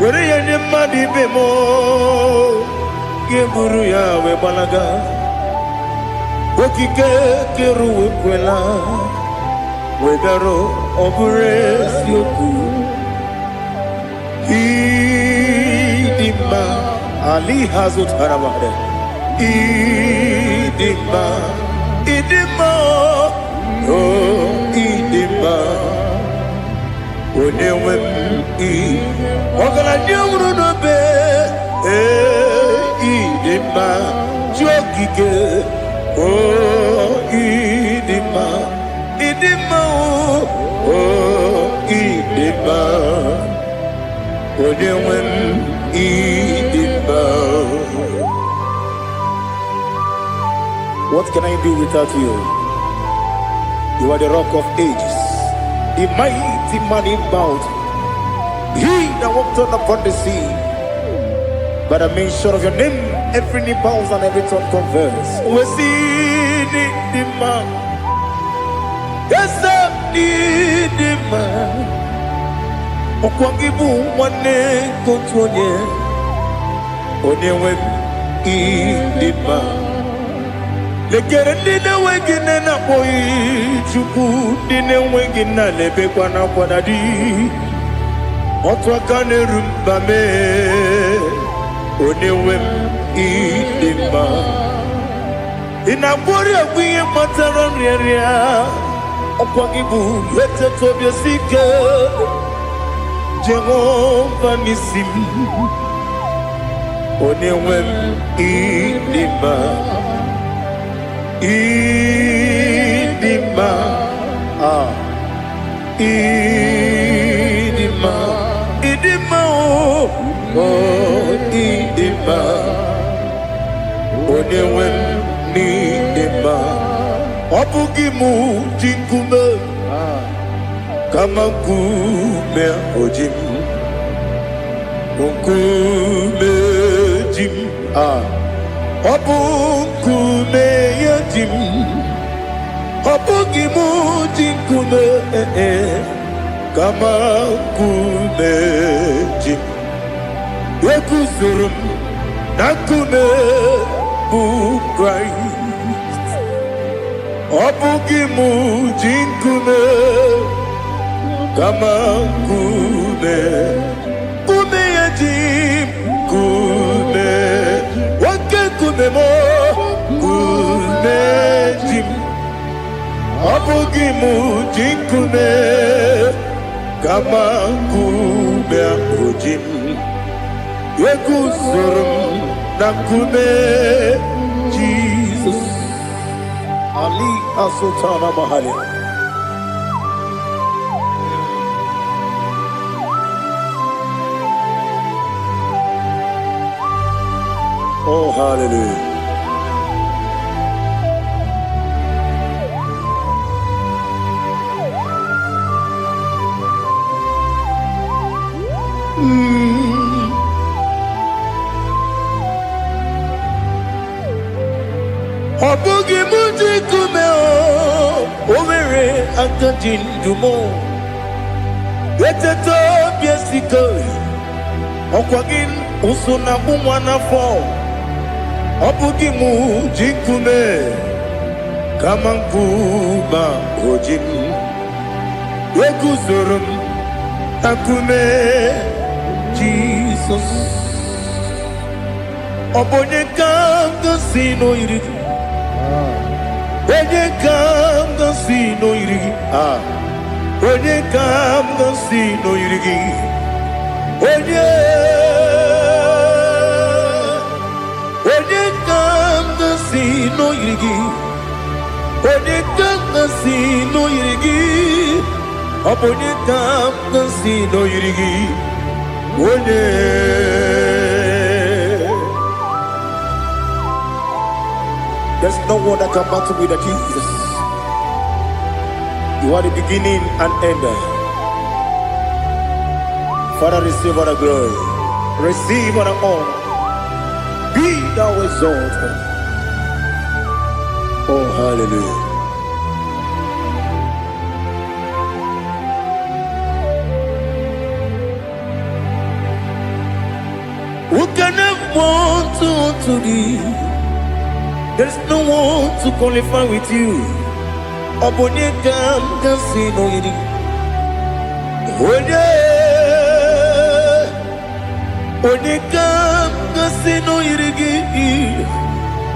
were ya nye mmadụ ibe m ga-eburu ya wee gbalaga okike kere wekwela wee bịarụ ọ bụrụ eziokwu ịdị mma ali ha zụtara mmadụ ịdị mma ịdị mma o ịdị mma onye nwe m ọgaranya nwụrụ n'obe ịdị mma ji okike o ịdị mma o ịdị mma onye nwe m ịdị mma. What can I do without you? You are the rock of ages, the mighty man in battle, he that walked on upon the sea. By the mention of your name, every knee bows and every tongue confess. We see the man. Yes, the man. Okwangibu wane kotonye. Onyewe the man. Lekere ndine wengine na boyi Chukwu ndine wengine lebe kwa na kwadadi otwaka nerumba me onyewe ịdị mma ịna-agbori egwuye matara nrịarịa ọkwa gị bụ etetu obi osike Jehova n'isi m onyewe ịdị mma ịdị mma ịdị mma ịdị mma o ịdị mma onyewe m n'ịdị mma ọ bụghị mụ ji nkume kama nkume oji m nkume ji m ọ bụ nkume ya ji m ọ bụghị mụ ji nkume kama nkume ji m ekuzuru m na nkume bụ Kraịst ọ bụghị mụ ji nkume kama nkume nkume ya ji m nkume nwoke nkume m nkume ji m ọ bụghị mụ ji nkume kama nkume ahụ ji m ekuzuru m na nkume Jesus Ali Asultana Mahali. Oh, hallelujah. Ojikume Omere Akadindumo Eteto Biesiko Okwagin Usuna Bumwana Fo Obugimu Jikume Kamankuba Ojim Wekuzurum Akume Jesus Obonye Kanga Sino Irigi Onye Kanga Sino Irigi Onye Kanga Sino Irigi Onye Kanga Sino Irigi Onye Kanga Sino Irigi Onye Kanga Sino Irigi Onye There's no one that can battle with Jesus. You are the beginning and end. Father, receive all the glory. Receive all the honor. Be thou exalted. Oh, hallelujah. Who can have one to thee? There's no one to qualify with you. Obonye Kanga Sino Irigi. Onye Kanga Sino Irigi.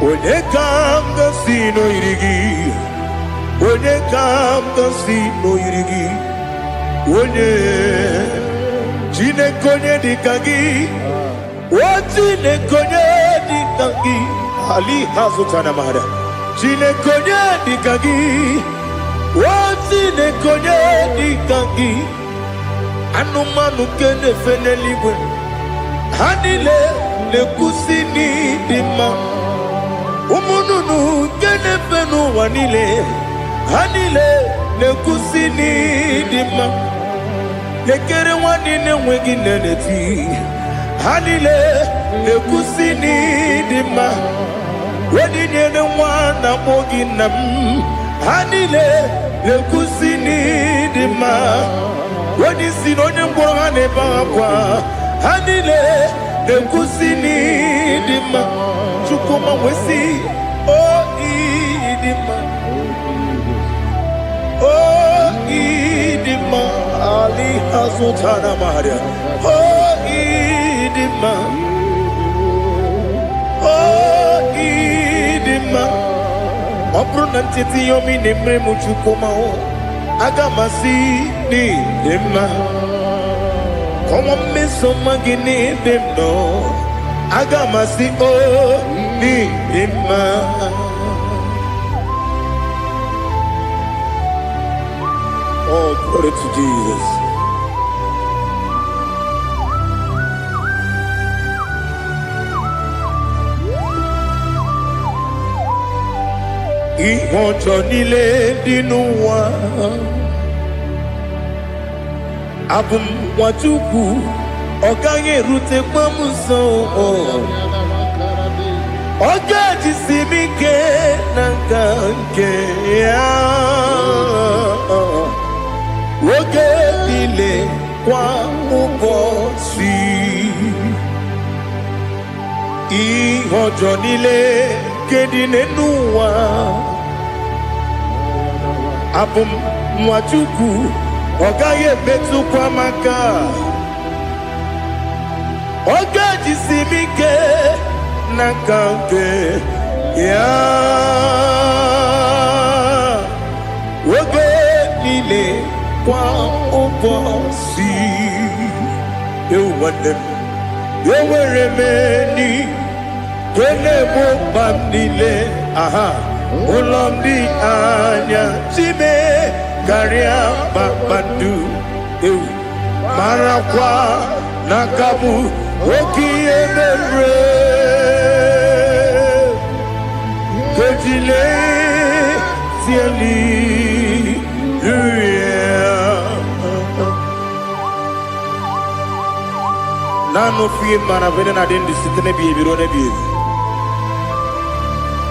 Onye Kanga Sino Irigi. Onye Kanga Sino Irigi. Onye Chinekonye Dikagi. Chinekonye Dikagi. Ali Hazutana Mahada. Chinekonye Dikagi. Chinekonye Dikagi. Anumanu kene feneliwe. Hanile le kusini dima. Umununu kene fenu wanile. Hanile le kusini dima. Lekere wanine wengi neneti. Hanile le kusini dima. Wedi nyene wana mogi nam Hanile le kusini dima Wedi sinonye mbwangane bakwa Hanile le kusini dima Chukuma wesi Oh idima Oh idima Ali Hazutana Maria Oh idima Obruna ntiti yomi nemre muchukoma o agamasi ni demma Komo meso magini demno agamasi o ni demma Oh, glory to Jesus. Ihojo nile dinuwa Abum watuku Ogange rute kwa muso Oga jisimike nangange Oge nile kwa ubosi Ihojo nile kedine nuwa Abum mwatuku Ogaye betu kwa maka Oga jisimike nakange ya Oge nile kwa ubosi Ewanem Eweremeni Kene mo bandile aha Ulomdi anya Chime Garia babandu Marakwa Nakabu Oki emere Kejile Tieli Nano fiye mana vene na dendi sitene biye biro ne biye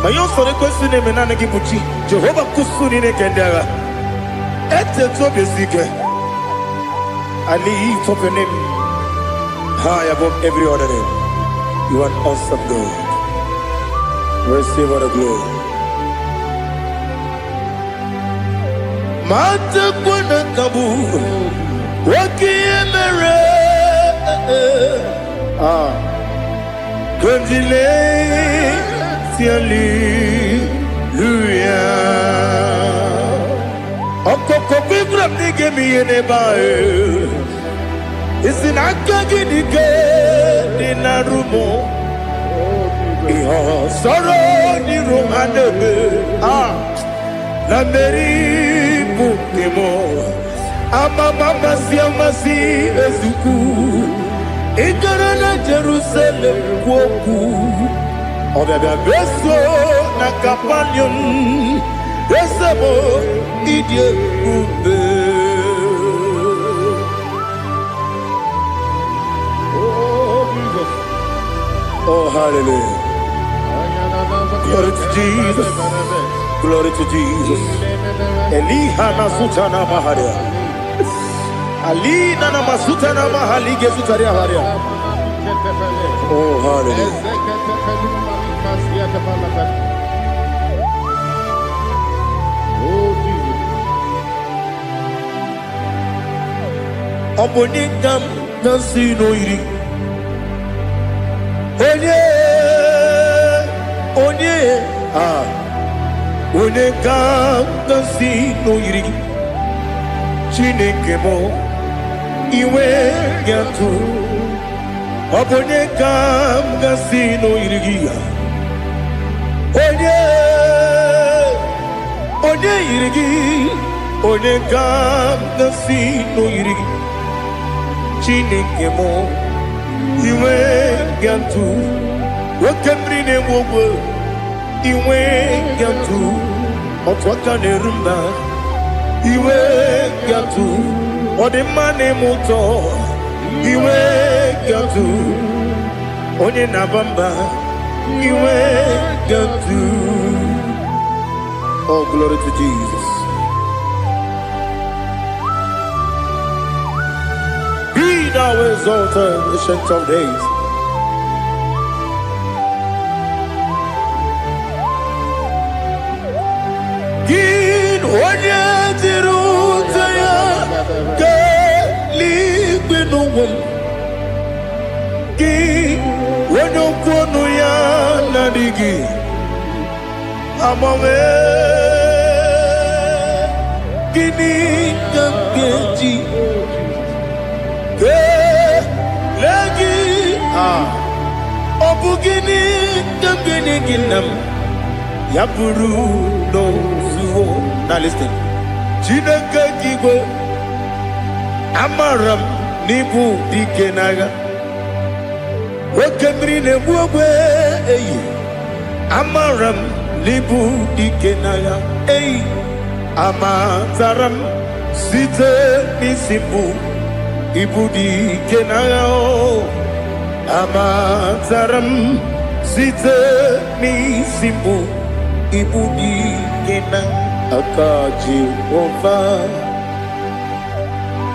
Mayo sore kwesune menane kibuchi. Jehovah kusuni ne kendera. Ete to besike. I lift up your name high above every other name. You are awesome God. Receive all the glory. Mata kuna kabu wakiemere Kundile Hallelujah. Okoko bibra nige mi enebae. Isina kagi nige dina rumo. Iho soro ni romanebe. La meri bukemo. Ama mama siamasi ezuku. Ikarana Jerusalem woku. Obebe beso na kapanium. Besamo idie ube. Oh, Jesus. Oh, hallelujah. Glory to Jesus. Glory to Jesus. Elihana sutana maharia. Alina na masuta na mahali gesutaria haria. Oh, hallelujah. Oh, Jesus. Omoningam nasino iri. Onye, oningam nasino iri. Chineke mo iwe yantu. Oboningam nasino iri. Onye irigi, onye gam nasino irigi. Chineke mo iwe yantu. Wakemri ne wogo iwe yantu. Otwaka ne rumba iwe yantu. Odemane moto iwe yantu. Onye nabamba iwe yantu. Oh, glory to Jesus. Be thou exalted, ancient of days. Gin onye tirutaya ke ligbinowum. Gin onye kwonu ya nadigi. Amame gini kamkeji ke lagi obu gini kamgini ginam yapuru no zuo. Now listen. Chineke kigwe amaram nibu dikenaga wakemri ne buogwe eyi amaram libu dikenaya ei amataram site misibu ibu dikenaya o amataram site misibu ibu dikenaya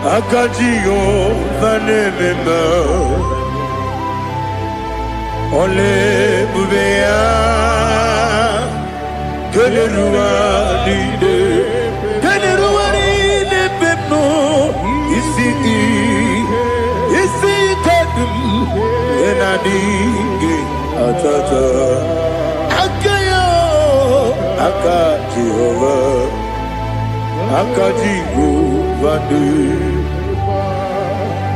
akaji ova nemema ole bubea que le ruaride pepno ici kadum enadinge atata akayo akaji ovande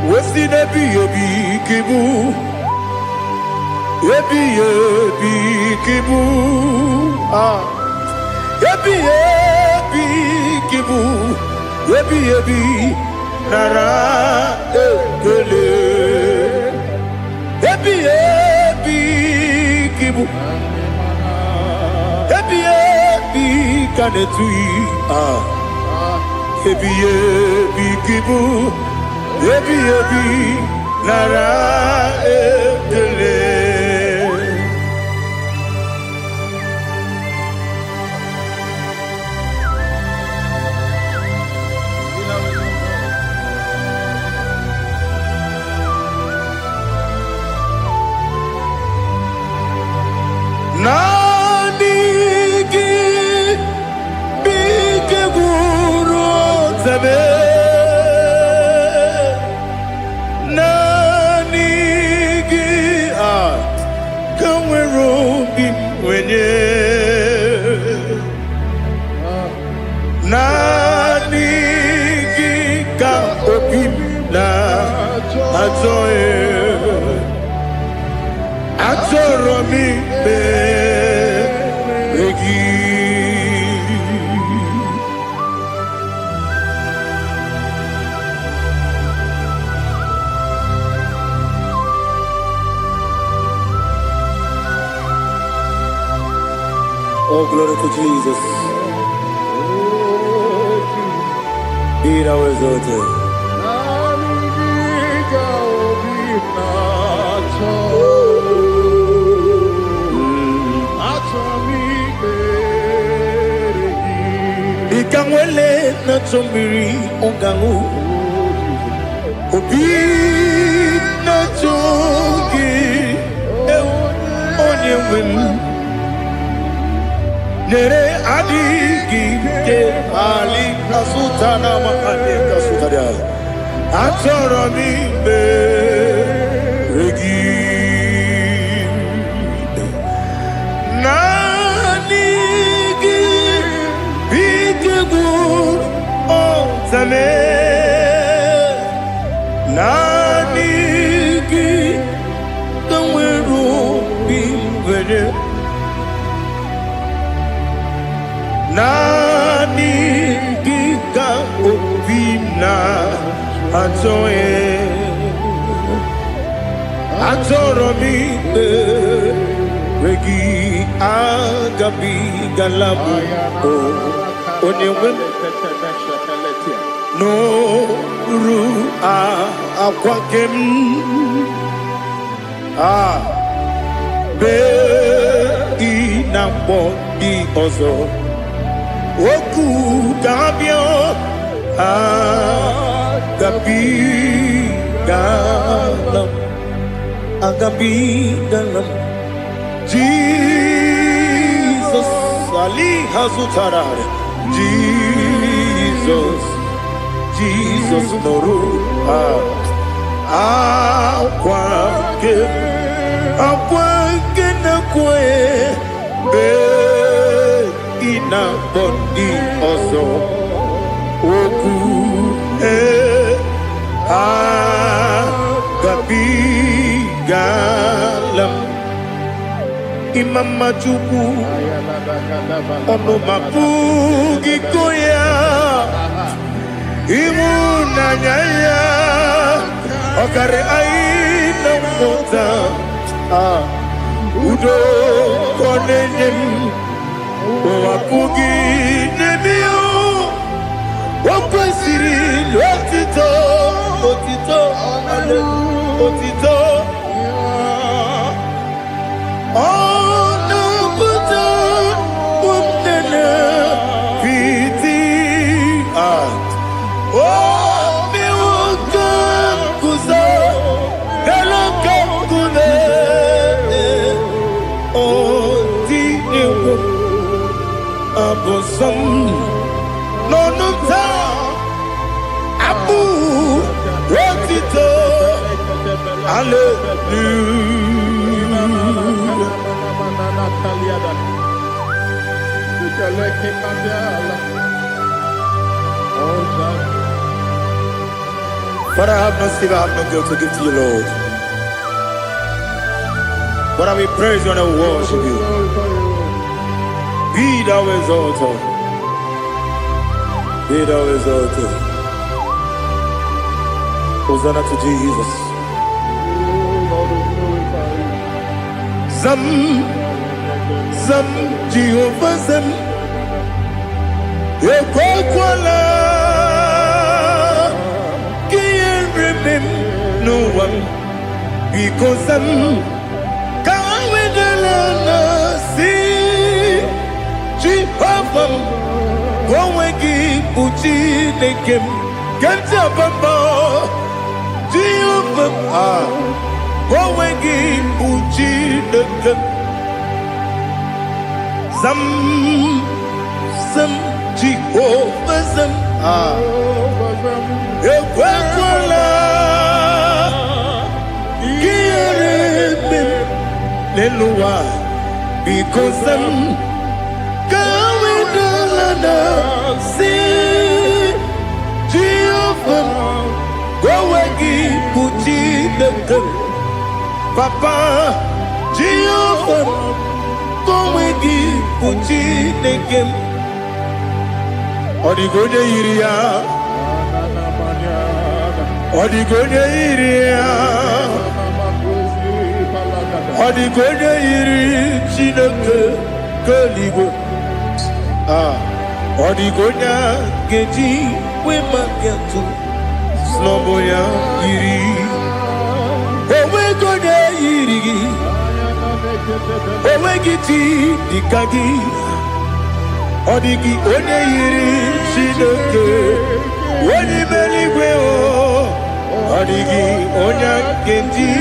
wesi nebi ebi kibu ebi kibu ebi kibu ebi nara ekele ebi kibu ebi kanetui ebi kibu ebi nara ekele zame nanigi kanwero bi wenye nanigi ka obi na atoe atoro mi be egi. Oh, glory to Jesus. Be thou exalted. Ikangwele na chombiri ongangu obi na chogi onye wem nere adigi ke ali kasutana makane kasutaria atoro mi be regi nanigi bigegu zame nanigi kanwero bimwere nanigi ka obina atoe atoro mi regi agabi galabu onyewe no ru akwakem be inambo di ozo oku gabio agabi galam Jesus ali hazutarare Jesus noru akwake na kwe be ina bondi ozo oku gabi galam imama juku ono mapugi koya imuna nyaya okare aina mota udo konenyem wapugi nebio wakwesiri lotito otito ono buta umnene piti miwuka kuzo eloka kune otiniwo abosom nonuta abu otito But I have no silver, I have no gold to give to you, Lord. But I will praise you and I will worship you. Be thou exalted. Be thou exalted. Hosanna to Jesus. Zam Jehovah Zam Ekwakwala Kiyeremem no one because Zam Kawedalana si Jehovah Gwawegi Uchi Nekem Ganja Bamba Jehovah Gwawegi Uchi Nekem Zam Jehovah Zam ekwekwala ihere n'elu ụwa because kawedala si Jehova gowegi puchi deke Papa Jehova gowegi puchi deke Odigonye yiri ya Odigonye yiri ya Odigonye yiri Chineke keligwe Odigonya geji wema getu Slobo ya yiri Owegonye yiri Owegiti dikagi Odigi onye yiri Chineke Onye meligwe o Odigi onye geji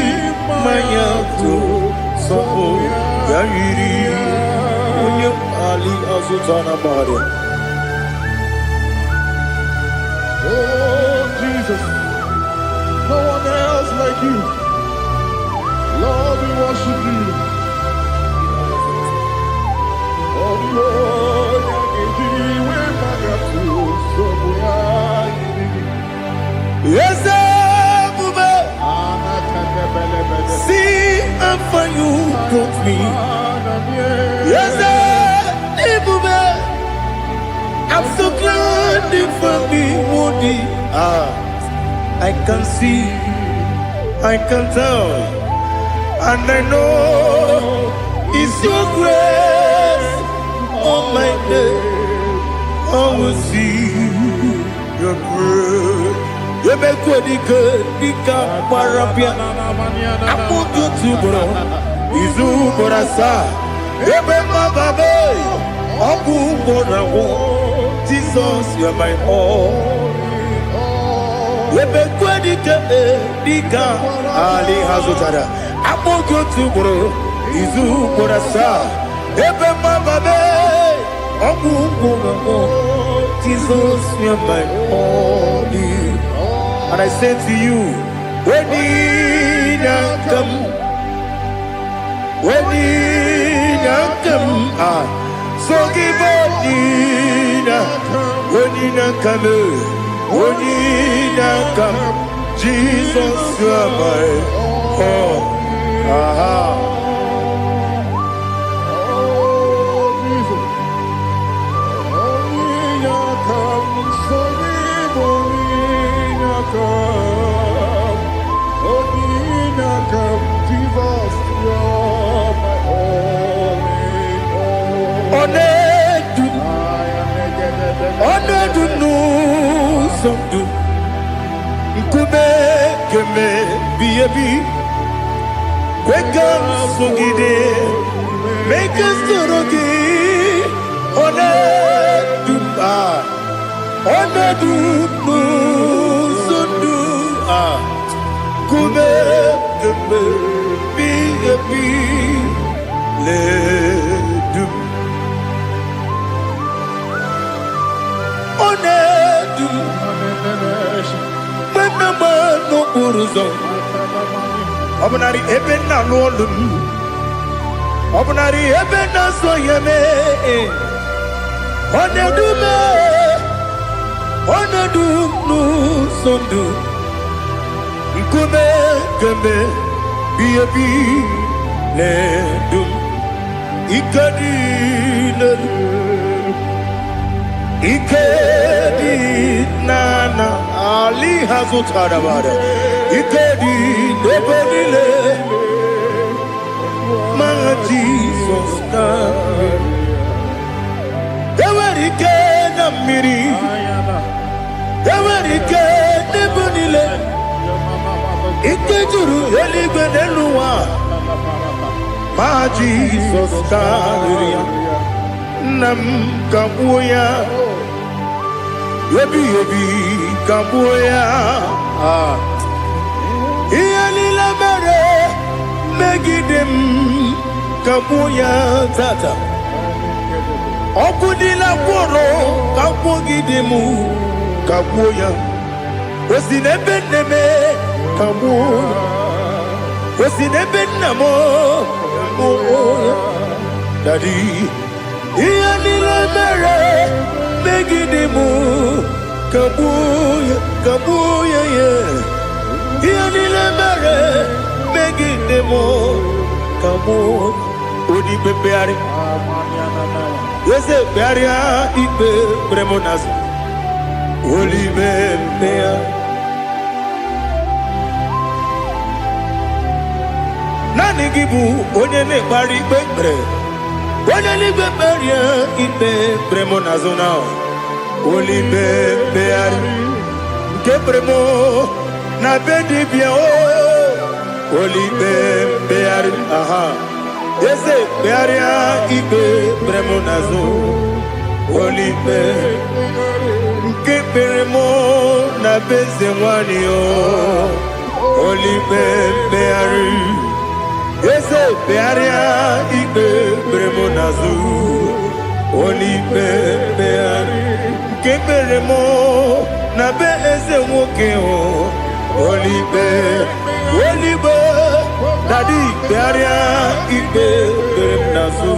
manya tu Slobo ya yiri Onye Ali Azutana Maria. Oh, Jesus. No one else like you. Lord, we worship you. Oh, Lord, yes, see, I'm for you, don't me. Yes, I'm so glad for me, Woody. I can see, I can tell, and I know it's your grace on my day. I will see your grace. You make what you could, Nika Parapia. I want you to bro. Izu Borasa. You make my baby. Abu Bonawo. Jesus, you're my all. You make what you could, Nika Ali Hazutara. I want you to bro. Izu Borasa. You make my baby. Abu Bonawo. Jesus, you're my all. And I say to you, when Nina come, so give up Nina, when Nina come, Jesus, you are my all. Make us Obunari ebena lolum Obunari ebena soyeme Onedu nu sondu Nkume kembe Biebi ledum Ikedi nana Ali Hazutara Bada Ikedi Nebelile My Jesus come Ewerike na miri Ewerike Nebelile Ikejuru Eligwe Neluwa My Jesus come Nam Kabuya Yebi Kabuya Iyalila mere Megidem Kabuya tata Okudila kworo Kabugidemu Kabuya Osinebene kamu, osinebene mo, Daddy. Iyanile mere megidimu, kabuya ye. Iyanile mere megidimu, kamu. Odi bebeari, wese bearia ibe bremonas. Oli bebea. Nani gibu onye ne bari bebre. Onye ni beberia ibe bremonazona. Oli bebeari. Ke bremo na bedi bia o. Oli bebeari. Aha. Ese bearia ibe bremonazo. Oli bebeari. Keperemo na beze mwani o. Oli bebeari. Ese bearia ibe bremo nazu. Oli bebeari. Keperemo na beze mwoke o. Oli be. Daddy bearia ibe bremo nazu.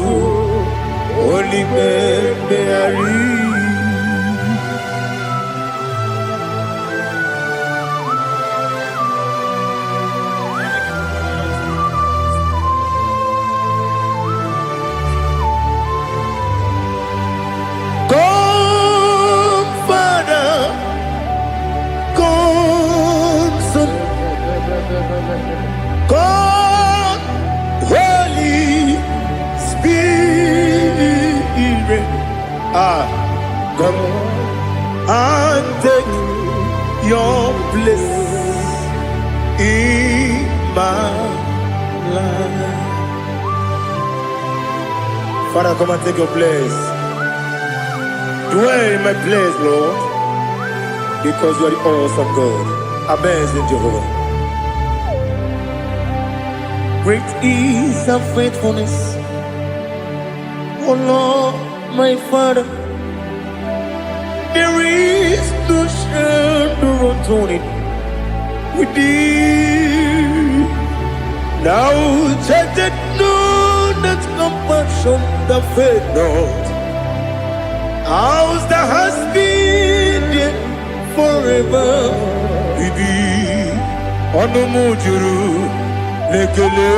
Oli bebeari. God, Holy Spirit, come and take your place in my life. Father, come and take your place. Dwell in my place, Lord, because you are the awesome God. Amazing Jehovah. Great is thy faithfulness, O Lord, my Father. There is no shadow of turning with thee. Now judged know that compassion that faith not. Ours that has been there forever. Bibi, Onomujuru. Lekele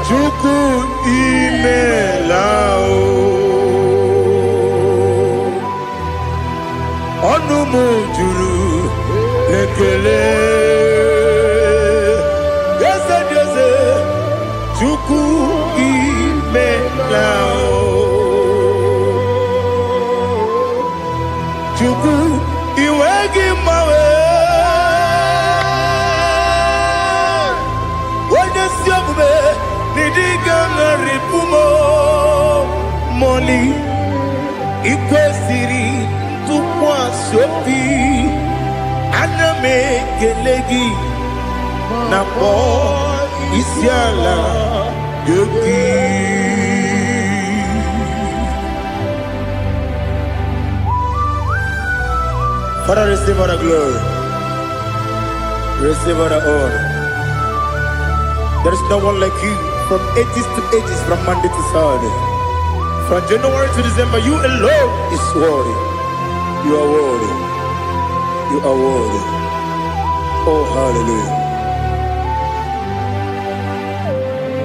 Chuku imelao Onumujuru Lekele Yese Chuku imelao Chuku iwegi mawe Moli ikwesiri tukwa sopi aname kelegi na po isiala yoki. Father, receive all the glory, receive all the honor. There is no one like you. From ages to ages, from Monday to Saturday, from January to December, you alone is worthy. You are worthy. You are worthy. Oh, hallelujah.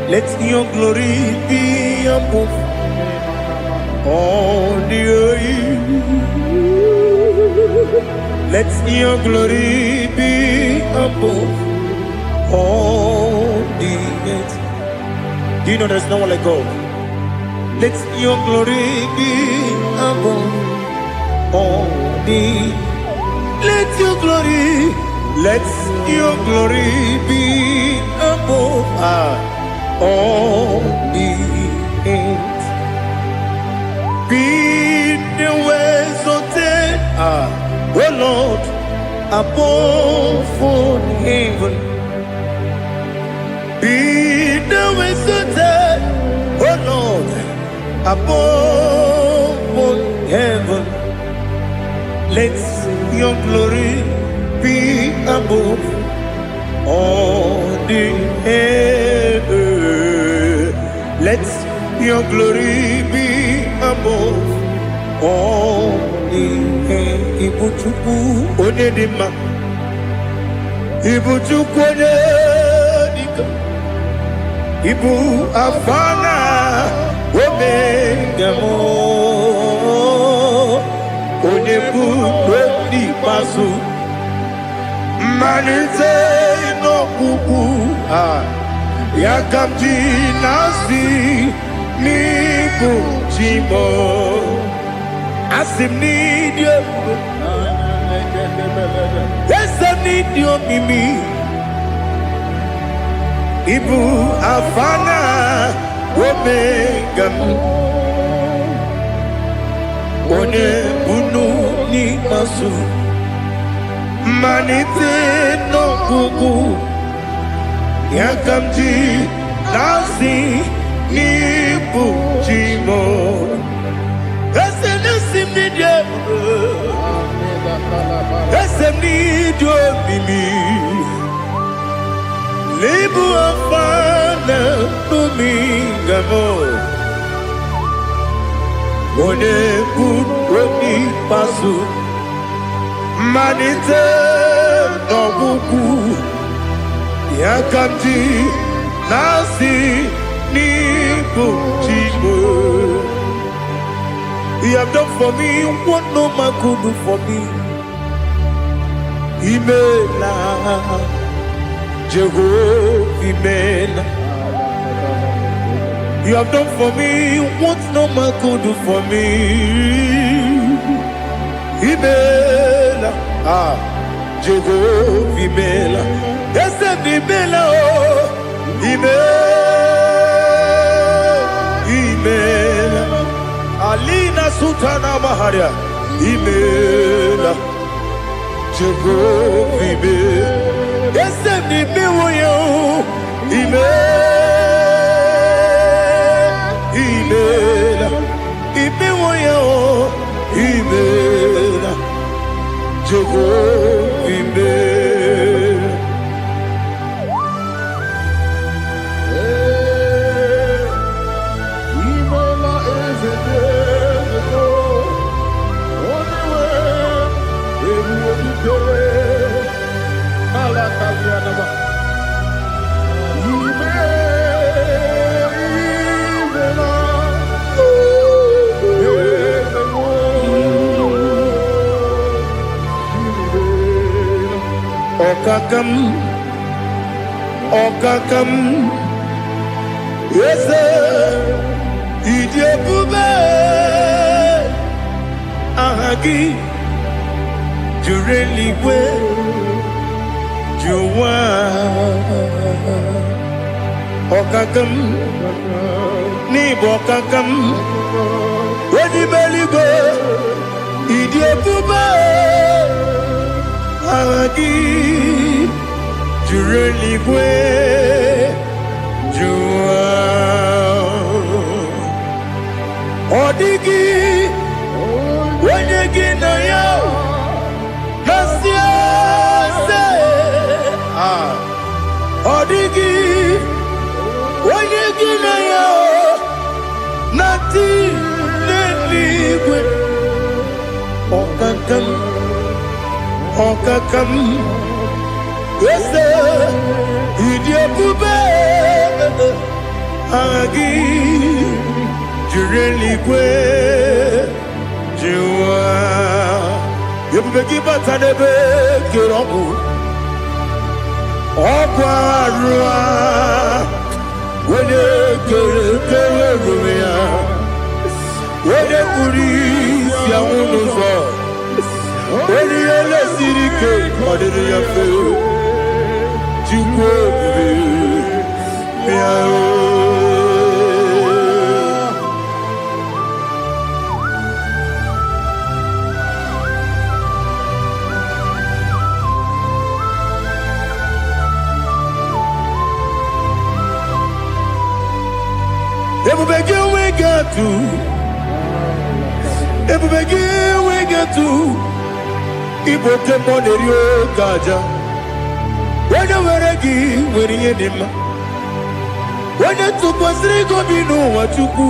Let your glory be above all the earth. Let your glory be above all the earth. Do you know there's no one like God? Let your glory be above all the. Let your glory be above all the earth. Be the ways of oh Lord, above all heaven. Be the ways of oh Lord, above all heaven. your glory be above all the earth. Let your glory be above all the earth. Ibuchukwu onedima, Ibuchukwu onedika, Ibu afana omega mo, onebu odi pasu, manite no kuku yakamji nasi nibu chimo. Asim need you. Yes, I need you, Mimi. Ibu afana omega. One bunu ni masu. Manite no kuku. Yakamji nasi nibu chimo. Esem need you, Mimi. Lebu afana umingamo. One kuni pasu. Manite no buku. Yakamji nasi ni buchimo. You have done for me what no man could do for me. Imela, Jehovah, Imela. You have done for me what no man could do for me. Imela, Jehovah, Imela. Yes, Imela, Imela. Alina Sultana Maharia, Imela, Jehovah, Imela. Yes, Imela, Imela, Imela, Jehovah, Imela. Okakam, yes, Idiabube, Ahagi, Jureliwe, Juwa, Okakam, Nibokakam, Wedibeligo, Idiabube, Ahagi. Jureligwe, Jua, Odigi, Wenyegi na yo, Nasia se, Odigi, Wenyegi na yo, Nati neligwe, Okakam, Okakam. Yes, Idiabube, Agi, Jureligwe, Jua, Yabubeki Batanebe, Kiroku, Okwarua, when you get when you police, Yamuno, when you let City Cake, what did you feel? Ibo temone rio gaja. Wanya weregi weriye nima. Wanya tukwasiri gobinu wachuku.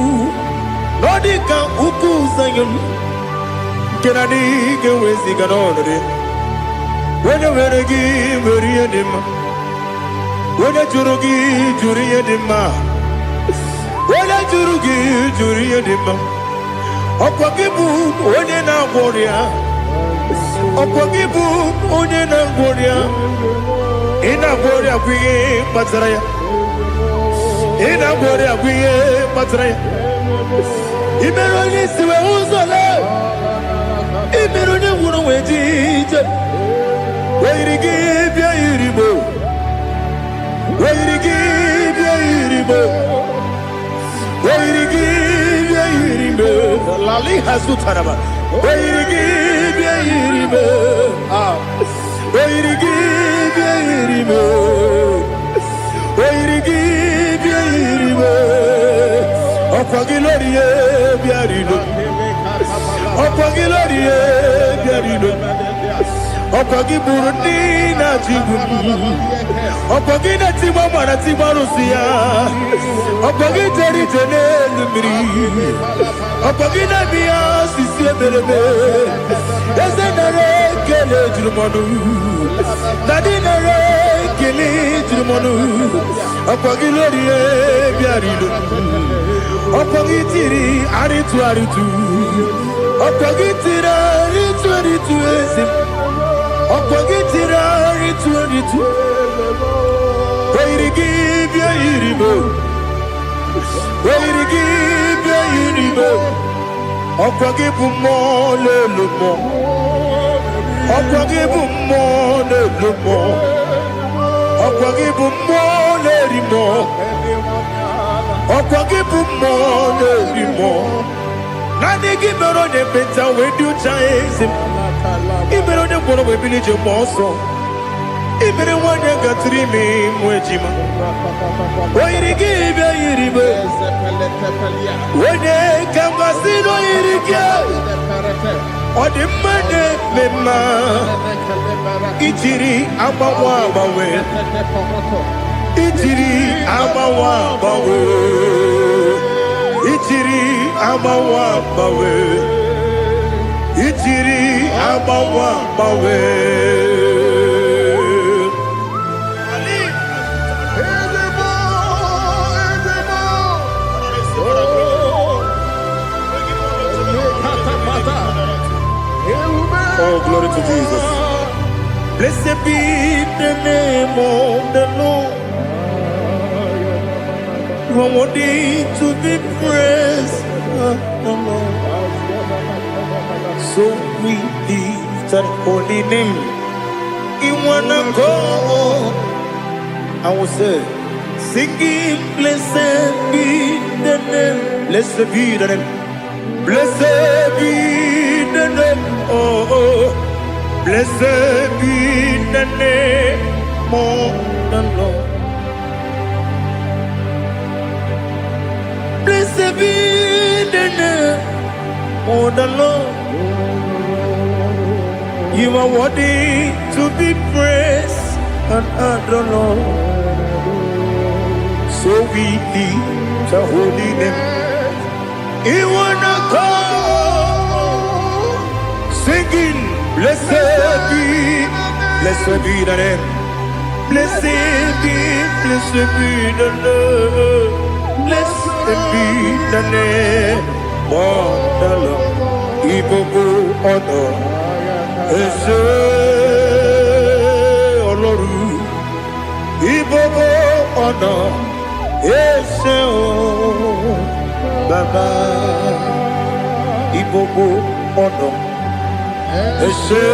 Nodika uku zayun. Kenani gewezi ganonore. Wanya weregi weriye nima. Wanya jurugi juriye nima. Wanya jurugi juriye nima. Okwagibu onye na gworia. Okwagibu onye na gworia. Ina gworia kwiye mataraya. Ina gworia kwiye mataraya. Imero ni siwe uzole. Imero ni wuro wejije. Weirigi bia iribo. Weirigi bia iribo. Weirigi bia iribo. Lali hasutaraba. Weirigi bia iribo. Weirigi bia iribo. Weirigi bia iribo. Okwagilorie bia iribo. Okwagilorie bia iribo. Okwagiburundi na jibu. Okwagina tiba mwana tiba rusia. Okwagiteri tene lumiri. Okwagina biya sisi eberebe. Eze nare kele jirumonu. Nadi nare kele jirumonu. Okwagilori biarido. Okwagitiri aritu aritu. Okwagitira aritu aritu ezim. Okwagitira aritu aritu. Weirigi bia iribo. Weirigi bia iribo. Okwagibu mo lelumo. Okwagibu mo lelumo. Okwagibu mo lerimo. Okwagibu mo lerimo. Nani gimero ne beta wedu chaizim. Imero ne kono we bilije moso. Imere wanya gatrimi mwejima. Weirigi bia iribo. Wene kamasino irike. Odimane mema. Itiri abawa bawe. Itiri abawa bawe. Itiri abawa bawe. Itiri abawa bawe. Oh, glory to Jesus. Blessed be the name of the Lord. You are worthy to be praised. So we lift that holy name. You wanna go? I will say, singing, blessed be the name. Blessed be the name. Blessed be the name. Oh, blessed be the name of the Lord. Blessed be the name of the Lord. You are worthy to be praised and adored. So we lift the holy name. You wanna come singing, blessed be the name. Blessed be the Lord. Blessed be the name of the Lord. Ibogo honor, Ese Oloru. Ibogo honor, Ese Baba. Ibogo honor, Ese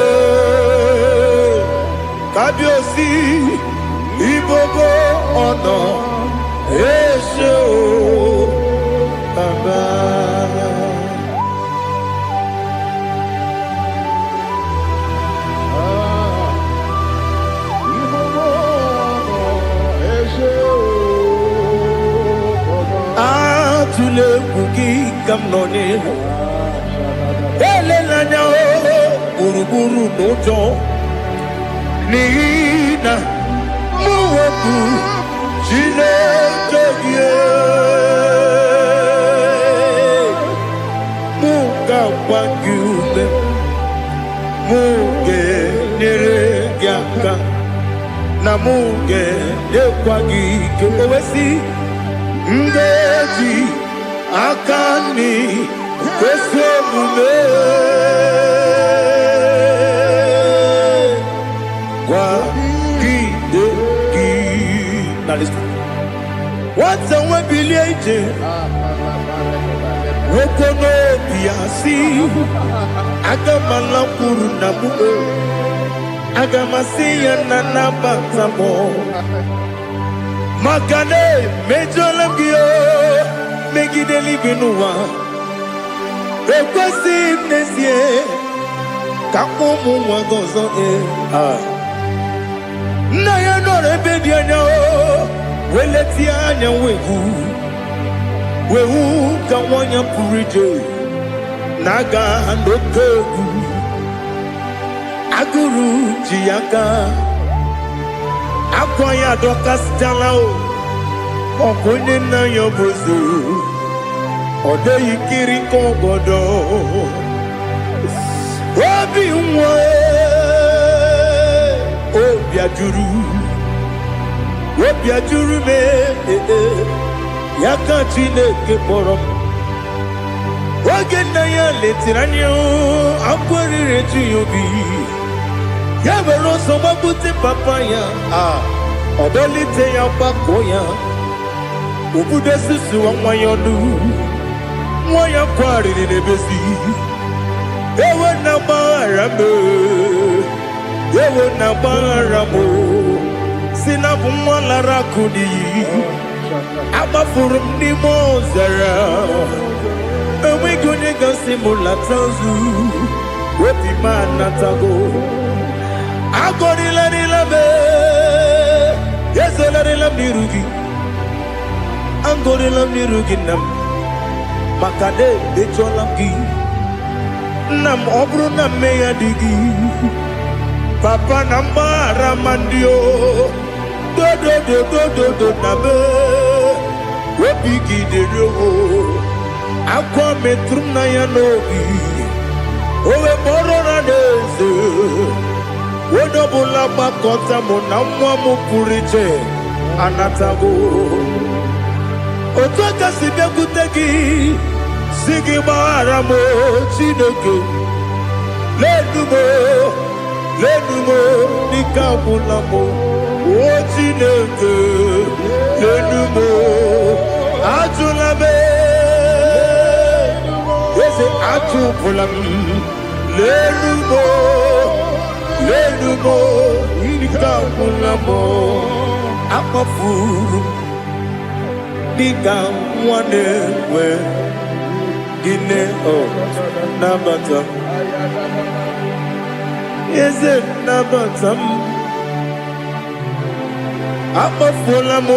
Kabiosi. Ibogo honor, Ese Baba. Kuki kam noni ele la nyao gburugburu n'ụjọ n'ihi na mụ wepụ Chineke gị mụ ga-agba gị ume mụ ga-enyere gị aka na mụ ga-enyekwa gị ike owesi ngaji aka nri kwesị omume gwagide gị na listen nwata nwe bilie ije nwoke n'obi ya si aga m alakwuru na mụ aga m asị ya na nabata m maka na emejọla m gị megide eluigwe n'ụwa ekwesịghị m n'ezie ka mkpụ ụmụ nwa gị ọzọ nna ya nọrọ ebe dị anya weletie anya wewu ka nwanyị pụrụ ije na-aga n'oke egwu agụrụ ji ya gaa akwa ya dọkasịtala ọkụ onye nna ya bụzi ọ dịghị kiri ka obodo obi nwa obi ajuru m ya ka Chineke kpọrọ m oge nna ya letara anya akwa riri eju ya obi ya were ọsọ gbapute papa ya ọdọlite ya gbakọ ya obodo susuwa nwa ya ọnụ nwa ya kwarịrị n'ebezi ewe na gbaghara m si na bụ nwa lara akụ n'iyi agbafuru m n'ime ọzara enweghị onye gasị m lata ozu obi m anatago agọrịlarịla m ezolarịla m n'iru gị agọrịla m n'iru gị nna m maka na emejọla m gị nna m ọ bụrụ na mme ya dị gị papa na mgbaghara ma ndị dodododododo na be obi gị dịrị akwa metụrụ m na ya n'obi owe kpọrọ na n'eze onye ọbụla gbakọta mụ na nwa m pụrụ iche anatago otu aka si bịakwute gị si gị gbaghara m Chineke lenumo dịka agwụla m o Chineke lenumo ajụla m eze ajụpụla m lenumo dịka agwụla m akpafuru dịka nwa na-enwe gịnị nabata eze nabata m akpafuola m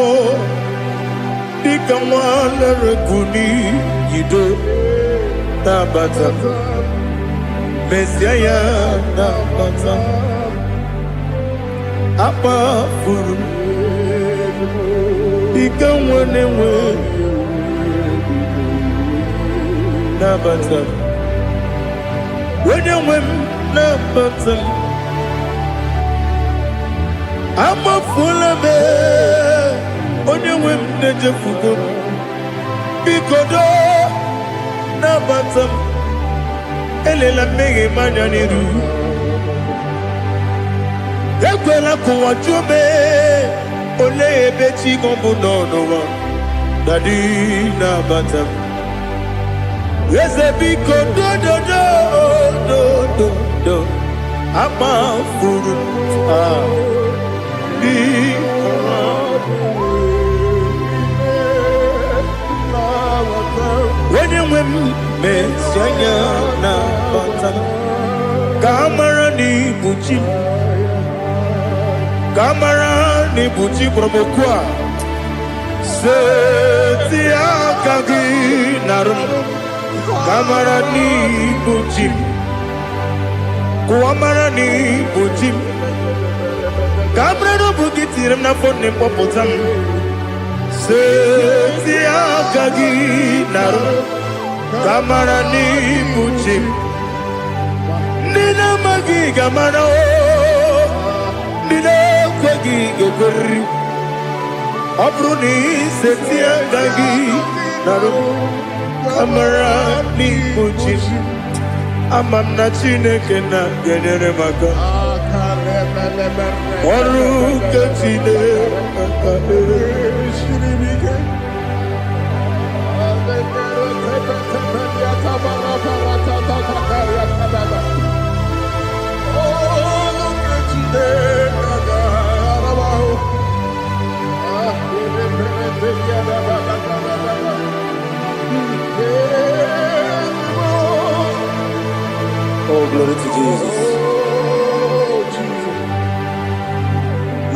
dịka nwa na-erekwu n'iyido nabata mesia ya nabata akpafuru dịka nwa na-enwe nabata onye nwe m nabata m amafuola m onye nwe m na-ejefugo m biko do nabata m elela mmehie m anya n'iru ekwela ka ụwa jụọ m olee ebe chi gị bụ n'ụwa dadi nabata m eze biko do akpafuru onye nwe m mesi anya nabata m ka a mara n'ibu chi m ka a mara n'ibu chi kpọrọ m okwu a seti aka gị narụ m ka a mara n'ibu chi m Kuamarani Bujim Cabrano Bukitiram na phone Popotam Setia Gagi Naro Kamarani Bujim Nina Magi Gamano Nina Kwagi Gaguri Abruni Setia Gagi Naro Kamarani Bujim Amam na Chineke na genere maka Oru ketine Oh, glory to Jesus.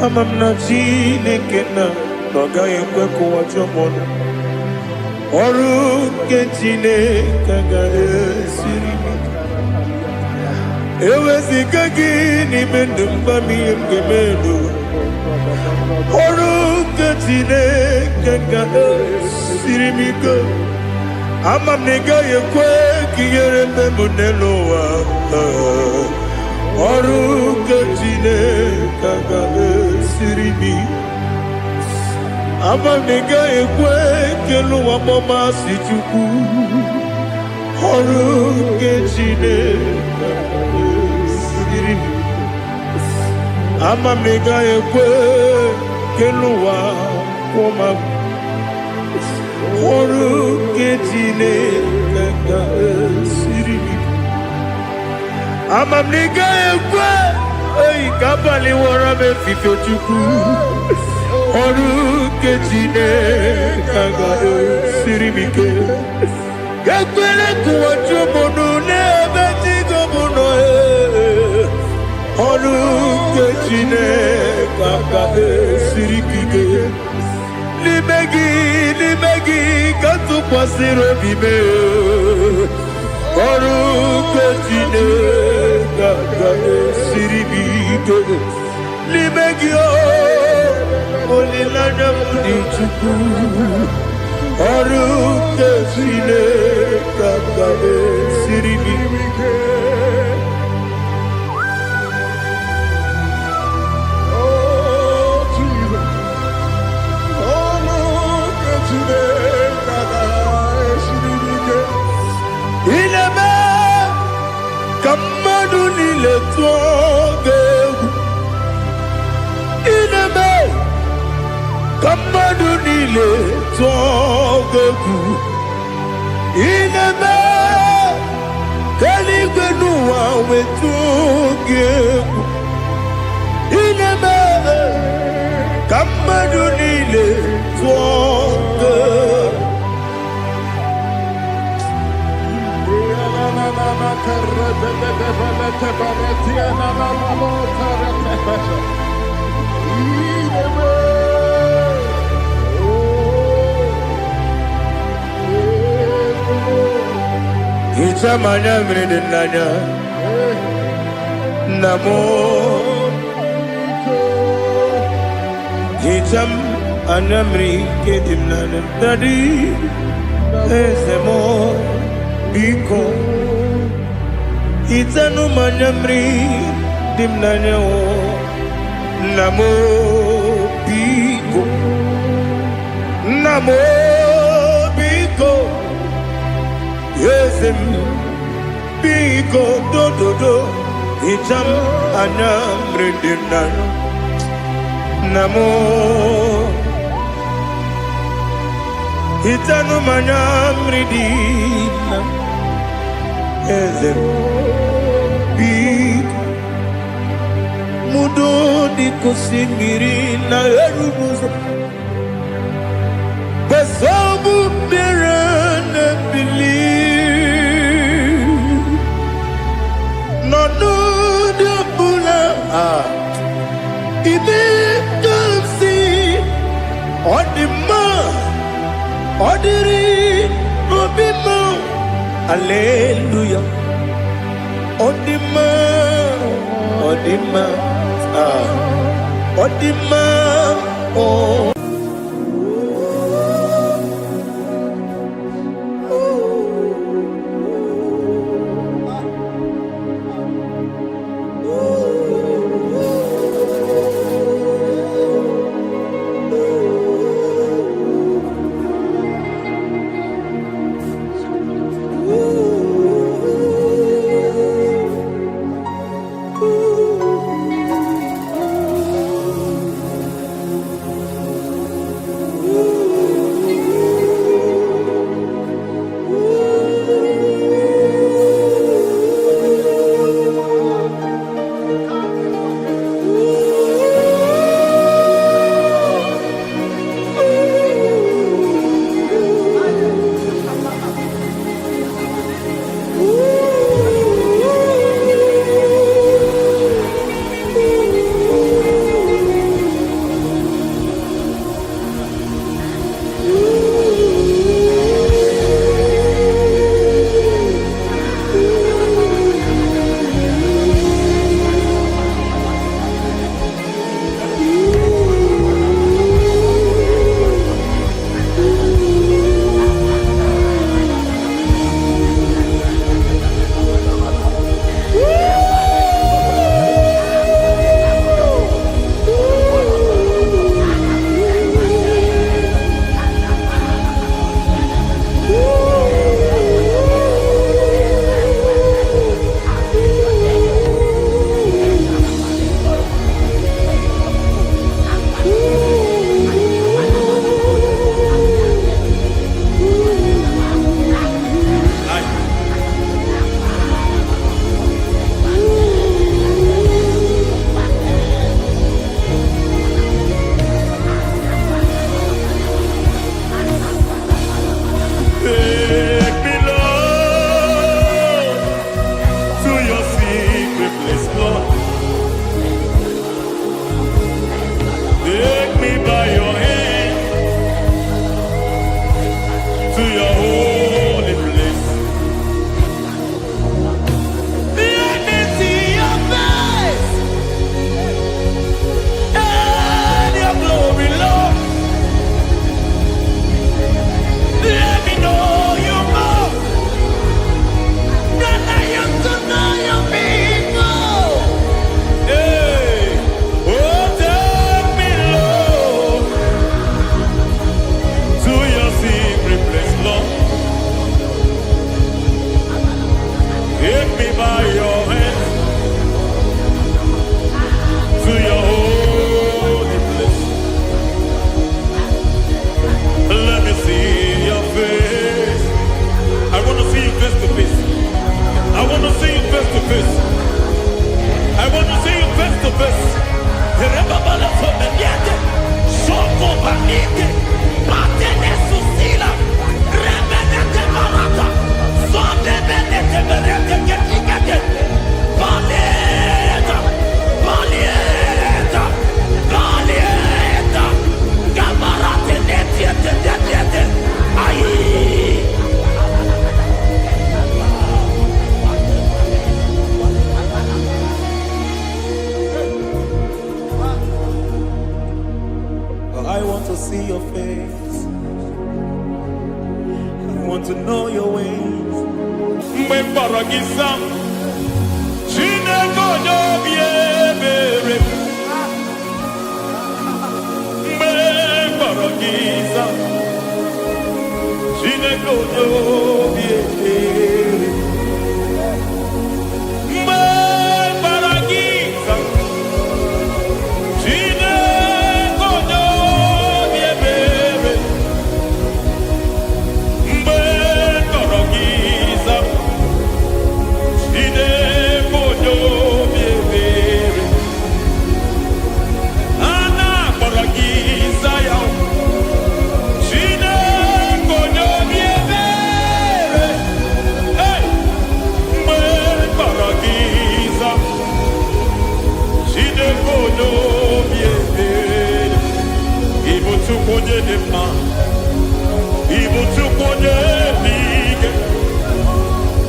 Amam na Chineke na noga yekwe kuwachomono Oru ketine kaga esiri Ewezi kagi ni mendumba miyemgemelo Oru ketine kaga esiri miko Amam nega yekwe kiyere mbembunelo wa Oru ketine kaga esirimi Amam nega yekwe kelu wa mama si chuku Oru ketine kaga esirimi Amam nega yekwe kelu wa mama Oru ketine kaga esirimi Amam nega yekwe Ey kabali wara me fifo chuku Oru ketine kaga esirimi Yakwele kuwa chumono nebe tigo mono Oru ketine kaga esirimi Limegi katu pasiro bime Oru ketine kaga esiribike Limegi olilanya mudi chuku Oru ketine kaga esiribike Kamadu nile togeku Inebe Kaligwenu wawe togeku Inebe Kamadu nile togeku Itamanya mridinanya Namo Itam anamri kedimnana Dadi Ezemo Biko Itanu manyamri dimnanya Namo Biko Namo Biko Yesem Biko do do do Itam anamri dimnanya Namo Itanu manyamri dimnanya Ezem Biko Mudo di kusimiri na erubuzo Basabu birane believe No no de bula Ibe kamsi Odima Odiri Obima Alleluia Odima, Odima, Odima, oh.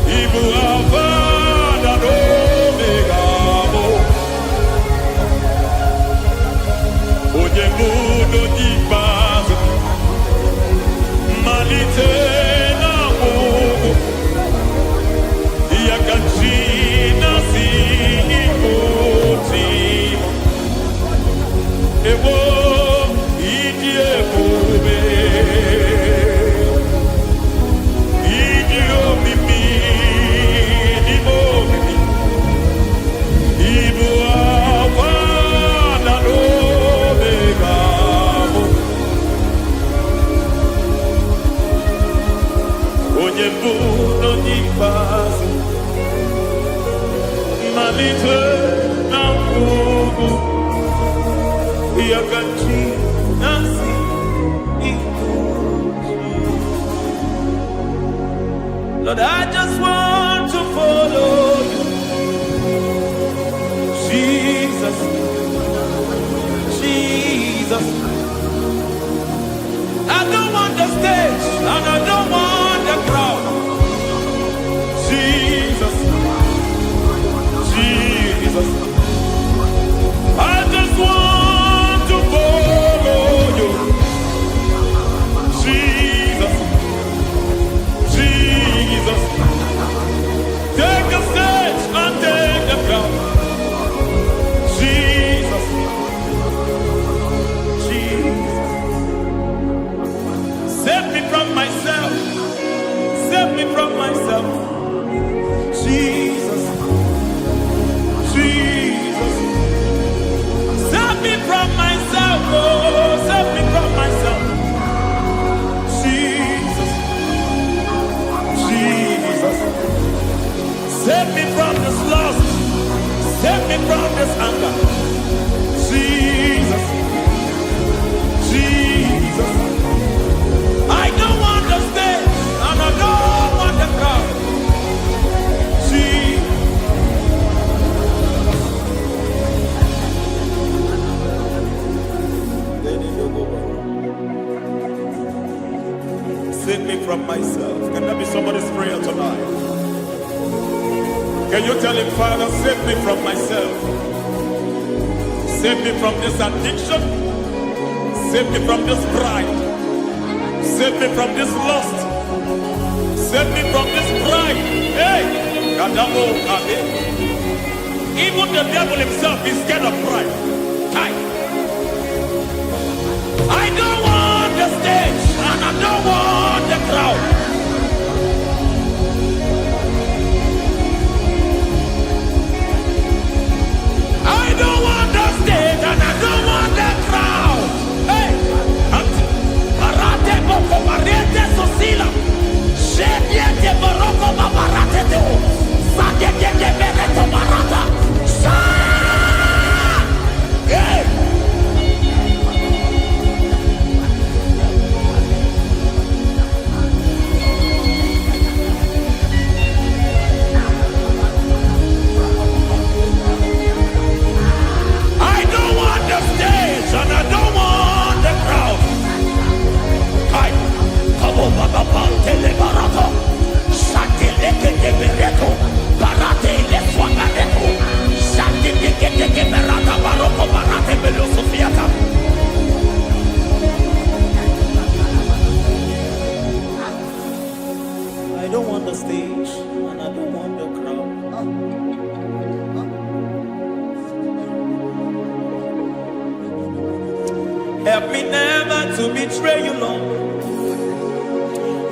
Ibu Alpha and Lord, I just want to follow you. Jesus, Jesus. I don't want the stage and I don't want the crowd. Jesus, Jesus. I just want to follow you. Jesus, Jesus. Take the stage and take the crown. Jesus, Jesus. Save me from myself. Save me from myself. Jesus, Jesus. Save me from myself. Oh, save me from myself. Jesus, Jesus. Save me from this lust. Save me from this anger. Jesus, Jesus. I don't want the stage and I don't want the crowd. Jesus. Save me from myself. Can that be somebody's prayer tonight? Can you tell him, Father, save me from myself. Save me from this addiction. Save me from this pride. Save me from this lust. Save me from this pride. Hey! Even the devil himself is scared of pride. I don't want the stage and I don't want the crowd. I don't want the stage and I don't want the crowd. Hey, Barate Boko Barete Sosila. Shediete Baroko Babarate Teo. Sadete Bereto Barata. Hey. And I don't want the crowd. Kai, Kabo Baba Tele Barato, Shati Leke Bereto, Barate Le Swagareto, Shati Leke Berata Baroko Barate Belo Sofiata. I don't want the stage and I don't want the crowd. Help me never to betray you, Lord.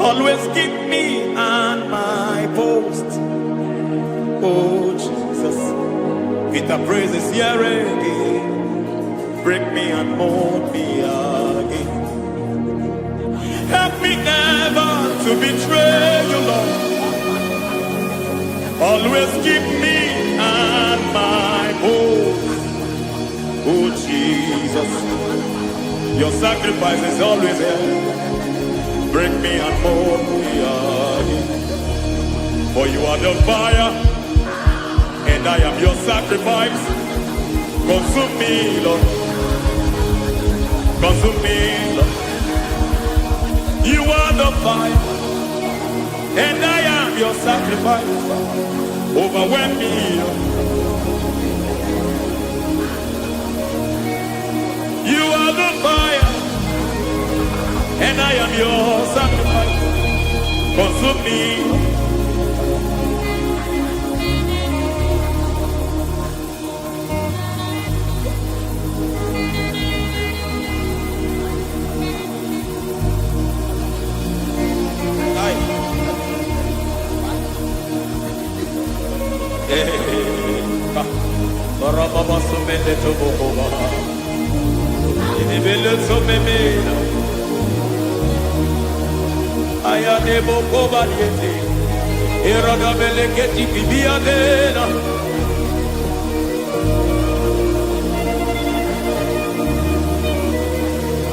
Always keep me on my post. Oh, Jesus. Peter praises here again. Break me and mold me again. Help me never to betray you, Lord. Always keep me on my post. Oh, Jesus. Your sacrifice is always here. Break me and mold me again. For you are the fire, and I am your sacrifice. Consume me, Lord. Consume me, Lord. You are the fire, and I am your sacrifice. Overwhelm me, Lord. You are the fire, and I am your sacrifice. Consume me.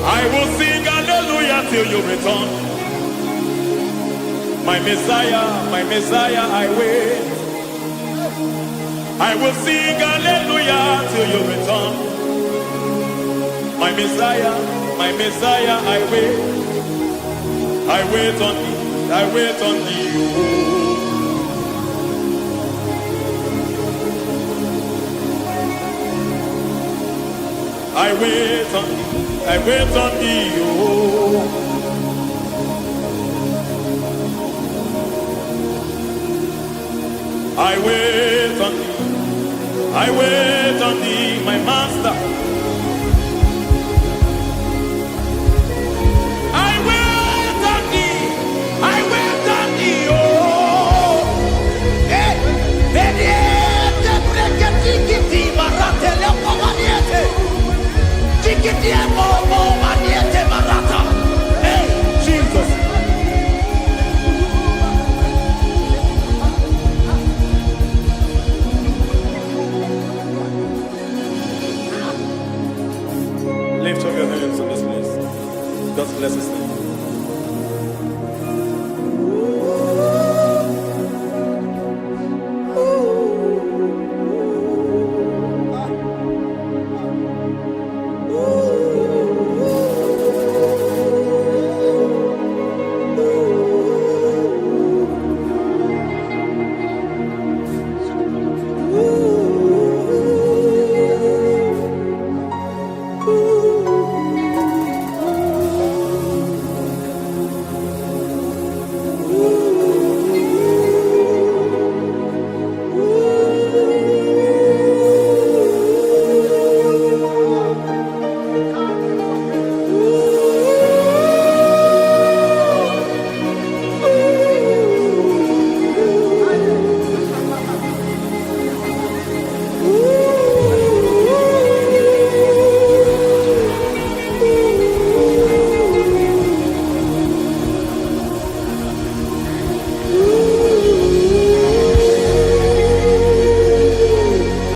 I will sing hallelujah till you return. My Messiah, I wait. I will sing hallelujah till you return. My Messiah, I wait. I wait on thee, I wait on thee. I wait on thee, I wait on thee. I wait on thee, I wait on thee, my master. I wait on thee, I wait on thee, oh. Hey, Bediete, Breketi, Maratele, Pomaniete, Tikiti, Pomaniete, Marata. Hey, Jesus. Lift up your hands in this place. God bless us.